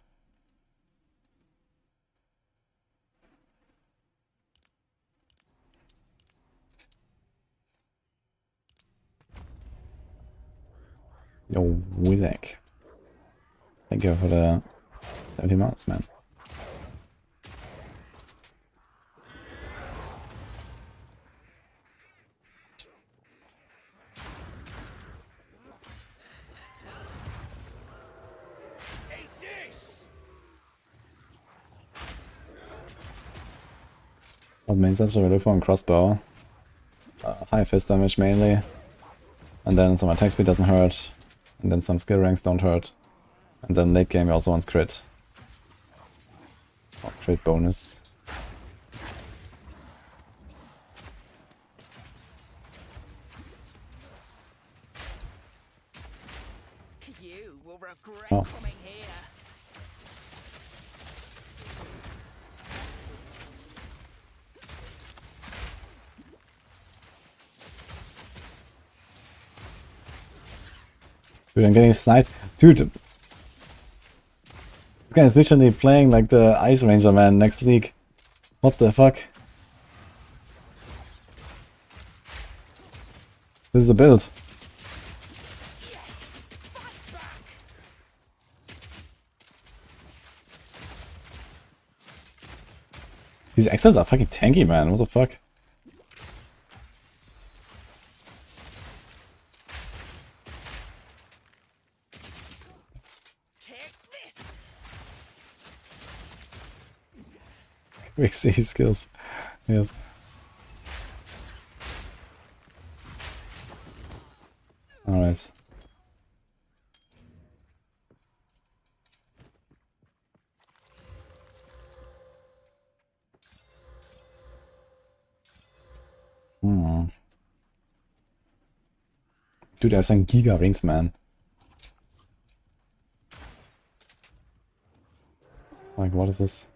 Yo, Wizak. Thank you for the 70 months, man. What main sensor we look for on crossbow? High fist damage mainly, and then some attack speed doesn't hurt, and then some skill ranks don't hurt, and then late game we also want crit. Or crit bonus. You will regret Oh. coming here. Dude, I'm getting sniped. Dude, this guy is literally playing like the Ice Ranger man next league. What the fuck? This is the build. These Exiles are fucking tanky, man. What the fuck? Quick C skills. Yes. Alright. Dude, I have some Giga Rings, man. Like, what is this?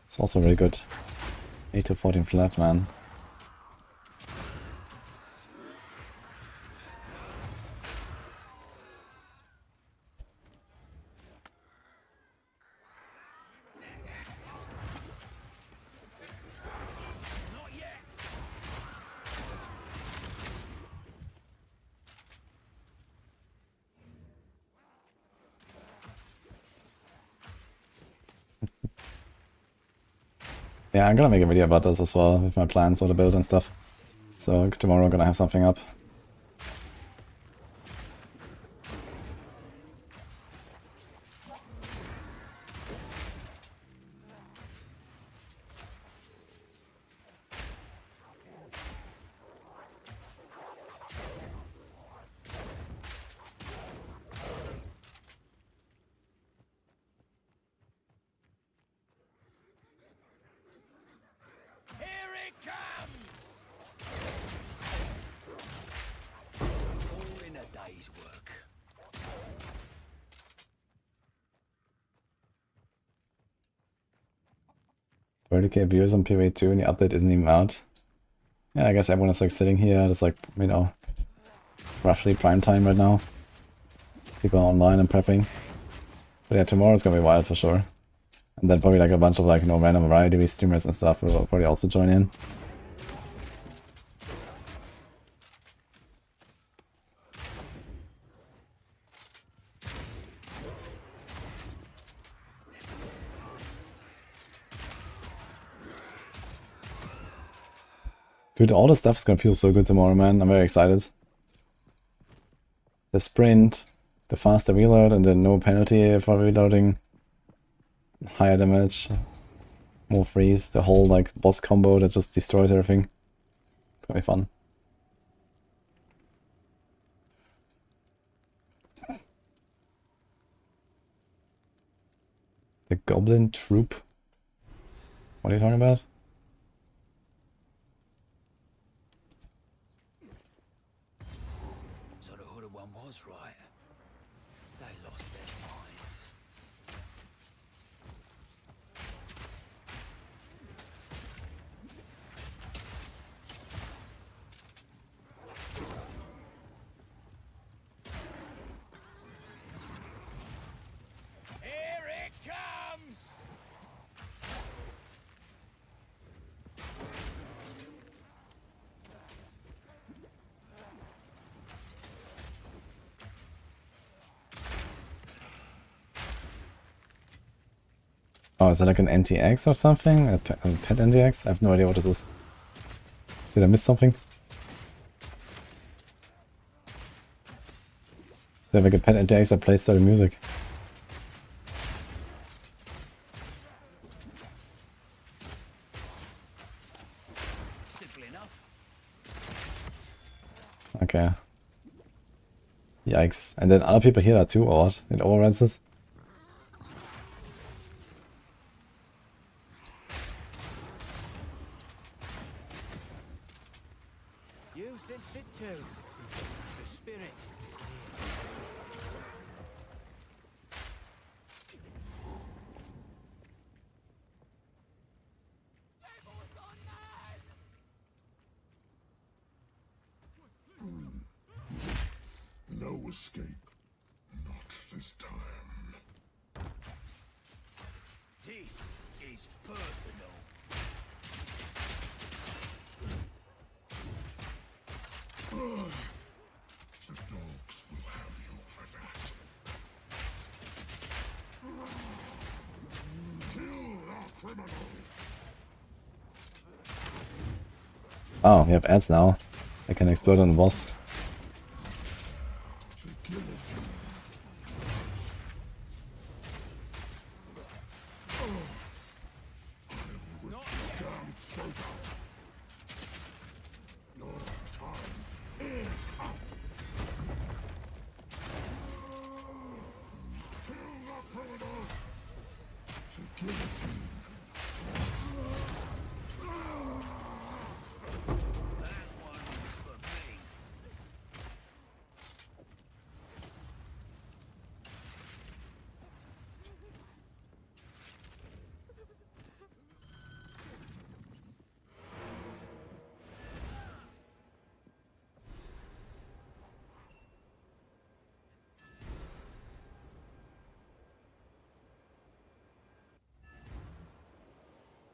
It's also really good. 8 to 14 flat, man. Yeah, I'm gonna make a video about this as well, with my plans for the build and stuff. So tomorrow I'm gonna have something up. Work. 30k views on PoE 2 and the update isn't even out. Yeah, I guess everyone is like sitting here. It's like, you know, roughly prime time right now. People are online and prepping. But yeah, tomorrow's gonna be wild for sure. And then probably like a bunch of like, you know, random variety streamers and stuff will probably also join in. Dude, all the stuff's gonna feel so good tomorrow, man. I'm very excited. The sprint, the faster reload, and then no penalty for reloading. Higher damage, more freeze, the whole like boss combo that just destroys everything. It's gonna be fun. The Goblin Troop? What are you talking about? So the hooded one was right. They lost their minds. Oh, is that like an NTX or something? A pet NTX? I have no idea what this is. Did I miss something? They have like a pet NTX that plays certain music. Simple enough. Okay. Yikes. And then other people hear that too, or what? It overrides this? You sensed it too. The spirit is No escape. Not this time. This is personal. The dogs will have you for that. Kill the criminal. Oh, we have ads now. I can explode on the boss.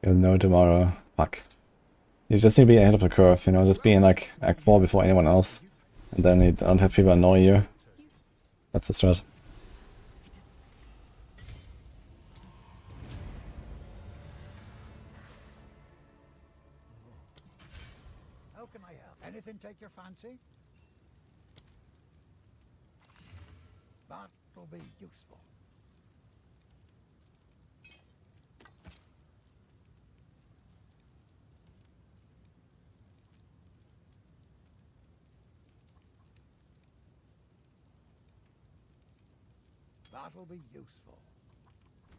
You'll know tomorrow. Fuck. You just need to be ahead of the curve, you know, just be in like Act 4 before anyone else. And then you don't have people annoy you. That's the strat. How can I help? Anything take your fancy? That'll be useful. That'll be useful.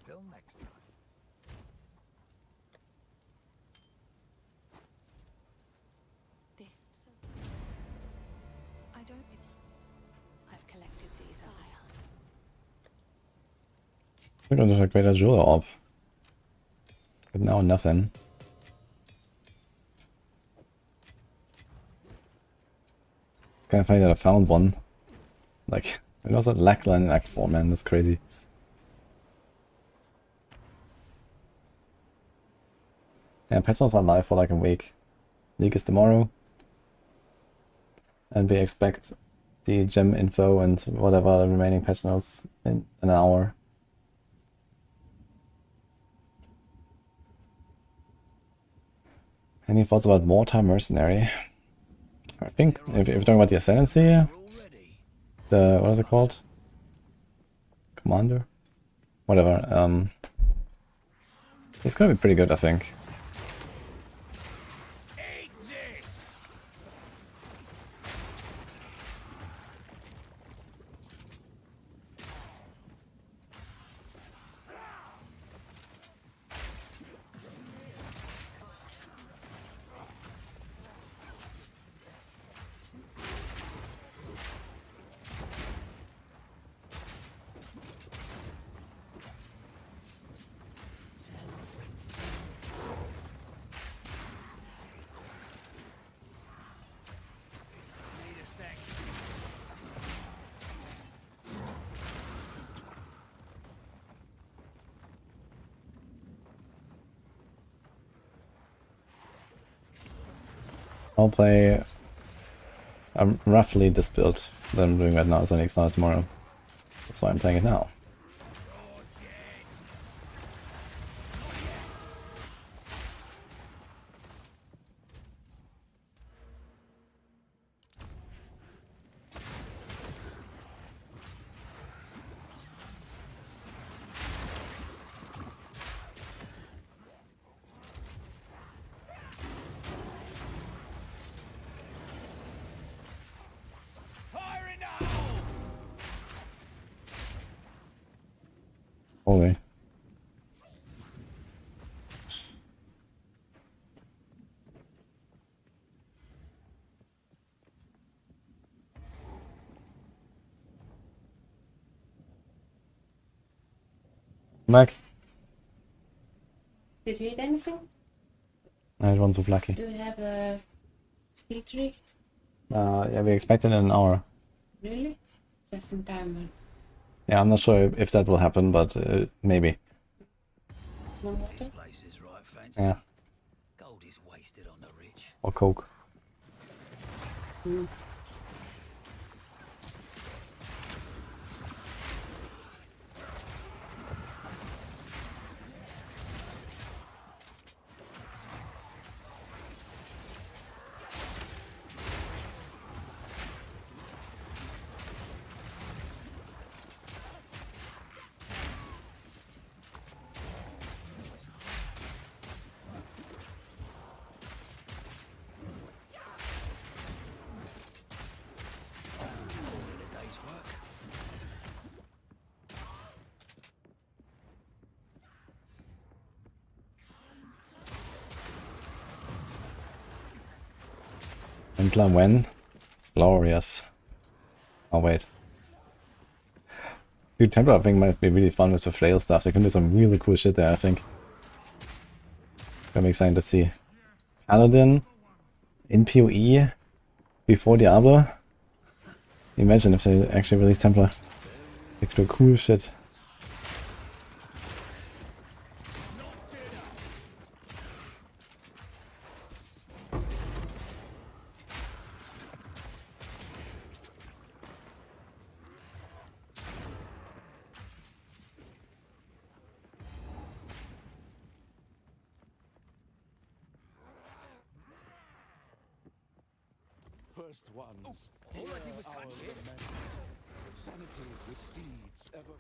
Till next time. This. So I don't. I've collected these over time. We're going to a greater jewel orb. But now nothing. It's kind of funny that I found one. Like, it was a lackline in Act 4, man, that's crazy. Yeah, patch notes are live for like a week. Leak is tomorrow. And we expect the gem info and whatever the remaining patch notes in an hour. Any thoughts about Wartime Mercenary? I think if you're talking about the Ascendancy, the, what is it called? Commander? Whatever. It's gonna be pretty good, I think. I'll play roughly this build that I'm doing right now, so next night tomorrow. That's why I'm playing it now. Holy. Back. Did you eat anything? I wasn't so lucky. Do you have a skill tree? Yeah, we expect it in an hour. Really? Just in time then. Yeah, I'm not sure if that will happen, but maybe. No water? This place is right fancy. Yeah. Gold is wasted on the rich. Or Coke. Mm. Templar when? Glorious. Oh wait. Dude, Templar I think might be really fun with the flail stuff. They can do some really cool shit there, I think. I'm excited to see. Paladin in PoE before Diablo. Imagine if they actually release Templar. They could do cool shit. First ones. All I did was touch it. Sanity recedes ever.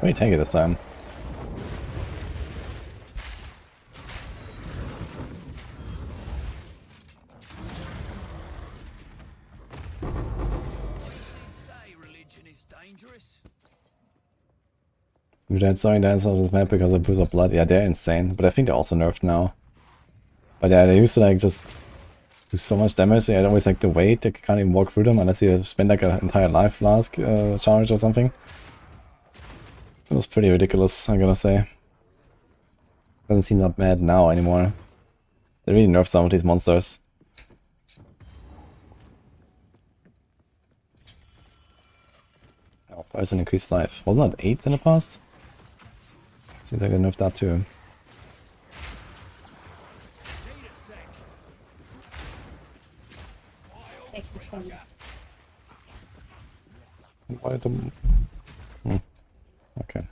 Let me take it this time. Say religion is dangerous. We tried sewing dance off this map because of Booze of Blood. Yeah, they're insane, but I think they're also nerfed now. But yeah, they used to like just do so much damage, so I'd always like to wait. They can't even walk through them unless you spend like an entire life flask charge or something. It was pretty ridiculous, I'm gonna say. Doesn't seem that bad now anymore. They really nerfed some of these monsters. Oh, 5% increased life. Wasn't that 8 in the past? Seems like they nerfed that too. Take this one. Why the... Okay.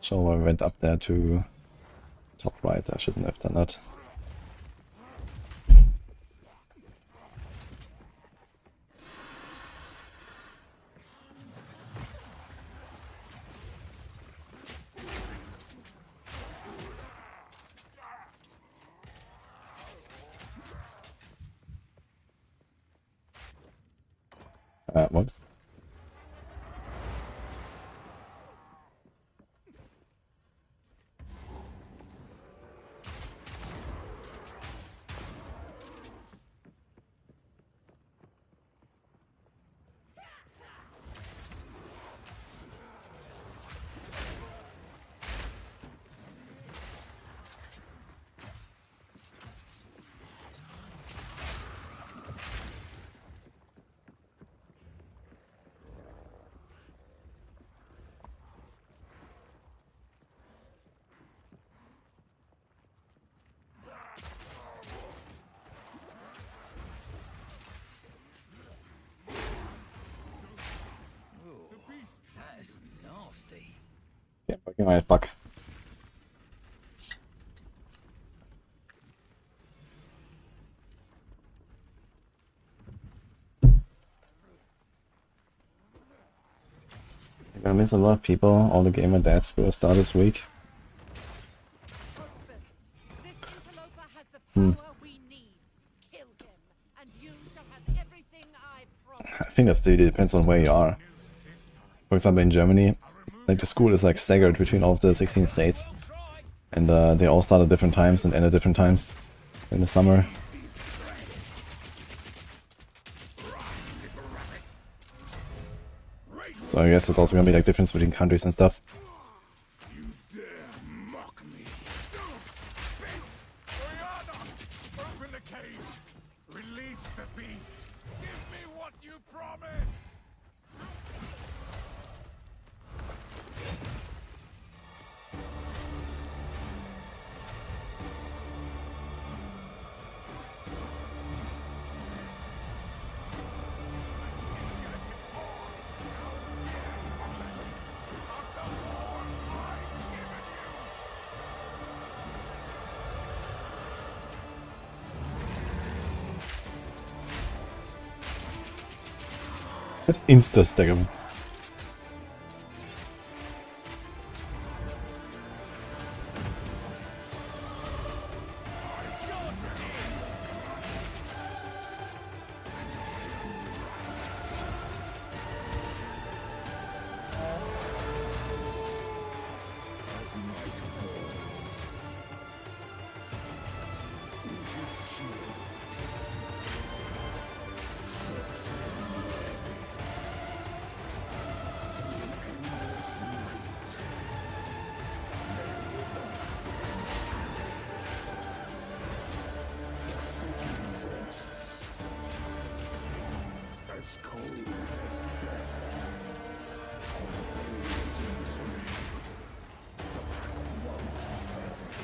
So I went up there to top right. I shouldn't have done that. What? That's nasty. Yeah, fucking right, fuck. I'm gonna miss a lot of people. All the gamer dads will start this week. This interloper has the Hmm. power we need. Kill him, and you shall have everything I promise. I think that's really depends on where you are. For example, in Germany, like the school is like staggered between all of the 16 states, and they all start at different times and end at different times in the summer. So I guess there's also gonna be like difference between countries and stuff. You dare mock me? Oriana! Open the cage! Release the beast! Give me what you promised! Insta-stack him. As night falls, in his shield, as cold as death. Always misery. The pack won't forget.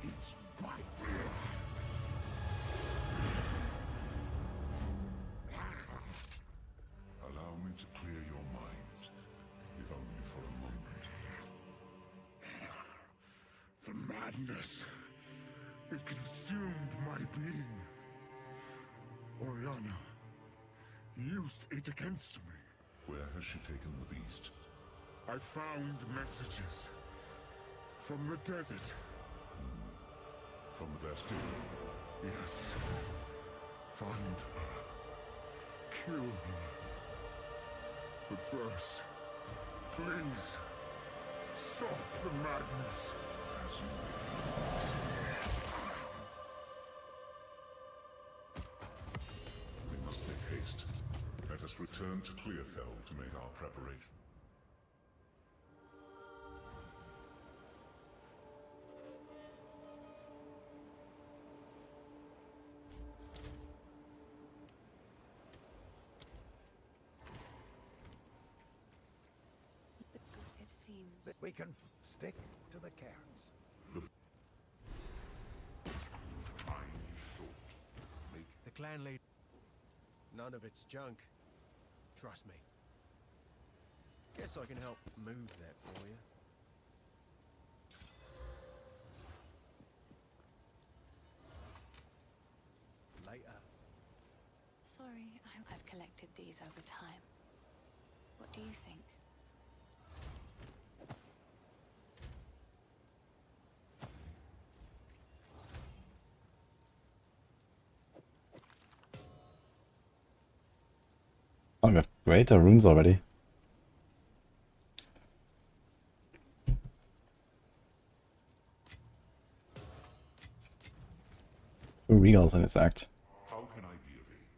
Each bite. Allow me to clear your mind, if only for a moment. The madness, it consumed my being. Oriana used it against me. Where has she taken the beast? I found messages from the desert. From the Bastille? Yes. Find her. Kill her. But first, please, stop the madness. As you wish. We must make haste. Let us return to Clearfell to make our preparation. It seems. That we can stick to the cairns. The clan lead. None of it's junk. Trust me. Guess I can help move that for you. Later. Sorry, I've collected these over time. What do you think? Oh, we got greater runes already. 2 regals in its act. How can I be of aid?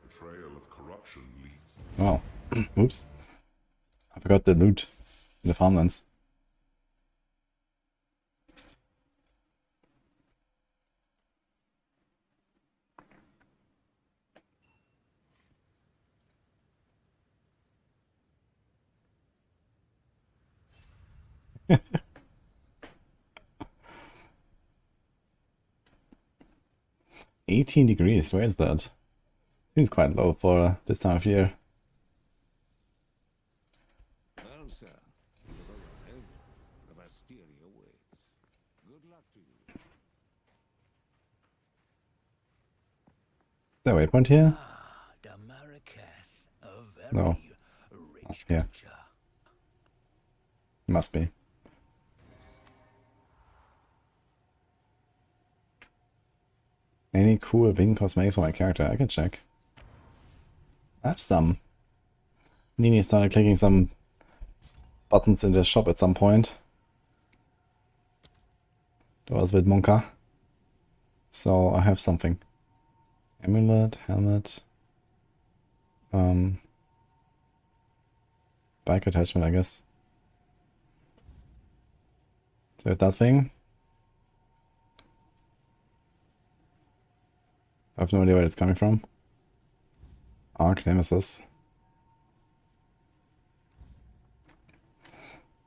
A trail of corruption leads. Wow. Oops. I forgot the loot in the farmlands. $18. Where is that? Seems quite low for this time of year. Well, sir, you're over the Bastille awaits. Good luck to you. Is there a waypoint here? The Marrakesh, a very No. rich Yeah. culture. Must be. Any cool wing cosmetics for my character? I can check. I have some. Nini started clicking some buttons in the shop at some point. That was a bit monka. So I have something. Amulet, helmet. Bike attachment, I guess. So that thing. I have no idea where it's coming from. Arc Nemesis.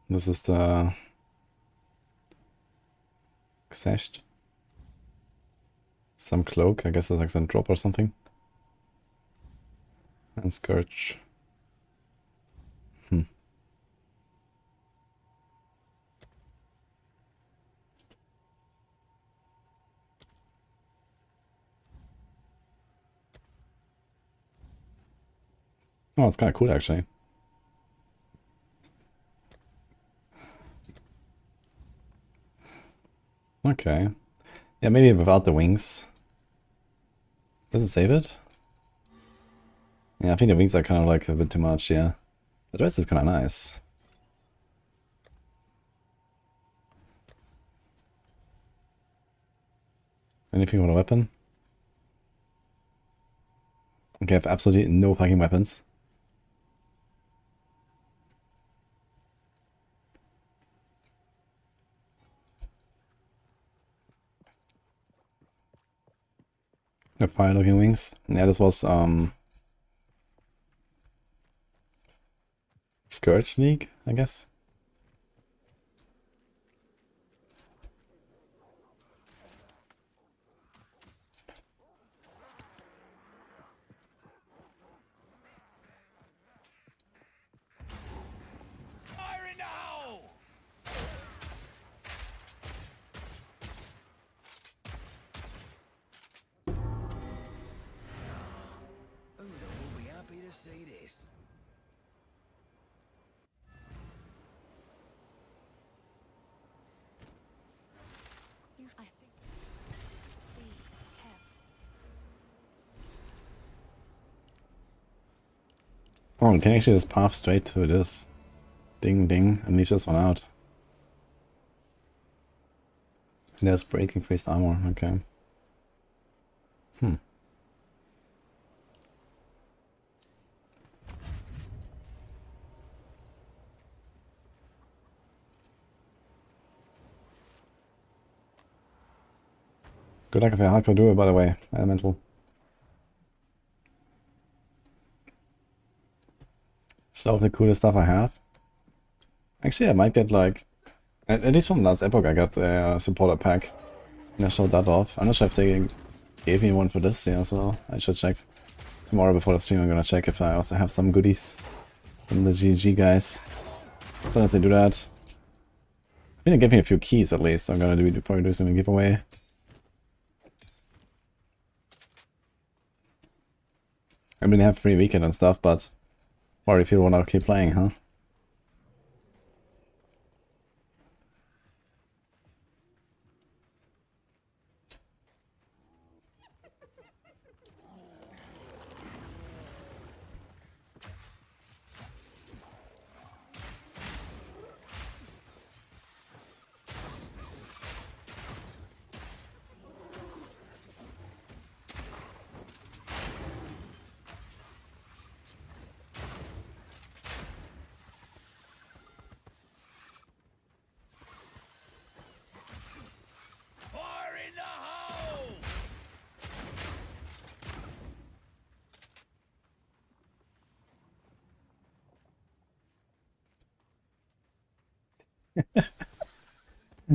This is the Xeshed. Some cloak, I guess that's like some drop or something. And Scourge. Oh, it's kind of cool actually. Okay. Yeah, maybe without the wings. Does it save it? Yeah, I think the wings are kind of like a bit too much, yeah. The rest is kind of nice. Anything with a weapon? Okay, I have absolutely no fucking weapons. The fire looking wings. Yeah, this was Scourge League, I guess. Fire now! Udo will be happy to see this. I think. Be careful. Oh, we can actually just path straight to this. Ding ding, and leave this one out. There's break increased armor, okay. Good luck with your hardcore duo, by the way, Elemental. So the coolest stuff I have. Actually, I might get like, at least from last Epoch, I got a supporter pack. And I showed that off. I'm not sure if they gave me one for this year as well. I should check. Tomorrow before the stream, I'm gonna check if I also have some goodies from the GG guys. Sometimes they do that. I think they gave me a few keys at least. So I'm gonna probably do some giveaway. I mean, they have free weekend and stuff, but or if you want to keep playing, huh?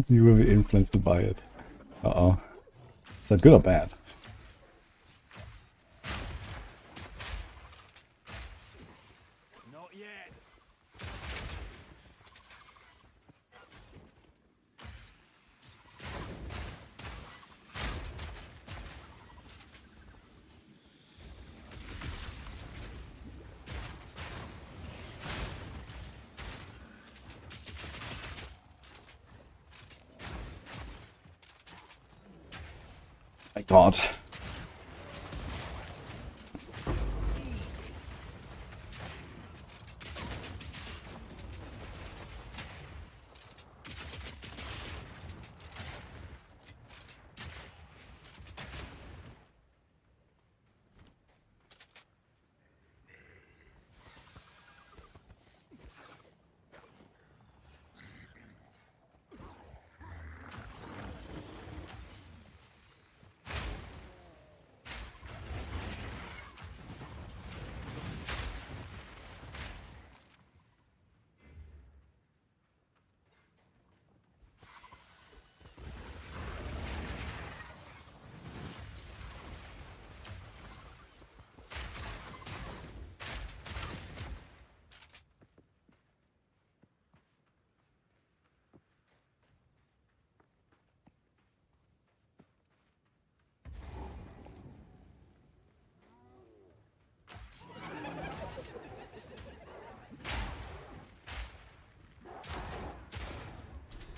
You will be influenced by it. Uh-oh. Is that good or bad? Not yet. My god.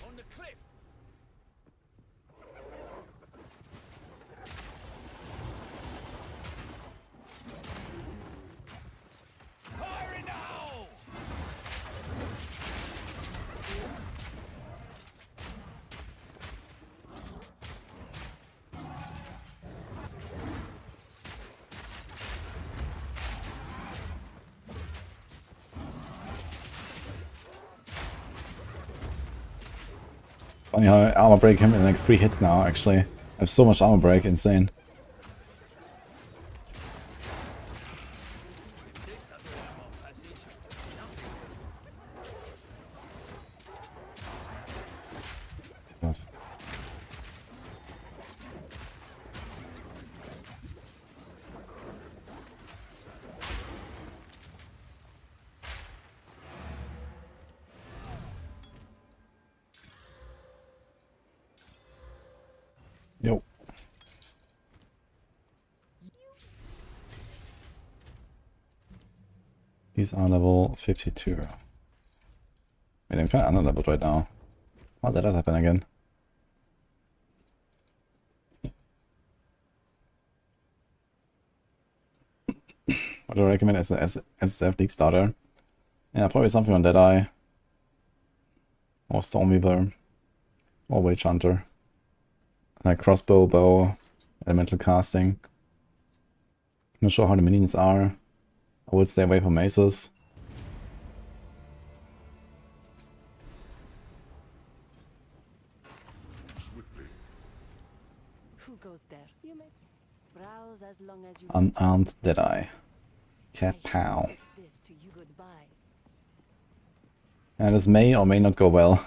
On the cliff. Fire now! Funny how I armor break him in like 3 hits now, actually. I have so much armor break, insane. God. Yo. He's on level 52. Wait, I'm kind of under-leveled right now. How did that happen again? What do I recommend as a SF League starter? Yeah, probably something on Deadeye. Or Stormweaver. Or Witch Hunter. Like crossbow, bow, elemental casting. Not sure how the minions are. I would stay away from maces. Who goes there? You may browse as long as you Unarmed Deadeye. Cat pow. this to you goodbye. And this may or may not go well.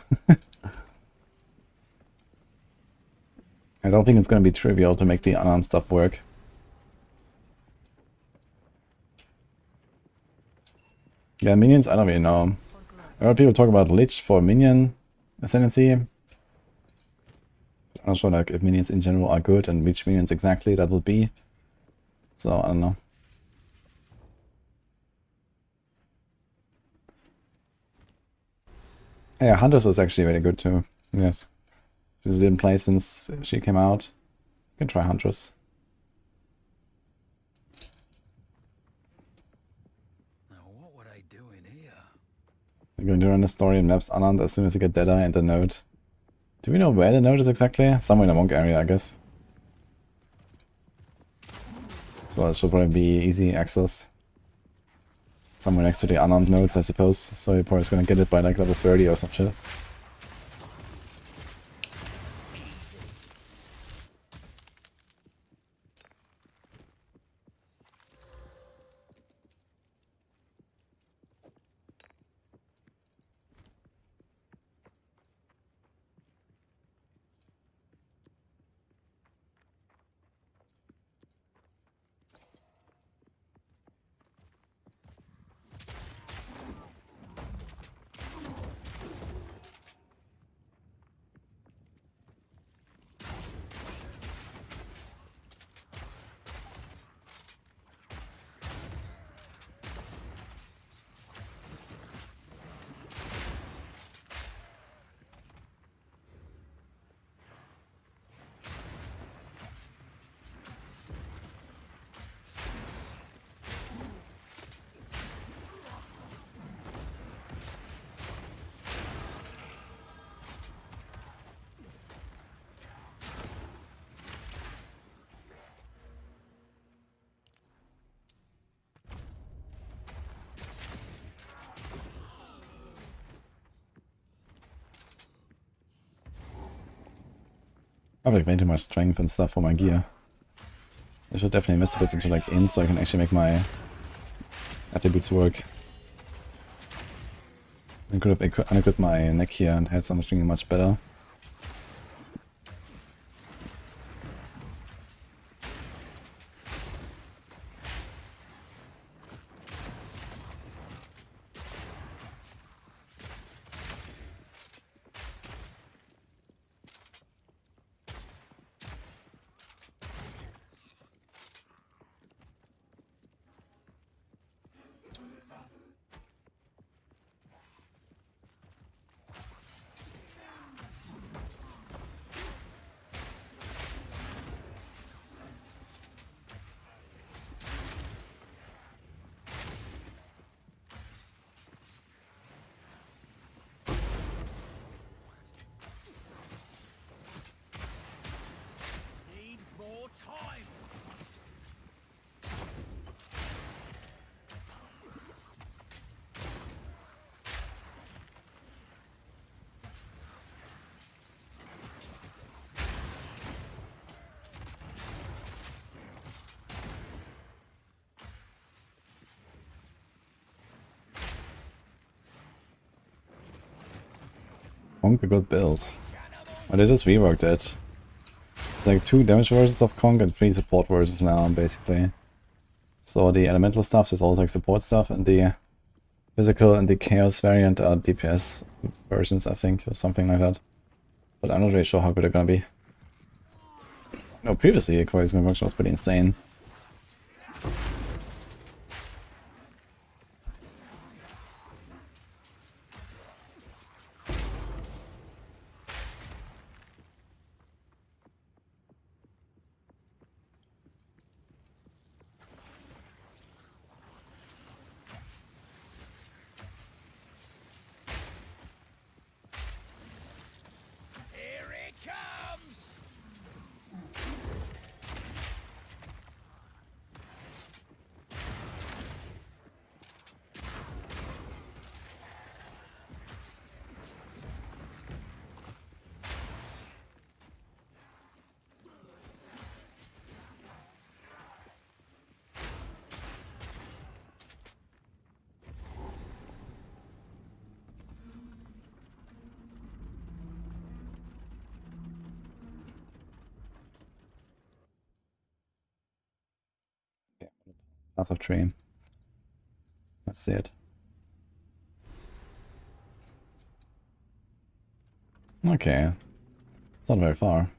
I don't think it's going to be trivial to make the unarmed stuff work. Yeah, minions, I don't really know. A lot of people talk about Lich for minion ascendancy. I'm not sure like if minions in general are good and which minions exactly that would be. So I don't know. Yeah, Hunters is actually really good too. Yes. Since it didn't play since she came out. You can try Huntress. Now what would I do in here? You're going to run the story in maps unarmed as soon as you get Deadeye and the node. Do we know where the node is exactly? Somewhere in the monk area, I guess. So it should probably be easy access. Somewhere next to the unarmed nodes, I suppose. So you're probably just gonna get it by like level 30 or some shit. I have like way too much strength and stuff for my gear. I should definitely invest a bit into like int so I can actually make my attributes work. I could have unequipped my neck here and had something much better. Conk a good build. Oh, they just reworked it. It's like 2 damage versions of Conk and 3 support versions now, basically. So the elemental stuff is also like support stuff, and the physical and the chaos variant are DPS versions, I think, or something like that. But I'm not really sure how good they're gonna be. No, previously Enquiries Concoction was pretty insane. Path of Tree. Let's see it. Okay. It's not very far.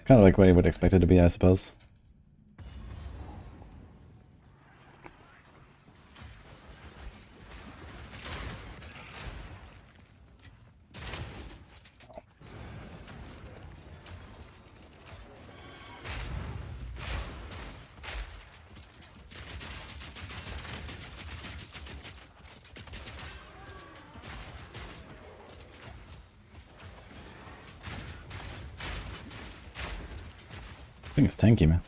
Kind of like what you would expect it to be, I suppose. I think it's tanky, man.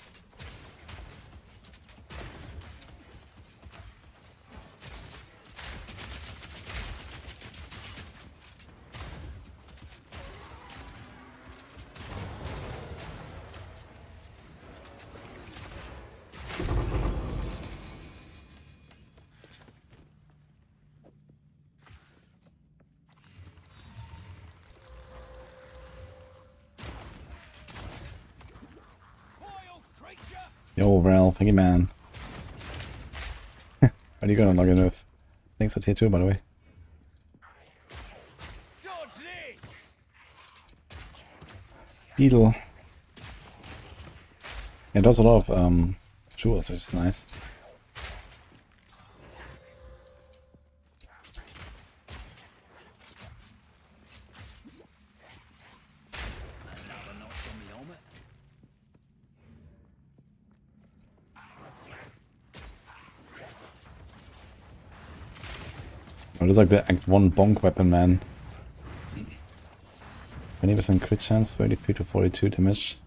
Yo, Ralph, thank you, man. What are you gonna log in with? Thanks for tier 2, by the way. Beetle. Yeah, it does a lot of jewels, which is nice. Oh, this is like the Act 1 bonk weapon, man. 20% crit chance, 33 to 42 damage.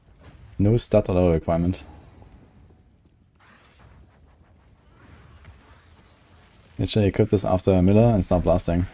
No stat or low requirement. Literally equip this after Miller and start blasting.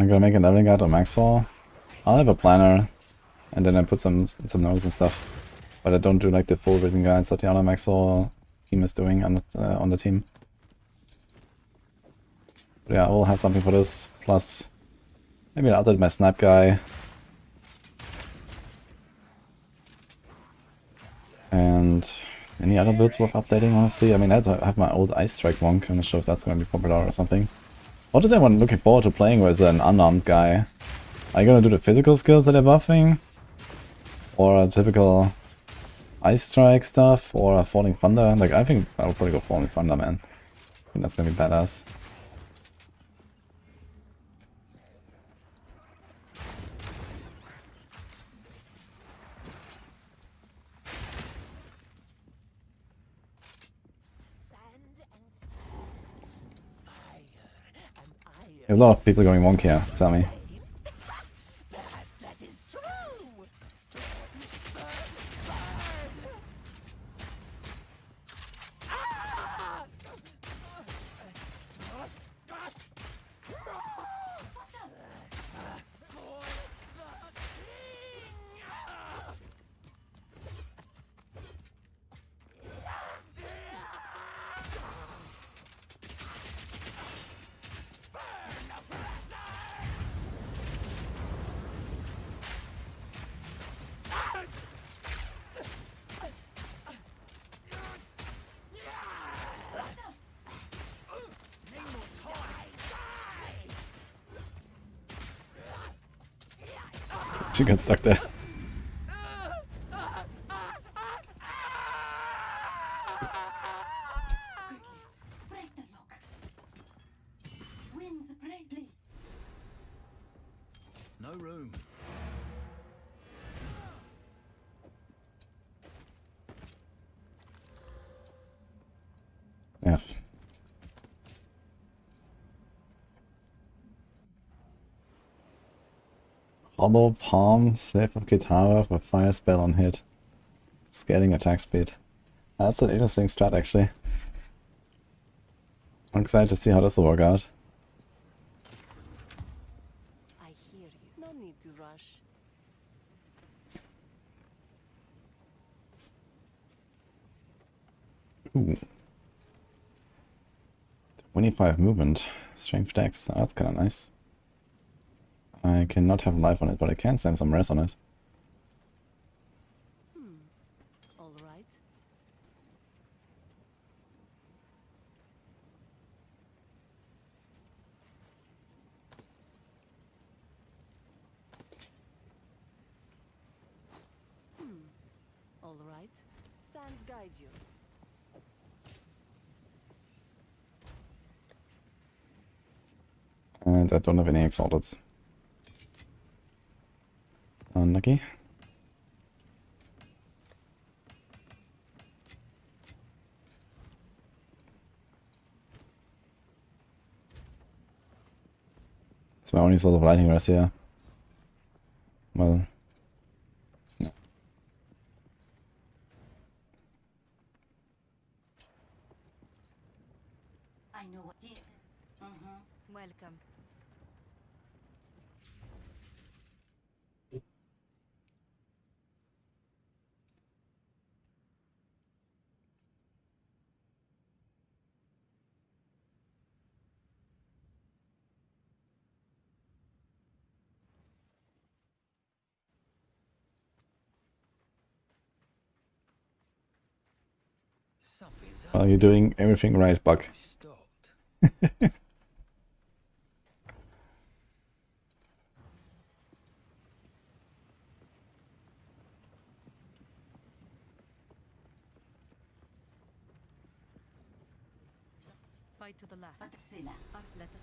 I'm gonna make a leveling guide on Maxroll. I'll have a planner, and then I put some notes and stuff. But I don't do like the full written guides that the other Maxroll team is doing on the team. But yeah, I will have something for this. Plus, maybe I'll update my snap guy. And any other builds worth updating, honestly? I mean, I have my old Ice Strike Monk. I'm not sure if that's going to be popular or something. What is anyone looking forward to playing with an unarmed guy? Are you going to do the physical skills that they're buffing? Or a typical Ice Strike stuff? Or a Falling Thunder? Like, I think I would probably go Falling Thunder, man. I think that's going to be badass. A lot of people going Monk here, tell me. She got stuck there. No room. F. Hollow Palm, Swipe of Guitar with Fire Spell on hit. Scaling attack speed. That's an interesting strat actually. I'm excited to see how this will work out. I hear you. No need to rush. Ooh. 25 movement. Strength dex. Oh, that's kinda nice. I cannot have life on it, but I can send some res on it. All right. All right. Sands guide you. And I don't have any exalteds. Unlucky. It's my only sort of lightning rest here. Well, no. I know what it is. Welcome. Something's Well, you're doing everything right, Buck. stopped. Fight to the last. Vaccina. Let us.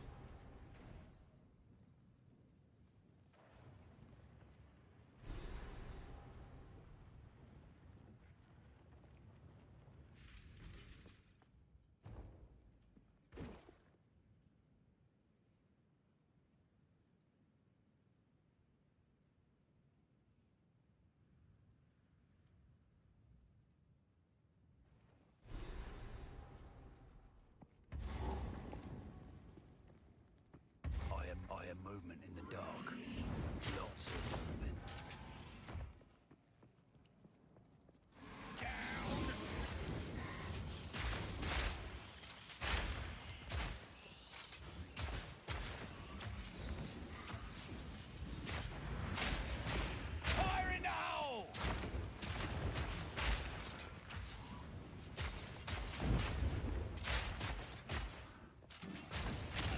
require movement in the dark. Lots of movement. Fire now!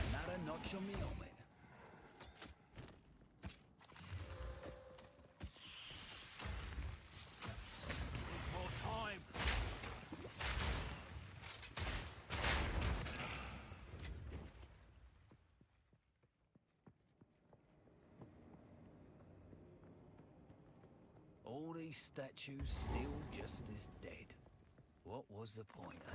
Another notch on me helmet. More time. All these statues still just as dead. What was the point, eh?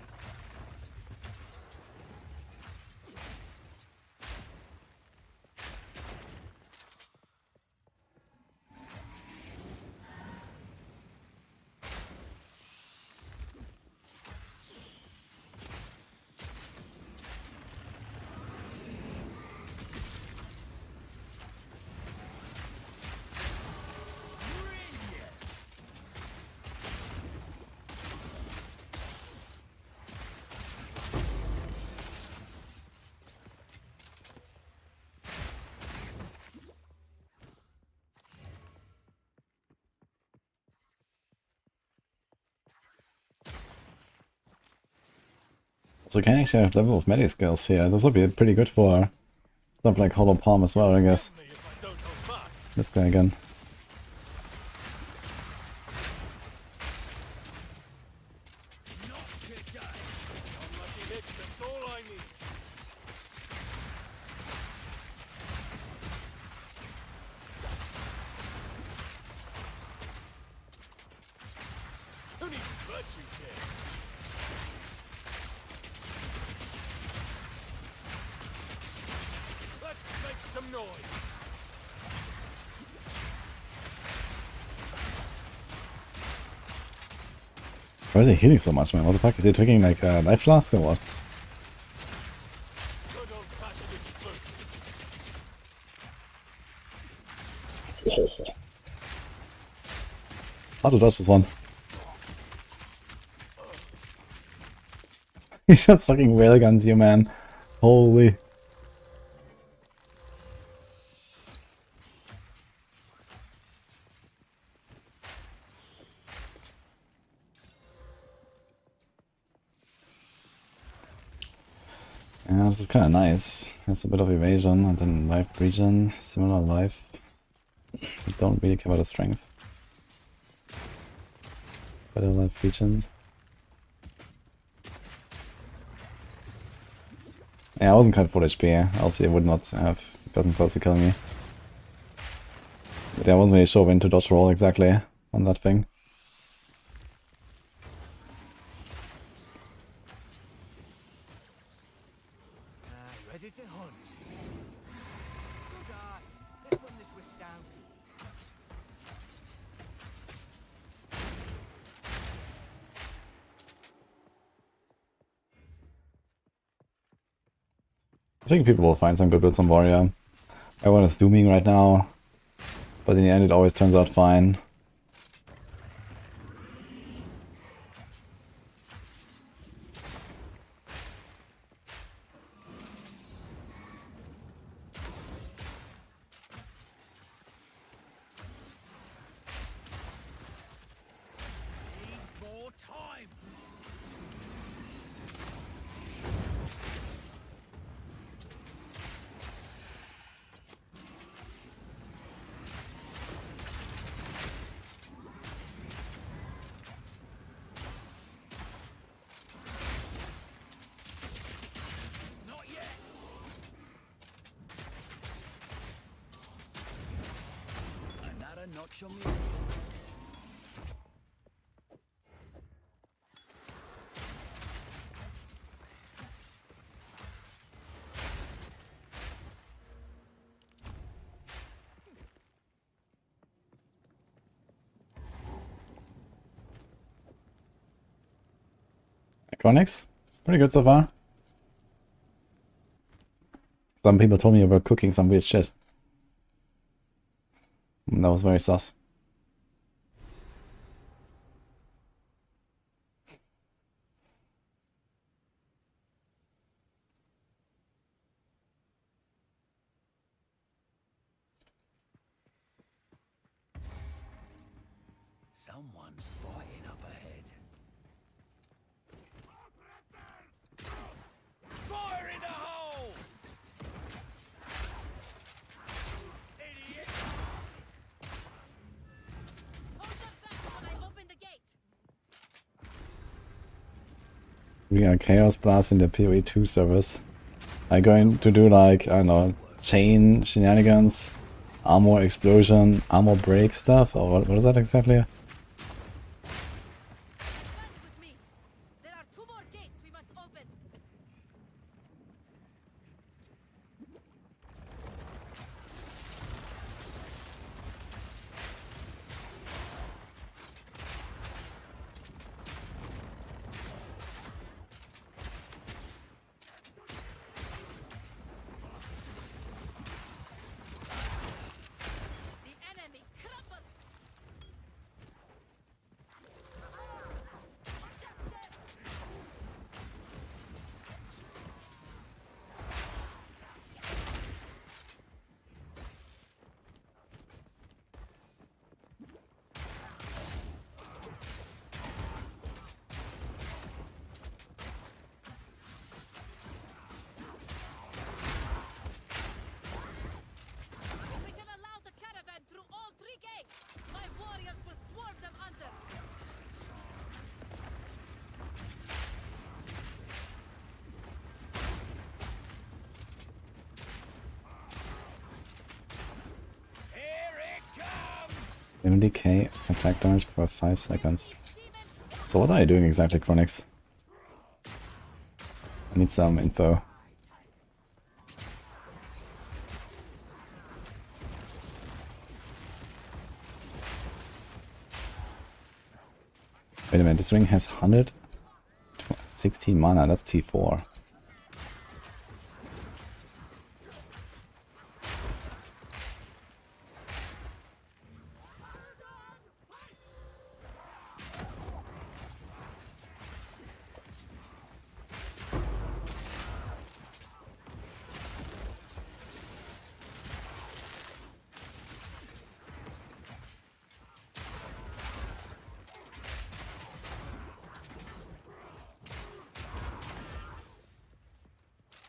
So can I actually have level of melee skills here? This would be pretty good for stuff like Hollow Palm as well, I guess. This guy again. Why is he healing so much, man? What the fuck? Is he taking like a life flask or what? Oh. How to dodge this one? He just fucking railguns you, man. Holy. Yeah, this is kind of nice. Has a bit of evasion and then life regen, similar life. Don't really care about the strength. Better life regen. Yeah, I wasn't cut full HP, else he would not have gotten close to killing me. But yeah, I wasn't really sure when to dodge roll exactly on that thing. Ready to hunt. Good eye. Let's run this whiff down. I think people will find some good builds on Warrior. Everyone is dooming right now, but in the end it always turns out fine. More time. Not yet. Another notch on me. Iconics? Pretty good so far. Some people told me you were cooking some weird shit. That was very sus. Someone's fighting up ahead. Fire in the hole! Idiot! Hold them back while I open the gate. We are Chaos Blast in the PoE 2 servers. I'm going to do like, I don't know, chain shenanigans, armor explosion, armor break stuff, or what is that exactly? Advance with me. There are 2 more gates we must open. The enemy crumbles. We can allow the caravan through all 3 gates. My warriors will swarm them under. Here it comes! 70k attack damage per 5 seconds. So what are you doing exactly, Chronix? I need some info. Wait a minute, this ring has 116 mana, that's T4.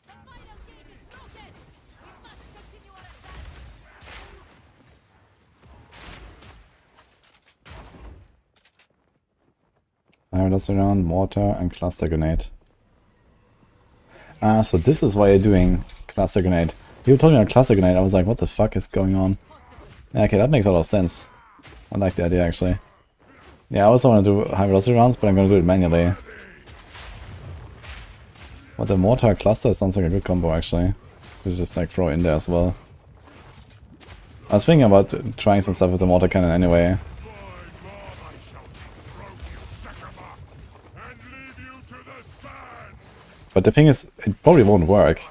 The final gate is broken. We must continue our advance. That's around water and cluster grenade. Ah, so this is why you're doing cluster grenade. You told me about cluster grenade, I was like, what the fuck is going on? Yeah, okay, that makes a lot of sense. I like the idea actually. Yeah, I also want to do high velocity rounds, but I'm gonna do it manually. But the mortar cluster sounds like a good combo actually. To just like throw in there as well. I was thinking about trying some stuff with the mortar cannon anyway. But the thing is, it probably won't work.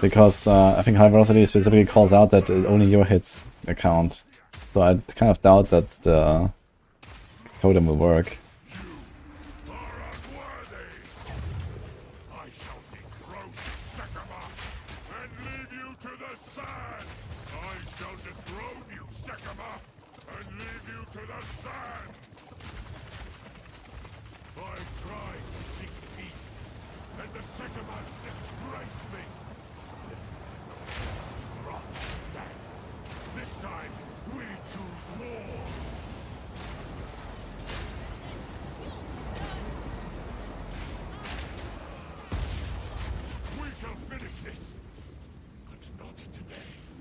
Because I think high velocity specifically calls out that only your hits count. So I kind of doubt that the totem will work.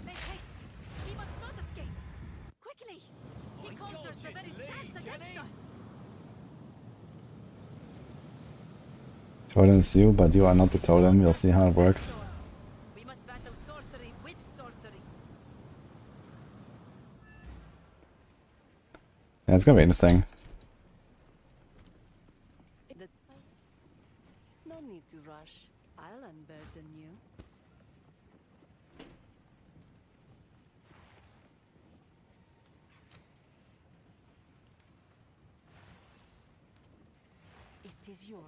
Make haste. He must not escape. Quickly. He counters the very sands against us. Totem is you, but you are not the totem. We'll see how it works. We must battle sorcery with sorcery. Yeah, it's gonna be interesting. No need to rush. I'll unburden you. is yours.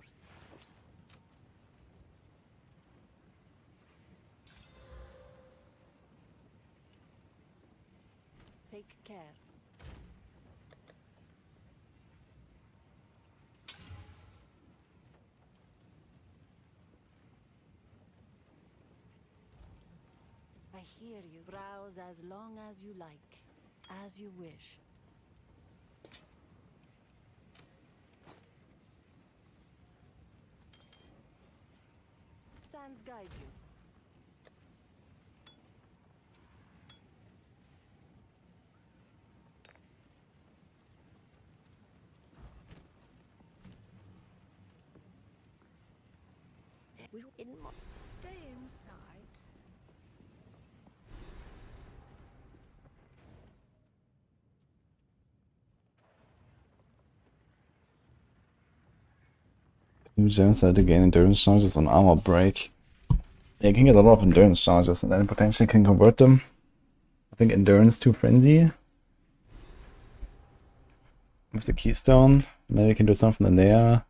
Take care. I hear you. Browse as long as you like, as you wish. Sands guide you. It must stay inside. New gems that to gain endurance charges on armor break. Yeah, you can get a lot of endurance charges and then potentially can convert them. I think endurance to frenzy. With the keystone. Maybe you can do something in there.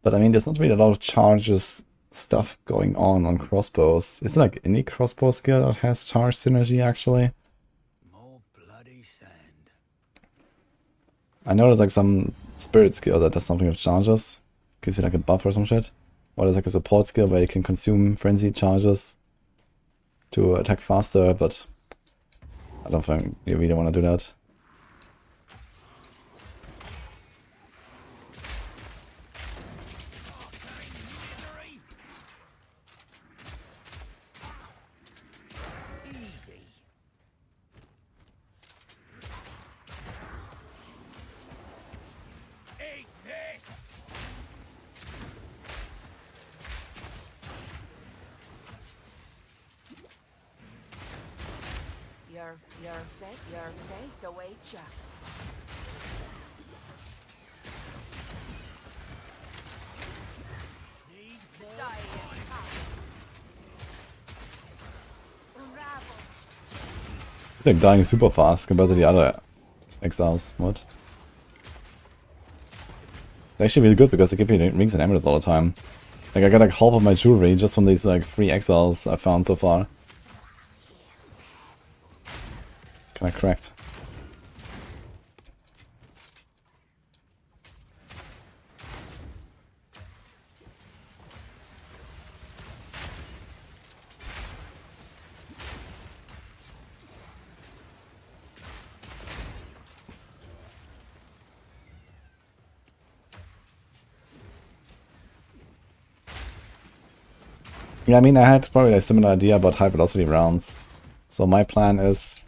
But I mean, there's not really a lot of charges stuff going on crossbows. Is there like any crossbow skill that has charge synergy actually? More bloody sand. I know there's like some spirit skill that does something with charges. Gives you like a buff or some shit. Or there's like a support skill where you can consume frenzy charges to attack faster, but I don't think you really want to do that. Your fate awaits ya. I think dying is super fast compared to the other exiles. What? They're actually really good because they give you rings and amulets all the time. Like I got like half of my jewelry just from these like 3 exiles I found so far. Kinda cracked. Yeah, I mean, I had probably a similar idea about high velocity rounds. So my plan is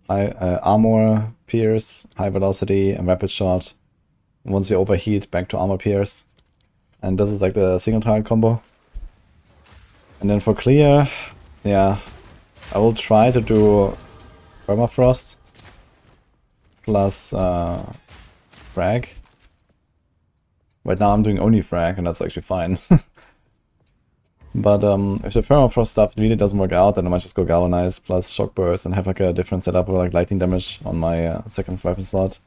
armor pierce, high velocity, and rapid shot. Once you overheat, back to armor pierce. And this is like the single target combo. And then for clear, yeah, I will try to do permafrost plus frag. Right now I'm doing only frag, and that's actually fine. But if the permafrost stuff really doesn't work out, then I might just go galvanize plus shock burst and have like a different setup with like lightning damage on my second weapon slot.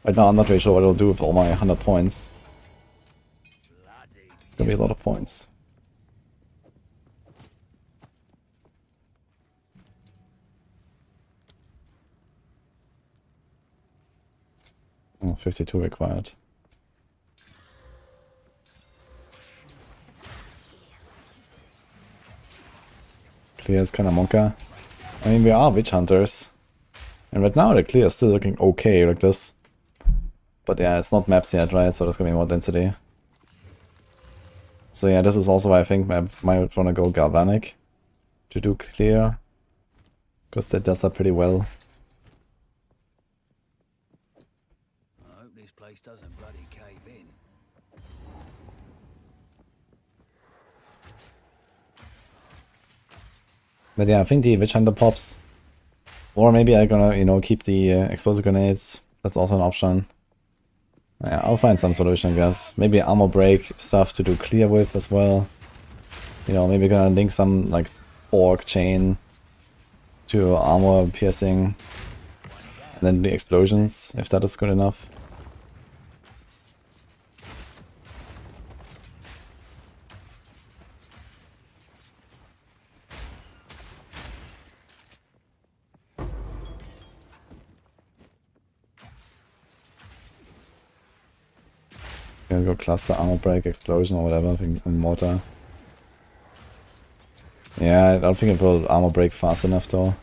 Right now I'm not really sure what I'll do with all my 100 points. It's gonna be a lot of points. Oh, 52 required. Clear is kinda monka. I mean, we are witch hunters. And right now the clear is still looking okay like this. But yeah, it's not maps yet, right? So there's gonna be more density. So yeah, this is also why I think I might wanna go galvanic to do clear. Because that does that pretty well. I hope this place doesn't bloody cave in. But yeah, I think the witch hunter pops. Or maybe I'm gonna, you know, keep the explosive grenades. That's also an option. Yeah, I'll find some solution, I guess. Maybe armor break stuff to do clear with as well. You know, maybe gonna link some like orc chain to armor piercing. And then the explosions, if that is good enough. Gonna go cluster, armor break, explosion or whatever, I think, in mortar. Yeah, I don't think it will armor break fast enough though.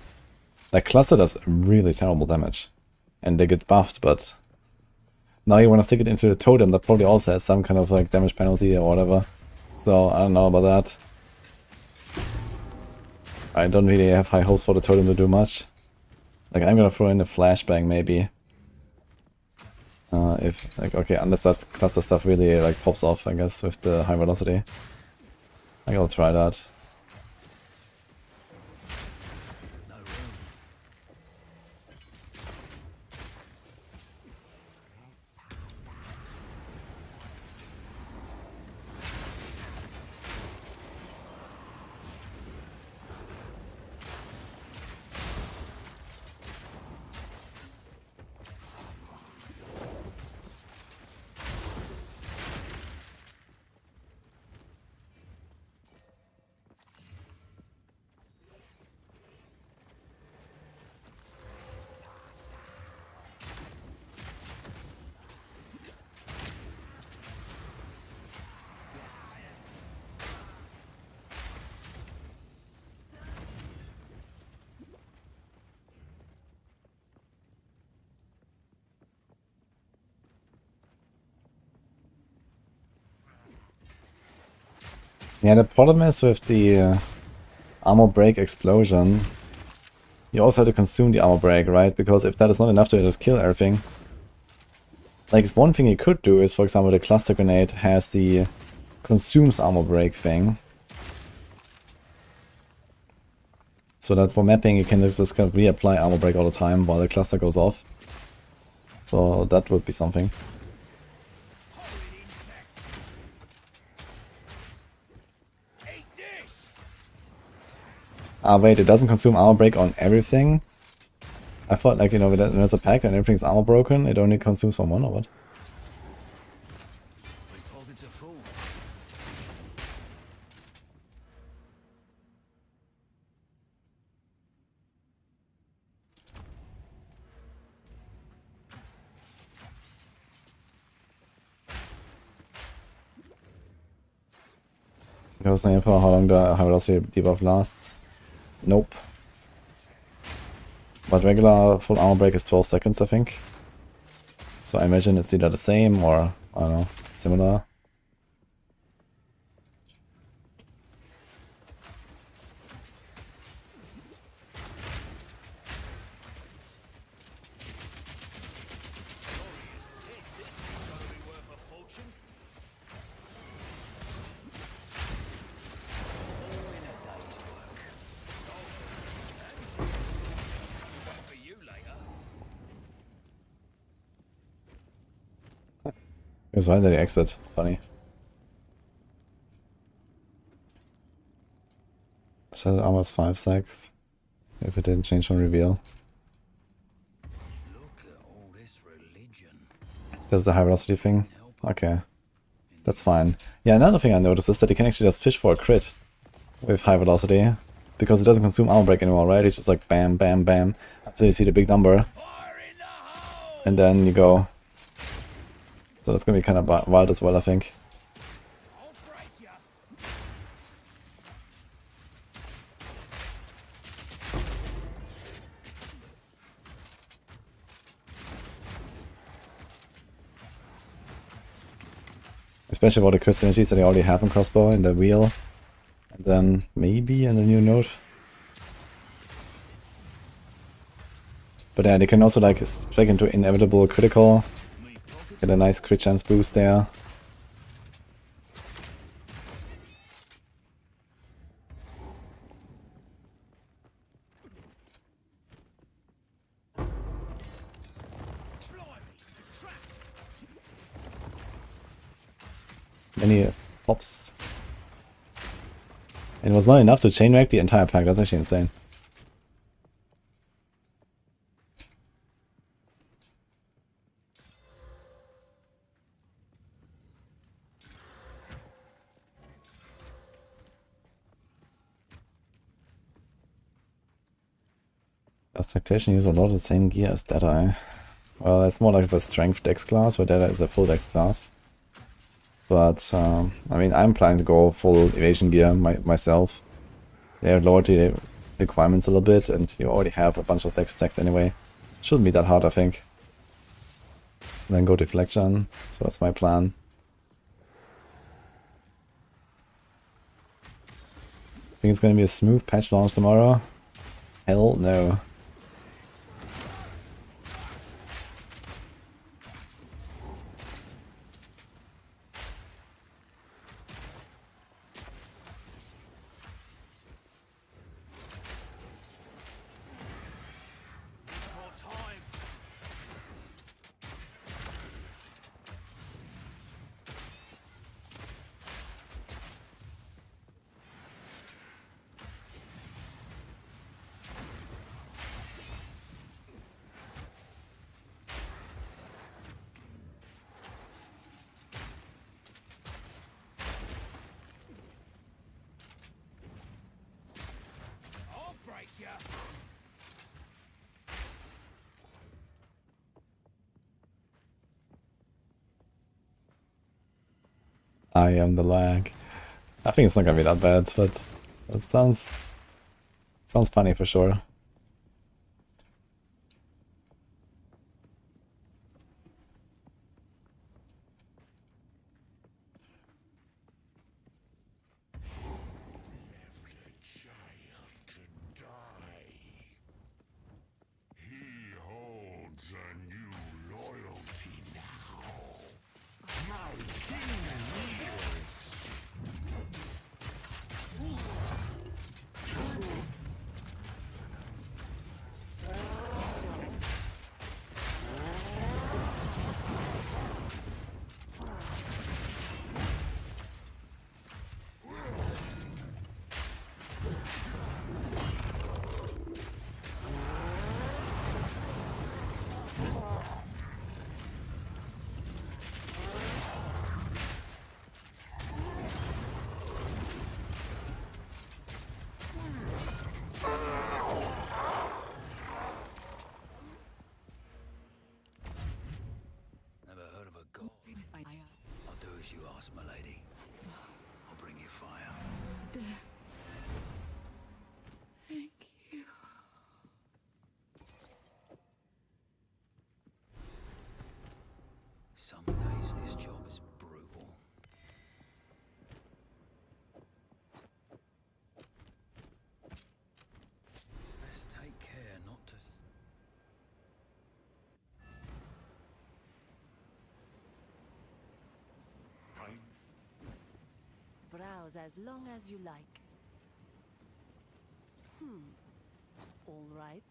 Like cluster does really terrible damage. And they get buffed, but now you wanna stick it into the totem that probably also has some kind of like damage penalty or whatever. So I don't know about that. I don't really have high hopes for the totem to do much. Like I'm gonna throw in a flashbang maybe. If like okay, unless that cluster stuff really like pops off, I guess, with the high velocity. I gotta try that. Yeah, the problem is with the armor break explosion, you also have to consume the armor break, right? Because if that is not enough to just kill everything. Like, one thing you could do is, for example, the cluster grenade has the consumes armor break thing. So that for mapping you can just kind of reapply armor break all the time while the cluster goes off. So that would be something. Ah wait, it doesn't consume armor break on everything? I thought like, you know, when there's a pack and everything's armor broken, it only consumes on one or what? Goes not for how long the high velocity debuff lasts. Nope. But regular full armor break is 12 seconds, I think. So I imagine it's either the same or, I don't know, similar. Because why did he exit? Funny. So almost 5 seconds. If it didn't change on reveal. That's the high velocity thing? Okay. That's fine. Yeah, another thing I noticed is that you can actually just fish for a crit with high velocity. Because it doesn't consume armor break anymore, right? It's just like bam, bam, bam. Until you see the big number. And then you go. So that's gonna be kind of wild as well, I think. Especially for the crit synergies that they already have in crossbow in the wheel. And then maybe in the new node. But yeah, they can also like spec into inevitable critical. Get a nice crit chance boost there. Many pops. And it was not enough to chain react the entire pack, that's actually insane. Does Tactician use a lot of the same gear as Data? Well, it's more like a strength dex class, where Data is a full dex class. But, I mean, I'm planning to go full evasion gear myself. They lowered the requirements a little bit, and you already have a bunch of decks stacked anyway. Shouldn't be that hard, I think. And then go deflection, so that's my plan. Think it's gonna be a smooth patch launch tomorrow? Hell no. I am the lag. I think it's not gonna be that bad, but it sounds funny for sure. as you ask, my lady. I'll bring you fire. Thank you. Some days this job is brutal. Let's take care not to... Browse as long as you like. All right.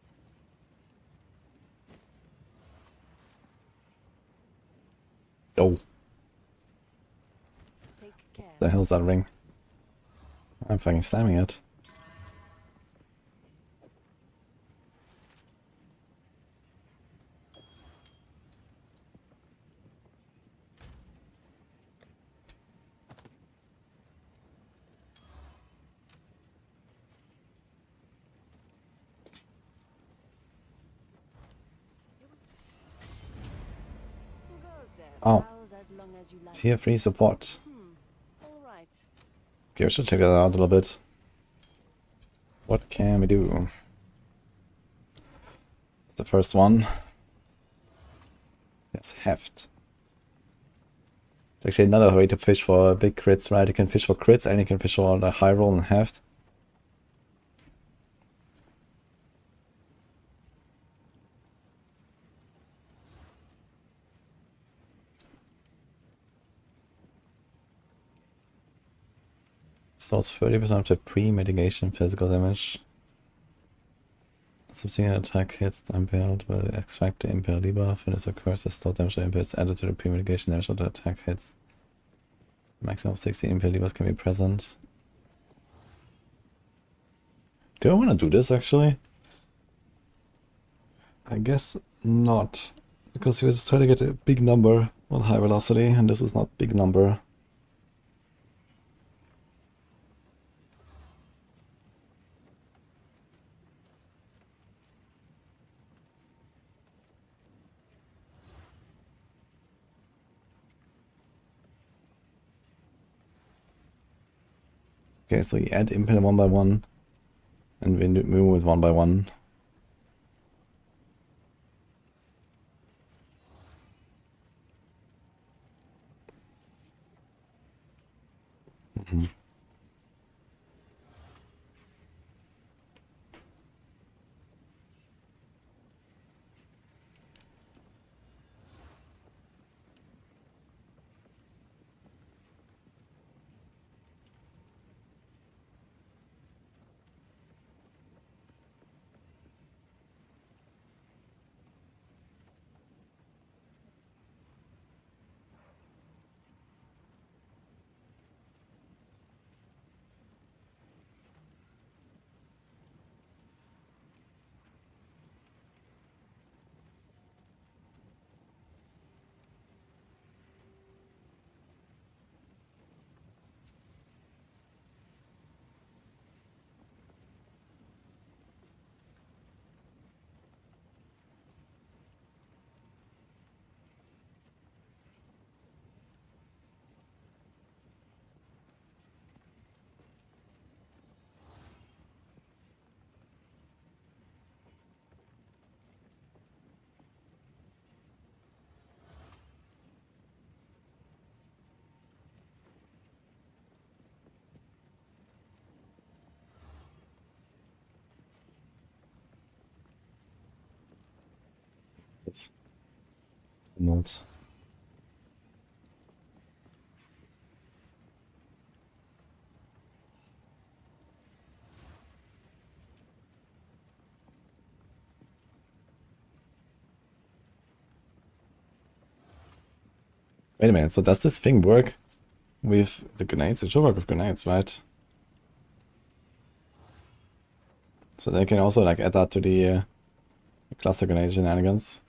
Oh. Take care. The hell's that ring? I'm fucking slamming it. Oh. Tier 3 support. Okay, we should check that out a little bit. What can we do? It's the first one. Yes, heft. It's actually another way to fish for big crits, right? You can fish for crits and you can fish for the high roll and heft. Stores 30% of the pre-mitigation physical damage. Subsequent attack hits the impaled will extract the impale debuff, and it occurs the stored damage impale is added to the pre-mitigation damage of the attack hits. Maximum of 60 impale debuffs can be present. Do I want to do this actually? I guess not. Because we just try to get a big number on high velocity, and this is not big number. Okay, so you add impel 1 by 1, and we move with 1 by 1. It's not. Wait a minute, so does this thing work with the grenades? It should work with grenades, right? So they can also like add that to the cluster grenade shenanigans.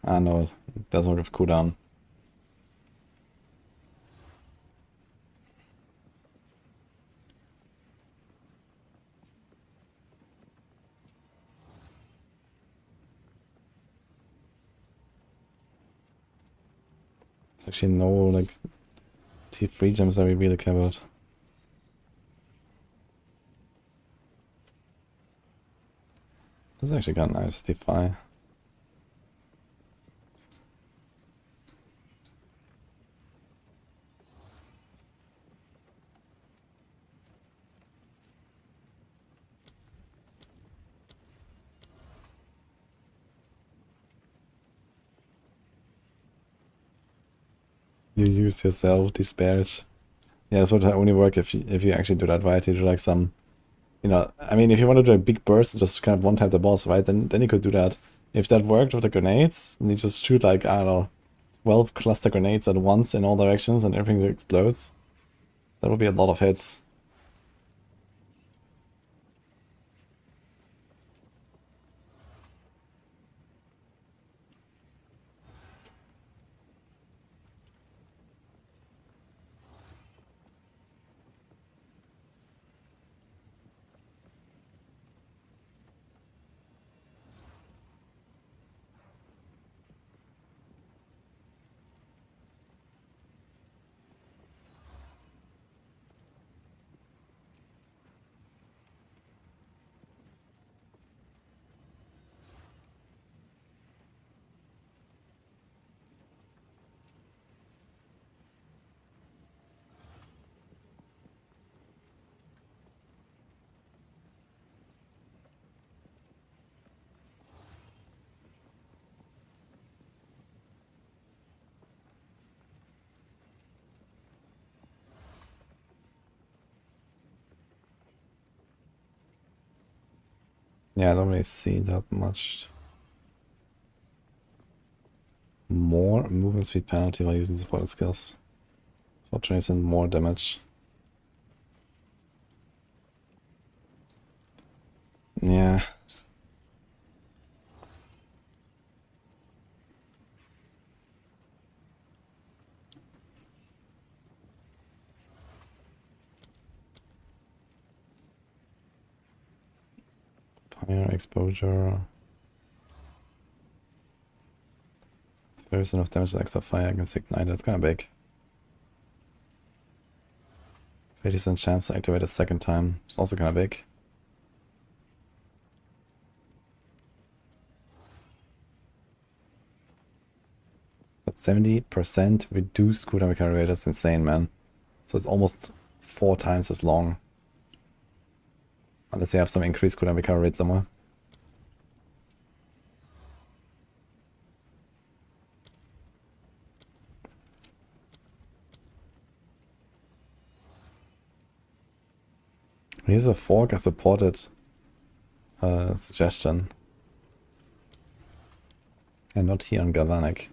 Ah no, it doesn't work with cooldown. There's actually no like T3 gems that we really care about. This actually got nice Defy. You use yourself, disparage. Yeah, this would only work if you actually do that right. You do like some, you know, I mean, if you want to do a big burst, just kind of one tap the boss, right? Then you could do that. If that worked with the grenades, then you just shoot like, I don't know, 12 cluster grenades at once in all directions and everything explodes. That would be a lot of hits. Yeah, I don't really see that much more movement speed penalty while using supported skills. For 20% more damage. Yeah. Fire exposure. There's enough damage to extra fire against Ignite. That's kind of big. 50% chance to activate a second time. It's also kind of big. But 70% reduced cooldown recovery rate. That's insane, man. So it's almost 4 times as long. Unless you have some increased cooldown recovery rate somewhere. Here's a fork, a supported suggestion. And not here on Galvanic.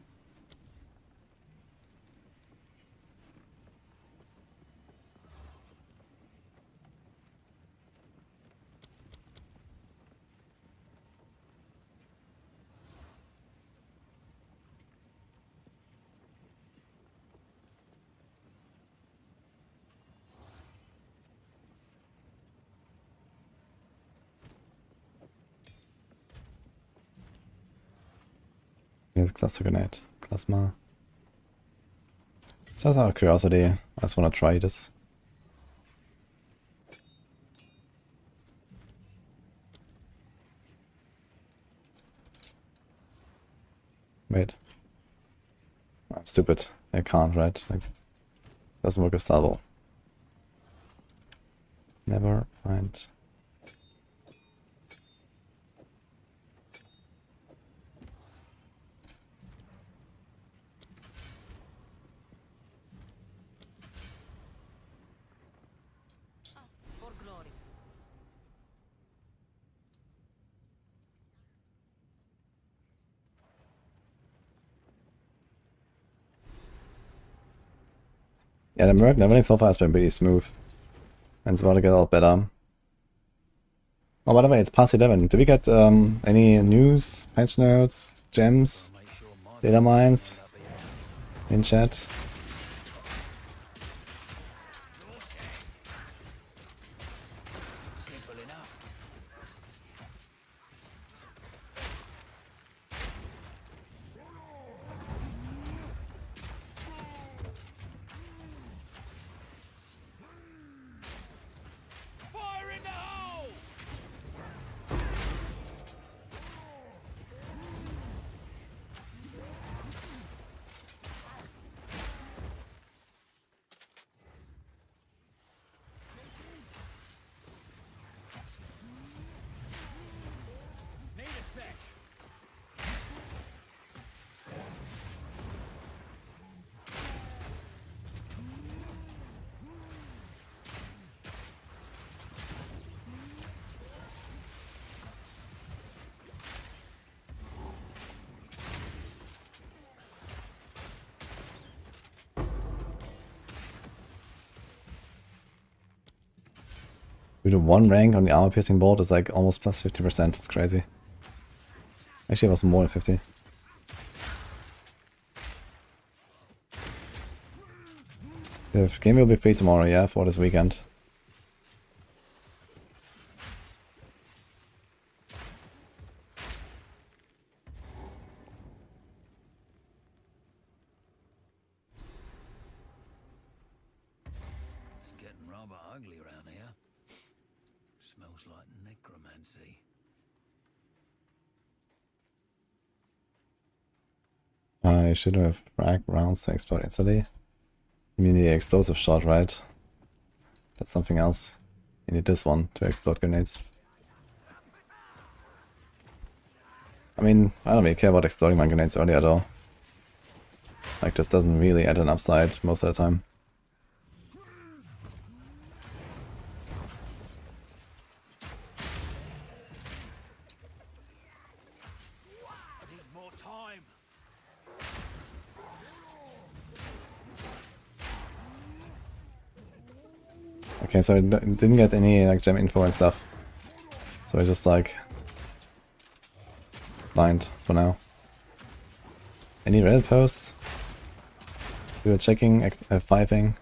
Here's Cluster Grenade. Plasma. Just out of curiosity, I just want to try this. Wait. I'm stupid. I can't, right? Like, doesn't work with salvo. Never mind. Yeah, the Merc leveling so far has been pretty smooth. And it's about to get a lot better. Oh, by the way, it's past 11. Do we get any news, patch notes, gems, data mines in chat? We do 1 rank on the armor piercing bolt is like almost plus 50%. It's crazy. Actually, it was more than 50. The game will be free tomorrow, yeah, for this weekend. It's getting rather ugly around here. Smells like necromancy. I should have fragged rounds to explode instantly. You mean the explosive shot, right? That's something else. You need this one to explode grenades. I mean, I don't really care about exploding my grenades earlier at all. Like, this doesn't really add an upside most of the time. Okay, so I didn't get any like gem info and stuff. So I just like blind for now. Any Reddit posts? We were checking F5ing.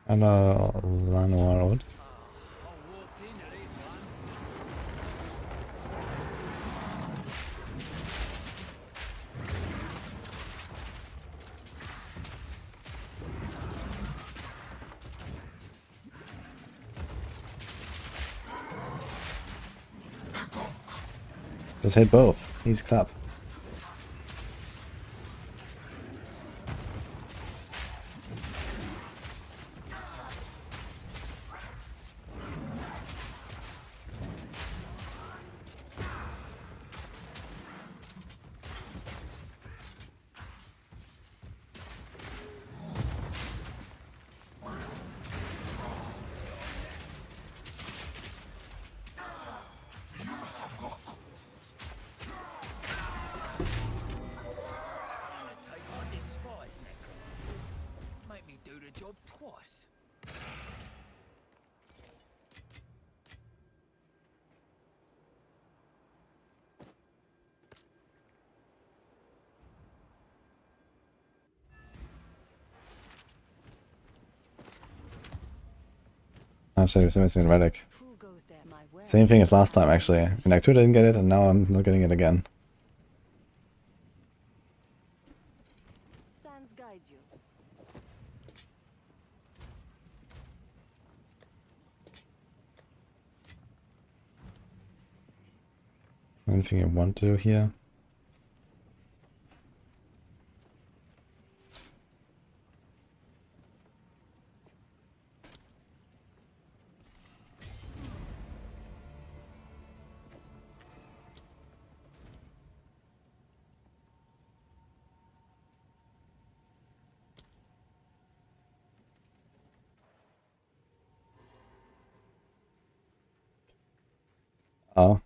Hello, run world. Just hit both. Easy clap. Actually, it's missing relic. Same thing as last time, actually. In Act 2 I didn't get it, and now I'm not getting it again. Sands guide you. Anything I want to do here? Oh.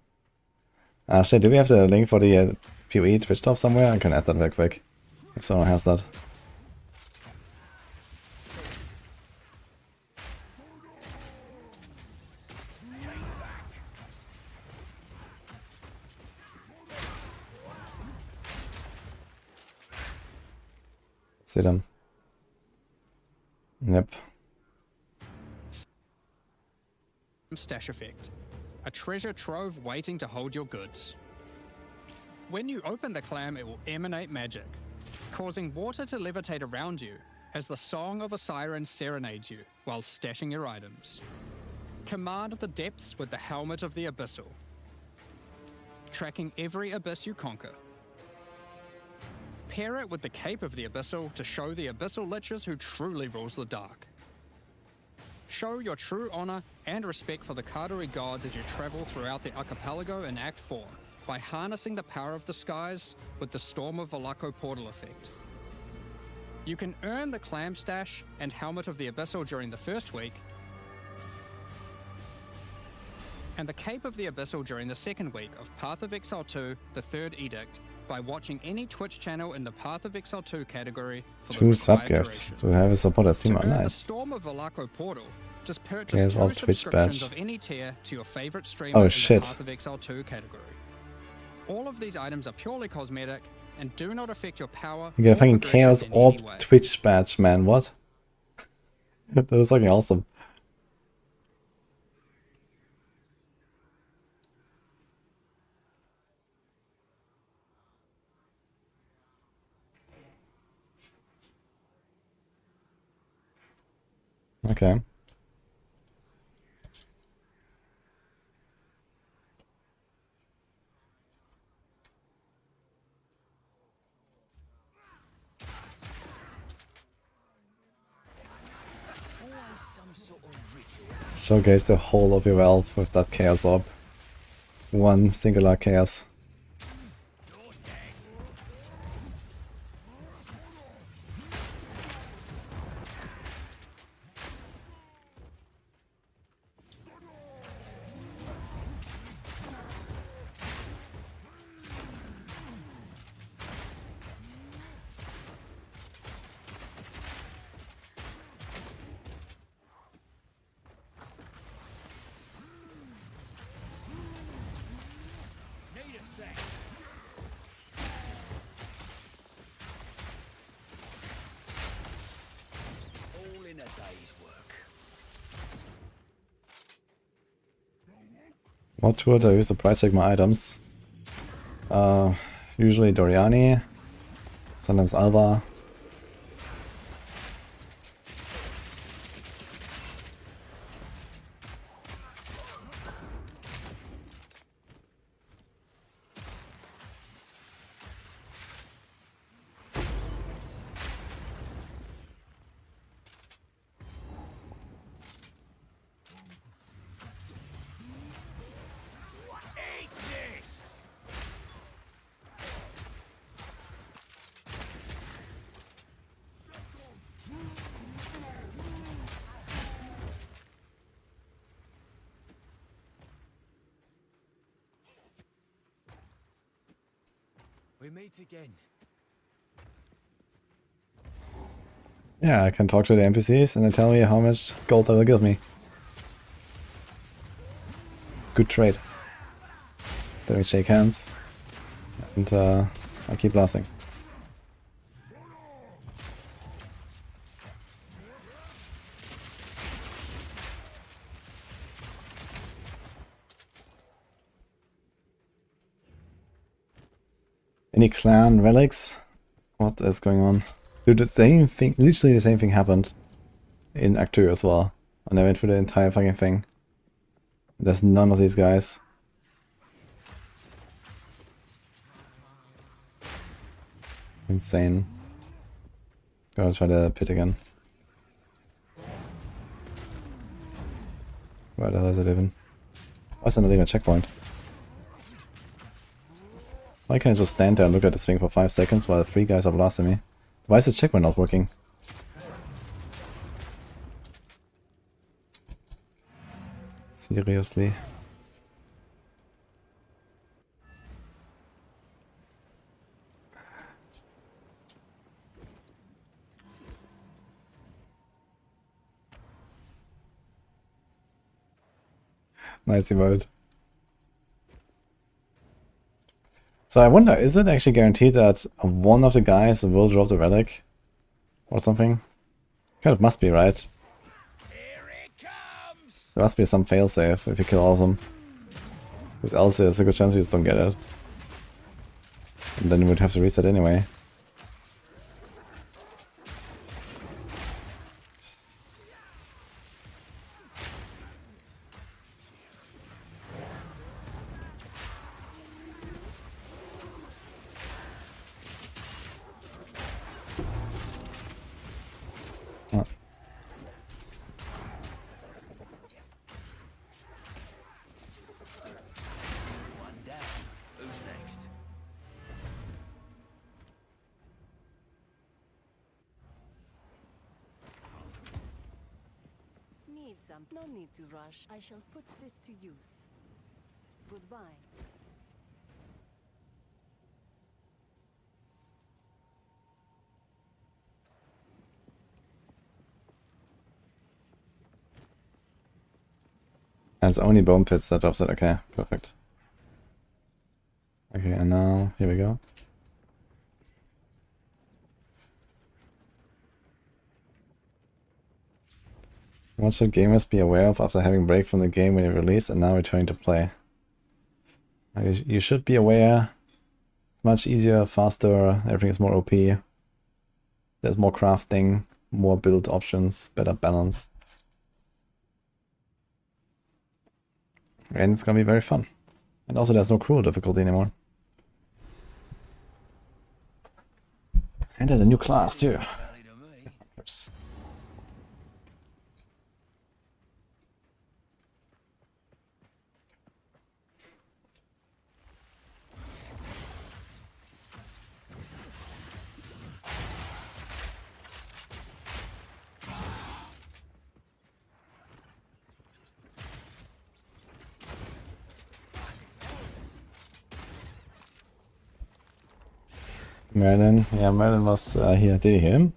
Shit, do we have the link for the PoE Twitch top somewhere? I can add that real quick. If someone has that. See them. Yep. Stash effect. A treasure trove waiting to hold your goods. When you open the clam, it will emanate magic, causing water to levitate around you as the song of a siren serenades you while stashing your items. Command the depths with the helmet of the abyssal, tracking every abyss you conquer. Pair it with the cape of the abyssal to show the abyssal liches who truly rules the dark. Show your true honor and respect for the Kartori gods as you travel throughout the archipelago in Act 4 by harnessing the power of the skies with the Storm of Valako portal effect. You can earn the Clam Stash and Helmet of the Abyssal during the first week, and the Cape of the Abyssal during the second week of Path of Exile 2, the Third Edict, by watching any Twitch channel in the Path of Exile 2 category for the 2 required sub-gifts duration. to have a supporter streamer. To earn the Nice. Storm of Valako portal, just purchase Here's 2 all Twitch subscriptions badge. of any tier to your favorite streamer Oh, in shit. the Path of Exile 2 category. All of these items are purely cosmetic and do not affect your power. You get a or fucking progression Chaos in Orb any way. Twitch badge, man. What? That was fucking awesome. Okay. Showcase the whole of your wealth with that Chaos Orb. One singular Chaos. What tool do I use to price check my items? Usually Doriani, sometimes Alva. We meet again. Yeah, I can talk to the NPCs and they tell me how much gold they will give me. Good trade. Then we shake hands and I keep blasting. Any clan relics? What is going on? Dude, the same thing, literally the same thing happened in Act 2 as well. And I went through the entire fucking thing. There's none of these guys. Insane. Gotta try the pit again. Where the hell is it even? Why is there not even a checkpoint? Why can't I just stand there and look at this thing for 5 seconds while 3 guys are blasting me? Why is this checkpoint not working? Seriously? Nice emote. So I wonder, is it actually guaranteed that one of the guys will drop the relic? Or something? Kind of must be, right? There must be some failsafe if you kill all of them. Because else there's a good chance you just don't get it. And then you would have to reset anyway. No need to rush. I shall put this to use. Goodbye. There's only bone pits that drops it. Okay, perfect. Okay, and now here we go. What should gamers be aware of after having break from the game when you release and now returning to play? You should be aware. It's much easier, faster, everything is more OP. There's more crafting, more build options, better balance. And it's gonna be very fun. And also there's no cruel difficulty anymore. And there's a new class too. Oops. Merlin, yeah, Merlin was here. Did you hear him?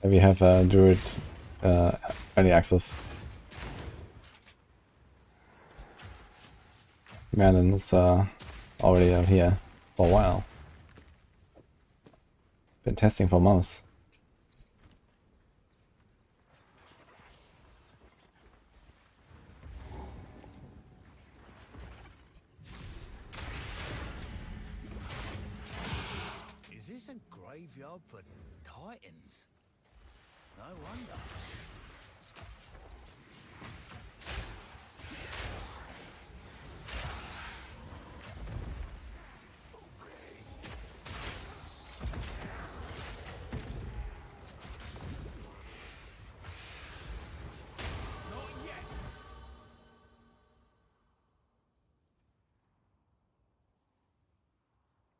we have Druid early access. Merlin is already out here for a while. Been testing for months. Is this a graveyard for titans? No wonder.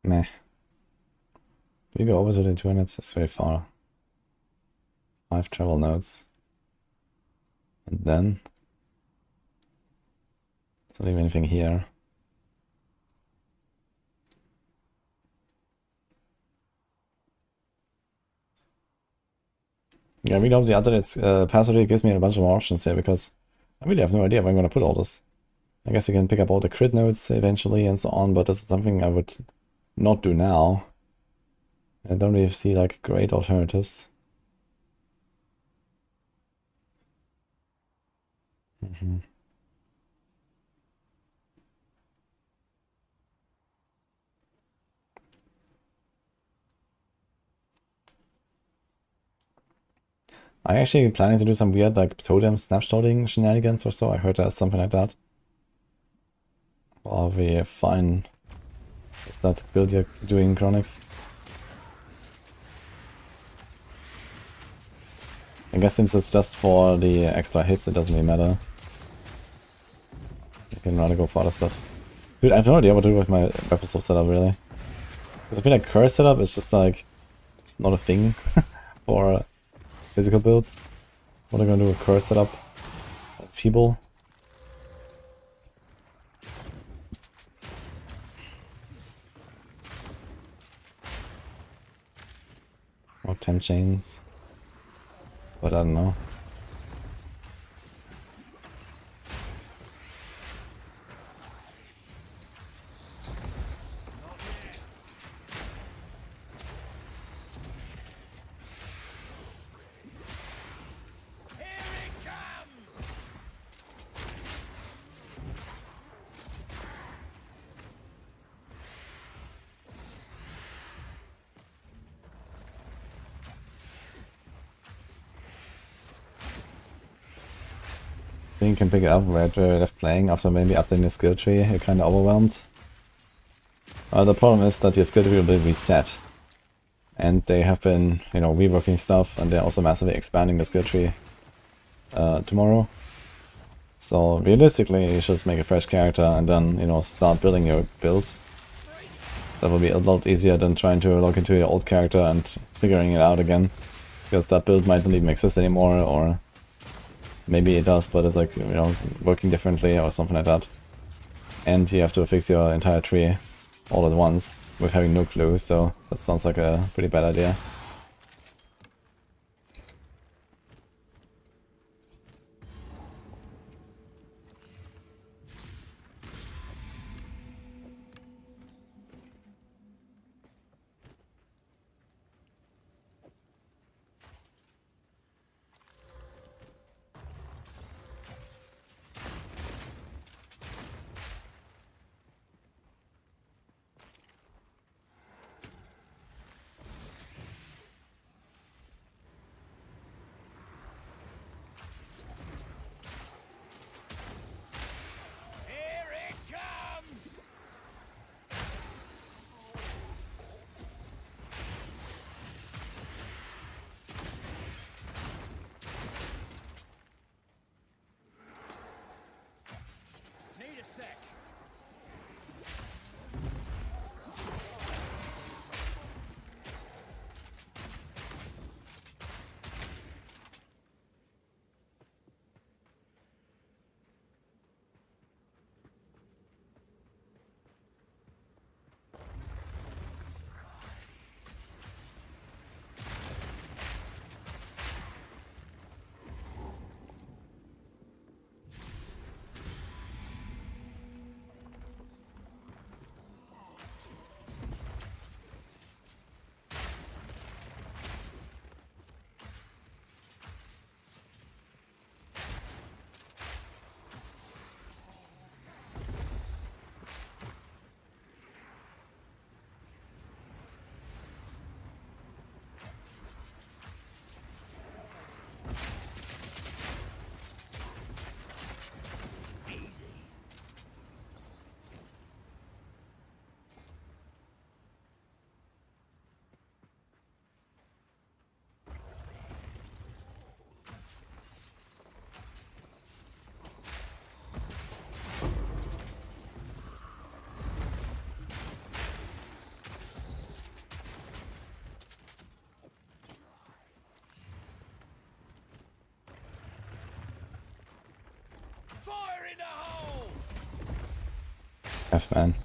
Meh. We go over to the 200, it's very far. 5 travel nodes. And then... There's not even anything here. Yeah, read up the other, it's passively gives me a bunch of more options here, because I really have no idea where I'm gonna put all this. I guess you can pick up all the crit nodes eventually and so on, but this is something I would not do now. I don't really see like great alternatives. I actually planning to do some weird like totem snapshotting shenanigans or so. I heard there's something like that. I'll be fine with that build you're doing, Chronix. I guess since it's just for the extra hits, it doesn't really matter. I can rather go for other stuff. Dude, I have no idea what to do with my weapon swap setup, really. Because I feel like curse setup is just like not a thing for physical builds. What am I gonna do with curse setup? Feeble. Or 10 chains. But I don't know. I think you can pick it up where you're left playing after maybe updating the skill tree. You're kind of overwhelmed. The problem is that your skill tree will be reset. And they have been, you know, reworking stuff, and they're also massively expanding the skill tree tomorrow. So realistically, you should make a fresh character and then, you know, start building your build. That will be a lot easier than trying to log into your old character and figuring it out again. Because that build might not even exist anymore, or maybe it does, but it's like, you know, working differently or something like that. And you have to fix your entire tree all at once with having no clue, so that sounds like a pretty bad idea. F, man.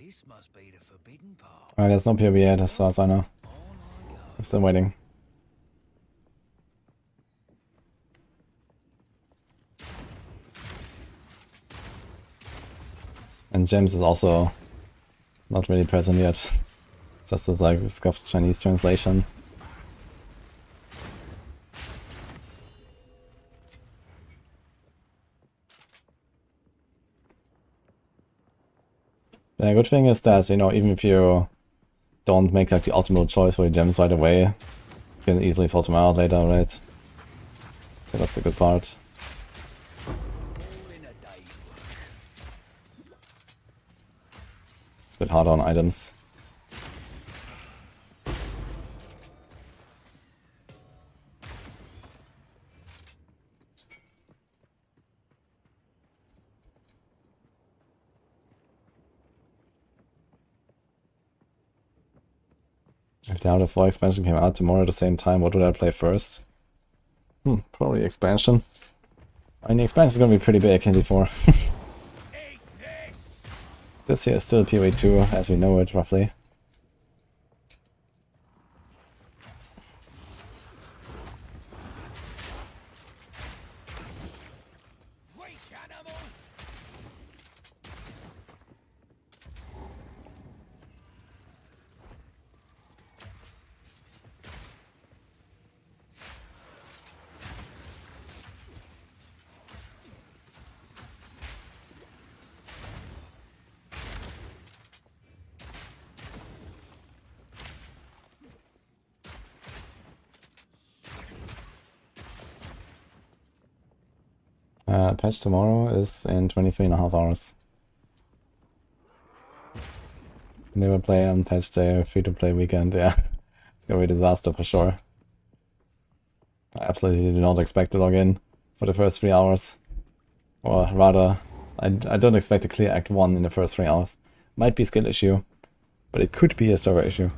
This must be the forbidden part. Alright, there's no PoE yet, as far as I know. I'm still waiting. And Gems is also not really present yet. Just as like scuffed Chinese translation. The good thing is that, you know, even if you don't make like the optimal choice for your gems right away, you can easily sort them out later, right? So that's the good part. It's a bit harder on items. If the Diablo 4 expansion came out tomorrow at the same time, what would I play first? Probably expansion. I mean, the expansion is going to be pretty big in D4. This here is still PoE 2 as we know it, roughly. Patch tomorrow is in 23.5 hours. Never play on patch day, free-to-play weekend, yeah. It's gonna be a disaster for sure. I absolutely do not expect to log in for the first 3 hours. Or rather, I don't expect to clear Act 1 in the first 3 hours. Might be a skill issue, but it could be a server issue.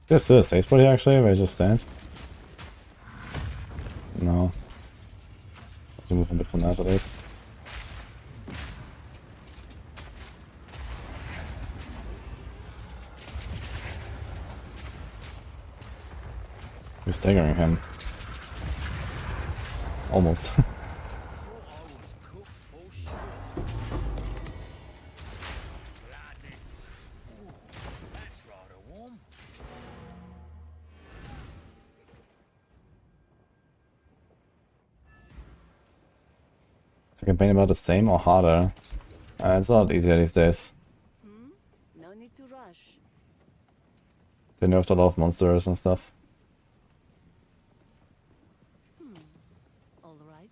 This is a safe spot here actually, where I just stand. No. Have to move a bit from that at least. We're staggering him. Almost. Is the campaign about the same or harder? It's a lot easier these days. No need to rush. They nerfed a lot of monsters and stuff. All right.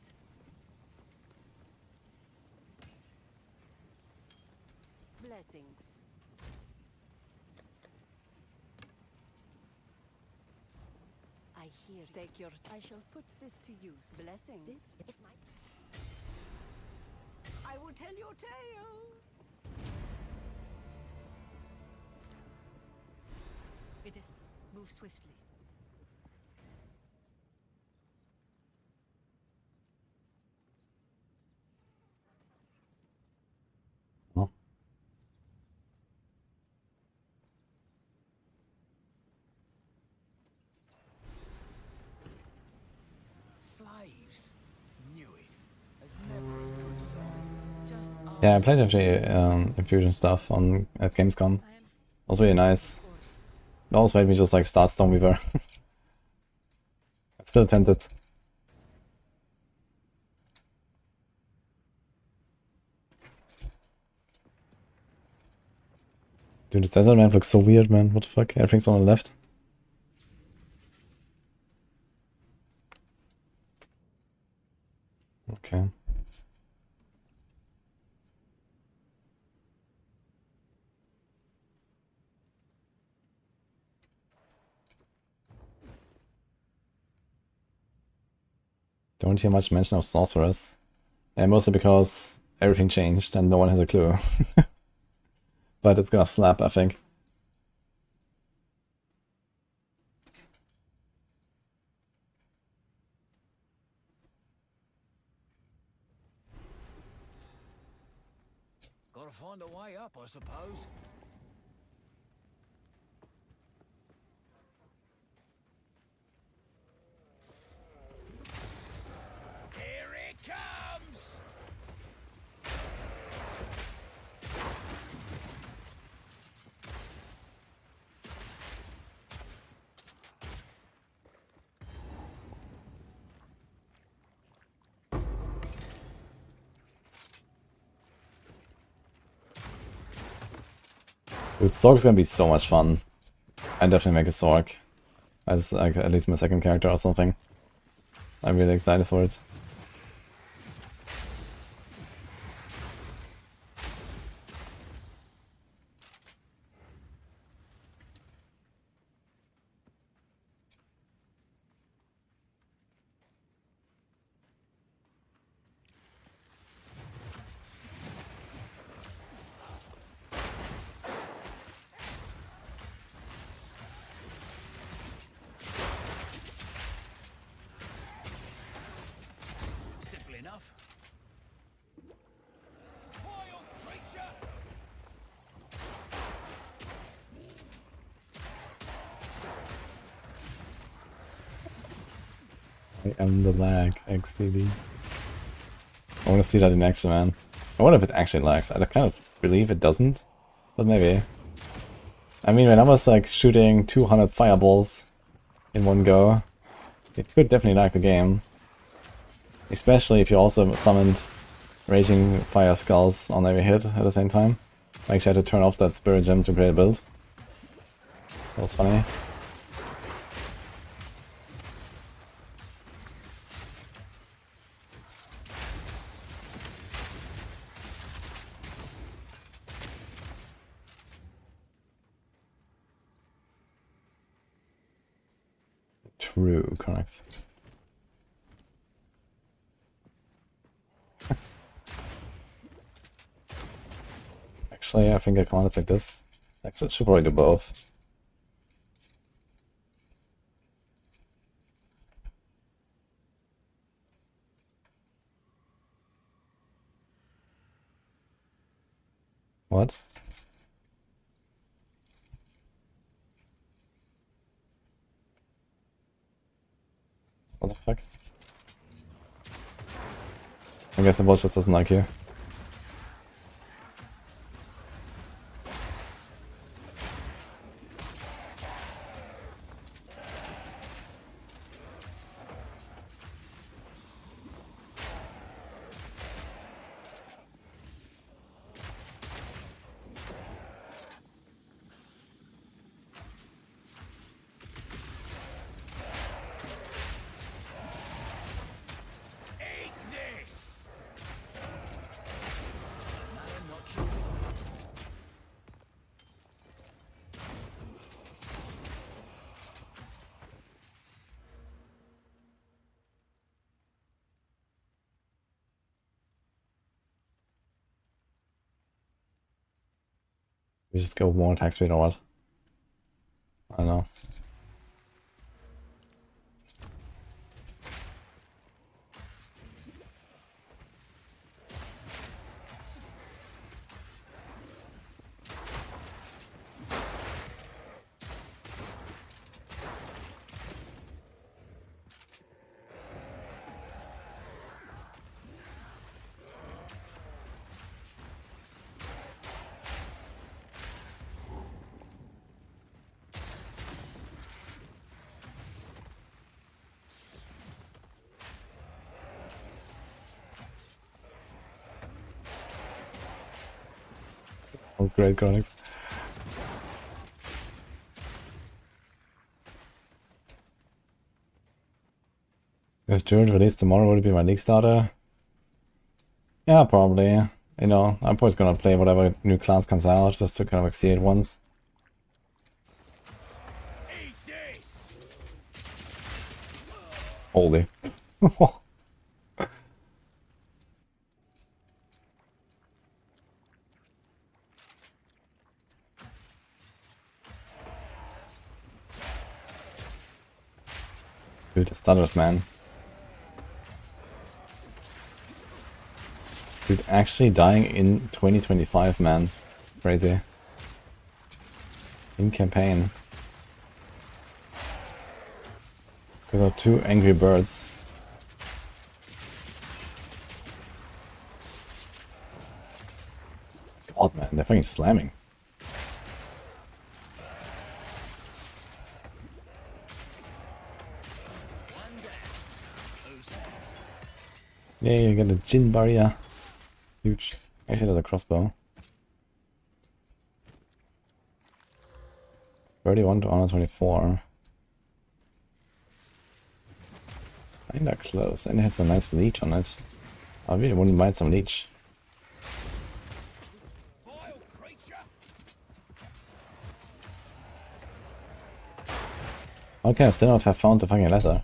Blessings. I hear. Take your. I shall put this to use. Blessings. If my. I will tell your tale. It is. Move swiftly. Oh. Slaves. Knew it. As never a good sign. Just Yeah, I played actually Infusion stuff at Gamescom. It was really nice. It almost made me just like start Stoneweaver. I'm still tempted. Dude, this desert map looks so weird, man. What the fuck? Everything's on the left. Okay. Don't hear much mention of sorcerers. And mostly because everything changed and no one has a clue. But it's gonna slap, I think. gotta find a way up, I suppose. Here it comes! Dude, Sorc's gonna be so much fun. I'd definitely make a Sorc. As like at least my second character or something. I'm really excited for it. Simple enough. Wild creature! I am the lag, XCD. I wanna see that in action, man. I wonder if it actually lags. I kind of believe it doesn't, but maybe. I mean, when I was like shooting 200 fireballs in one go, it could definitely lag the game. Especially if you also summoned Raging Fire Skulls on every hit at the same time. I actually had to turn off that Spirit Gem to create a build. That was funny. True, correct. Actually, I think I can take this. Actually, I should probably do both. What? What the fuck? I guess the boss just doesn't like you. We just go more attack speed or what? I don't know. That's great, Chronix. If Druid released tomorrow, would it be my league starter? Yeah, probably. You know, I'm probably gonna play whatever new class comes out, just to kind of like see it once. Holy. Dude, stutters, man. Dude, actually dying in 2025, man. Crazy. In campaign. Because of 2 angry birds. God, man, they're fucking slamming. Yeah, you get a Jin barrier. Huge. Actually, there's a crossbow. 31 to honor 24. Kinda close. And it has a nice leech on it. I really wouldn't mind some leech. Okay, I still not have found the fucking letter.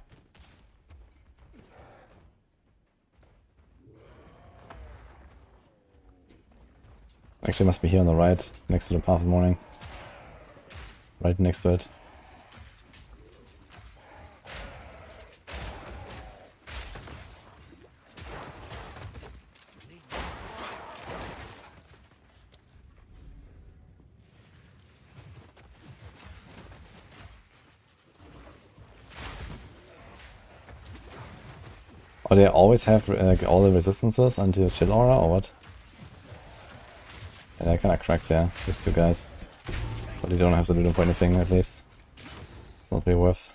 Actually, must be here on the right, next to the Path of Morning. Right next to it. Or they always have all the resistances until Chill Aura, or what? Yeah, they're kinda cracked, yeah, these 2 guys. But you don't have to do them for anything, at least. It's not really worth.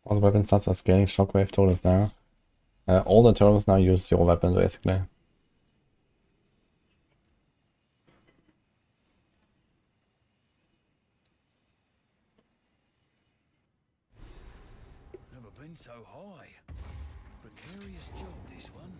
All the weapon stats are scaling shockwave totals now. All the turtles now use your weapon, basically. Never been so high. Precarious job, this one.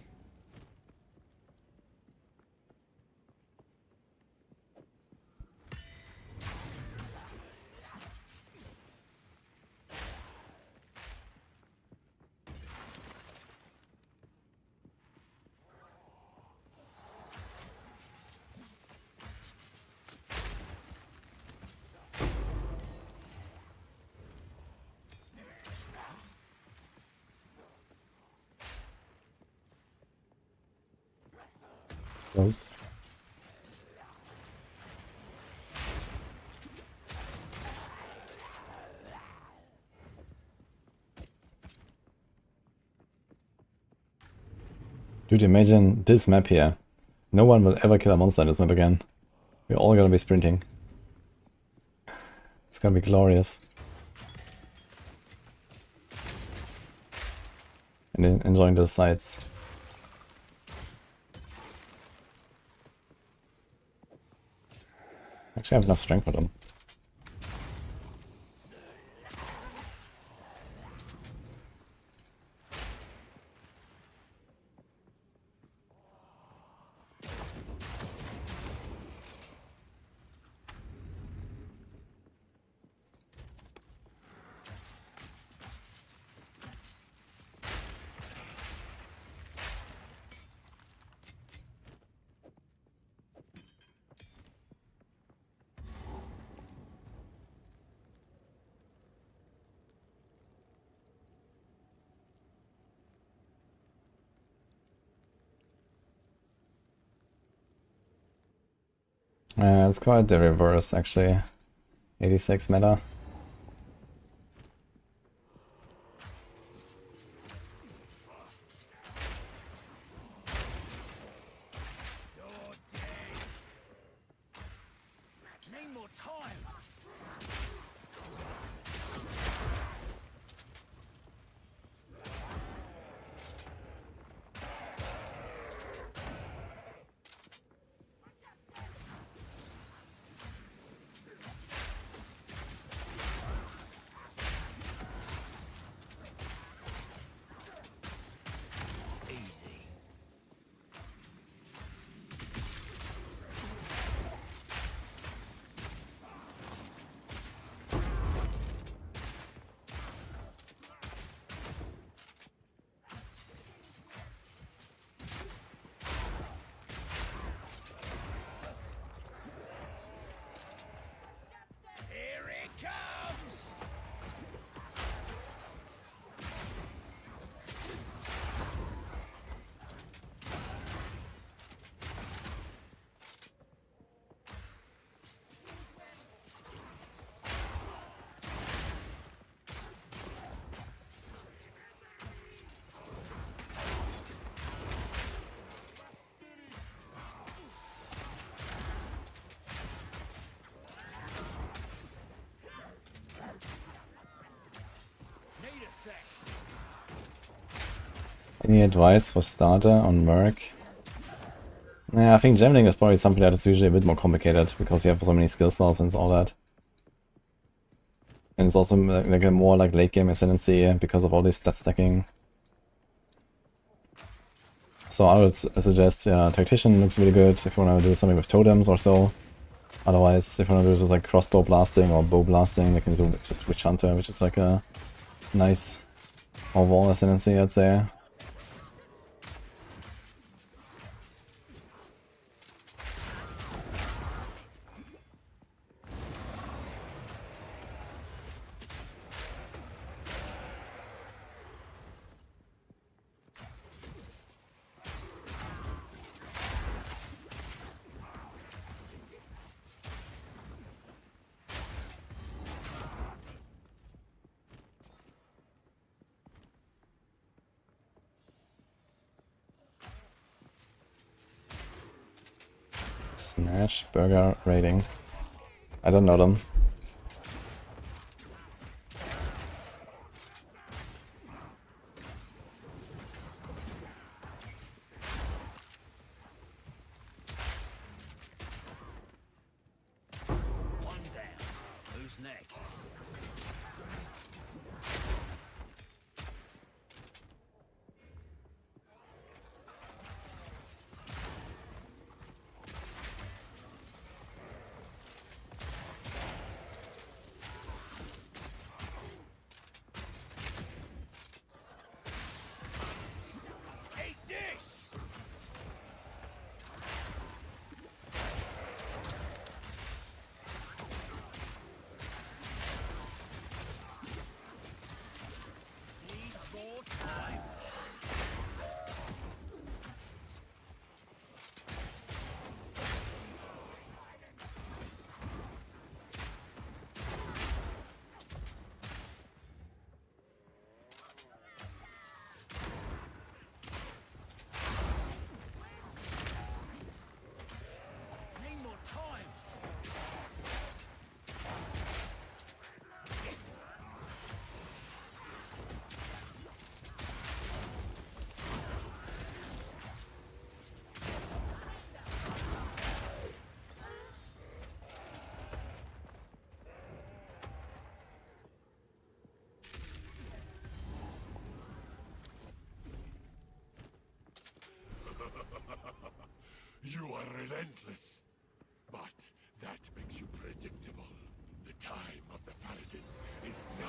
Close. Dude, imagine this map here. No one will ever kill a monster in this map again. We're all gonna be sprinting. It's gonna be glorious. And then enjoying the sights. Actually, I have enough strength for them. It's quite the reverse actually. 86 meta. Any advice for starter on Merc? Yeah, I think gemmeling is probably something that is usually a bit more complicated because you have so many skill slots and all that. And it's also like a more like late game ascendancy because of all this stat stacking. So I would suggest Tactician looks really good if you want to do something with totems or so. Otherwise, if you want to do just like crossbow blasting or bow blasting, you can do just Witch Hunter, which is like a nice overall ascendancy, I'd say. Smash Burger rating. I don't know them. One down. Who's next? You are relentless, but that makes you predictable. The time of the Paladin is nigh.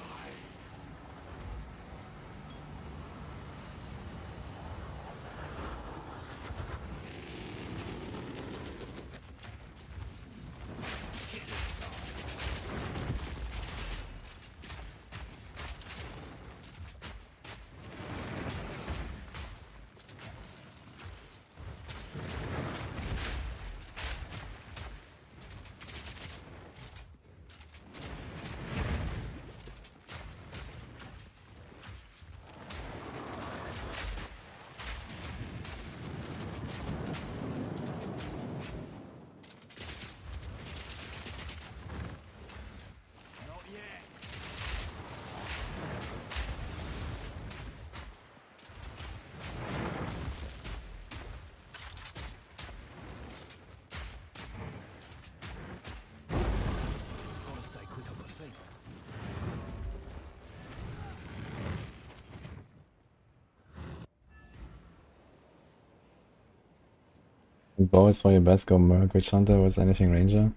Always for your best, go Merc, Witch Hunter, was anything Ranger?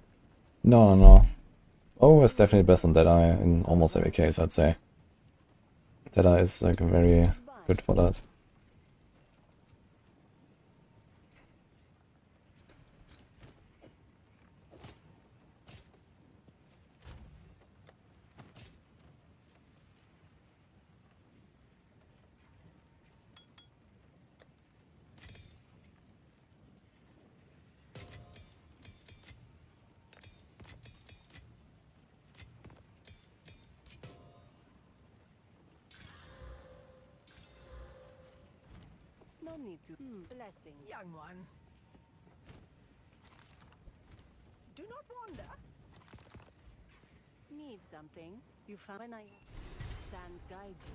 No, no, no. Oh, it's definitely best on Deadeye in almost every case, I'd say. Deadeye is like very good for that. No need to. Blessings. Young one. Do not wander. Need something? You found when I. Sands guide you.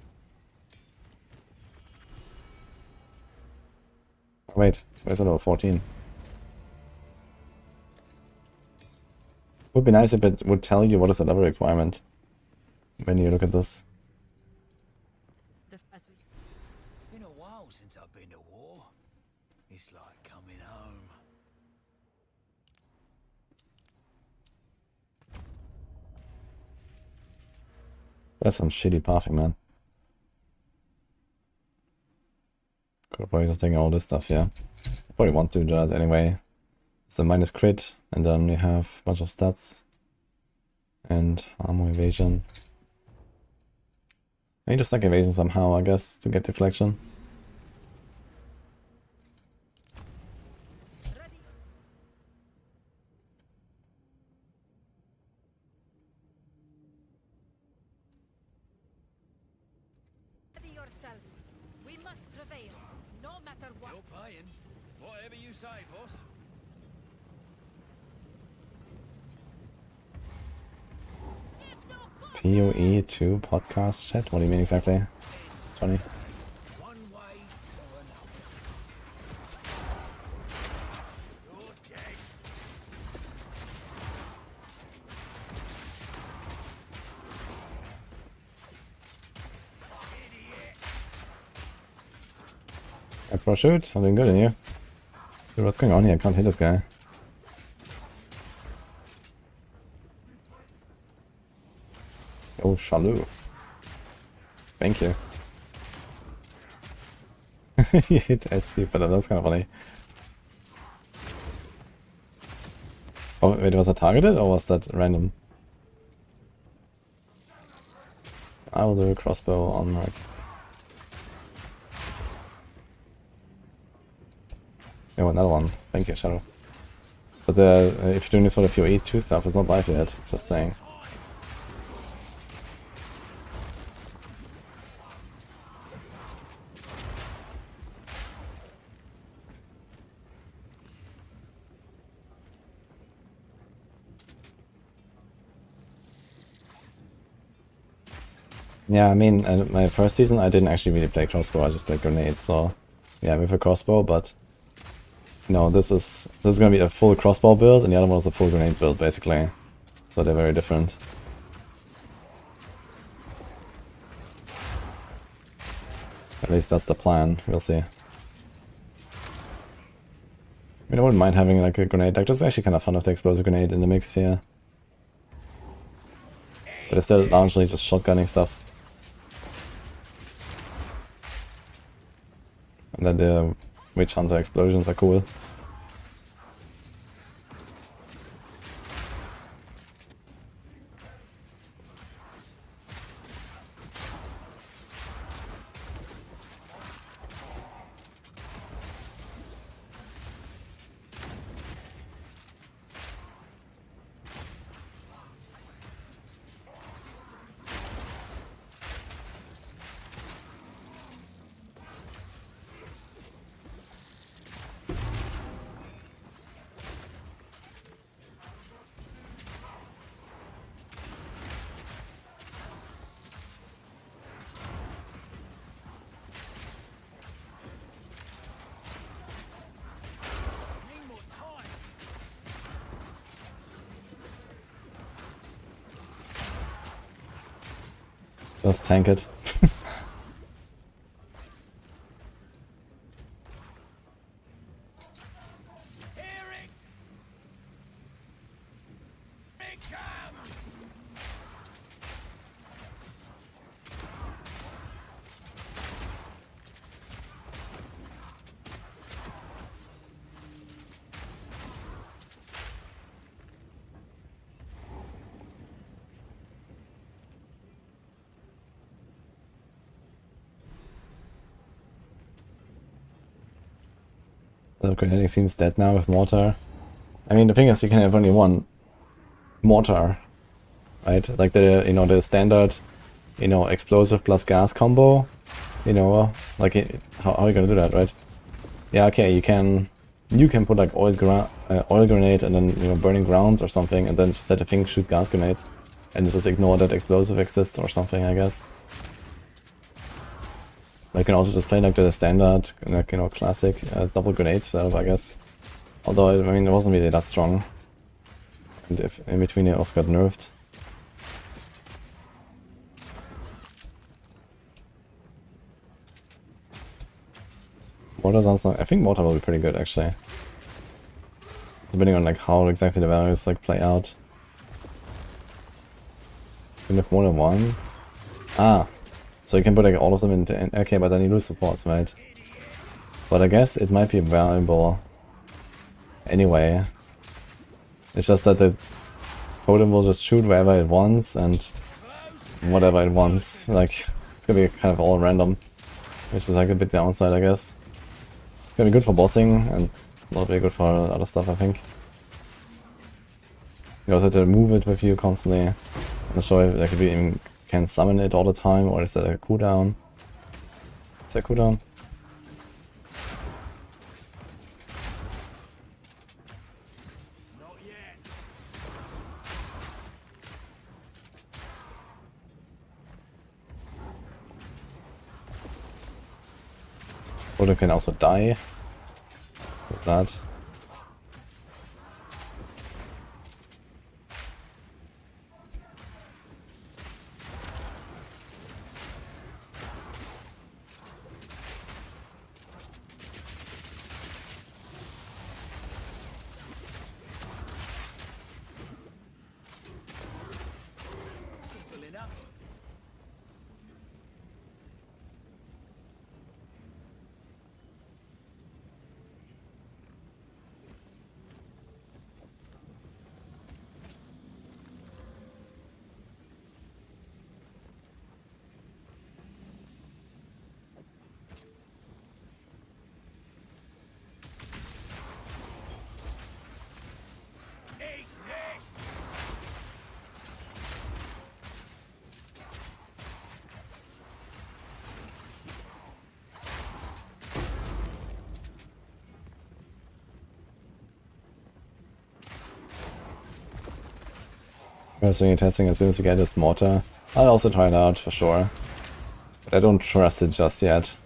Wait, where's another 14? Would be nice if it would tell you what is the level requirement when you look at this. Been a while since I've been to war. It's like coming home. That's some shitty pathing, man. Could probably just take all this stuff, yeah. Probably want to do that anyway. It's a minus crit, and then we have a bunch of stats. And armor evasion. I need to stack evasion somehow, I guess, to get deflection. Ready yourself. We must prevail, no matter what. You're paying. Whatever you say, boss. PoE 2 podcast chat? What do you mean exactly, Johnny? One way or another. You're dead. Pro shoot, I'm doing good in you. Dude, what's going on here? I can't hit this guy. Oh, Shalou. Thank you. You hit SC, but that's kind of funny. Oh, wait, was that targeted or was that random? I will do a crossbow on Mark. Oh, another one. Thank you, Shadow. But if you're doing this sort of PoE 2 stuff, it's not live yet, just saying. Yeah, I mean, my first season I didn't actually really play crossbow, I just played grenades, so yeah, with a crossbow, but no, this is gonna be a full crossbow build, and the other one is a full grenade build, basically. So they're very different. At least that's the plan, we'll see. I mean, I wouldn't mind having like a grenade, like this is actually kind of fun with the explosive grenade in the mix here. But it's still largely just shotgunning stuff. And then the Witch Hunter explosions are cool. Just tank it. So grenading seems dead now with mortar. I mean, the thing is, you can have only one mortar, right? Like the, you know, the standard, you know, explosive plus gas combo. You know, like how are you gonna do that, right? Yeah, okay, you can put like oil grenade and then, you know, burning ground or something, and then just let the thing shoot gas grenades, and just ignore that explosive exists or something, I guess. I can also just play like the standard, like, you know, classic double grenade setup, I guess. Although, I mean, it wasn't really that strong. And if in between it also got nerfed. Mortar sounds like, I think mortar will be pretty good actually. Depending on like how exactly the values like play out. Can you have more than one? Ah. So you can put like all of them into, okay, but then you lose supports, right? But I guess it might be valuable anyway. It's just that the totem will just shoot wherever it wants and whatever it wants. Like, it's gonna be kind of all random, which is like a bit downside, I guess. It's gonna be good for bossing and not very good for other stuff, I think. You also have to move it with you constantly. I'm not sure if like, if you even can summon it all the time, or is that a cooldown? Is that a cooldown? Or they can also die. What's that? When you're testing, as soon as you get this mortar, I'll also try it out for sure. But I don't trust it just yet.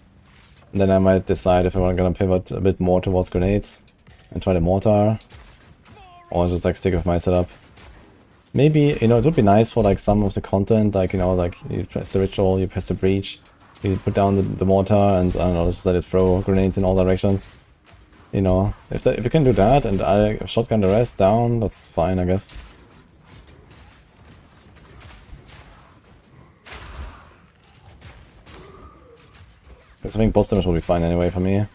And then I might decide if I'm gonna pivot a bit more towards grenades and try the mortar, or just like stick with my setup. Maybe, you know, it would be nice for like some of the content, like, you know, like you press the ritual, you press the breach, you put down the mortar, and I don't know, just let it throw grenades in all directions. You know, if you can do that and I shotgun the rest down, that's fine, I guess. Because I think boss damage will be fine anyway for me.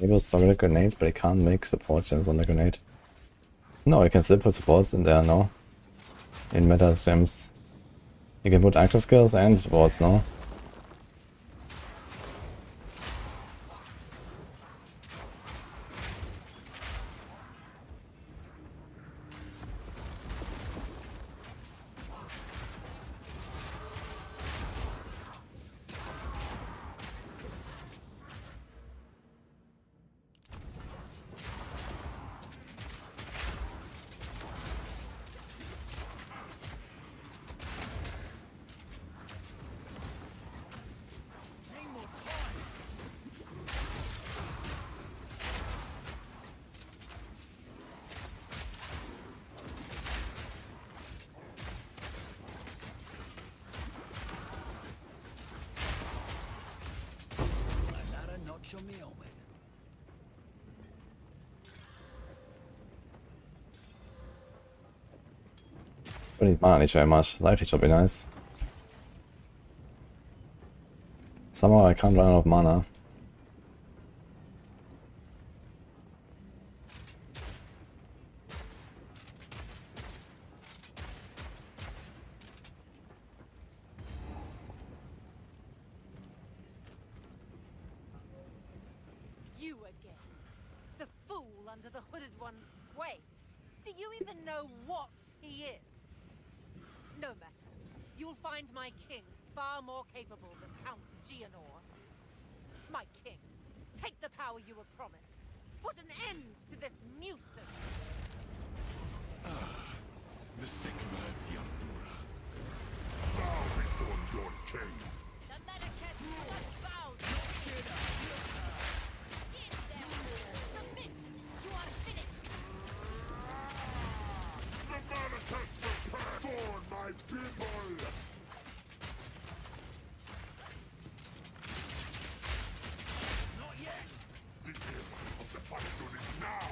Able solid grenades, but I can't make support gens on the grenade. No, I can still put supports in there, no? In meta sims. You can put active skills and supports, no? Don't need mana very much. Life leech will be nice. Somehow I can't run out of mana. You again. The fool under the hooded one's sway. Do you even know what he is? No matter. You'll find my king far more capable than Count Geonor. My king, take the power you were promised. Put an end to this nuisance. The Sigma of the Andorra. Bow before your king. The Medicaid will not bow. Submit. You are finished. The Medicaid prepare for my people. Not yet. The era of the Paladin is now.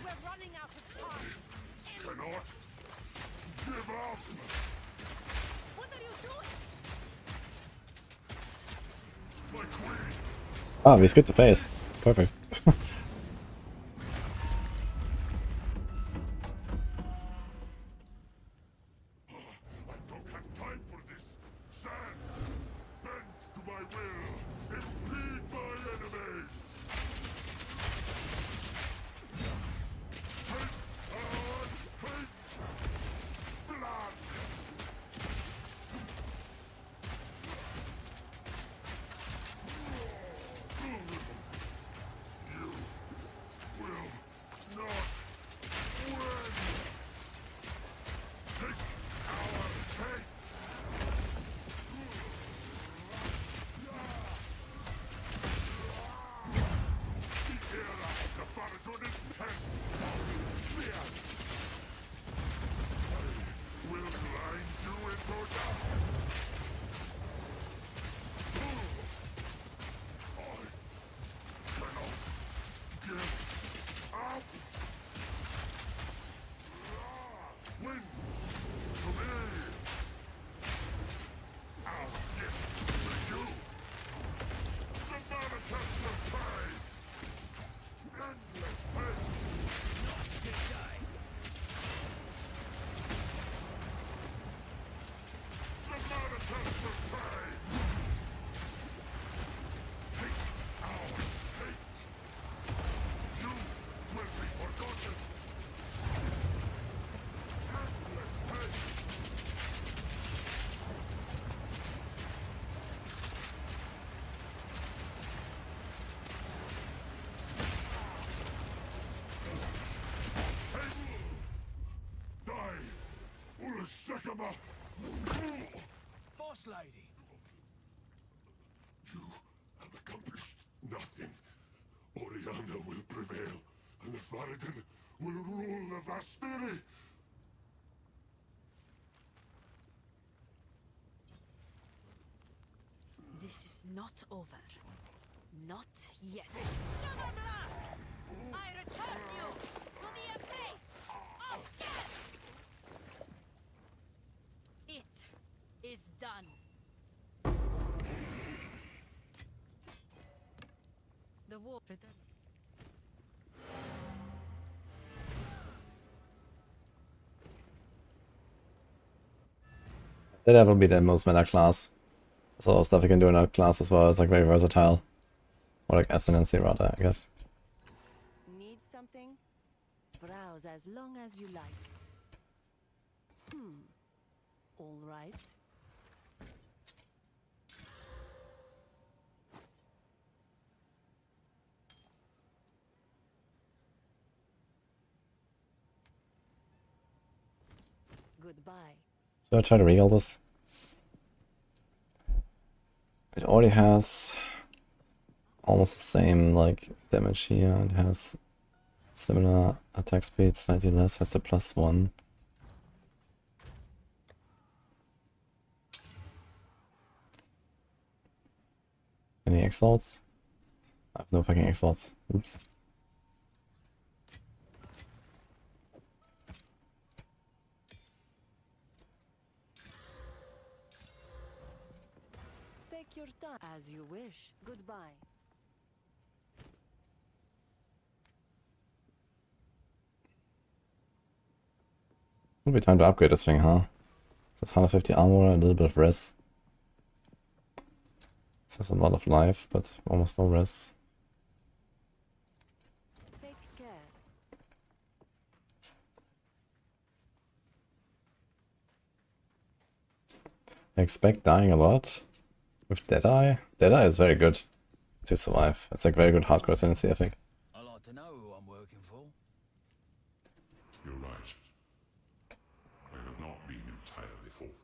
We're running out of time. Cannot give up. What are you doing? My queen. Ah, we skipped the phase. Perfect. I don't have time for this. Sand bends to my will. Impede my enemies. Hate and hate. Blood. You will not win. Take our hate. The era of the Paladin is tense. Fear. I will grind you into dust. I cannot give up. Wins to me. I'll give to you. The manifest of pain. Endless pain. Not today. The manifest of pain. Take our hate. You will be forgotten. Endless pain. Die, foolish Sycamore! Boss lady. You have accomplished nothing. Oriana will prevail, and the Faradin will rule the Vaspiri. not over. Not yet. I return you to the embrace of death! It is done. The war return. That will be the most meta class. There's a lot of stuff you can do in that class as well. It's like very versatile. Or like Ascendancy rather, I guess. Need something? Browse as long as you like. All right. Goodbye. Should I try to regal this? It already has almost the same like damage here. It has similar attack speed, slightly less, has the +1. Any exalts? I have no fucking exalts. Oops. Take your time as you wish. Goodbye. Would be time to upgrade this thing, huh? It says 150 armor, a little bit of res. It says a lot of life, but almost no res. Take care. I expect dying a lot with Deadeye. Deadeye is very good to survive. It's like very good hardcore ascendancy, I think. I like to know who I'm working for. You're right. I have not been entirely forthcoming.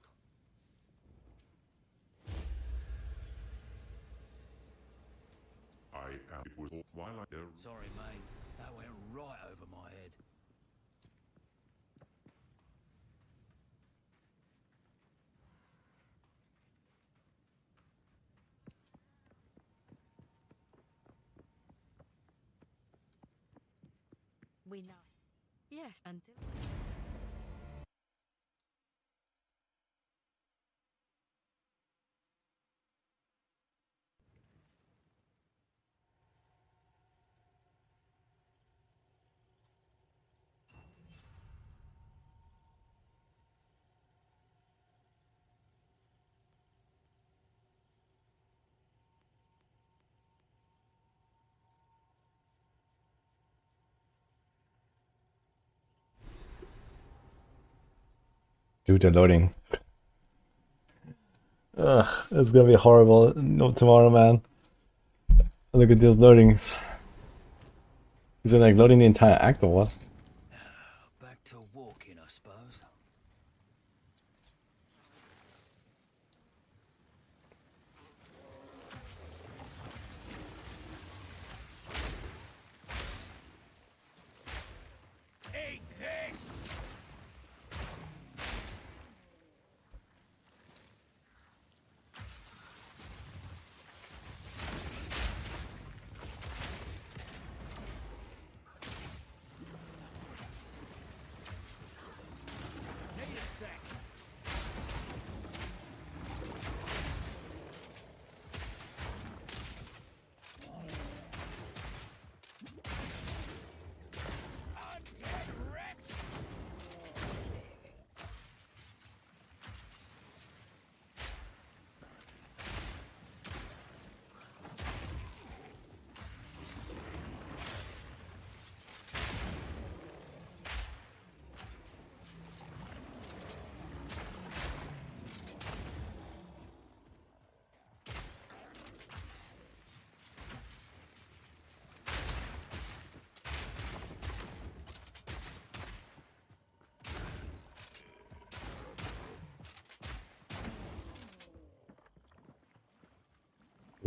I am. It was all while I. Sorry, mate. That went right over my head. We know. Yes, until. Dude, they're loading. Ugh, it's gonna be horrible. No tomorrow, man. Look at those loadings. Is it like loading the entire act or what? Back to walking, I suppose. Eat this! Need a sec. Undead wretch!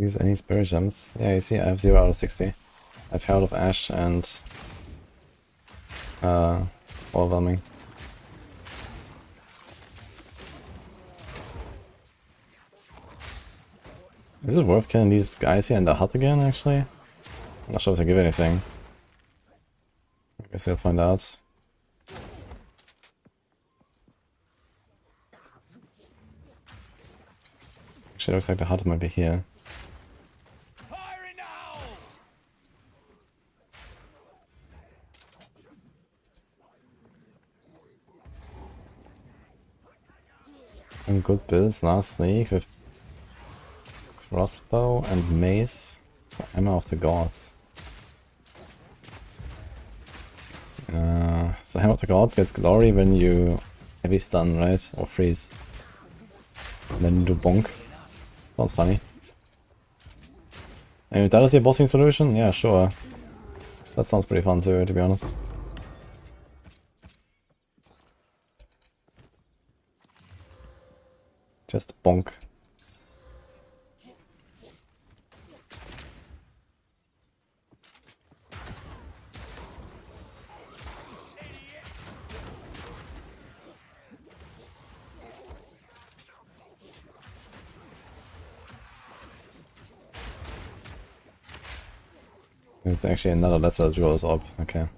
Use any spirit gems? Yeah, you see, I have 0 out of 60. I have Herald of Ash and Overwhelming. Is it worth killing these guys here in the hut again, actually? I'm not sure if they give anything. I guess we'll find out. Actually, looks like the hut might be here. Some good builds last week with crossbow and mace for Hammer of the Gods. So Hammer of the Gods gets glory when you heavy stun, right? Or freeze. And then you do bonk. Sounds funny. And that is your bossing solution? Yeah, sure. That sounds pretty fun too, to be honest. Just bonk. It's actually another lesser Jewel's Orb, okay.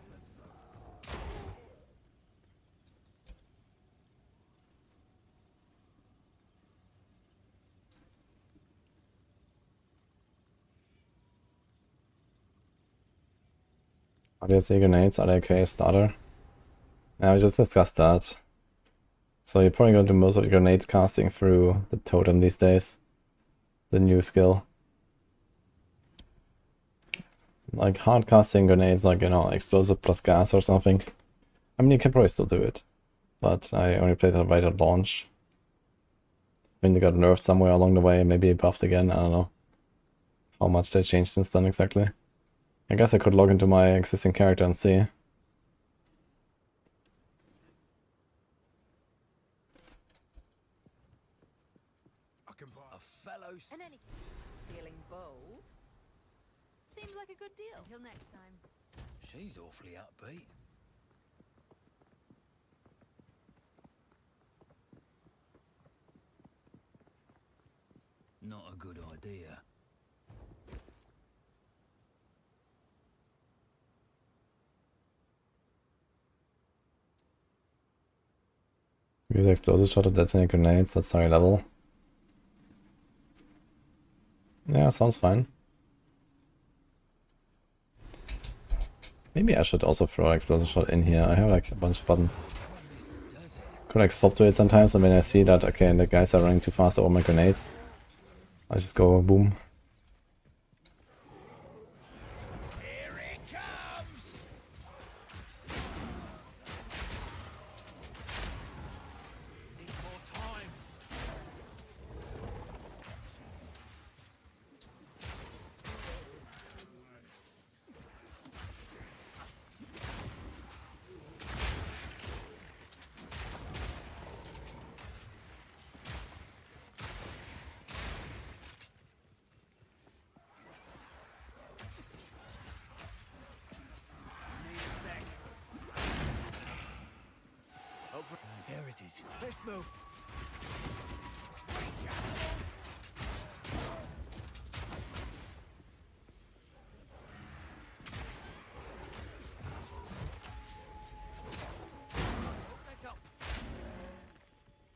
Are there grenades? Are they okay starter? Yeah, we just discussed that. So you're probably going to do most of your grenades casting through the totem these days. The new skill. Like hard casting grenades, like, you know, explosive plus gas or something. I mean, you can probably still do it. But I only played it right at launch. When you got nerfed somewhere along the way, maybe buffed again, I don't know. How much they changed since then exactly. I guess I could log into my existing character and see. In any case, feeling bold? Seems like a good deal. Until next time. She's awfully upbeat. Not a good idea. Use explosive shot to detonate grenades, that's high level. Yeah, sounds fine. Maybe I should also throw explosive shot in here. I have like a bunch of buttons. Could like stop to it sometimes, and when I see that, okay, the guys are running too fast over my grenades, I just go boom. There it is. Let's move.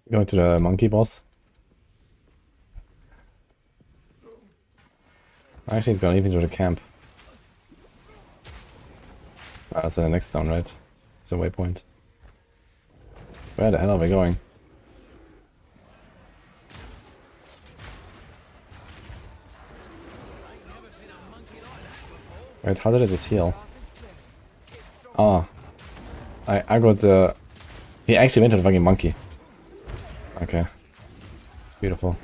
Going to the monkey boss. Actually, he's gonna lead me to the camp. Ah, that's the next town, right? It's a waypoint. Where the hell are we going? Wait, how did I just heal? Ah. I got the... He actually went to the fucking monkey. Okay. Beautiful.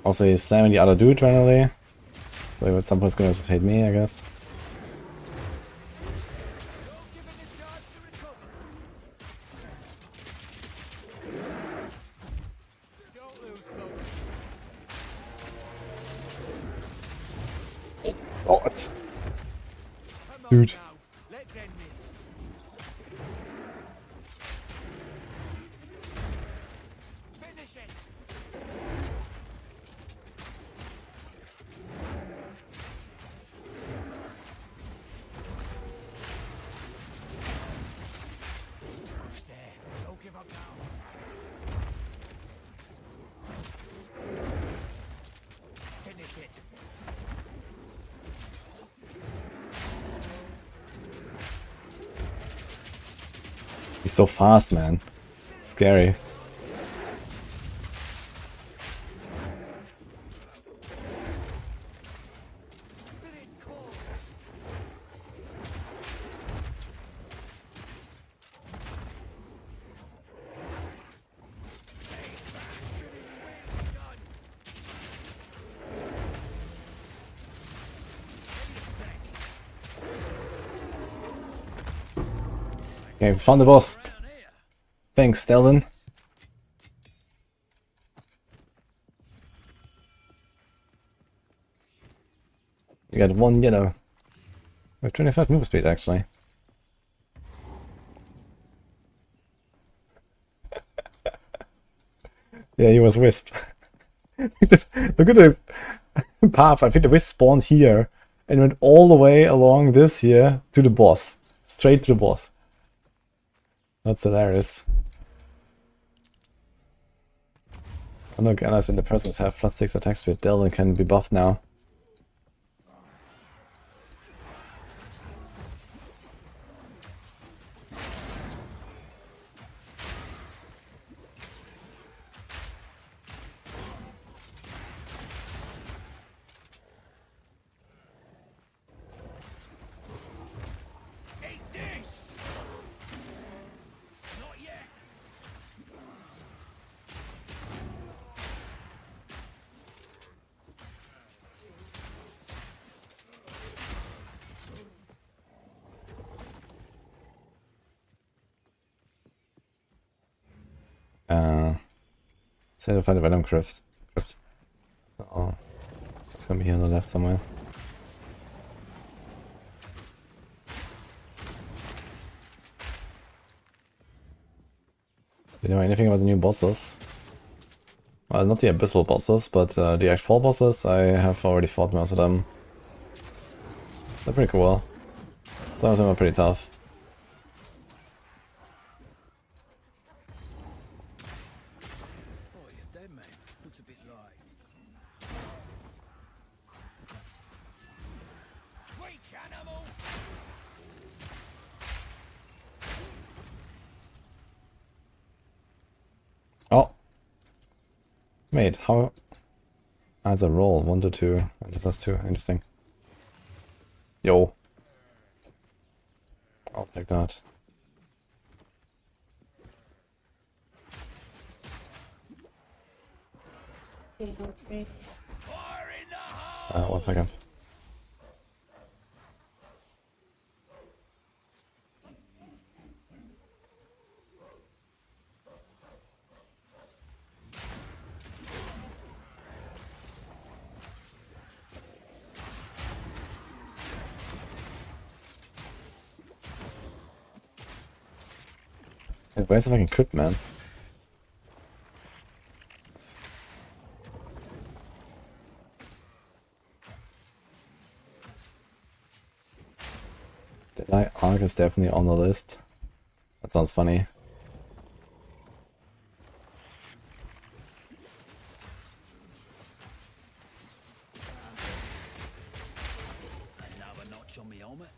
Also, he's slamming the other dude randomly. So at some point it's gonna hit me, I guess. Oh, it's... Dude. He's so fast, man. It's scary. Okay, we found the boss. Thanks, Delvin. We got 1 yellow. We have 25 move speed, actually. Yeah, he was Wisp. Look at the path. I think the Wisp spawned here and went all the way along this here to the boss. Straight to the boss. That's hilarious. And look, allies in the presence have +6 attack speed. Delvin can be buffed now. Say to find a Venom Crypt. So, it's gonna be here on the left somewhere. Do you know anything about the new bosses? Well, not the Abyssal bosses, but the Act 4 bosses, I have already fought most of them. They're pretty cool. Some of them are pretty tough. Oh. Wait, how? As a roll, 1 to 2. And this has 2. Interesting. Yo. I'll take that. Okay. 1 second. Where's the fucking crypt, man? The Night Arc is definitely on the list. That sounds funny. Another notch on my helmet.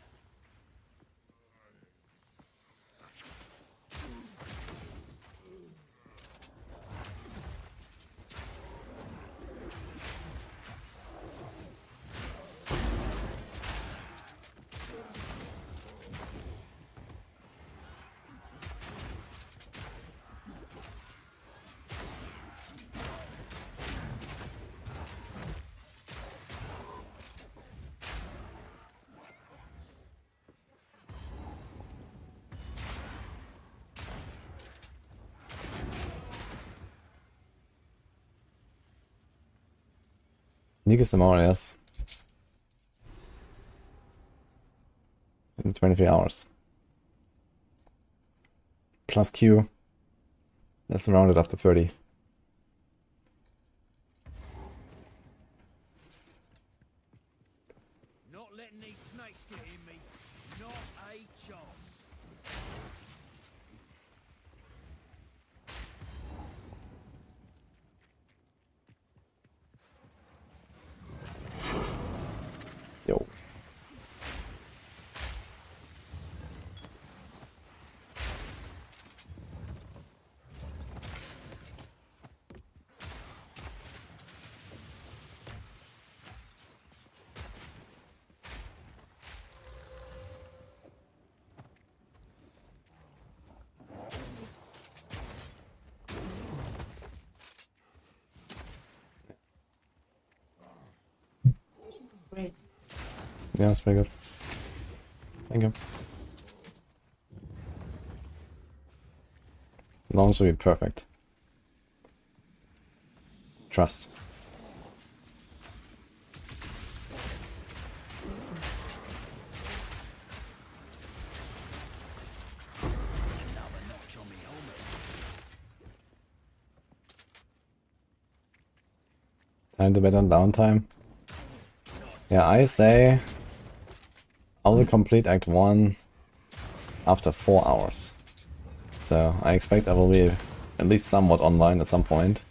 Need some more, yes. In 23 hours. Plus Q. Let's round it up to 30. Not letting these snakes get in me. Not a chance. Yo. Yeah, it's pretty good. Thank you. Launch will be perfect. Trust. Time to bet on downtime. Yeah, I say I will complete Act 1 after 4 hours. So I expect I will be at least somewhat online at some point.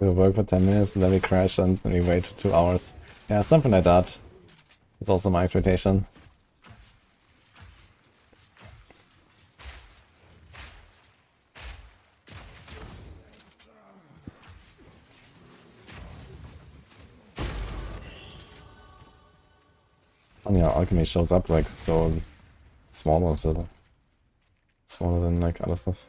We work for 10 minutes and then we crash and then we wait 2 hours. Yeah, something like that. It's also my expectation. And yeah, alchemy shows up like so smaller than like other stuff.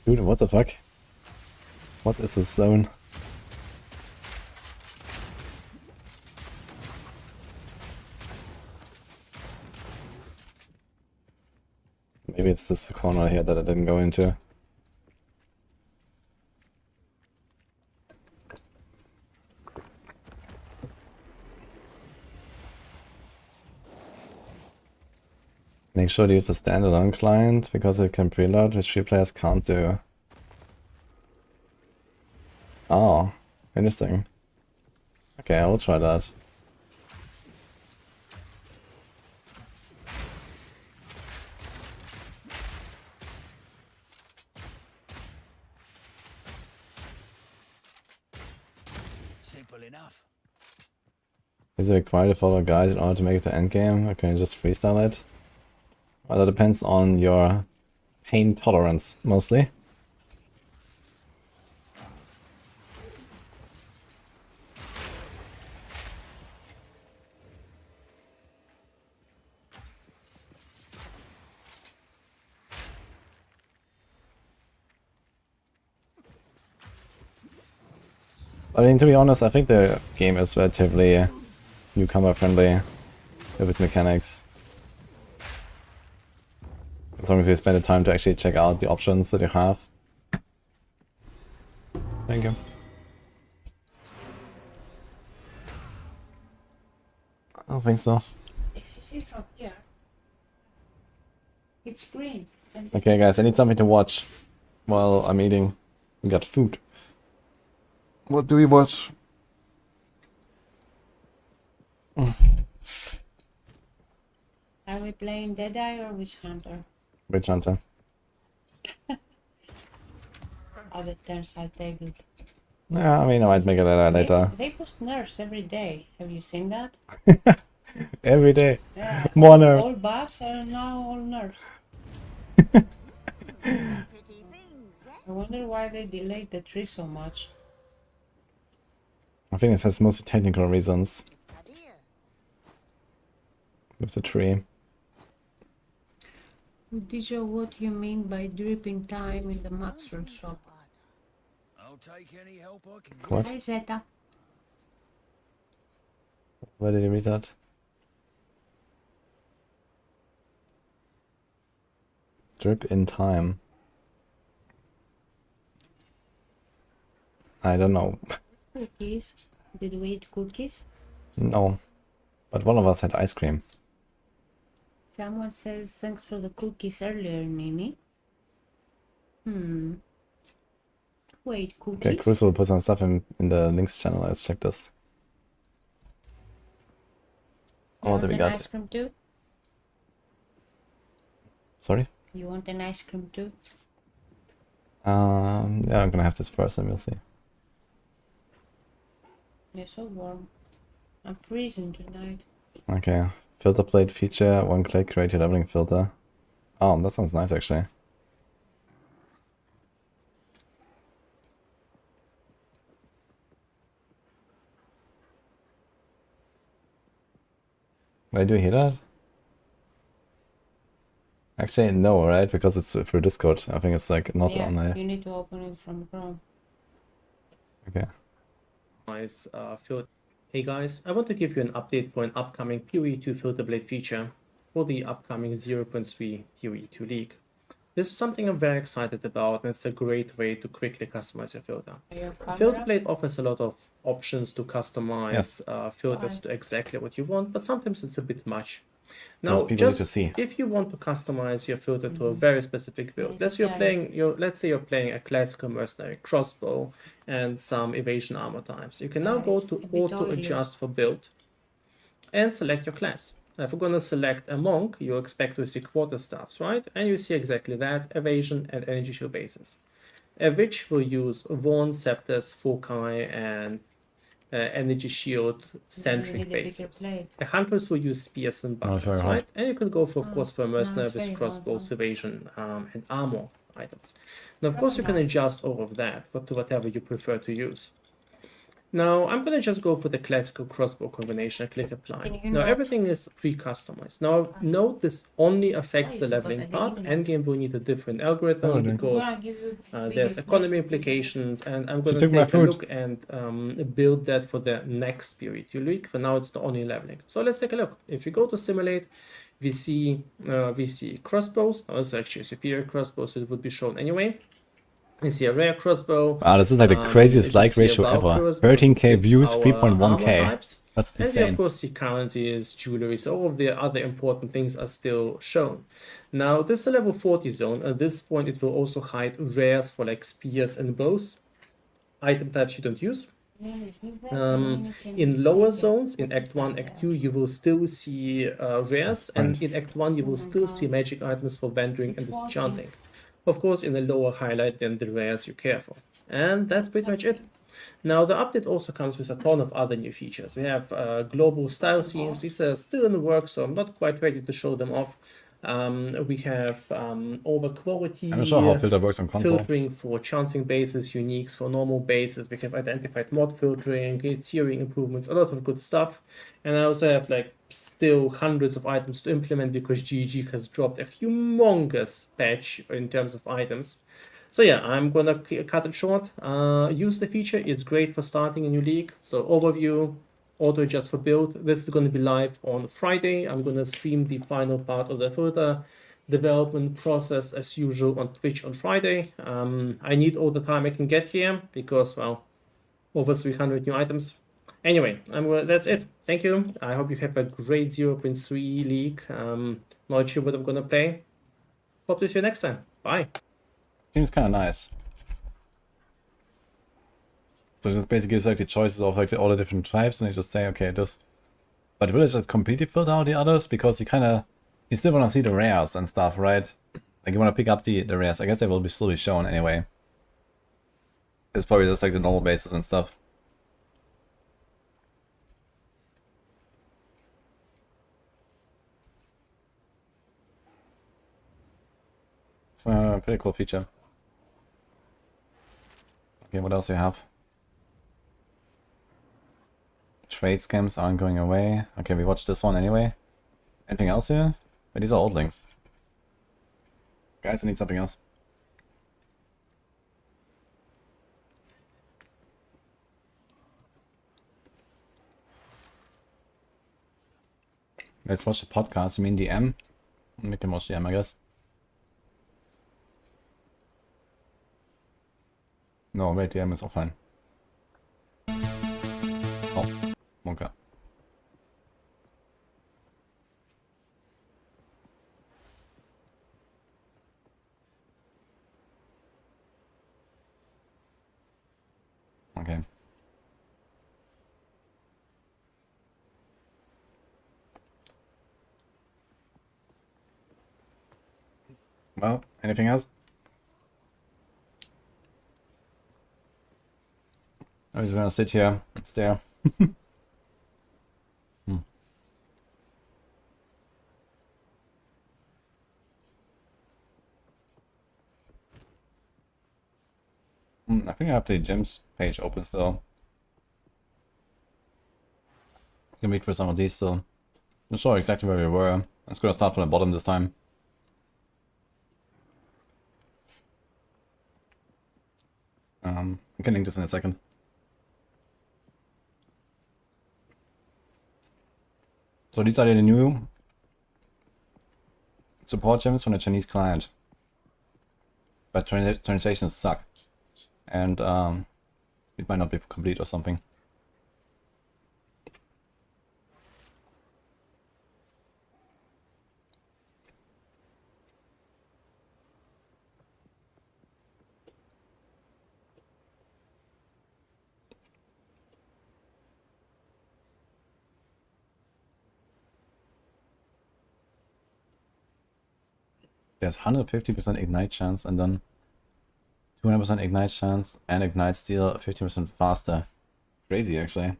Dude, what the fuck? What is this zone? Maybe it's this corner here that I didn't go into. Make sure to use a standalone client because it can preload, which 3 players can't do. Oh, interesting. Okay, I will try that. simple enough. Is it required to follow a guide in order to make it to endgame, or can you just freestyle it? Well, that depends on your pain tolerance, mostly. I mean, to be honest, I think the game is relatively newcomer friendly with its mechanics. As long as you spend the time to actually check out the options that you have. Thank you. I don't think so. If you see from here, it's green. And Okay guys, I need something to watch while I'm eating. We got food. What do we watch? Are we playing Deadeye or Witch Hunter? Witch Hunter. Oh, the turnstile table. Yeah, I mean, I might make it later. They post nerfs every day. Have you seen that? Every day. Yeah. More nerfs. All buffs are now all nerfs. I wonder why they delayed the tree so much. I think it has mostly technical reasons. With the tree. Wudijo, what do you mean by dripping time in the Maxroll shop? I'll take any help I can get. What? Hi, Zeta. Where did you read that? Drip in time. I don't know. Cookies. Did we eat cookies? No. But one of us had ice cream. Someone says thanks for the cookies earlier, Nini. Wait, cookies? Okay, Cruz will put some stuff in the links channel. Let's check this. You What do want we an got? ice cream too? Sorry? You want an ice cream too? Yeah, I'm gonna have this first and we'll see. You're so warm. I'm freezing tonight. Okay. Filter plate feature, one click, create your leveling filter. Oh, that sounds nice actually. Wait, do you hear that? Actually, no, right? Because it's through Discord. I think it's like not Yeah, on a... you need to open it from Chrome. Okay. Nice filter. Hey guys, I want to give you an update for an upcoming PoE 2 filter blade feature for the upcoming 0.3 PoE 2 league. This is something I'm very excited about, and it's a great way to quickly customize your filter. Filter blade offers a lot of options to customize filters to exactly what you want, but sometimes it's a bit much. Now, just if you want to customize your filter to a very specific build, let's say you're playing a classical mercenary crossbow and some evasion armor types, you can now go to auto adjust for build and select your class. Now, if we're going to select a monk, you expect to see quarterstaffs, right? And you see exactly that, evasion and energy shield bases. A witch will use Vaughn, Scepters, Foci, and energy shield centric bases. A hunters will use spears and buckles, right? And you can go for, of course, for a mercenary with crossbows, evasion, and armor items. Now, of course, you can adjust all of that to whatever you prefer to use. Now, I'm going to just go for the classical crossbow combination and click apply. Now, everything is pre-customized. Now, note this only affects the leveling part. Endgame will need a different algorithm because there's economy implications, and I'm going to take a look and build that for the next PoE 2 league. For now, it's the only leveling. So let's take a look. If you go to simulate, we see crossbows. Now, this is actually a superior crossbow, so it would be shown anyway. You see a rare crossbow. Wow, this is like the craziest like ratio ever. 13k views, 3.1k. That's insane. And you of course see currencies, jewelry, so all of the other important things are still shown. Now this is a level 40 zone. At this point it will also hide rares for like spears and bows. Item types you don't use. In lower zones, in Act 1, Act 2, you will still see rares, and in Act 1 you will still see magic items for venturing and disenchanting. Of course, in a lower highlight than the rares you care for. And that's pretty much it. Now, the update also comes with a ton of other new features. We have global style schemes. These are still in the works, so I'm not quite ready to show them off. We have over quality I'm not sure how filter works on console. filtering for chancing bases, uniques for normal bases. We have identified mod filtering, tiering improvements, a lot of good stuff. And I also have like still hundreds of items to implement because GG has dropped a humongous patch in terms of items. So yeah, I'm gonna cut it short. Use the feature, it's great for starting a new league. So overview, auto adjust for build. This is going to be live on Friday. I'm going to stream the final part of the further development process as usual on Twitch on Friday. I need all the time I can get here because, well, over 300 new items. Anyway, that's it. Thank you. I hope you have a great 0.3 league. Not sure what I'm going to play. Hope to see you next time. Bye. Seems kind of nice. So just basically like the choices of like all the different types, and you just say, okay, this. But will it just completely filter out the others? Because you still want to see the rares and stuff, right? Like you want to pick up the rares. I guess they will still be shown anyway. It's probably just like the normal bases and stuff. It's a pretty cool feature. Okay, what else do you have? Trade scams aren't going away. Okay, we watched this one anyway. Anything else here? But these are old links. Guys, I need something else. Let's watch the podcast. You mean the M? We can watch the M, I guess. No, wait, the M is offline. Oh. Okay. Okay. Well, anything else? I'm just gonna sit here and stare. I think I have the gyms page open still. You can wait for some of these still. I'm not sure exactly where we were. Let's gonna start from the bottom this time. I can link this in a second. So these are the new support gems from the Chinese client. But translations suck. And it might not be complete or something. There's 150% ignite chance and then 200% ignite chance and ignite steal 50% faster. Crazy, actually.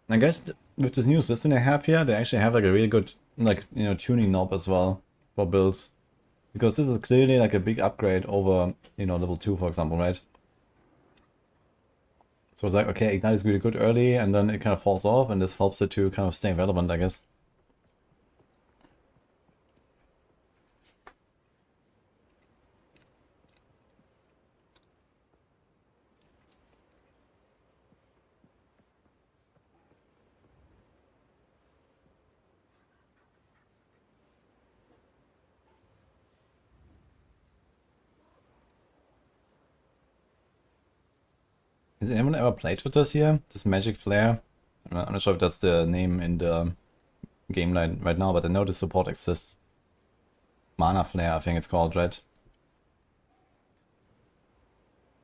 I guess with this new system they have here, they actually have like a really good, like, you know, tuning knob as well for builds. Because this is clearly like a big upgrade over, you know, level 2, for example, right? So it's like, okay, ignite is really good early and then it kind of falls off, and this helps it to kind of stay relevant, I guess. Has anyone ever played with this here? This Magic Flare? I'm not sure if that's the name in the game line right now, but I know the support exists. Mana Flare, I think it's called, right?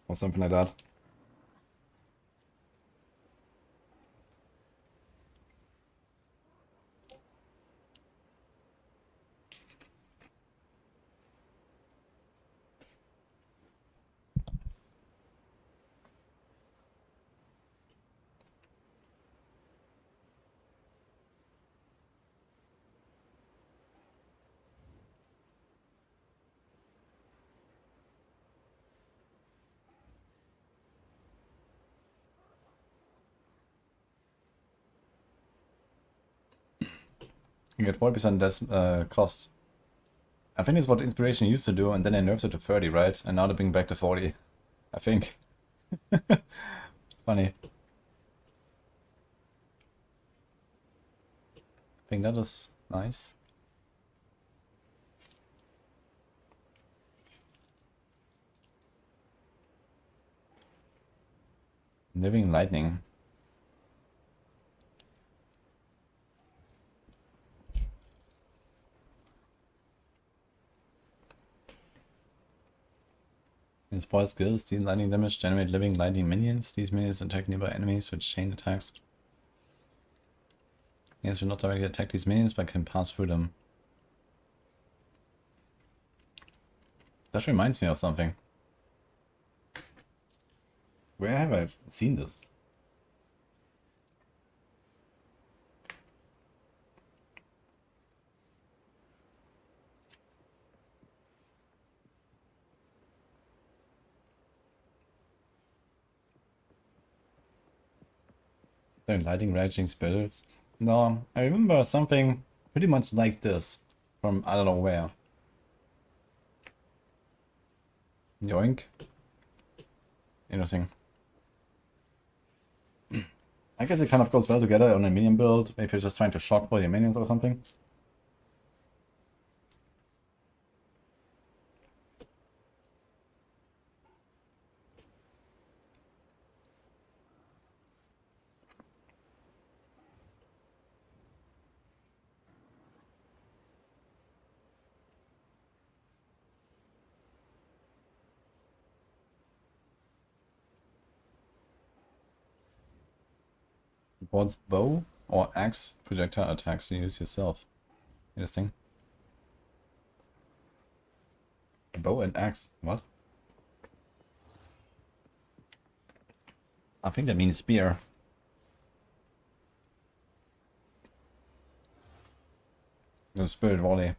Or something like that. You get 40% less cost. I think it's what Inspiration used to do, and then they nerfed it to 30, right? And now they're bringing back to 40. I think. Funny. I think that is nice. Living Lightning. Inspire skills, deal lightning damage, generate living lightning minions. These minions attack nearby enemies with chain attacks. Yes, will not directly attack these minions, but can pass through them. That reminds me of something. Where have I seen this? Lighting raging spirits. No, I remember something pretty much like this from I don't know where. Yoink. Interesting. I guess it kind of goes well together on a minion build. Maybe you're just trying to shock all your minions or something. What's bow or axe projectile attacks you use yourself? Interesting. Bow and axe. What? I think that means spear. The spirit volley.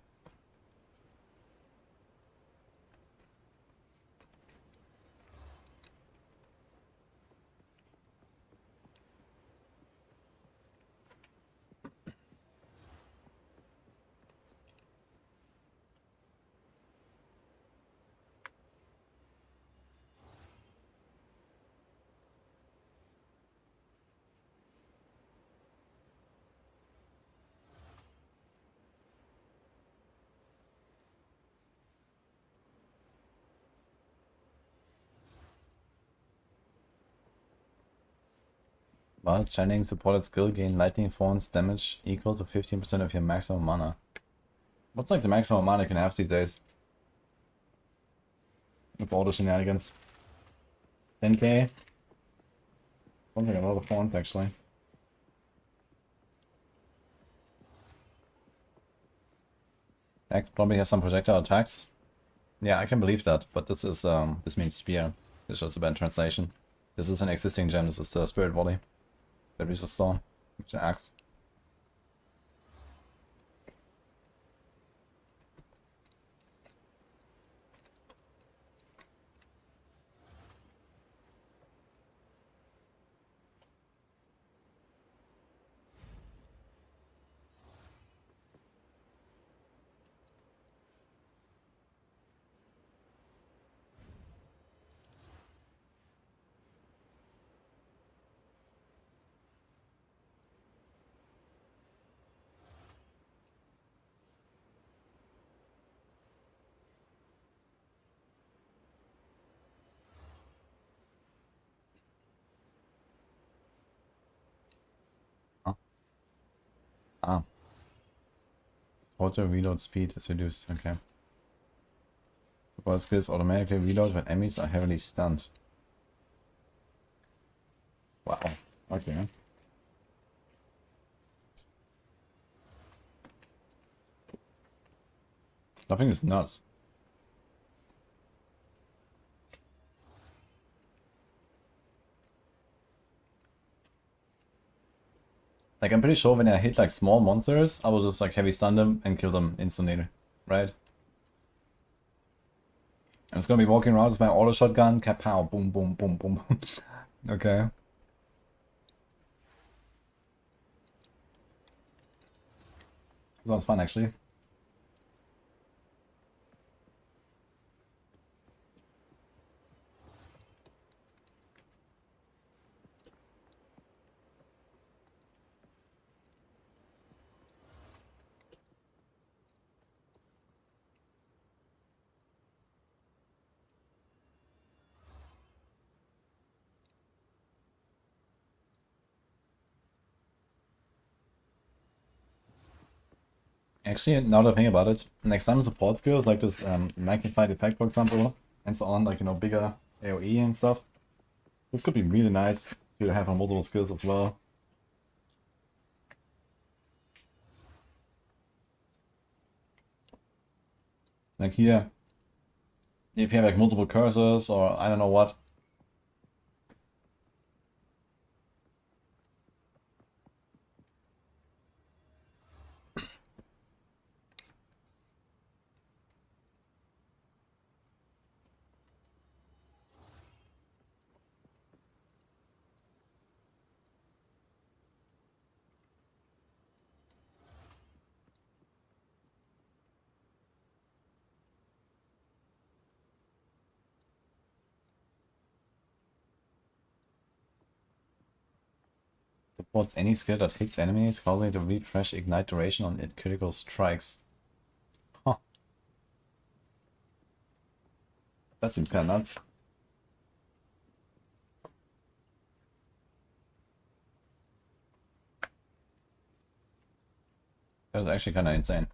While channeling supported skill, gain lightning thorns damage equal to 15% of your maximum mana. What's like the maximum mana you can have these days? With all the shenanigans. 10k? Sounds like a lot of thorns actually. Axe probably has some projectile attacks. Yeah, I can believe that, but this is this means spear. It's just a bad translation. This is an existing gem, this is the Spirit Volley. That we just saw. It's an axe. Ah. Auto reload speed is reduced, okay. Support skills automatically reload when enemies are heavily stunned. Wow, okay. Nothing is nuts. Like, I'm pretty sure when I hit like small monsters, I will just like heavy stun them and kill them instantly, right? I'm just gonna be walking around with my auto shotgun, kapow, boom, boom, boom, boom. Okay. Sounds fun, actually. Actually, now that I think about it, next time support skills like this magnified effect, for example, and so on, like, you know, bigger AoE and stuff, this could be really nice to have on multiple skills as well. Like here, if you have like multiple cursors or I don't know what. Supports any skill that hits enemies, causing to refresh ignite duration on it critical strikes. Huh. That seems kinda nuts. That was actually kinda insane.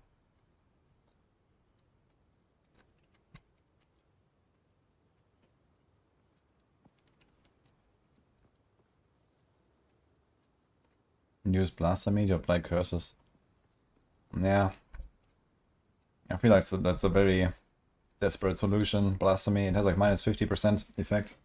Use blasphemy to apply curses. Yeah. I feel like that's a very desperate solution. Blasphemy, it has like minus 50% effect.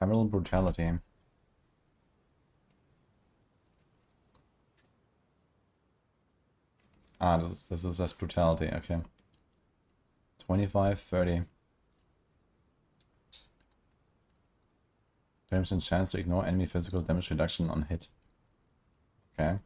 Emerald brutality. Ah, this is just brutality, okay. 25, 30. 30% chance to ignore enemy physical damage reduction on hit. Okay.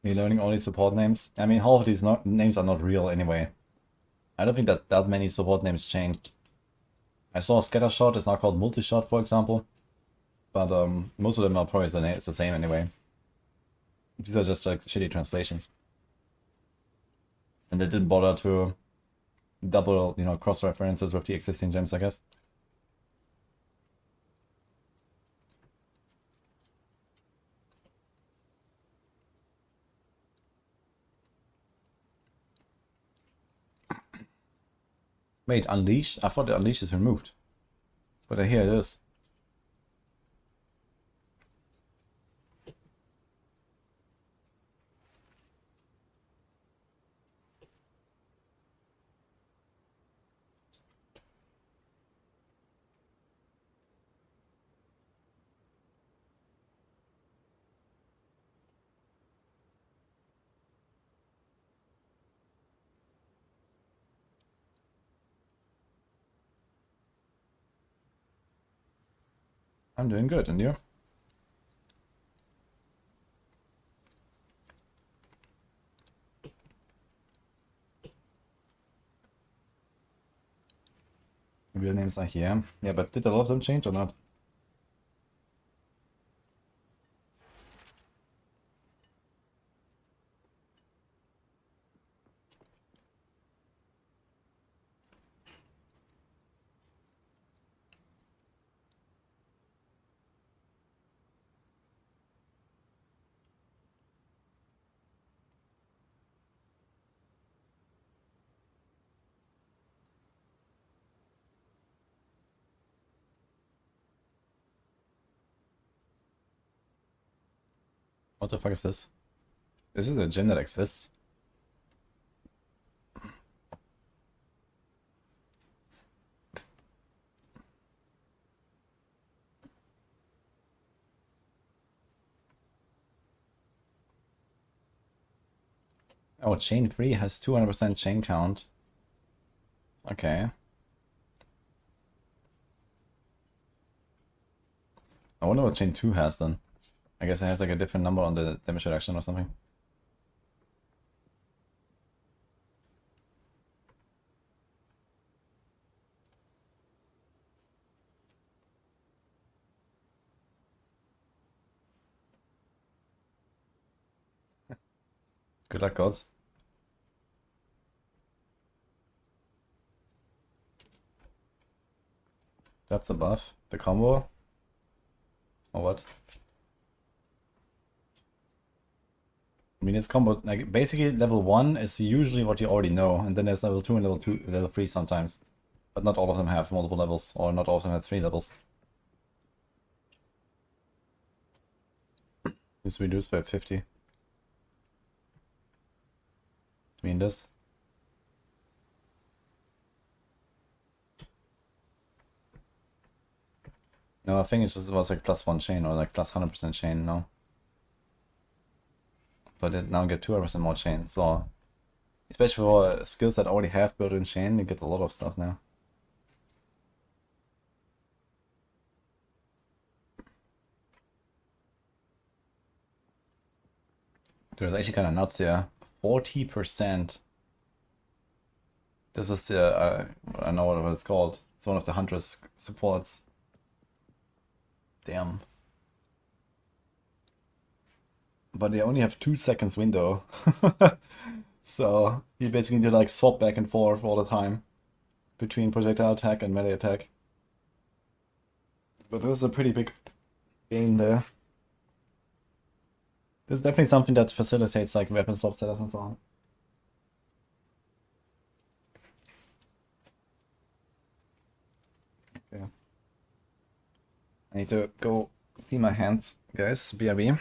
You're learning all these support names. I mean, half of these names are not real anyway. I don't think that many support names changed. I saw Scattershot is now called Multishot, for example. But most of them are probably the same anyway. These are just like shitty translations. And they didn't bother to double, you know, cross references with the existing gems, I guess. Wait, Unleash? I thought the Unleash is removed. But here it is. I'm doing good, and you? Maybe your names are here. Yeah, but did a lot of them change or not? What the fuck is this? This is a gen that exists. Oh, chain 3 has 200% chain count. Okay. I wonder what chain 2 has then. I guess it has like a different number on the damage reduction or something. Good luck, gods. That's the buff. The combo? Or what? I mean, it's combo, like, basically level 1 is usually what you already know, and then there's level 2 and level 3 sometimes. But not all of them have multiple levels, or not all of them have 3 levels. It's reduced by 50. I mean this. No, I think it just was like +1 chain, or like +100% chain, no. But it now get 200% more chain, so especially for skills that already have built-in chain, you get a lot of stuff now. There's actually kind of nuts here. 40%. This is the, I know what it's called. It's one of the Hunter's supports. Damn. But they only have 2 seconds window. So you basically need to like swap back and forth all the time between projectile attack and melee attack. But there's a pretty big gain there. This is definitely something that facilitates like weapon swap setups and so on. Okay. I need to go clean my hands, guys. BRB.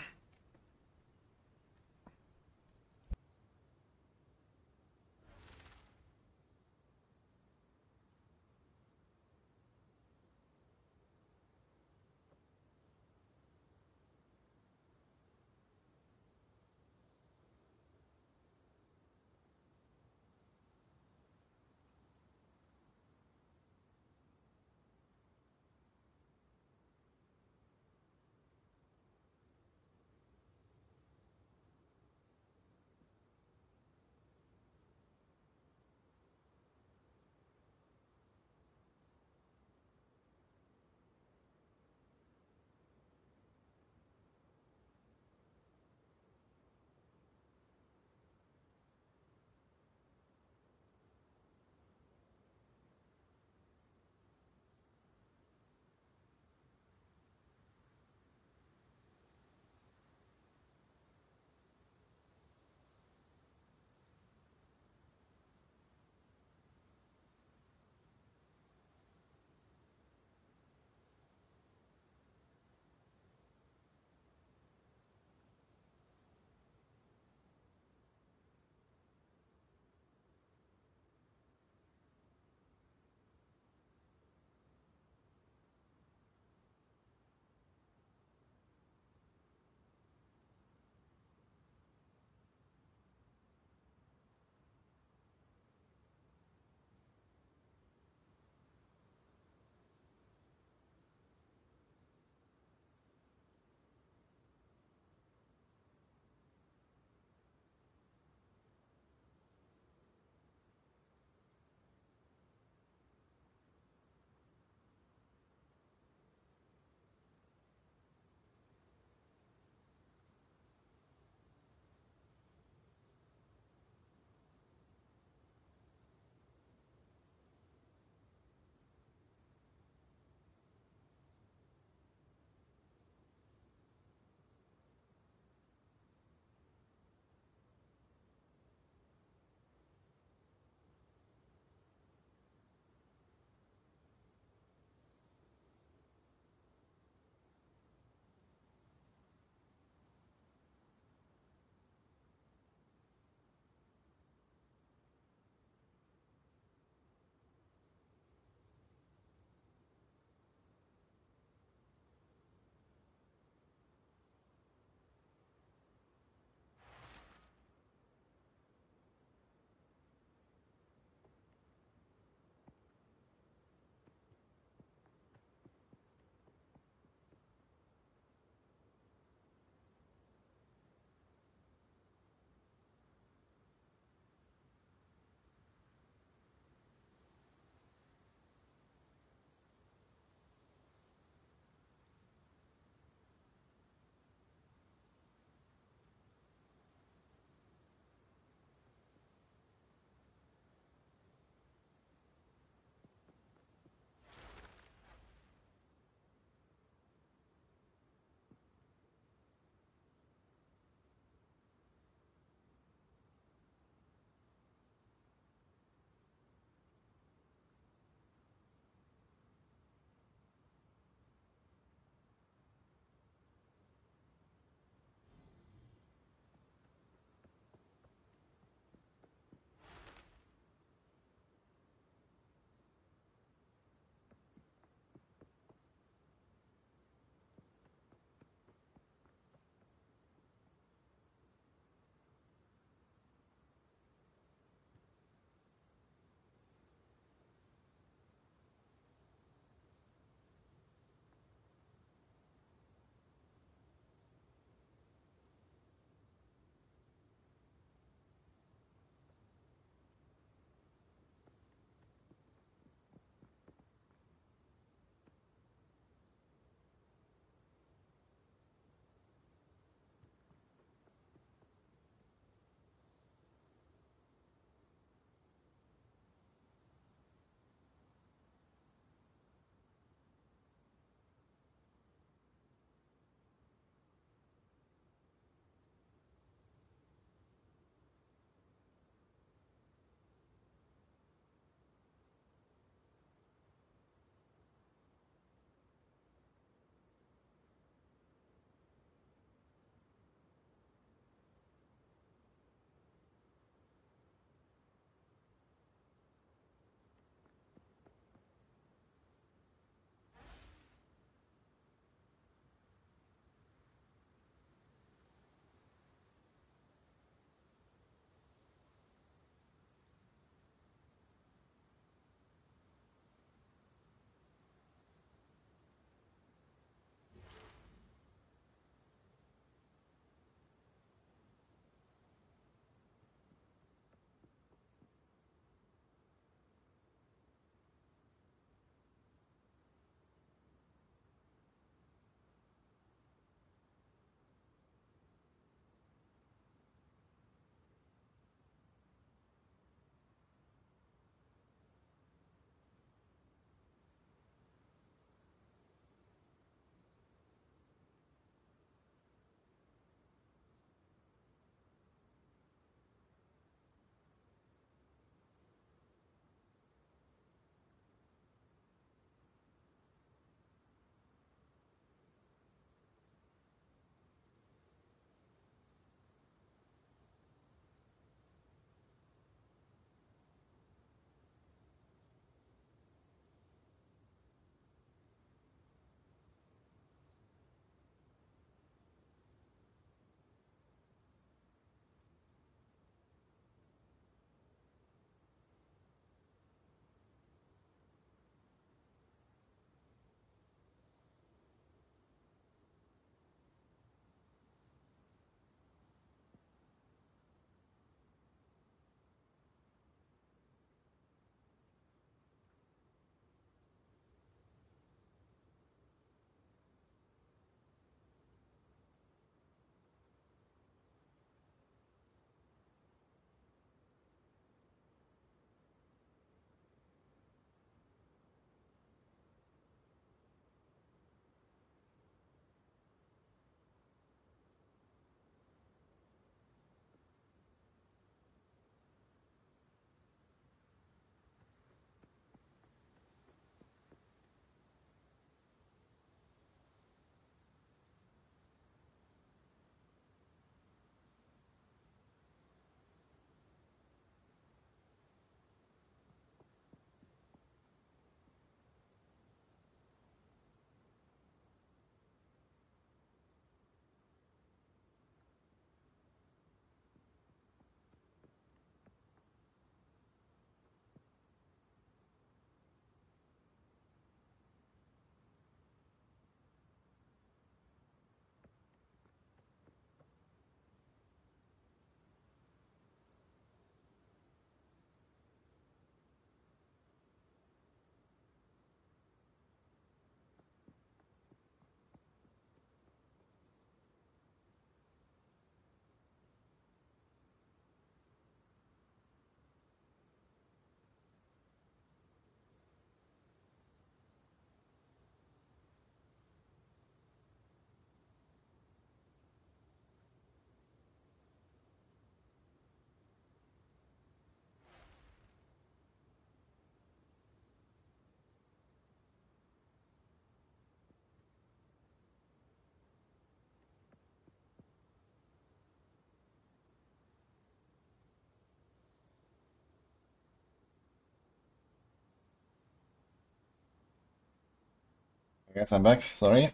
I guess I'm back, sorry.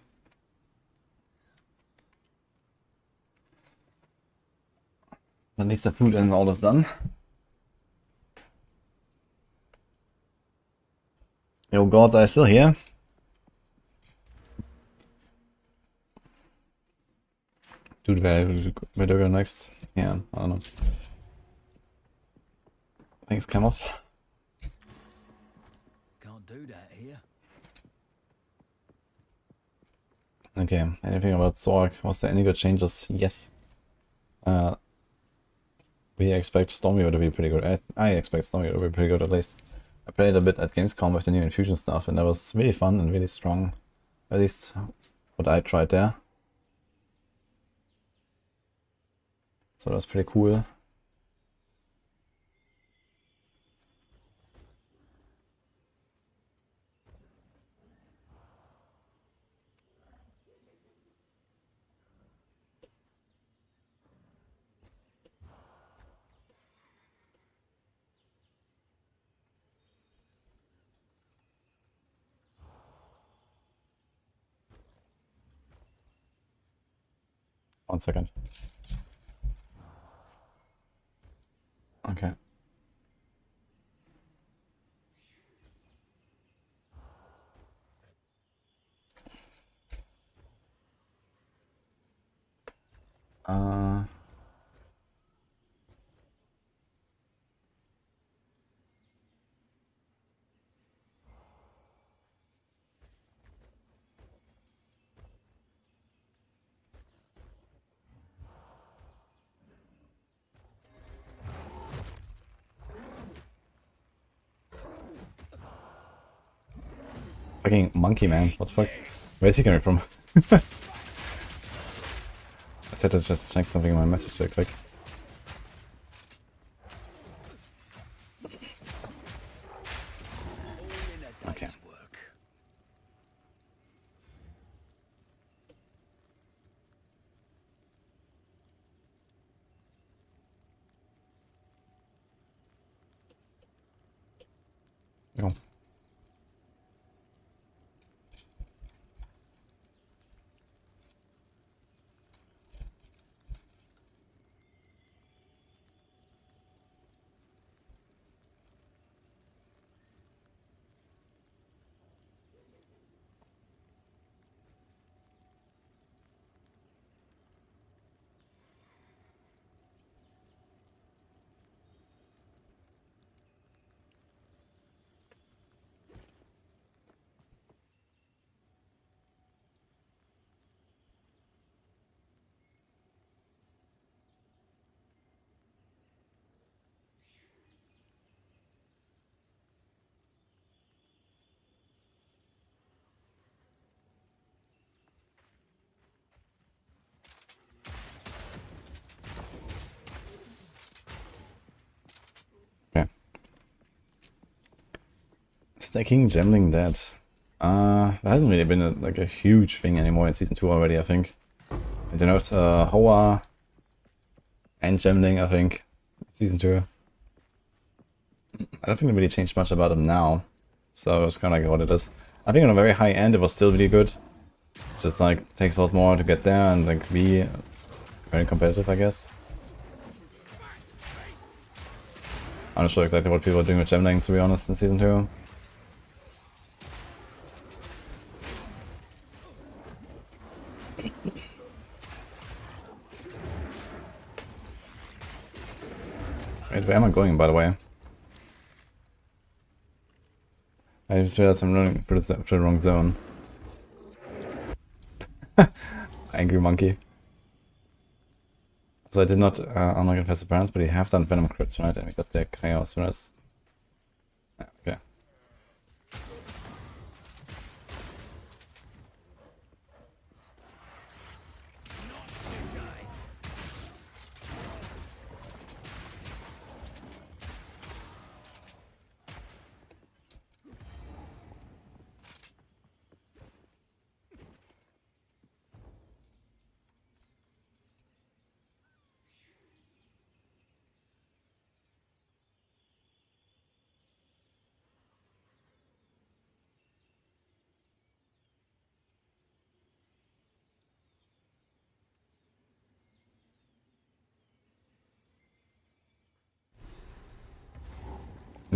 At least the food and all is done. Yo, gods, are still here? Dude, where do we go next? Yeah, I don't know. Things come off. Can't do that here. Okay, anything about Sorc? Was there any good changes? Yes. We expect Stormweaver to be pretty good. I expect Stormweaver to be pretty good at least. I played a bit at Gamescom with the new infusion stuff and that was really fun and really strong. At least what I tried there. So that was pretty cool. 1 second. Okay. Fucking monkey man, what the fuck? Where's he coming from? I said to just check something in my message real quick. Okay. Go. Stacking, gemling that. That hasn't really been like a huge thing anymore in Season 2 already, I think. I don't know if Hoa and gemling, I think, Season 2. I don't think it really changed much about them now. So it's kind of like what it is. I think on a very high end it was still really good. It's just like takes a lot more to get there and like be very competitive, I guess. I'm not sure exactly what people are doing with gemling, to be honest, in Season 2. Wait, where am I going, by the way? I just realized I'm running through the wrong zone. Angry monkey. So I did not unlock Infested Parents, but you have done Venom crits, right? And we got the Chaos Winners. Okay.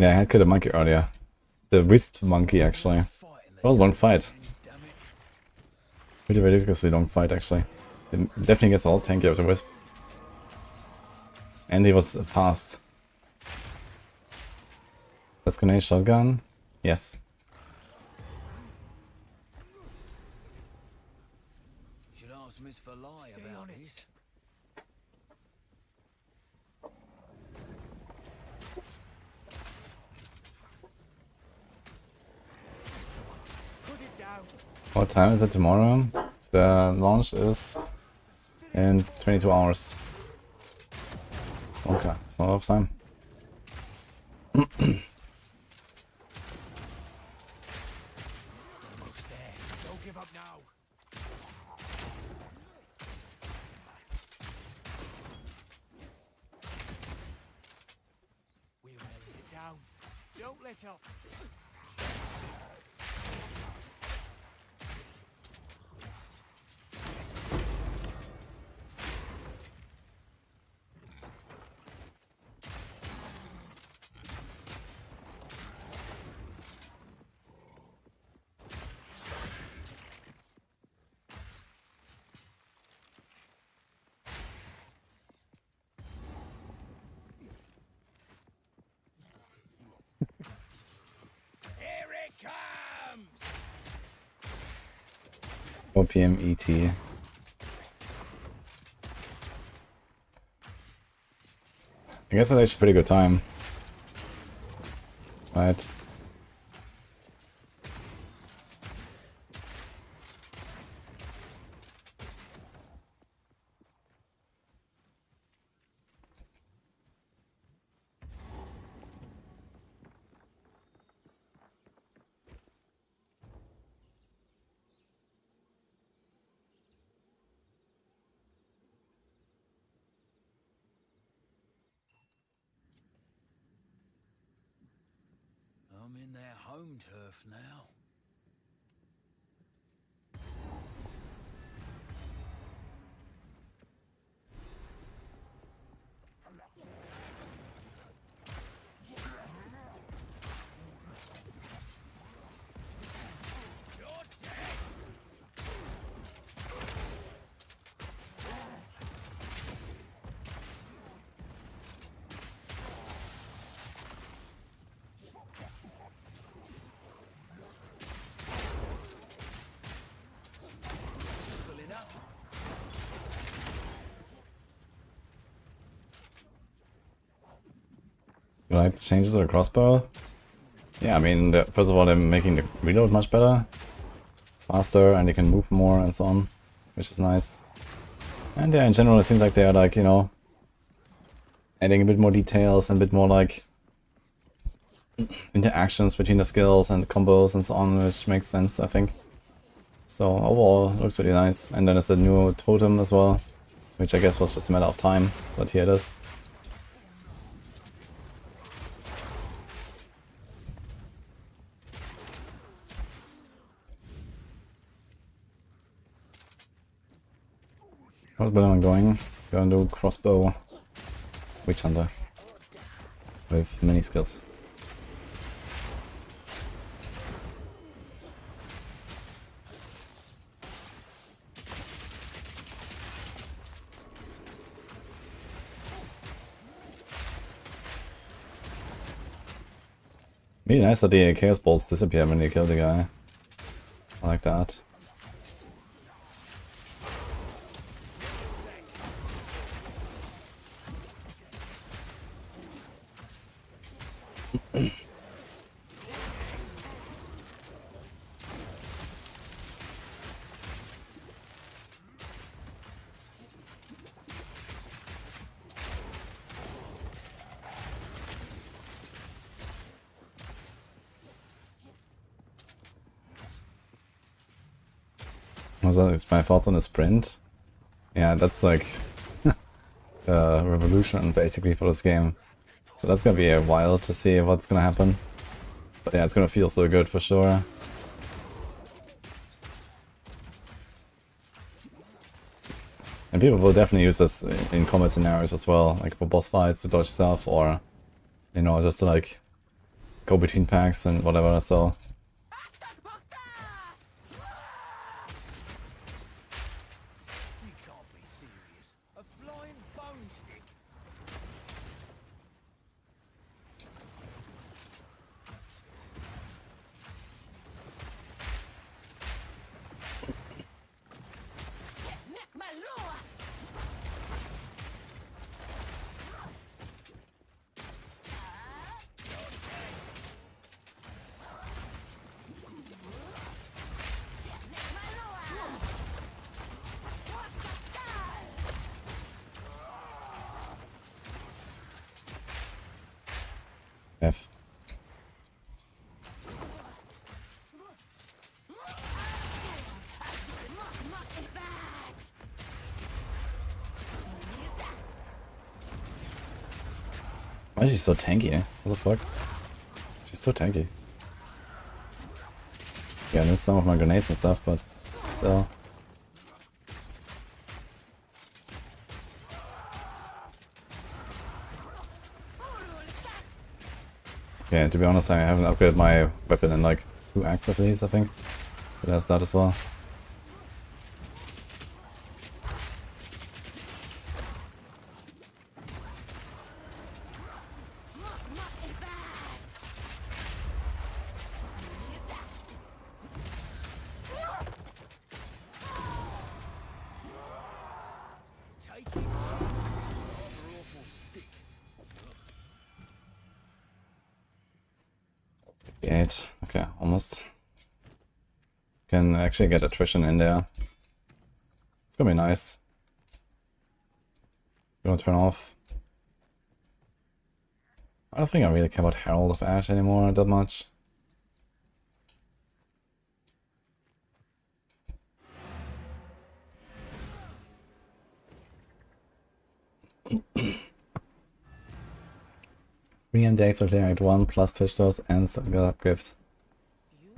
Yeah, I had killed a monkey earlier. The wisp monkey, actually. It was a long fight. Pretty ridiculously long fight, actually. It definitely gets a lot tankier with the wisp. And he was fast. Let's grenade shotgun. Yes. Should ask Miss Verlai about this. What time is it tomorrow? The launch is in 22 hours. Okay, it's not enough time. Almost there. Don't give up now. We're wearing it down. Don't let up. Here it comes! 4 PM ET. I guess that's actually a pretty good time. Right. I'm in their home turf now. You like the changes to the crossbow? Yeah, I mean, first of all, they're making the reload much better. Faster, and you can move more and so on, which is nice. And yeah, in general, it seems like they're like, you know, adding a bit more details and a bit more like interactions between the skills and combos and so on, which makes sense, I think. So overall, it looks really nice. And then there's a new totem as well, which I guess was just a matter of time, but here it is. How's Bellman going? Gonna do crossbow witch hunter with many skills. Really nice that the chaos bolts disappear when you kill the guy. I like that. It's my thoughts on the sprint. Yeah, that's like a revolution basically for this game. So that's gonna be a while to see what's gonna happen. But yeah, it's gonna feel so good for sure. And people will definitely use this in combat scenarios as well, like for boss fights to dodge stuff, or you know, just to like go between packs and whatever, so... F. Why is she so tanky, eh? What the fuck? She's so tanky. Yeah, I missed some of my grenades and stuff, but still. Yeah, to be honest, I haven't upgraded my weapon in like 2 acts at least, I think. So there's that as well. Okay, almost. Can actually get attrition in there. It's gonna be nice. Gonna turn off. I don't think I really care about Herald of Ash anymore that much. Free and Dex are Act 1 plus Twitch Doors and some gift.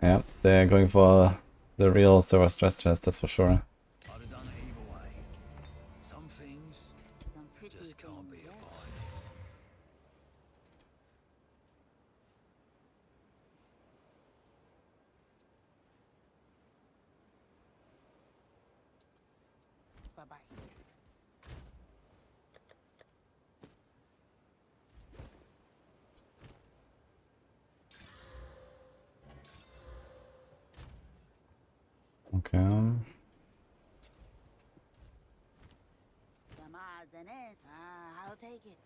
Yeah, they're going for the real server stress test, that's for sure. Okay. Some odds in it. I'll take it.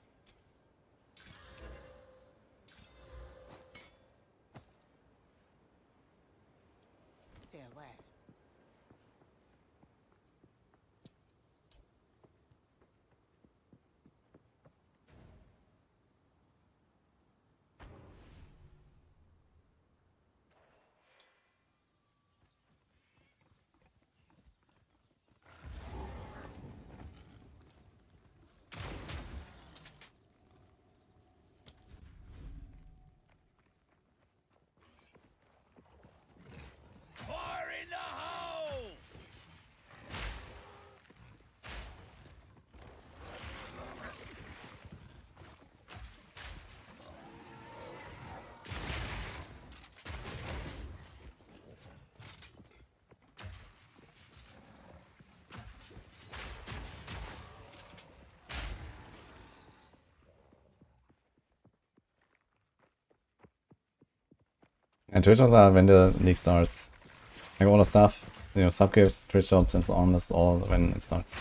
Farewell. And Twitch jobs are when the league starts. Like all the stuff, you know, subgifts, Twitch jobs and so on, that's all when it starts.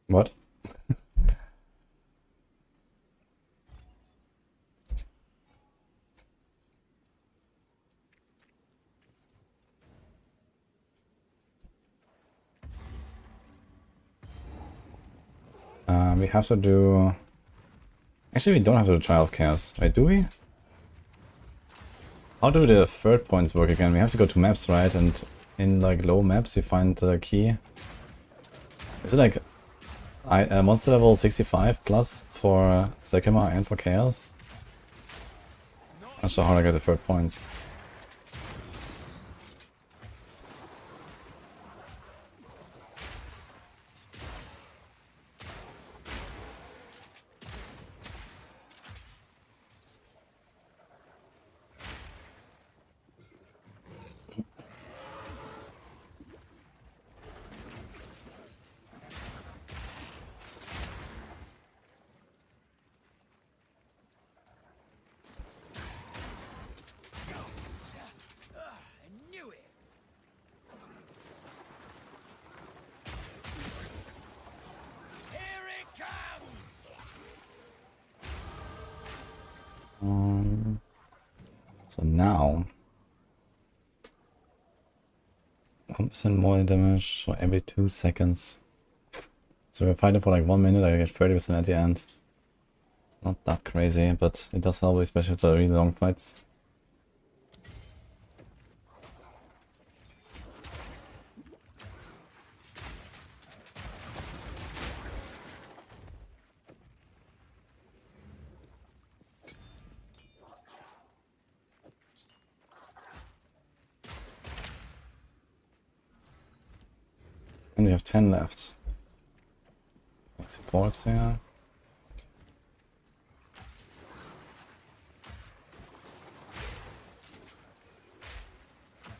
What? We have to do... Actually, we don't have to do Trial of Chaos. Wait, do we? How do the third points work again? We have to go to maps, right? And in like low maps you find the key. Is it like monster level 65 plus for Sakima and for Chaos? Not sure how I get the third points. So now 1% more damage for every 2 seconds. So if I fight it for like 1 minute, I get 30% at the end. It's not that crazy, but it does help, especially for really long fights. And we have 10 left. Supports here.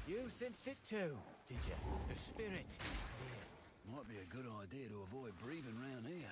You sensed it too, did you? The spirit is here. Might be a good idea to avoid breathing round here.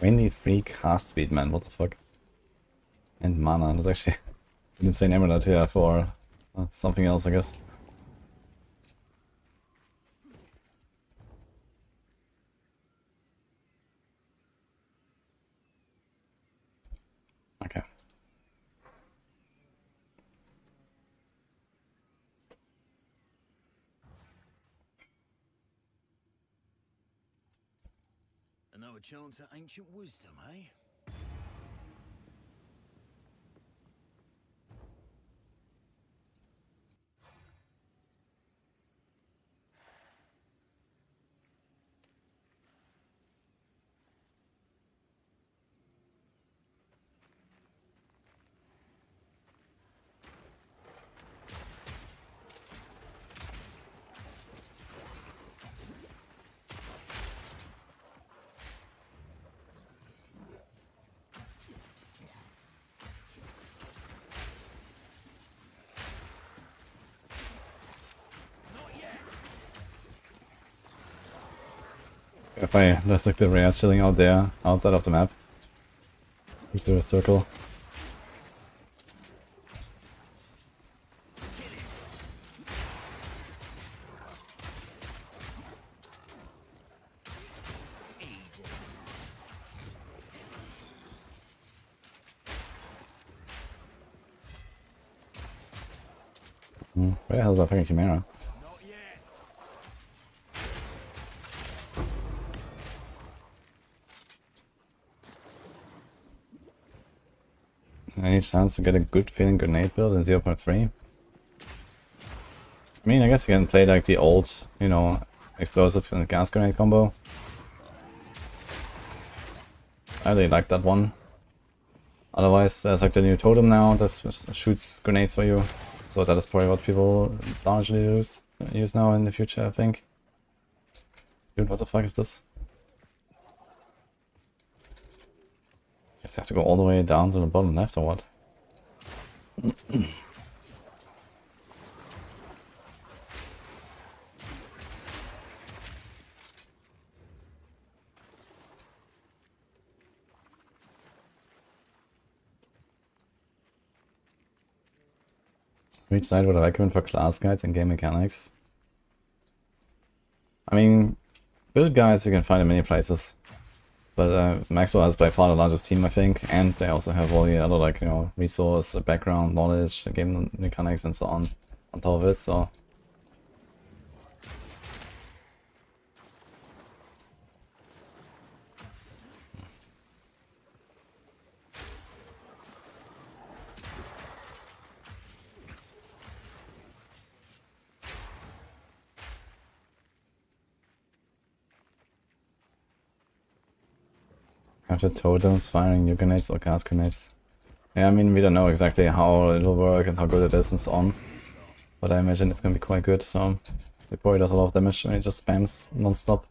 Mainly free cast speed, man. What the fuck? And mana. That's actually an insane amulet here for something else, I guess. Okay. Another chance at ancient wisdom, eh? If I just like the rare chilling out there, outside of the map. Do a circle. Where the hell is that fucking Chimera? Any chance to get a good feeling grenade build in 0.3? I mean, I guess you can play like the old, you know, explosive and gas grenade combo. I really like that one. Otherwise, there's like the new totem now that shoots grenades for you. So that is probably what people largely use now in the future, I think. Dude, what the fuck is this? Guess you have to go all the way down to the bottom left or what? Which side would I recommend for class guides and game mechanics? I mean, build guides you can find in many places. But Maxroll has by far the largest team, I think, and they also have all the other, like, you know, resource, background, knowledge, game mechanics and so on top of it, so... After totems, firing new grenades or gas grenades. Yeah, I mean, we don't know exactly how it will work and how good it is and so on. But I imagine it's gonna be quite good, so... It probably does a lot of damage when it just spams non-stop.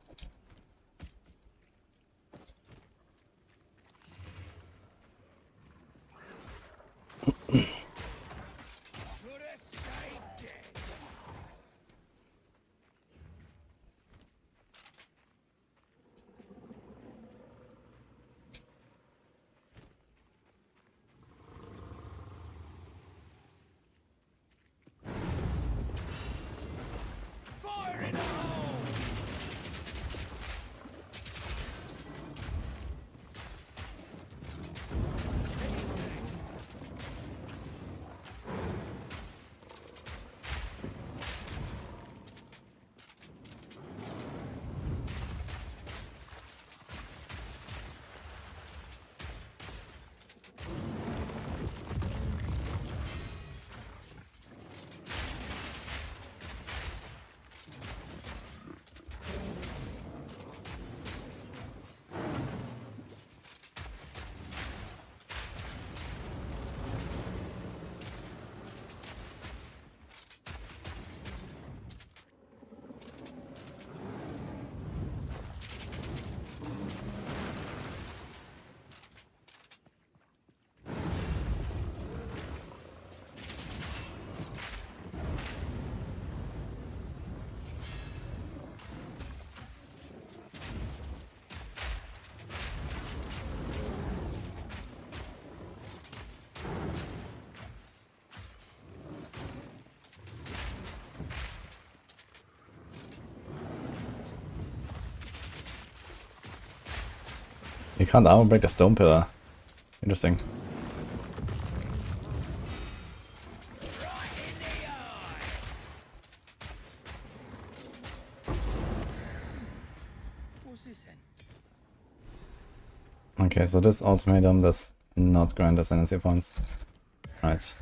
You can't armor break the stone pillar. Interesting. Okay, so this ultimatum does not grant ascendancy points. Right.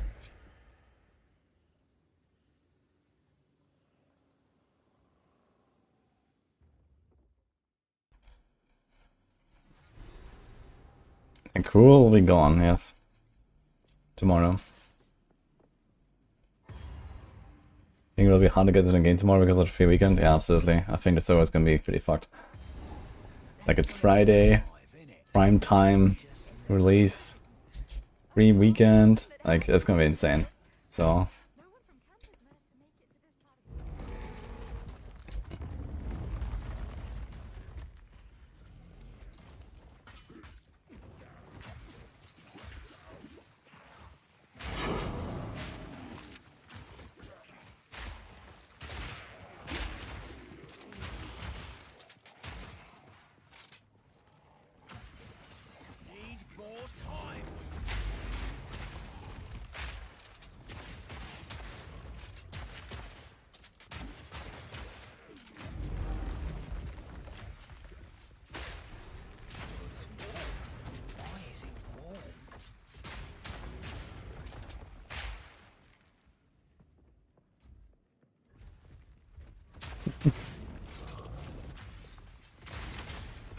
And Cruel will be gone, yes. Tomorrow. Think it'll be hard to get to the game tomorrow because of the free weekend? Yeah, absolutely. I think the server is gonna be pretty fucked. Like, it's Friday, prime time, release, free weekend. Like, it's gonna be insane. So...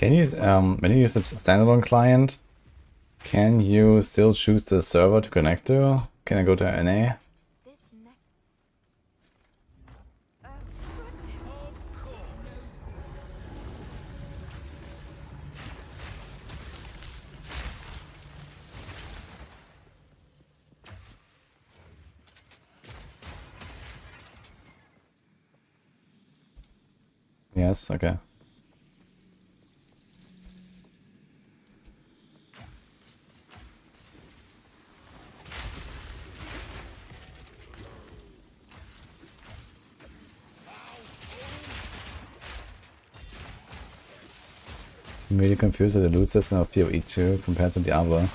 Can you, when you use a standalone client, can you still choose the server to connect to? Can I go to NA? Yes, okay. I'm really confused with the loot system of PoE 2 compared to Diablo.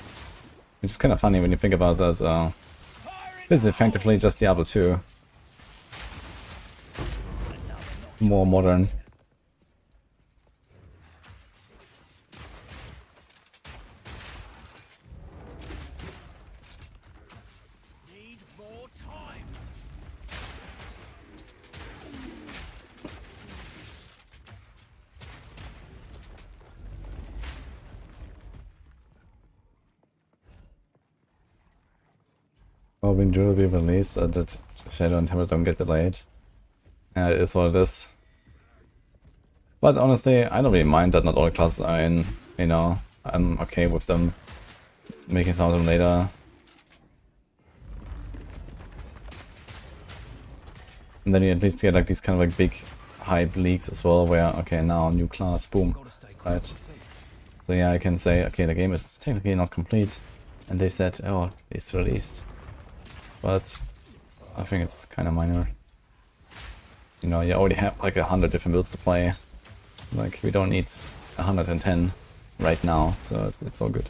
Which is kind of funny when you think about that. This is effectively just Diablo 2. More modern. Hoping Druid will be released so that Shadow and Temple don't get delayed. Yeah, it is what it is. But honestly, I don't really mind that not all classes are in, you know, I'm okay with them making some of them later. And then you at least get like these kind of like big hype leaks as well, where, okay, now new class, boom, right? So yeah, I can say, okay, the game is technically not complete, and they said, oh, it's released. But I think it's kind of minor. You know, you already have like 100 different builds to play. Like, we don't need 110 right now, so it's all good.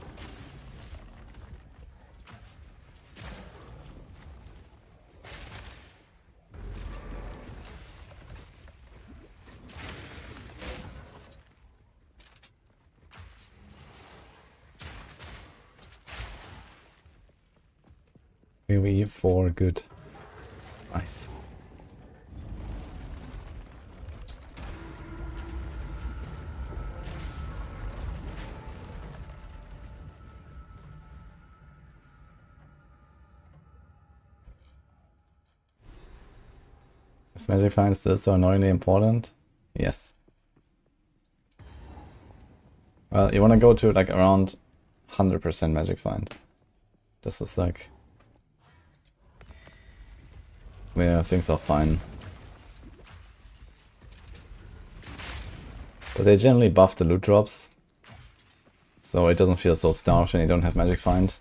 PoE 4, good. Nice. Is Magic Find still so annoyingly important? Yes. Well, you want to go to like around 100% Magic Find. This is like where things are fine. But they generally buff the loot drops, so it doesn't feel so starved when you don't have Magic Find.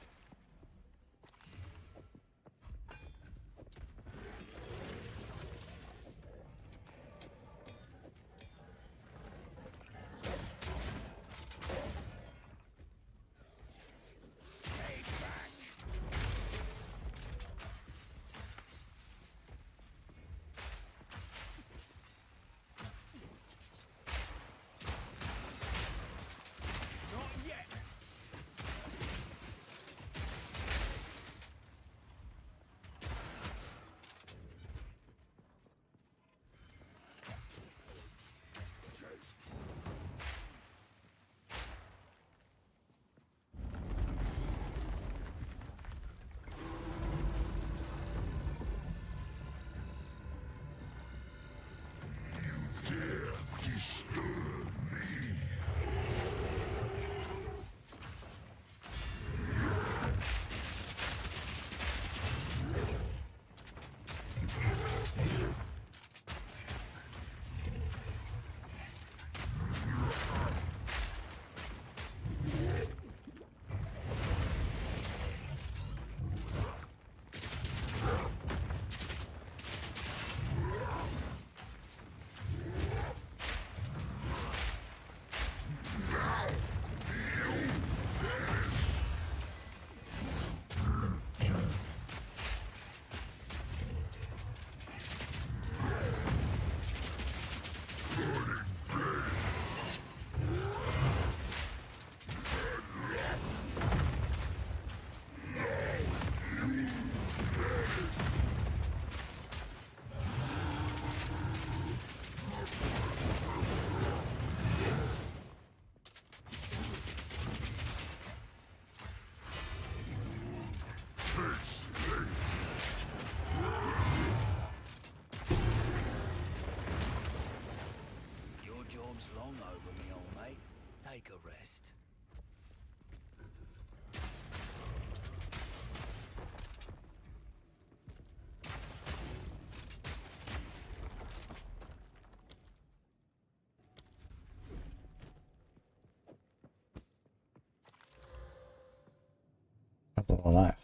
still alive.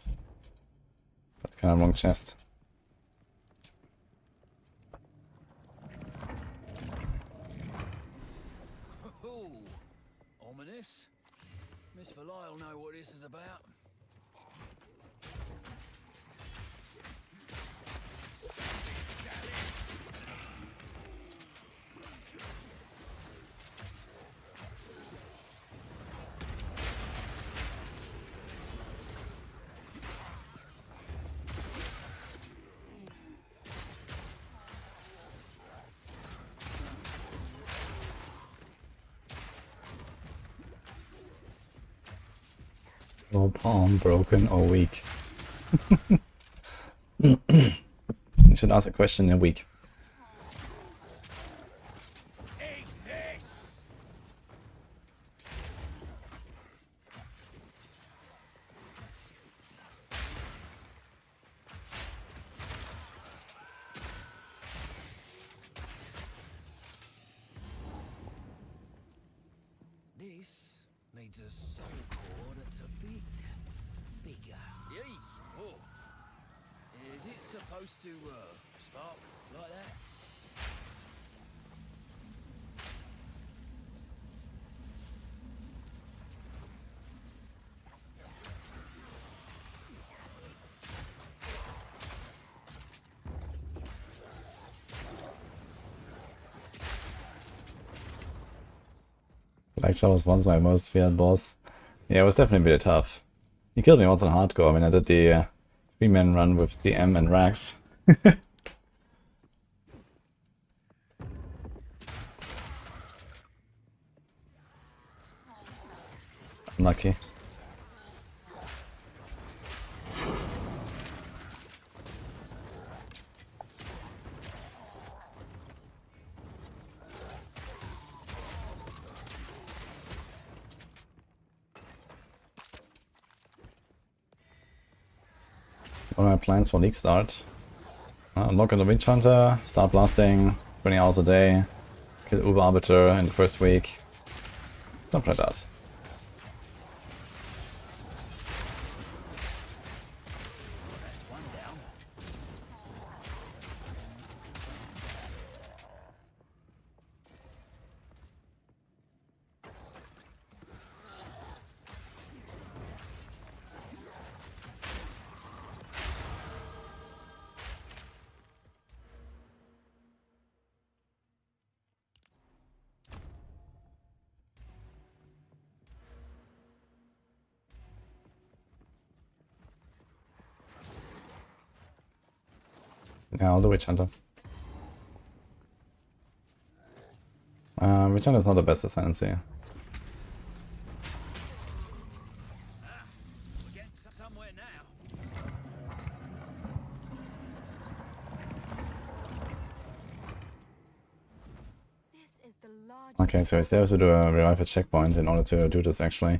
That's kind of wrong chest. Oh, ominous. Miss Valai will know what this is about. Or palm broken or weak. You should ask a question in a week. This needs a soul core that's a bit bigger. Yay! Oh. Is it supposed to spark like that? Blackjaw was once my most feared boss. Yeah, it was definitely really tough. He killed me once on hardcore. I mean, I did the 3-man run with DM and Rax. Unlucky. What are my plans for League start? Unlock on the Witch Hunter, start blasting 20 hours a day, kill Uber Arbiter in the first week. Something like that. Yeah, I'll do Witch Hunter. Witch Hunter is not the best ascendancy. We're getting somewhere now. This is the largest. Okay, so I still have to do a revive at checkpoint in order to do this actually.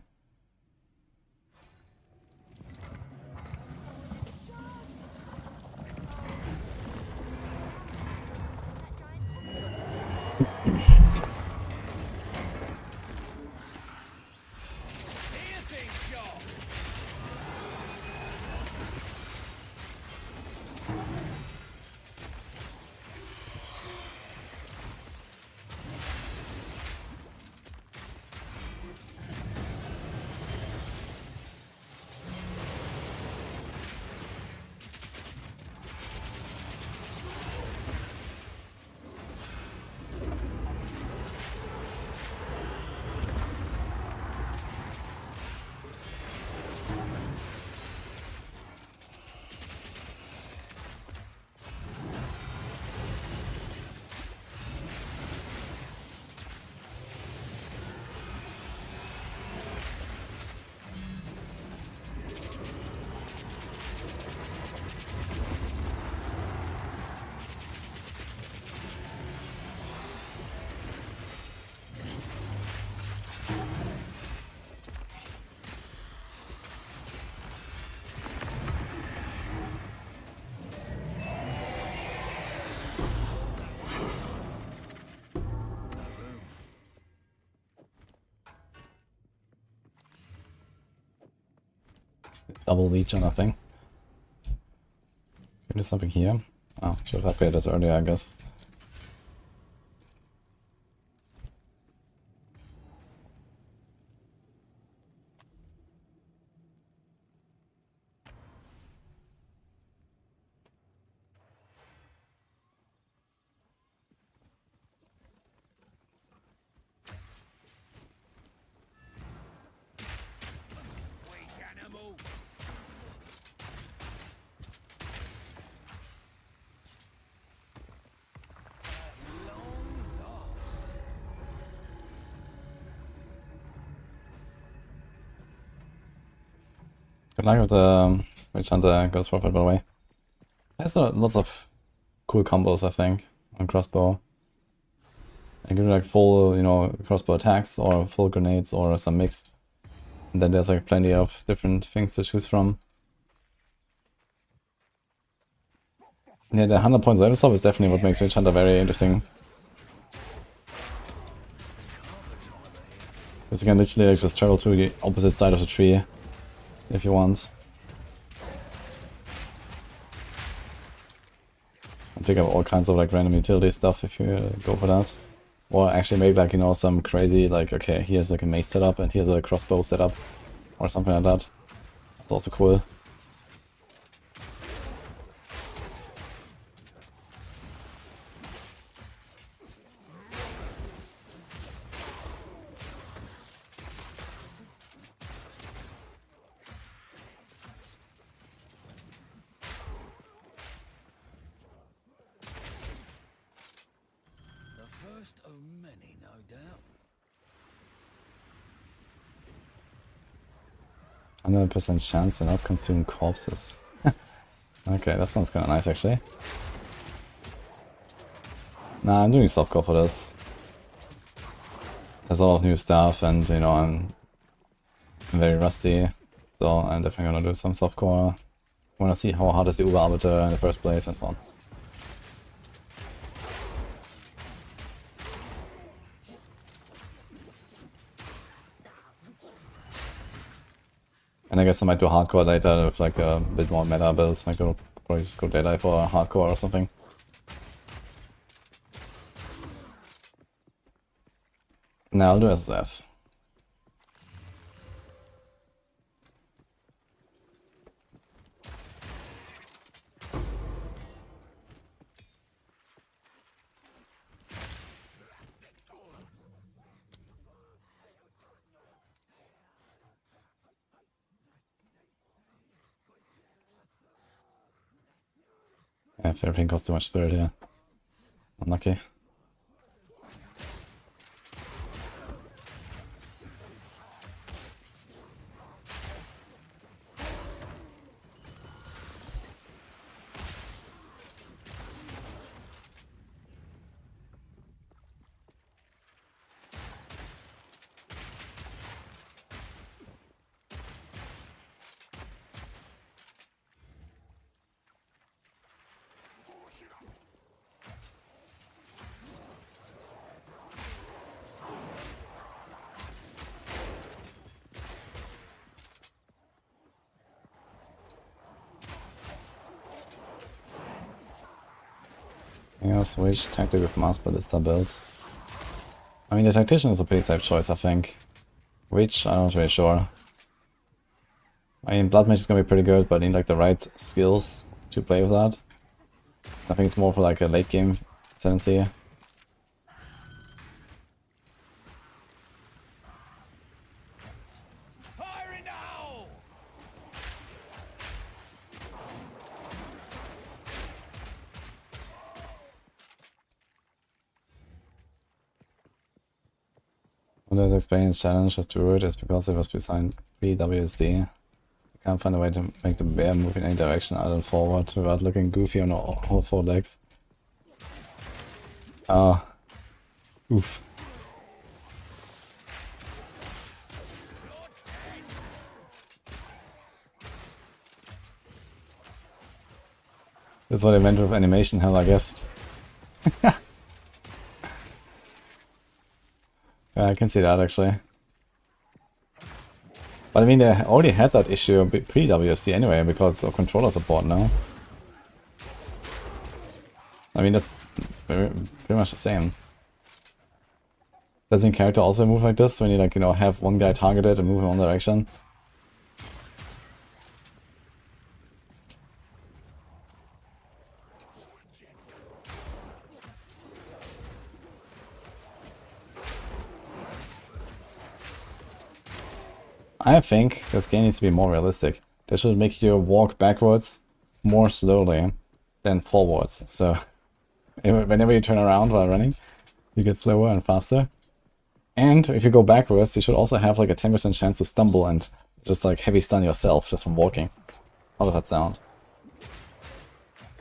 double leech or nothing. Can do something here. Oh, should have played this earlier, I guess. Good luck with the Witch Hunter Ghost Prophet, by the way. Has lots of cool combos, I think, on crossbow. I can do like full, you know, crossbow attacks or full grenades or some mix. And then there's like plenty of different things to choose from. Yeah, the 100 points level stop is definitely what makes Witch Hunter very interesting. Because you can literally like just travel to the opposite side of the tree if you want. And pick up all kinds of like random utility stuff if you go for that. Or actually make like, you know, some crazy like, okay, here's like a mace setup and here's a crossbow setup. Or something like that. That's also cool. First of many, no doubt. 100% chance to not consume corpses. Okay, that sounds kind of nice actually. Nah, I'm doing softcore for this. There's a lot of new stuff and, you know, I'm very rusty. So I'm definitely gonna do some softcore. I wanna see how hard is the Uber Arbiter in the first place and so on. And I guess I might do hardcore later with like a bit more meta build. I could probably just go Deadeye for hardcore or something. Now I'll do SSF. Yeah, if everything costs too much spirit here. Unlucky. Yeah, switch tactic with Mass Ballista build. I mean, the Tactician is a pretty safe choice, I think. Which, I'm not really sure. I mean, Blood Mage is gonna be pretty good, but I need like the right skills to play with that. I think it's more for like a late game tendency. There's experience challenge with Druid is because it was behind pre-WSD. I can't find a way to make the bear move in any direction other than forward without looking goofy on all four legs. Ah. Oof. That's what I meant with animation hell, I guess. Yeah, I can see that actually. But I mean, they already had that issue pre-WSD anyway, because of controller support now. I mean, that's pretty much the same. Doesn't character also move like this, when you like, you know, have one guy targeted and move in one direction? I think this game needs to be more realistic. They should make you walk backwards more slowly than forwards. So whenever you turn around while running, you get slower and faster. And if you go backwards, you should also have like a 10% chance to stumble and just like heavy stun yourself just from walking. How does that sound?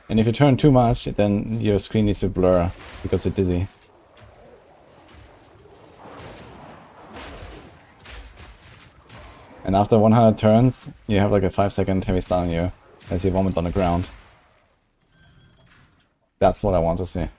And if you turn too much, then your screen needs to blur because you're dizzy. And after 100 turns, you have like a 5-second heavy stun on you as you vomit on the ground. That's what I want to see.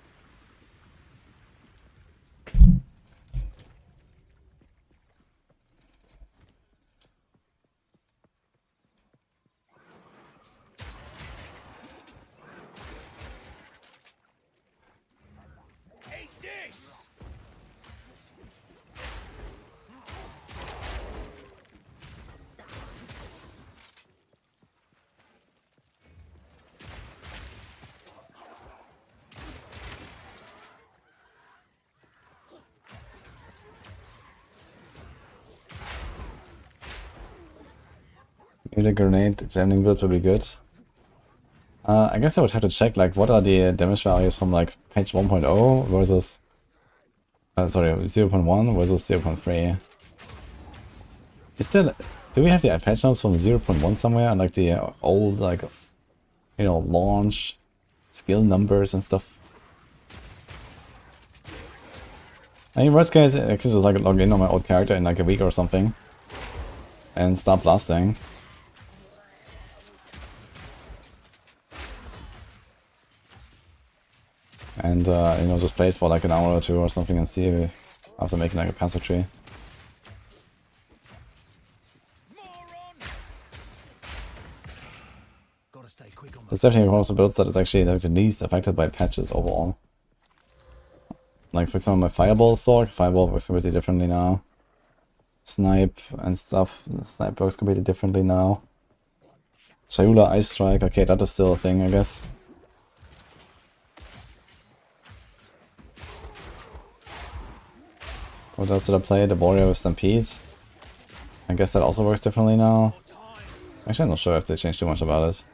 Maybe the grenade jamming build will be good. I guess I would have to check like what are the damage values from like patch 1.0 versus 0.1 versus 0.3. Is there, do we have the patch notes from 0.1 somewhere, like the old like, you know, launch skill numbers and stuff? I mean, worst case, I could just like log in on my old character in like a week or something and start blasting. And, you know, just play it for like an hour or two or something and see after making like a passive tree. It's definitely one of the builds that is actually like the least affected by patches overall. Like for example my Fireball Sorc, Fireball works completely differently now. Snipe and stuff, Snipe works completely differently now. Chayula Ice Strike, okay, that is still a thing I guess. What else did I play? The Warrior with Stampede. I guess that also works differently now. Actually, I'm not sure if they changed too much about it.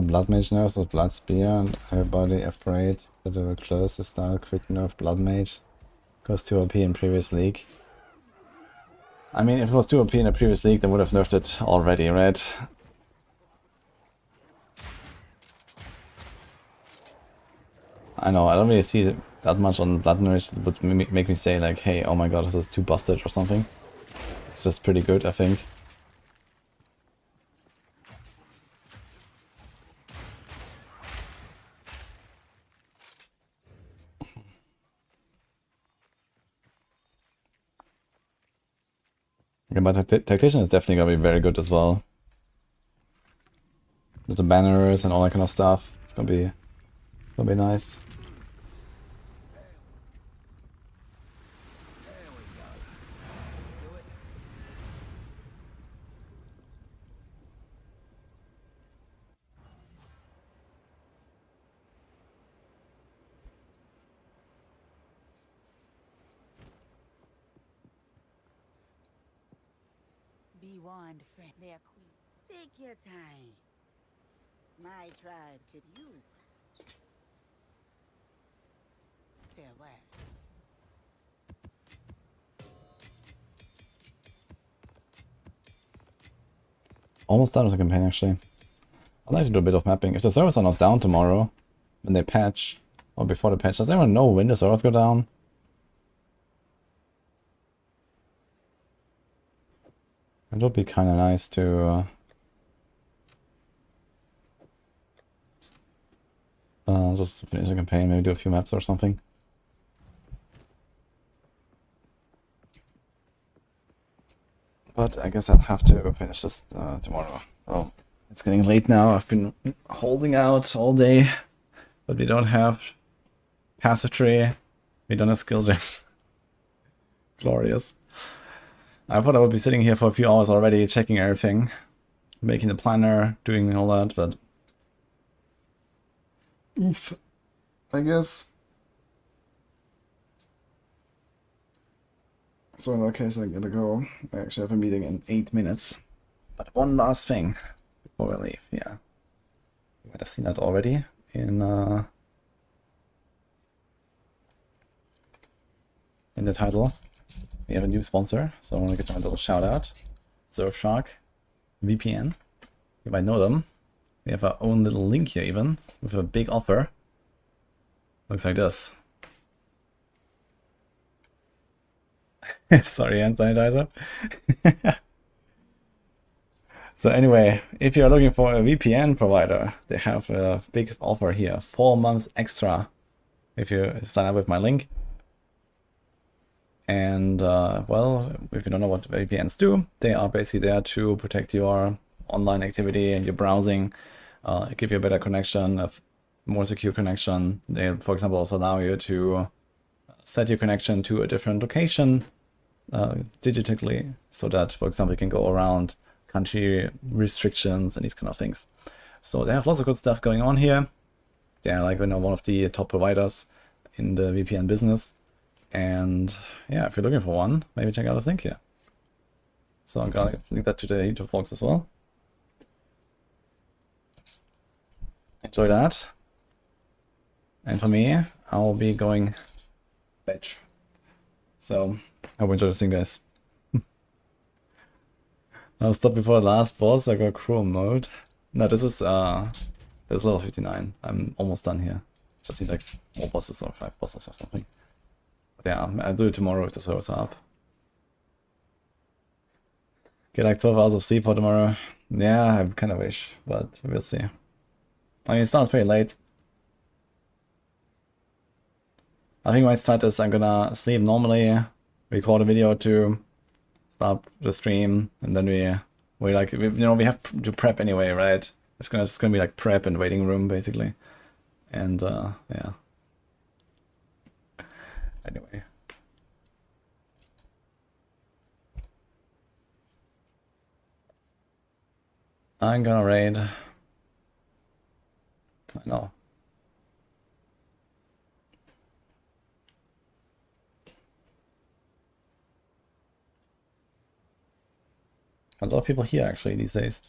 Blood Mage nerfs with Blood Spear and everybody afraid that they will close the style quick nerf Blood Mage. Goes 2 OP in previous league. I mean, if it was 2 OP in a previous league, they would have nerfed it already, right? I know, I don't really see that much on Blood Mage that would make me say like, hey, oh my god, this is too busted or something. It's just pretty good, I think. Yeah, but Tactician is definitely gonna be very good as well. With the banners and all that kind of stuff. It's gonna be nice. be warned, friend. Their queen. Take your time. My tribe could use that. Farewell. Almost done with the campaign, actually. I'd like to do a bit of mapping. If the servers are not down tomorrow, when they patch, or before the patch, does anyone know when the servers go down? It would be kind of nice to just finish the campaign, maybe do a few maps or something. But I guess I'll have to finish this tomorrow. So it's getting late now. I've been holding out all day, but we don't have passive tree. We don't have skill gems. Glorious. I thought I would be sitting here for a few hours already, checking everything, making the planner, doing all that, but oof, I guess. So in that case, I gotta go. I actually have a meeting in 8 minutes. But one last thing before we leave, yeah. You might have seen that already in the title. We have a new sponsor, so I want to give them a little shout out. Surfshark VPN. You might know them. We have our own little link here even, with a big offer. Looks like this. Sorry, hand sanitizer. So anyway, if you're looking for a VPN provider, they have a big offer here. 4 months extra if you sign up with my link. And well, if you don't know what VPNs do, they are basically there to protect your online activity and your browsing, give you a better connection, a more secure connection. They, for example, also allow you to set your connection to a different location digitally, so that, for example, you can go around country restrictions and these kind of things. So they have lots of good stuff going on here. They're like, you know, one of the top providers in the VPN business. And yeah, if you're looking for one, maybe check out this link here. So I'm gonna link that to the YouTube vlogs as well. Enjoy that. And for me, I'll be going veg. So I hope you enjoy this thing, guys. I'll stop before the last boss. I got cruel mode. No, this is level 59. I'm almost done here. Just need like 4 bosses or 5 bosses or something. But yeah, I'll do it tomorrow if the servers are up. Get like 12 hours of sleep for tomorrow. Yeah, I kind of wish, but we'll see. I mean, it sounds pretty late. I think my strat is I'm gonna sleep normally, record a video or 2, start the stream, and then we have to prep anyway, right? It's gonna be like prep and waiting room basically, and yeah. Anyway. I'm gonna raid. I know. A lot of people here actually these days.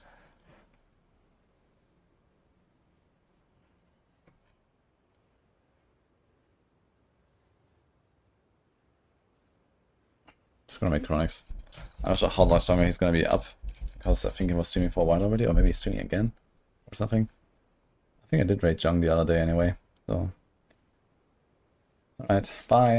Just gonna make Chronics. I'm not sure how much time he's gonna be up, because I think he was streaming for a while already, or maybe he's streaming again or something. I think I did raid Jung the other day anyway, so. Alright, bye.